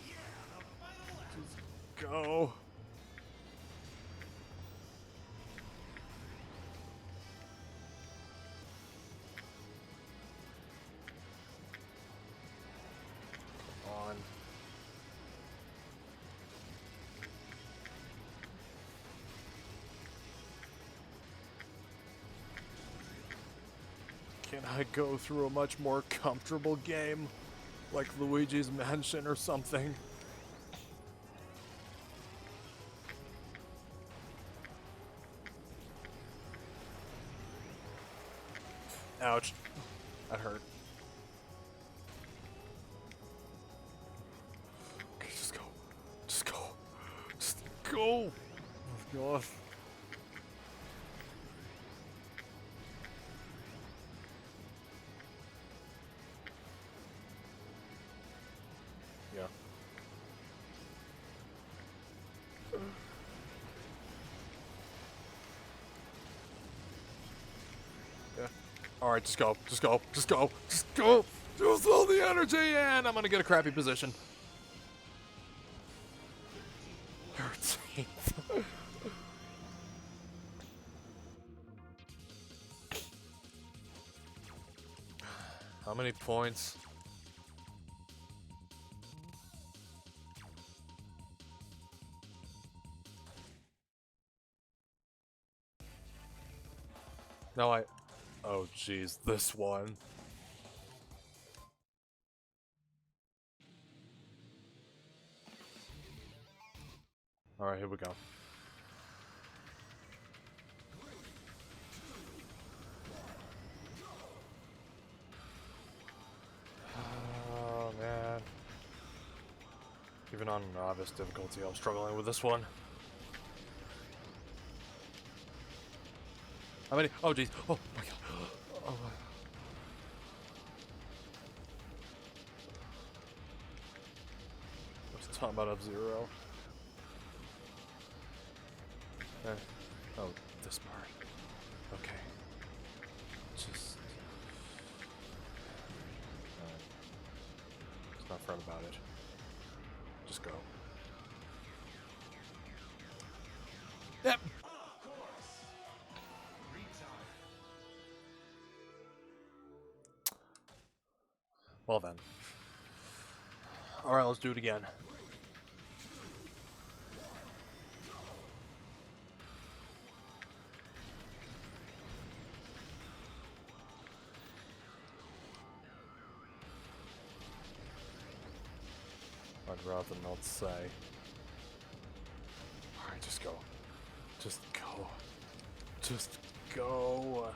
Speaker 2: Just go. Come on. Can I go through a much more comfortable game? Like Luigi's Mansion or something? Ouch. That hurt. Okay, just go. Just go. Just go. Oh god. Yeah. Yeah. Alright, just go. Just go. Just go. Just go. Use all the energy and I'm gonna get a crappy position. Hurts. How many points? No, oh jeez, this one. Alright, here we go. Oh man. Even on novice difficulty, I'm struggling with this one. How many? Oh jeez. Oh my god. Oh my. Talking about F-Zero. Oh, this part. Okay. Just... Let's not fret about it. Just go. Yep! Well then. Alright, let's do it again. I'd rather not say. Alright, just go. Just go. Just go.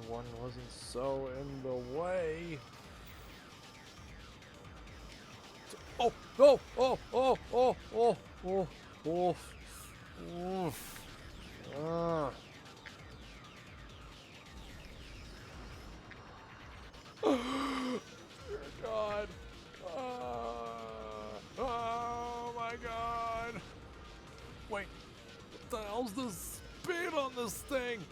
Speaker 2: One wasn't so in the way. Oh, oh, oh, oh, oh, oh, oh, oh, oh. Dear God. Oh my God. Wait, what the hell's the speed on this thing?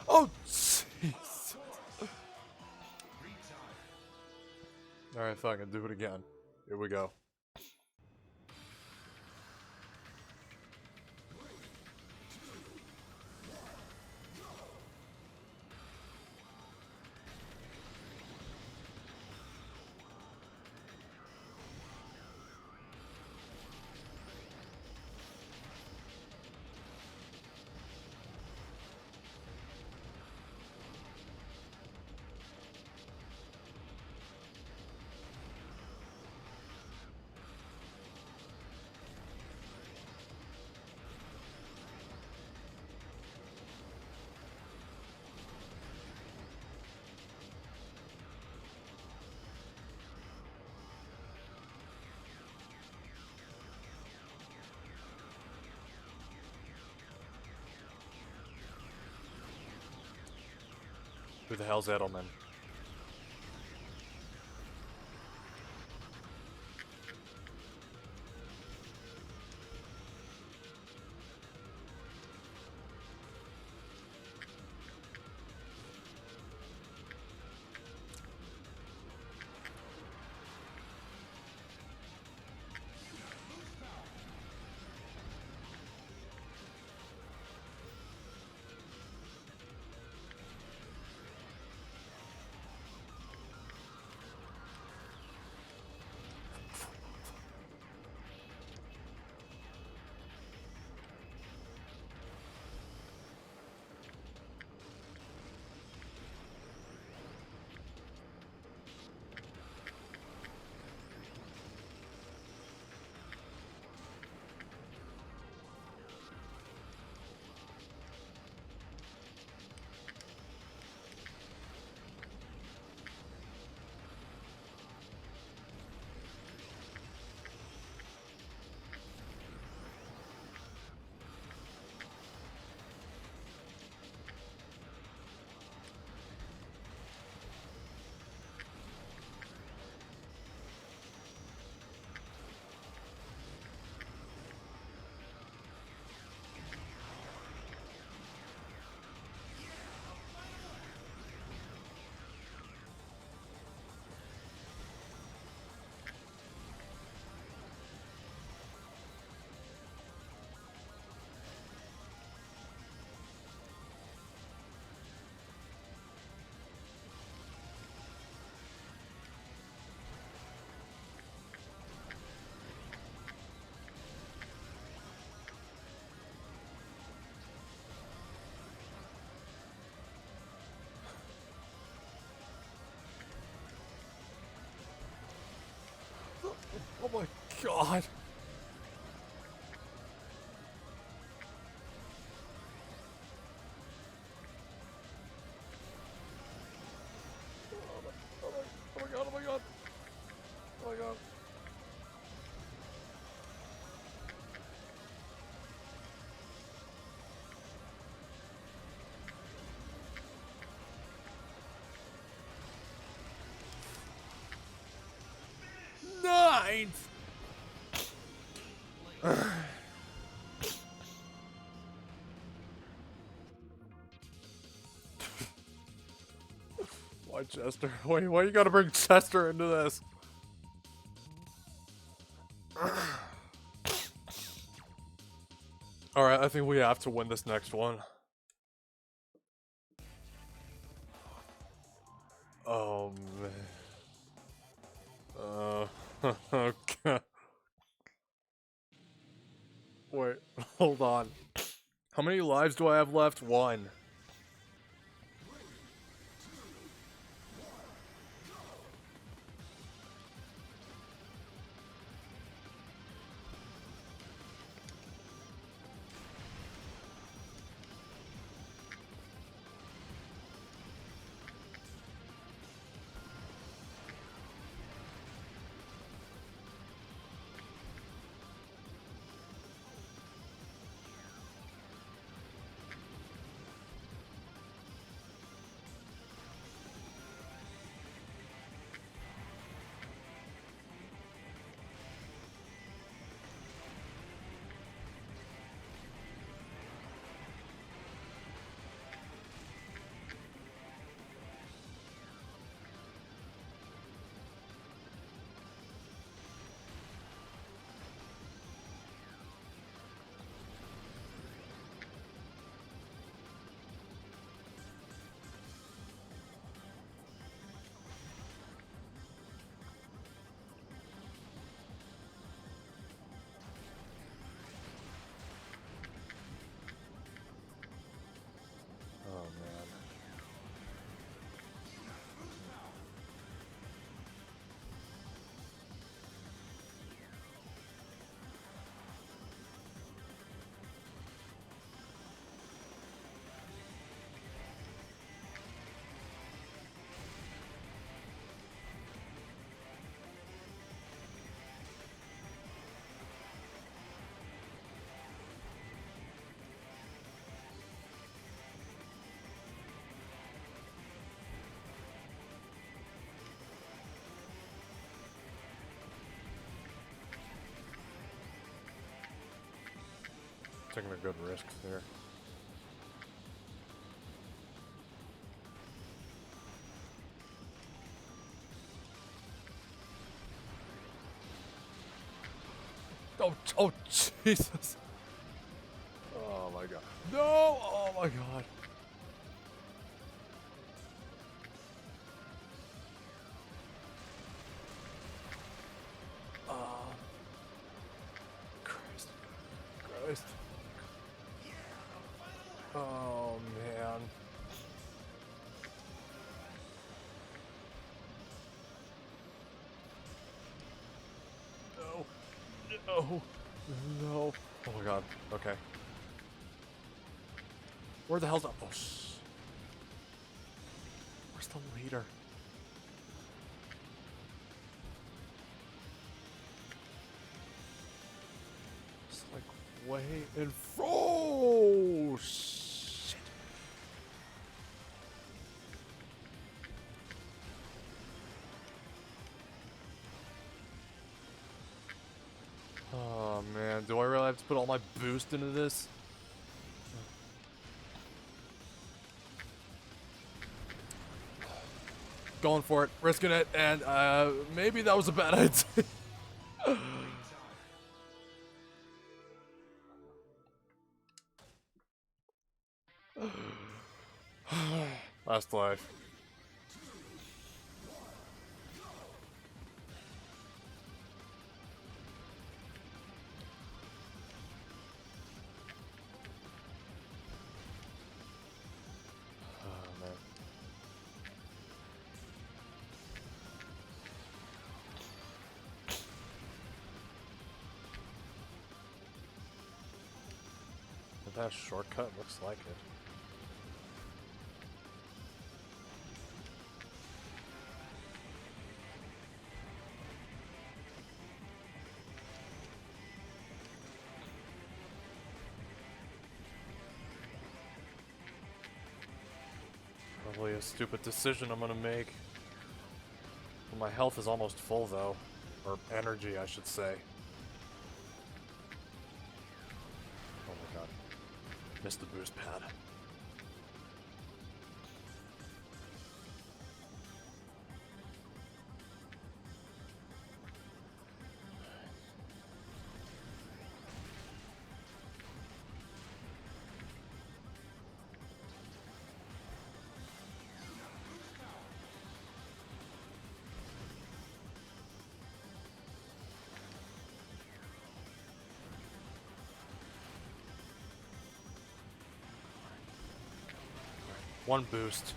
Speaker 2: Oh, jeez. Alright, fucking do it again. Here we go. Who the hell's Edelman? God. Oh my god, oh my god. Oh my god. Ninth! Why Chester? Why you gotta bring Chester into this? Alright, I think we have to win this next one. Oh man. Okay. Wait, hold on. How many lives do I have left? 1. Oh man. Taking a good risk there. Oh, Jesus. Oh my god. No! Oh my god. Oh. Christ. Christ. Oh man. No. No. No. Oh my god. Okay. Where the hell's that? Oh, where's the leader? It's like way in front. Oh, shit. Oh man, do I really have to put all my boost into this? Going for it, risking it, and maybe that was a bad idea. Last life. Oh, man. Shortcut looks like it. Probably a stupid decision I'm gonna make. Well, my health is almost full though. Or energy, I should say. Oh my god. Missed the boost pad. One boost.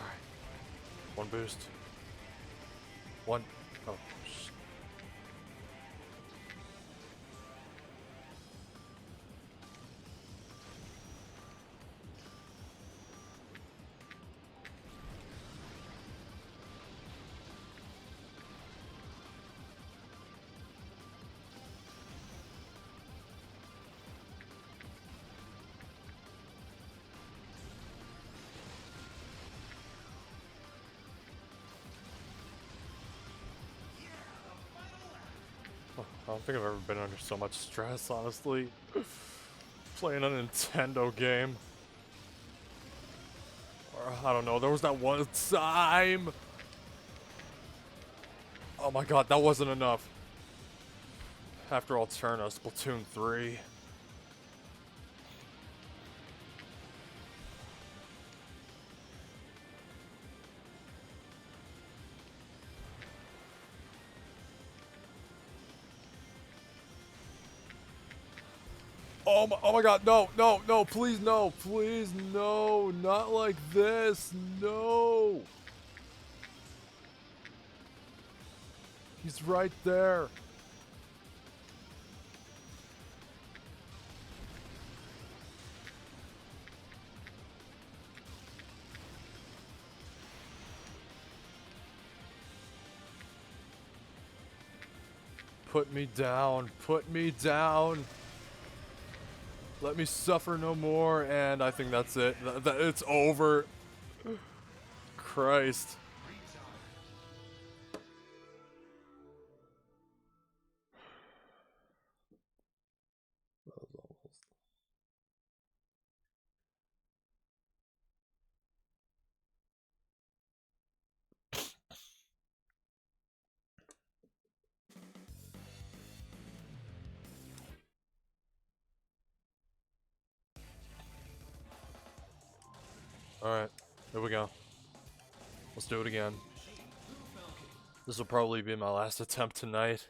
Speaker 2: All right. One boost. One. Oh, shit. I don't think I've ever been under so much stress, honestly. Playing a Nintendo game. Or, I don't know, there was that one time! Oh my god, that wasn't enough. After Alterna, Splatoon 3. Oh my god, no, no, no, please no, not like this, no. He's right there. Put me down, put me down. Let me suffer no more, and I think that's it. It's over. Christ. That was almost. Alright, here we go. Let's do it again. This will probably be my last attempt tonight.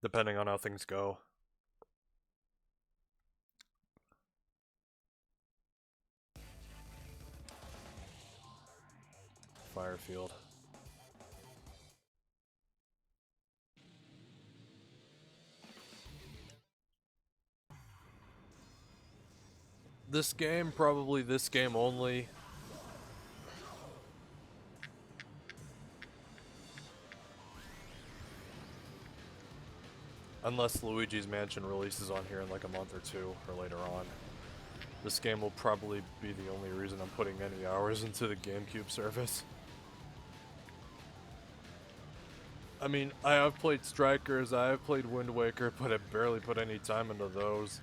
Speaker 2: Depending on how things go. Firefield. This game, probably this game only. Unless Luigi's Mansion releases on here in like a month or two, or later on. This game will probably be the only reason I'm putting any hours into the GameCube service. I mean, I have played Strikers, I have played Wind Waker, but I barely put any time into those.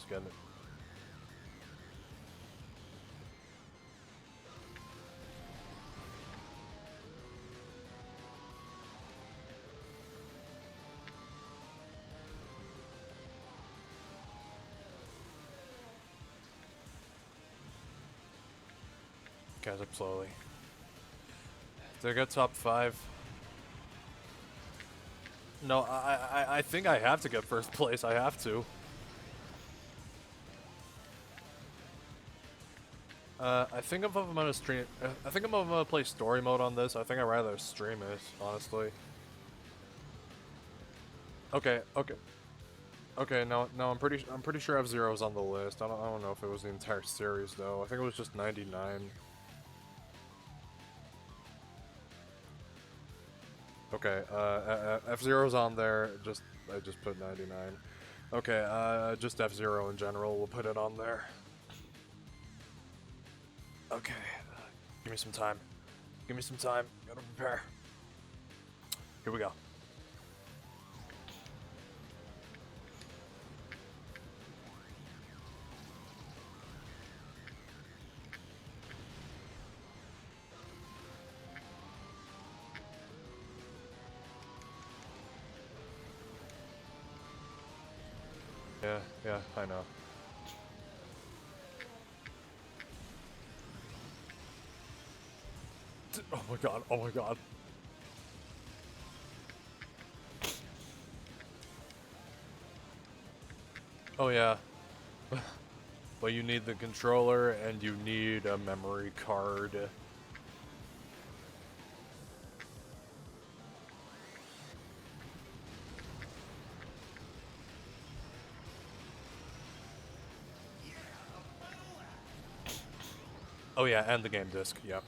Speaker 2: Getting it. Catch up slowly. Did I get top 5? No, I think I have to get first place. I have to. I think if I'm gonna stream, I think if I'm gonna play story mode on this, I think I'd rather stream it, honestly. Okay, okay. Okay, no, I'm pretty sure F-Zero's on the list. I don't know if it was the entire series though. I think it was just 99. Okay, F-Zero's on there. I just put 99. Okay, just F-Zero in general. We'll put it on there. Okay, give me some time. Give me some time. Gotta prepare. Here we go. Yeah, I know. Oh my god, oh my god. Oh yeah. But you need the controller and you need a memory card. Oh yeah, and the game disc, yep.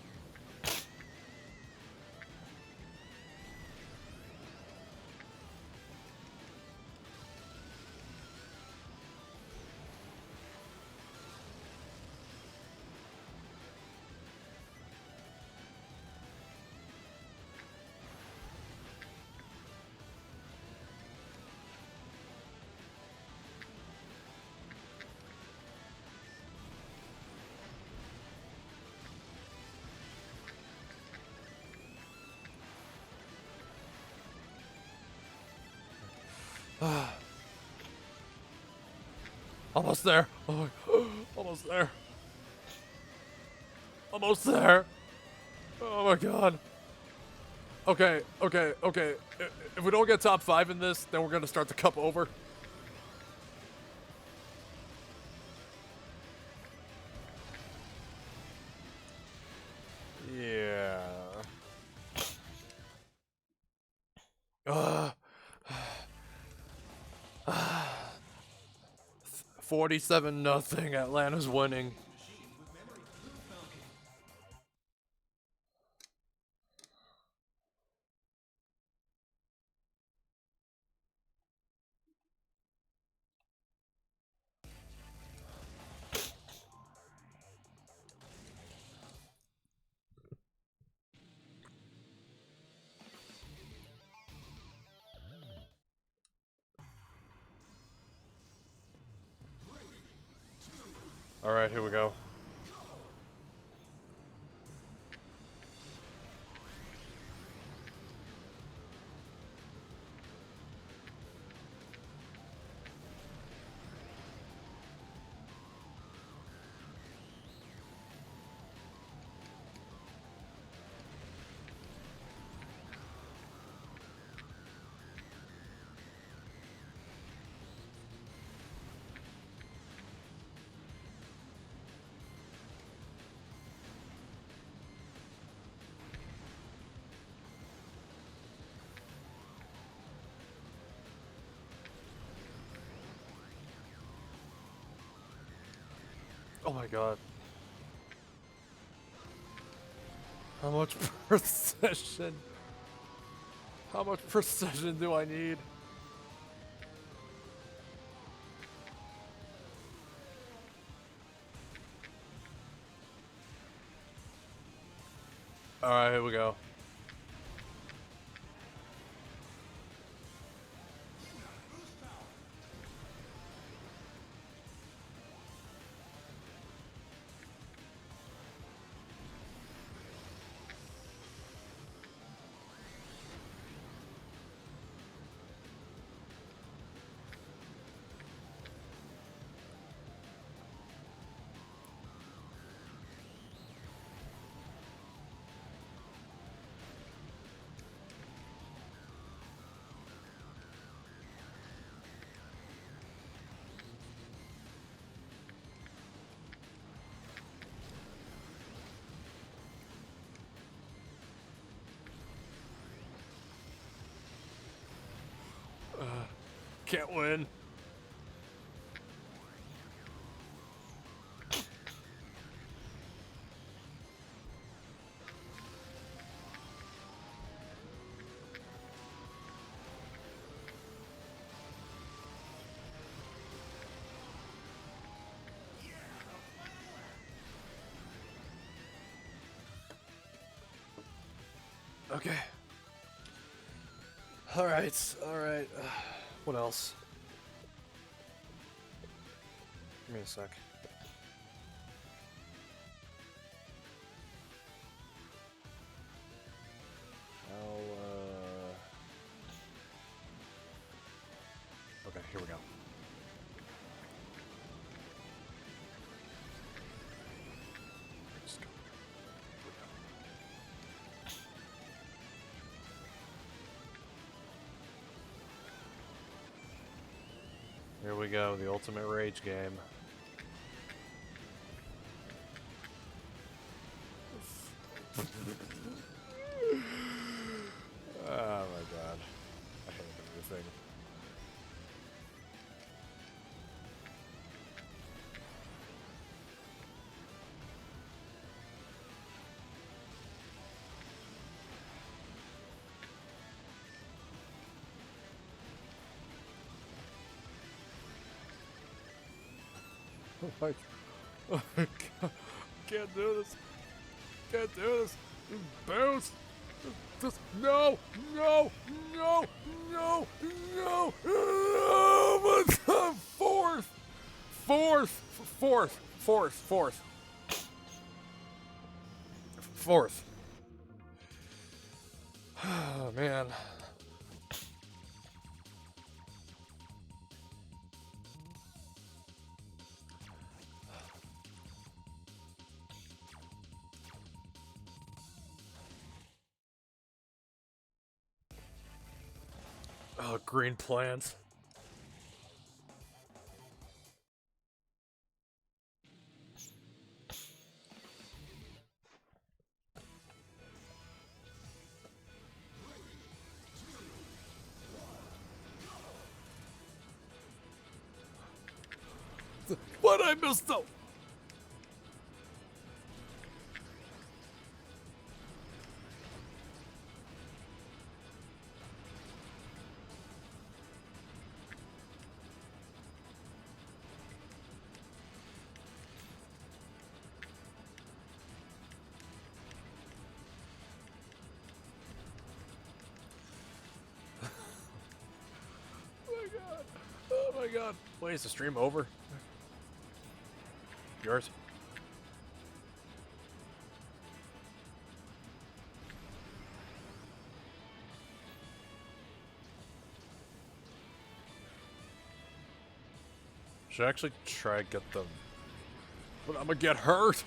Speaker 2: Almost there. Oh my, almost there. Almost there. Oh my god. Okay. If we don't get top 5 in this, then we're gonna start the cup over. Yeah. 47-0. Atlanta's winning. All right, here we go. Oh my god. How much precision? How much precision do I need? Alright, here we go. Can't win. Okay. Alright, alright. What else? Give me a sec. Okay, here we go. Here we go, the ultimate rage game. Oh my god. I hate everything. Oh my god. Can't do this. Can't do this. Bounce. Just no, no, no, no, no, no, but the fourth. Oh man. Oh, green plants. What I missed though? Oh my god. Wait, is the stream over? Yours? Should I actually try to get them? But I'm gonna get hurt!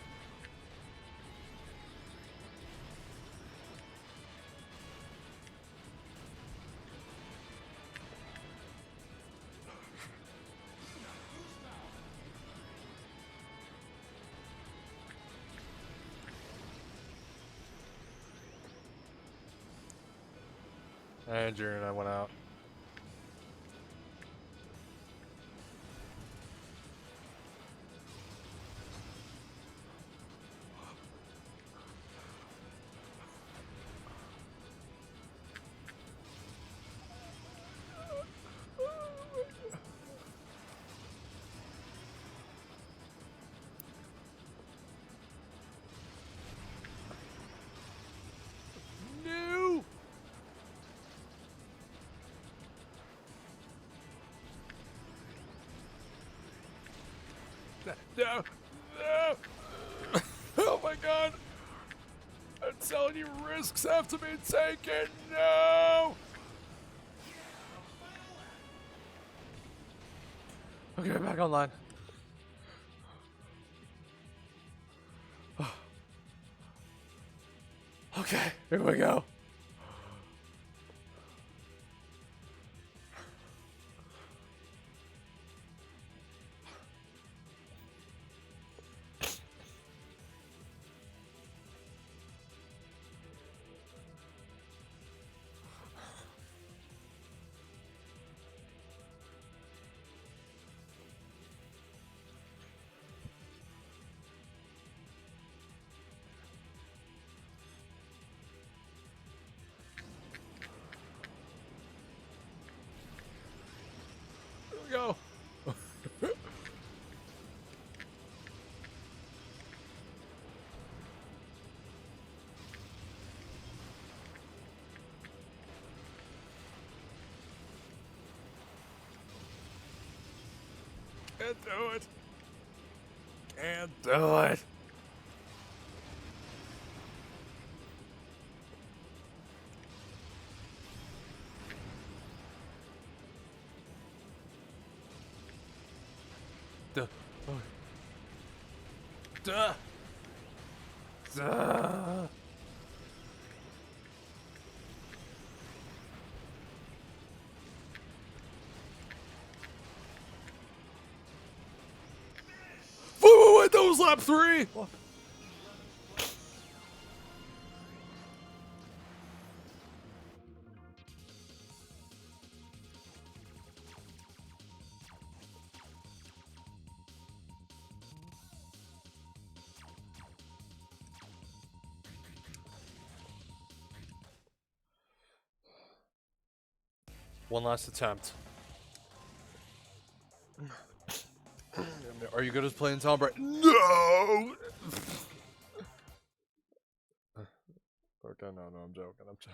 Speaker 2: Andrew and I went out. No! No! No! Oh my god! I'm telling you, risks have to be taken! No! Okay, back online. Okay, here we go. Can't do it. Can't do it. Duh. Duh. Duh. Wait, that was lap 3! One last attempt. Are you good at playing Tom Brady? No! Okay, no, I'm joking. I'm joking.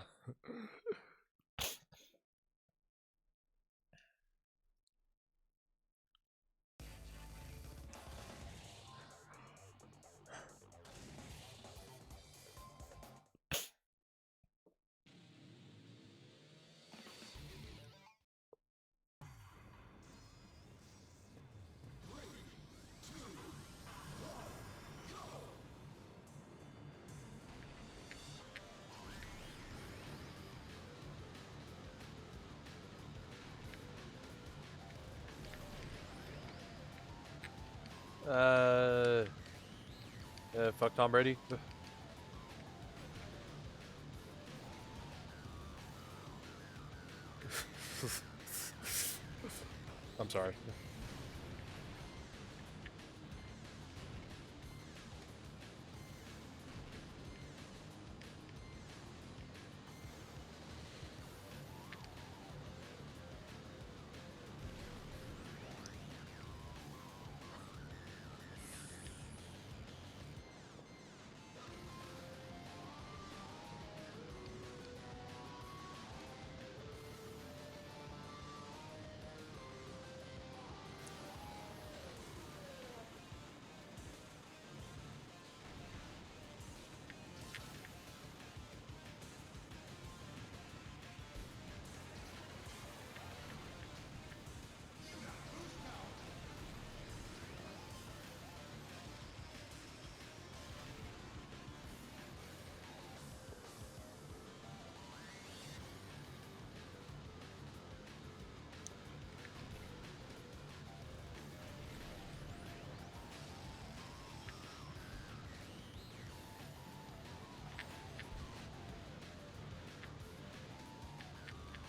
Speaker 2: Fuck Tom Brady. I'm sorry.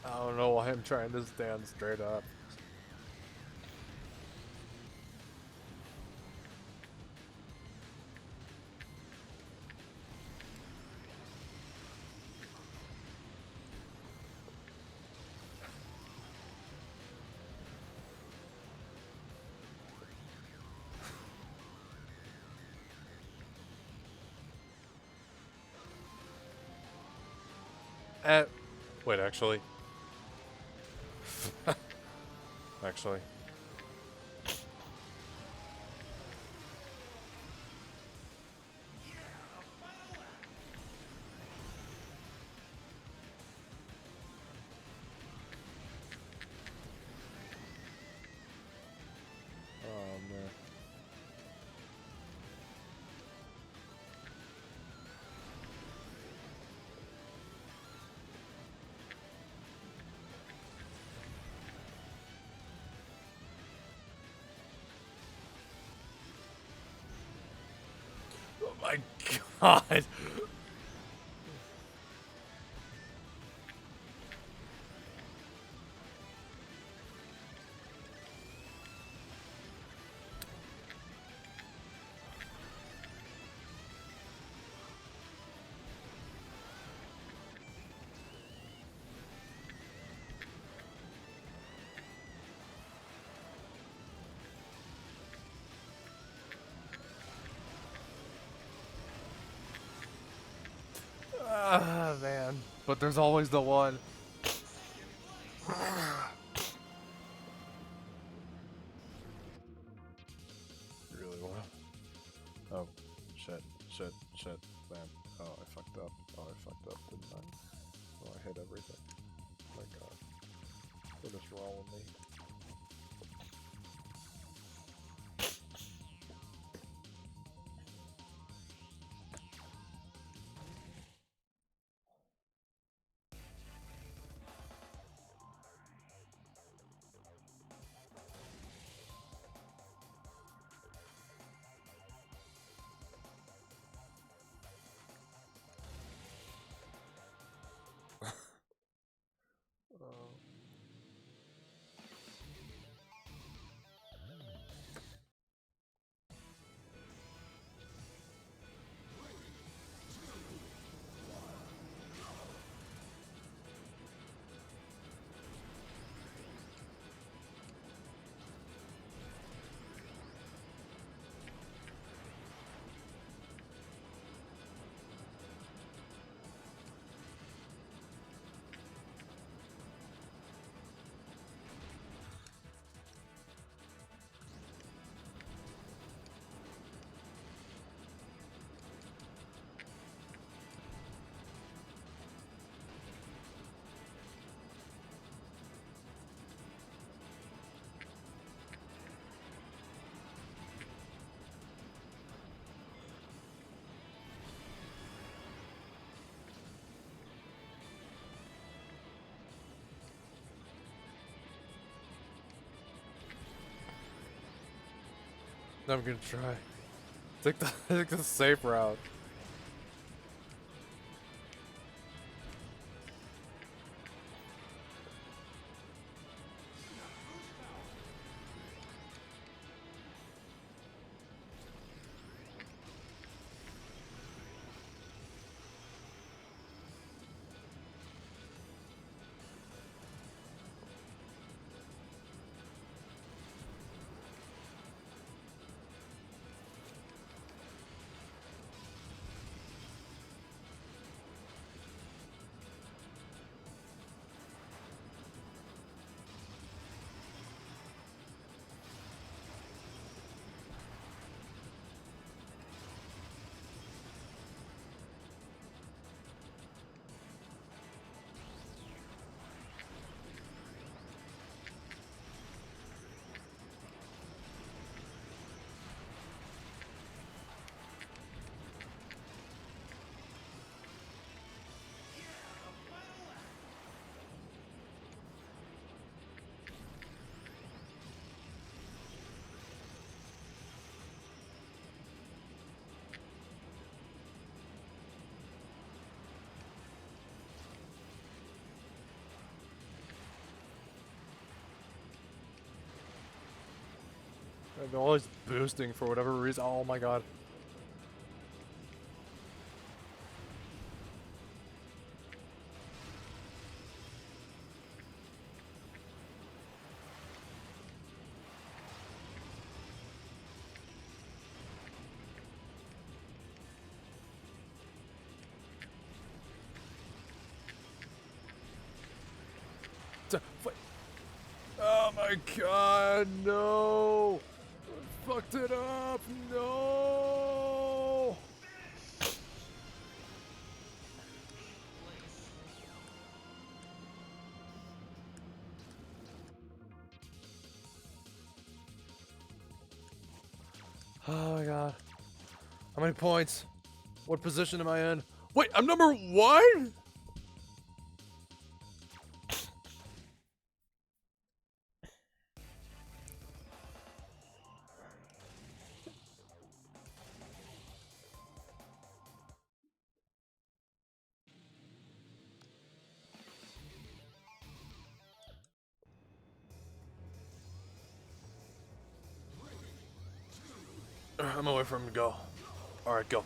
Speaker 2: I don't know why I'm trying to stand straight up. Wait, actually. Actually. Oh, man. Oh my god. Ah, man. But there's always the one. only. I'm gonna try. Take the safe route. They're always boosting for whatever reason. Oh my god. Oh my god, no! I fucked it up, no! Oh my god. How many points? What position am I in? Wait, I'm number 1?! I'm away from him to go. Alright, go.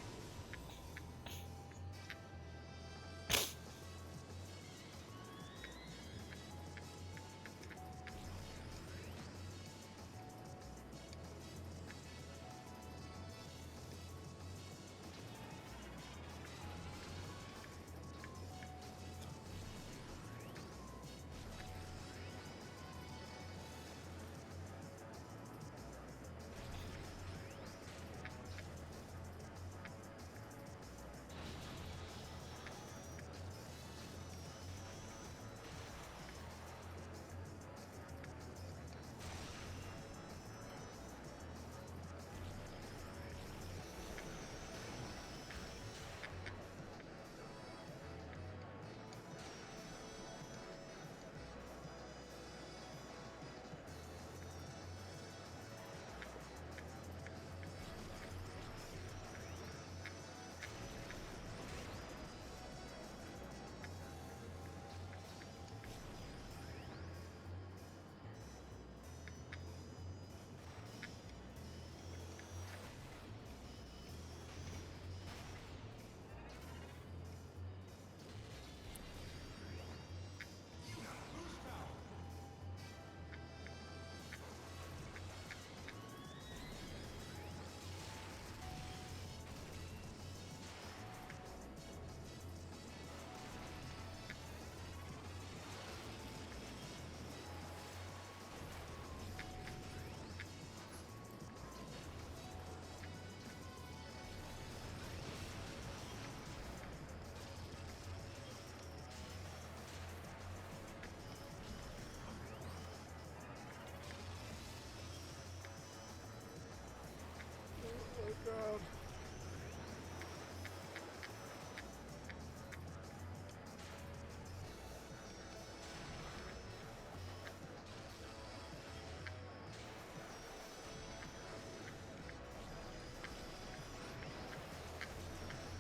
Speaker 2: God.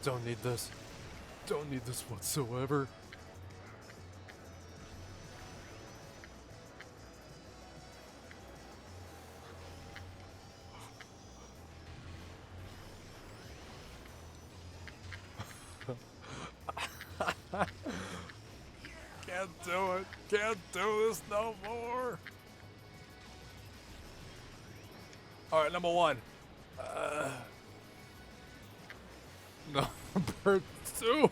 Speaker 2: Don't need this. Don't need this whatsoever. Can't do it. Can't do this no more. Alright, number one. Number two.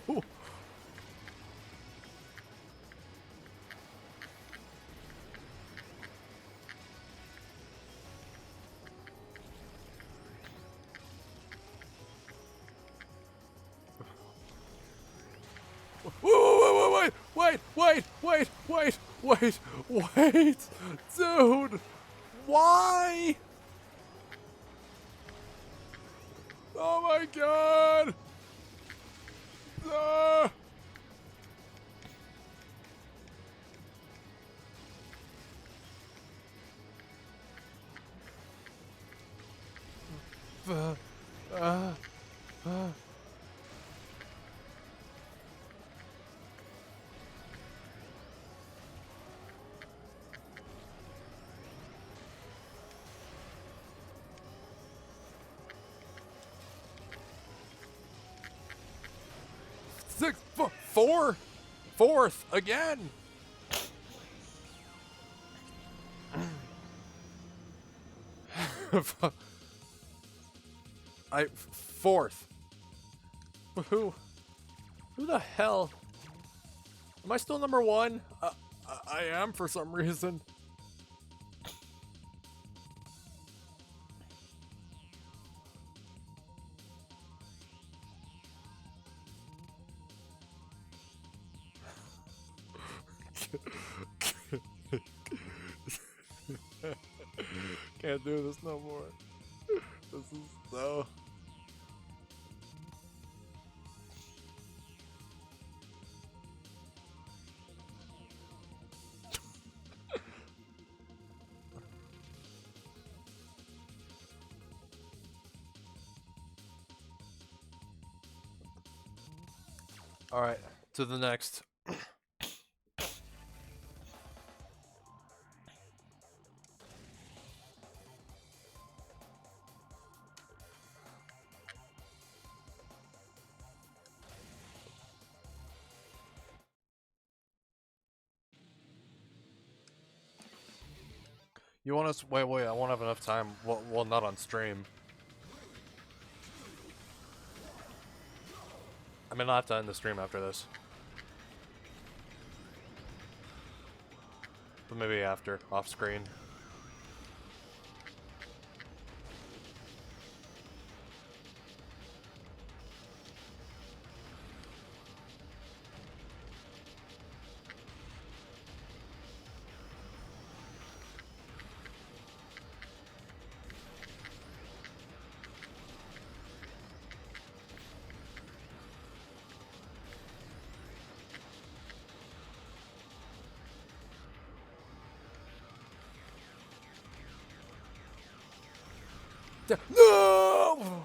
Speaker 2: Wait, dude, why? Oh my god! Ah. Fourth again. Fourth. Who the hell? Am I still number one? I am for some reason. Can't do this no more. This is so... Alright, to the next. You want us? Wait, I won't have enough time. Well, not on stream. I mean, I'll have to end the stream after this. But maybe after, off screen. No!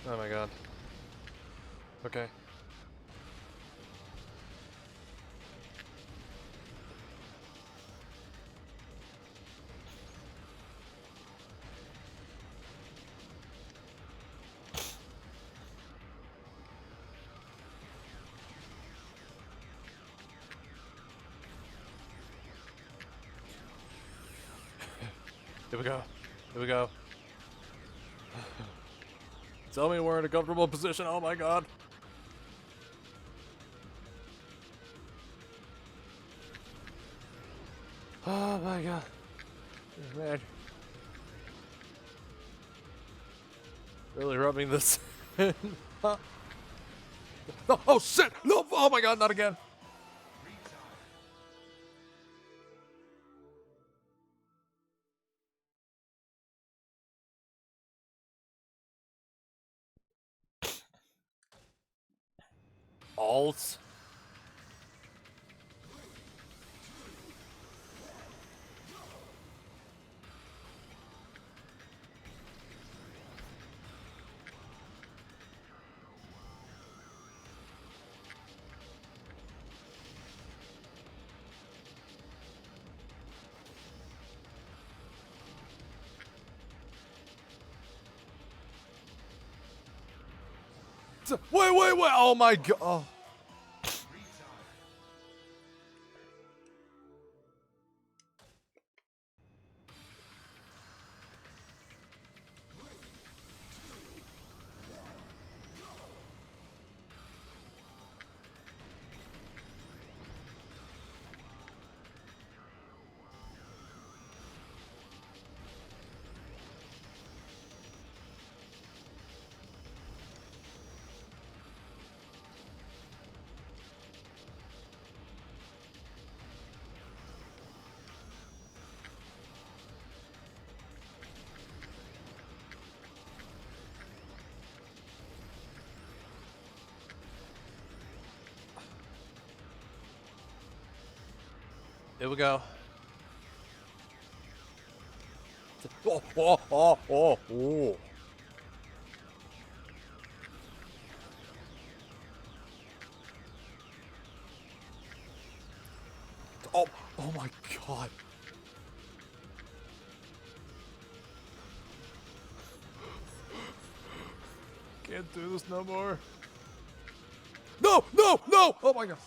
Speaker 2: Oh my god. Okay. Here we go. Here we go. Tell me we're in a comfortable position. Oh my god. Oh my god. Man. Really rubbing this in. Oh, oh shit! No! Oh my god, not again. Alt. Wait, wait, wait! Oh my god! Oh. Here we go. Oh, oh, oh, oh, oh. Oh, oh my god. Can't do this no more. No, no, no! Oh my god.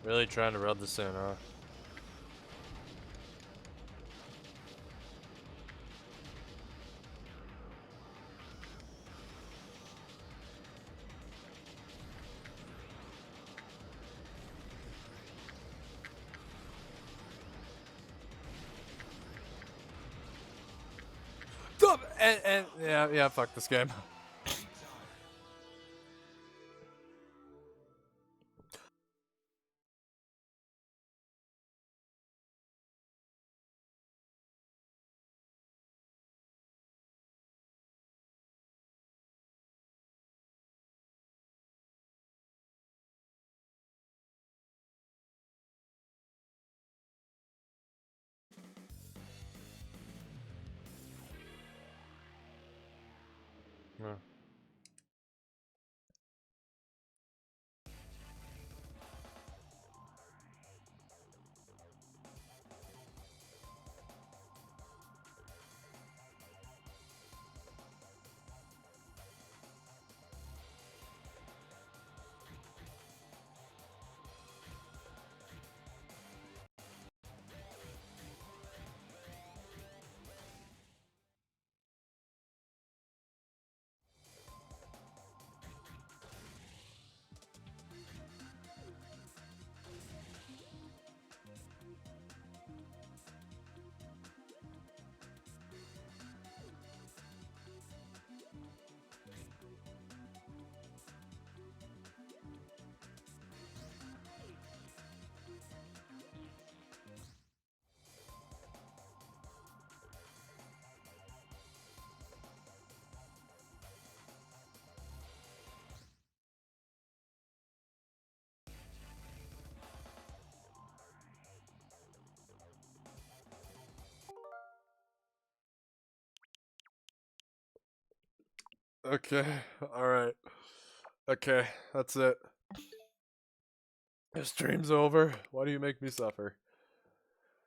Speaker 2: Really trying to rub this in, huh? And yeah, fuck this game. Yeah. Okay, alright. Okay, that's it. This stream's over. Why do you make me suffer?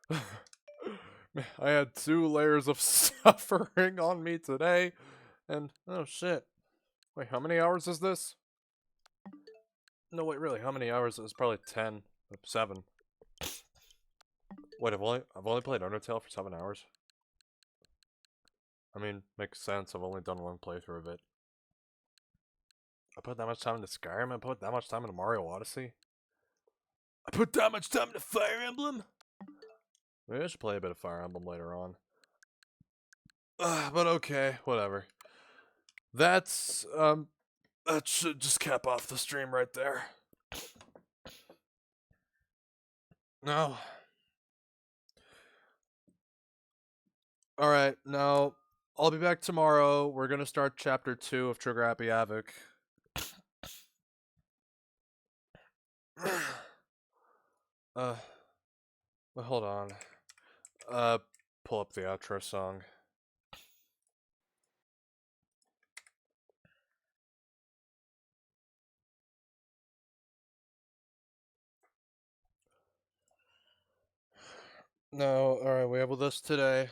Speaker 2: I had 2 layers of suffering on me today, and oh shit. Wait, how many hours is this? No, wait, really, how many hours? It's probably 10, 7. Wait, I've only played Undertale for 7 hours. I mean, makes sense. I've only done 1 playthrough of it. I put that much time into Skyrim. I put that much time into Mario Odyssey. I put that much time into Fire Emblem. Maybe I should play a bit of Fire Emblem later on. But okay, whatever. That should just cap off the stream right there. No. Alright, now, I'll be back tomorrow. We're gonna start Chapter 2 of Trigger Happy Havoc. Well, hold on. Pull up the outro song. No, alright, we have with us today.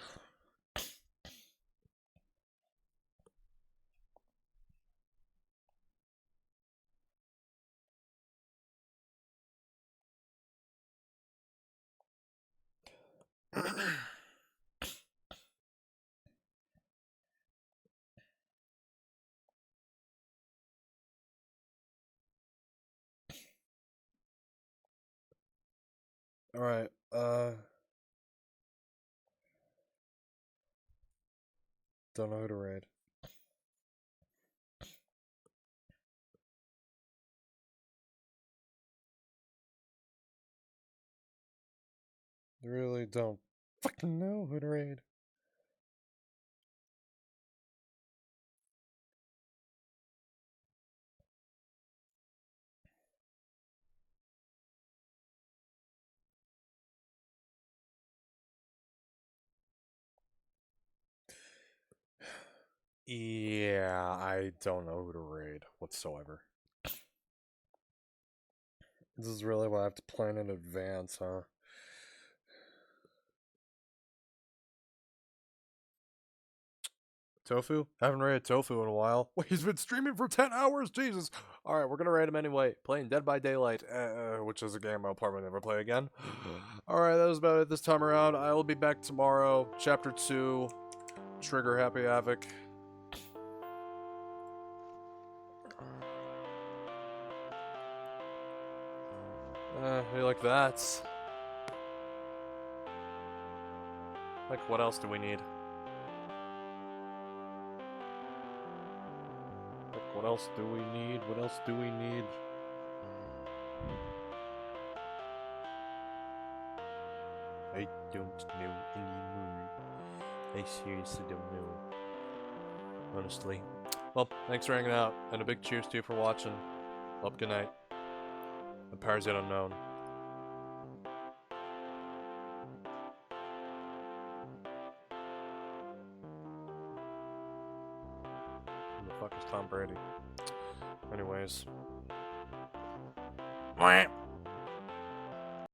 Speaker 2: Alright, don't know who to raid. Really don't fucking know who to raid. Yeah, I don't know who to raid whatsoever. This is really what I have to plan in advance, huh? Tofu? Haven't raided Tofu in a while. Wait, he's been streaming for 10 hours? Jesus! Alright, we're gonna raid him anyway. Playing Dead by Daylight, which is a game I'll probably never play again. Alright, that was about it this time around. I will be back tomorrow. Chapter 2. Trigger Happy Havoc. You like that? Like, what else do we need? Like, what else do we need? What else do we need? I don't know anymore. I seriously don't know. Honestly. Well, thanks for hanging out, and a big cheers to you for watching. Well, good night. The powers yet unknown. Who the fuck is Tom Brady? Anyways.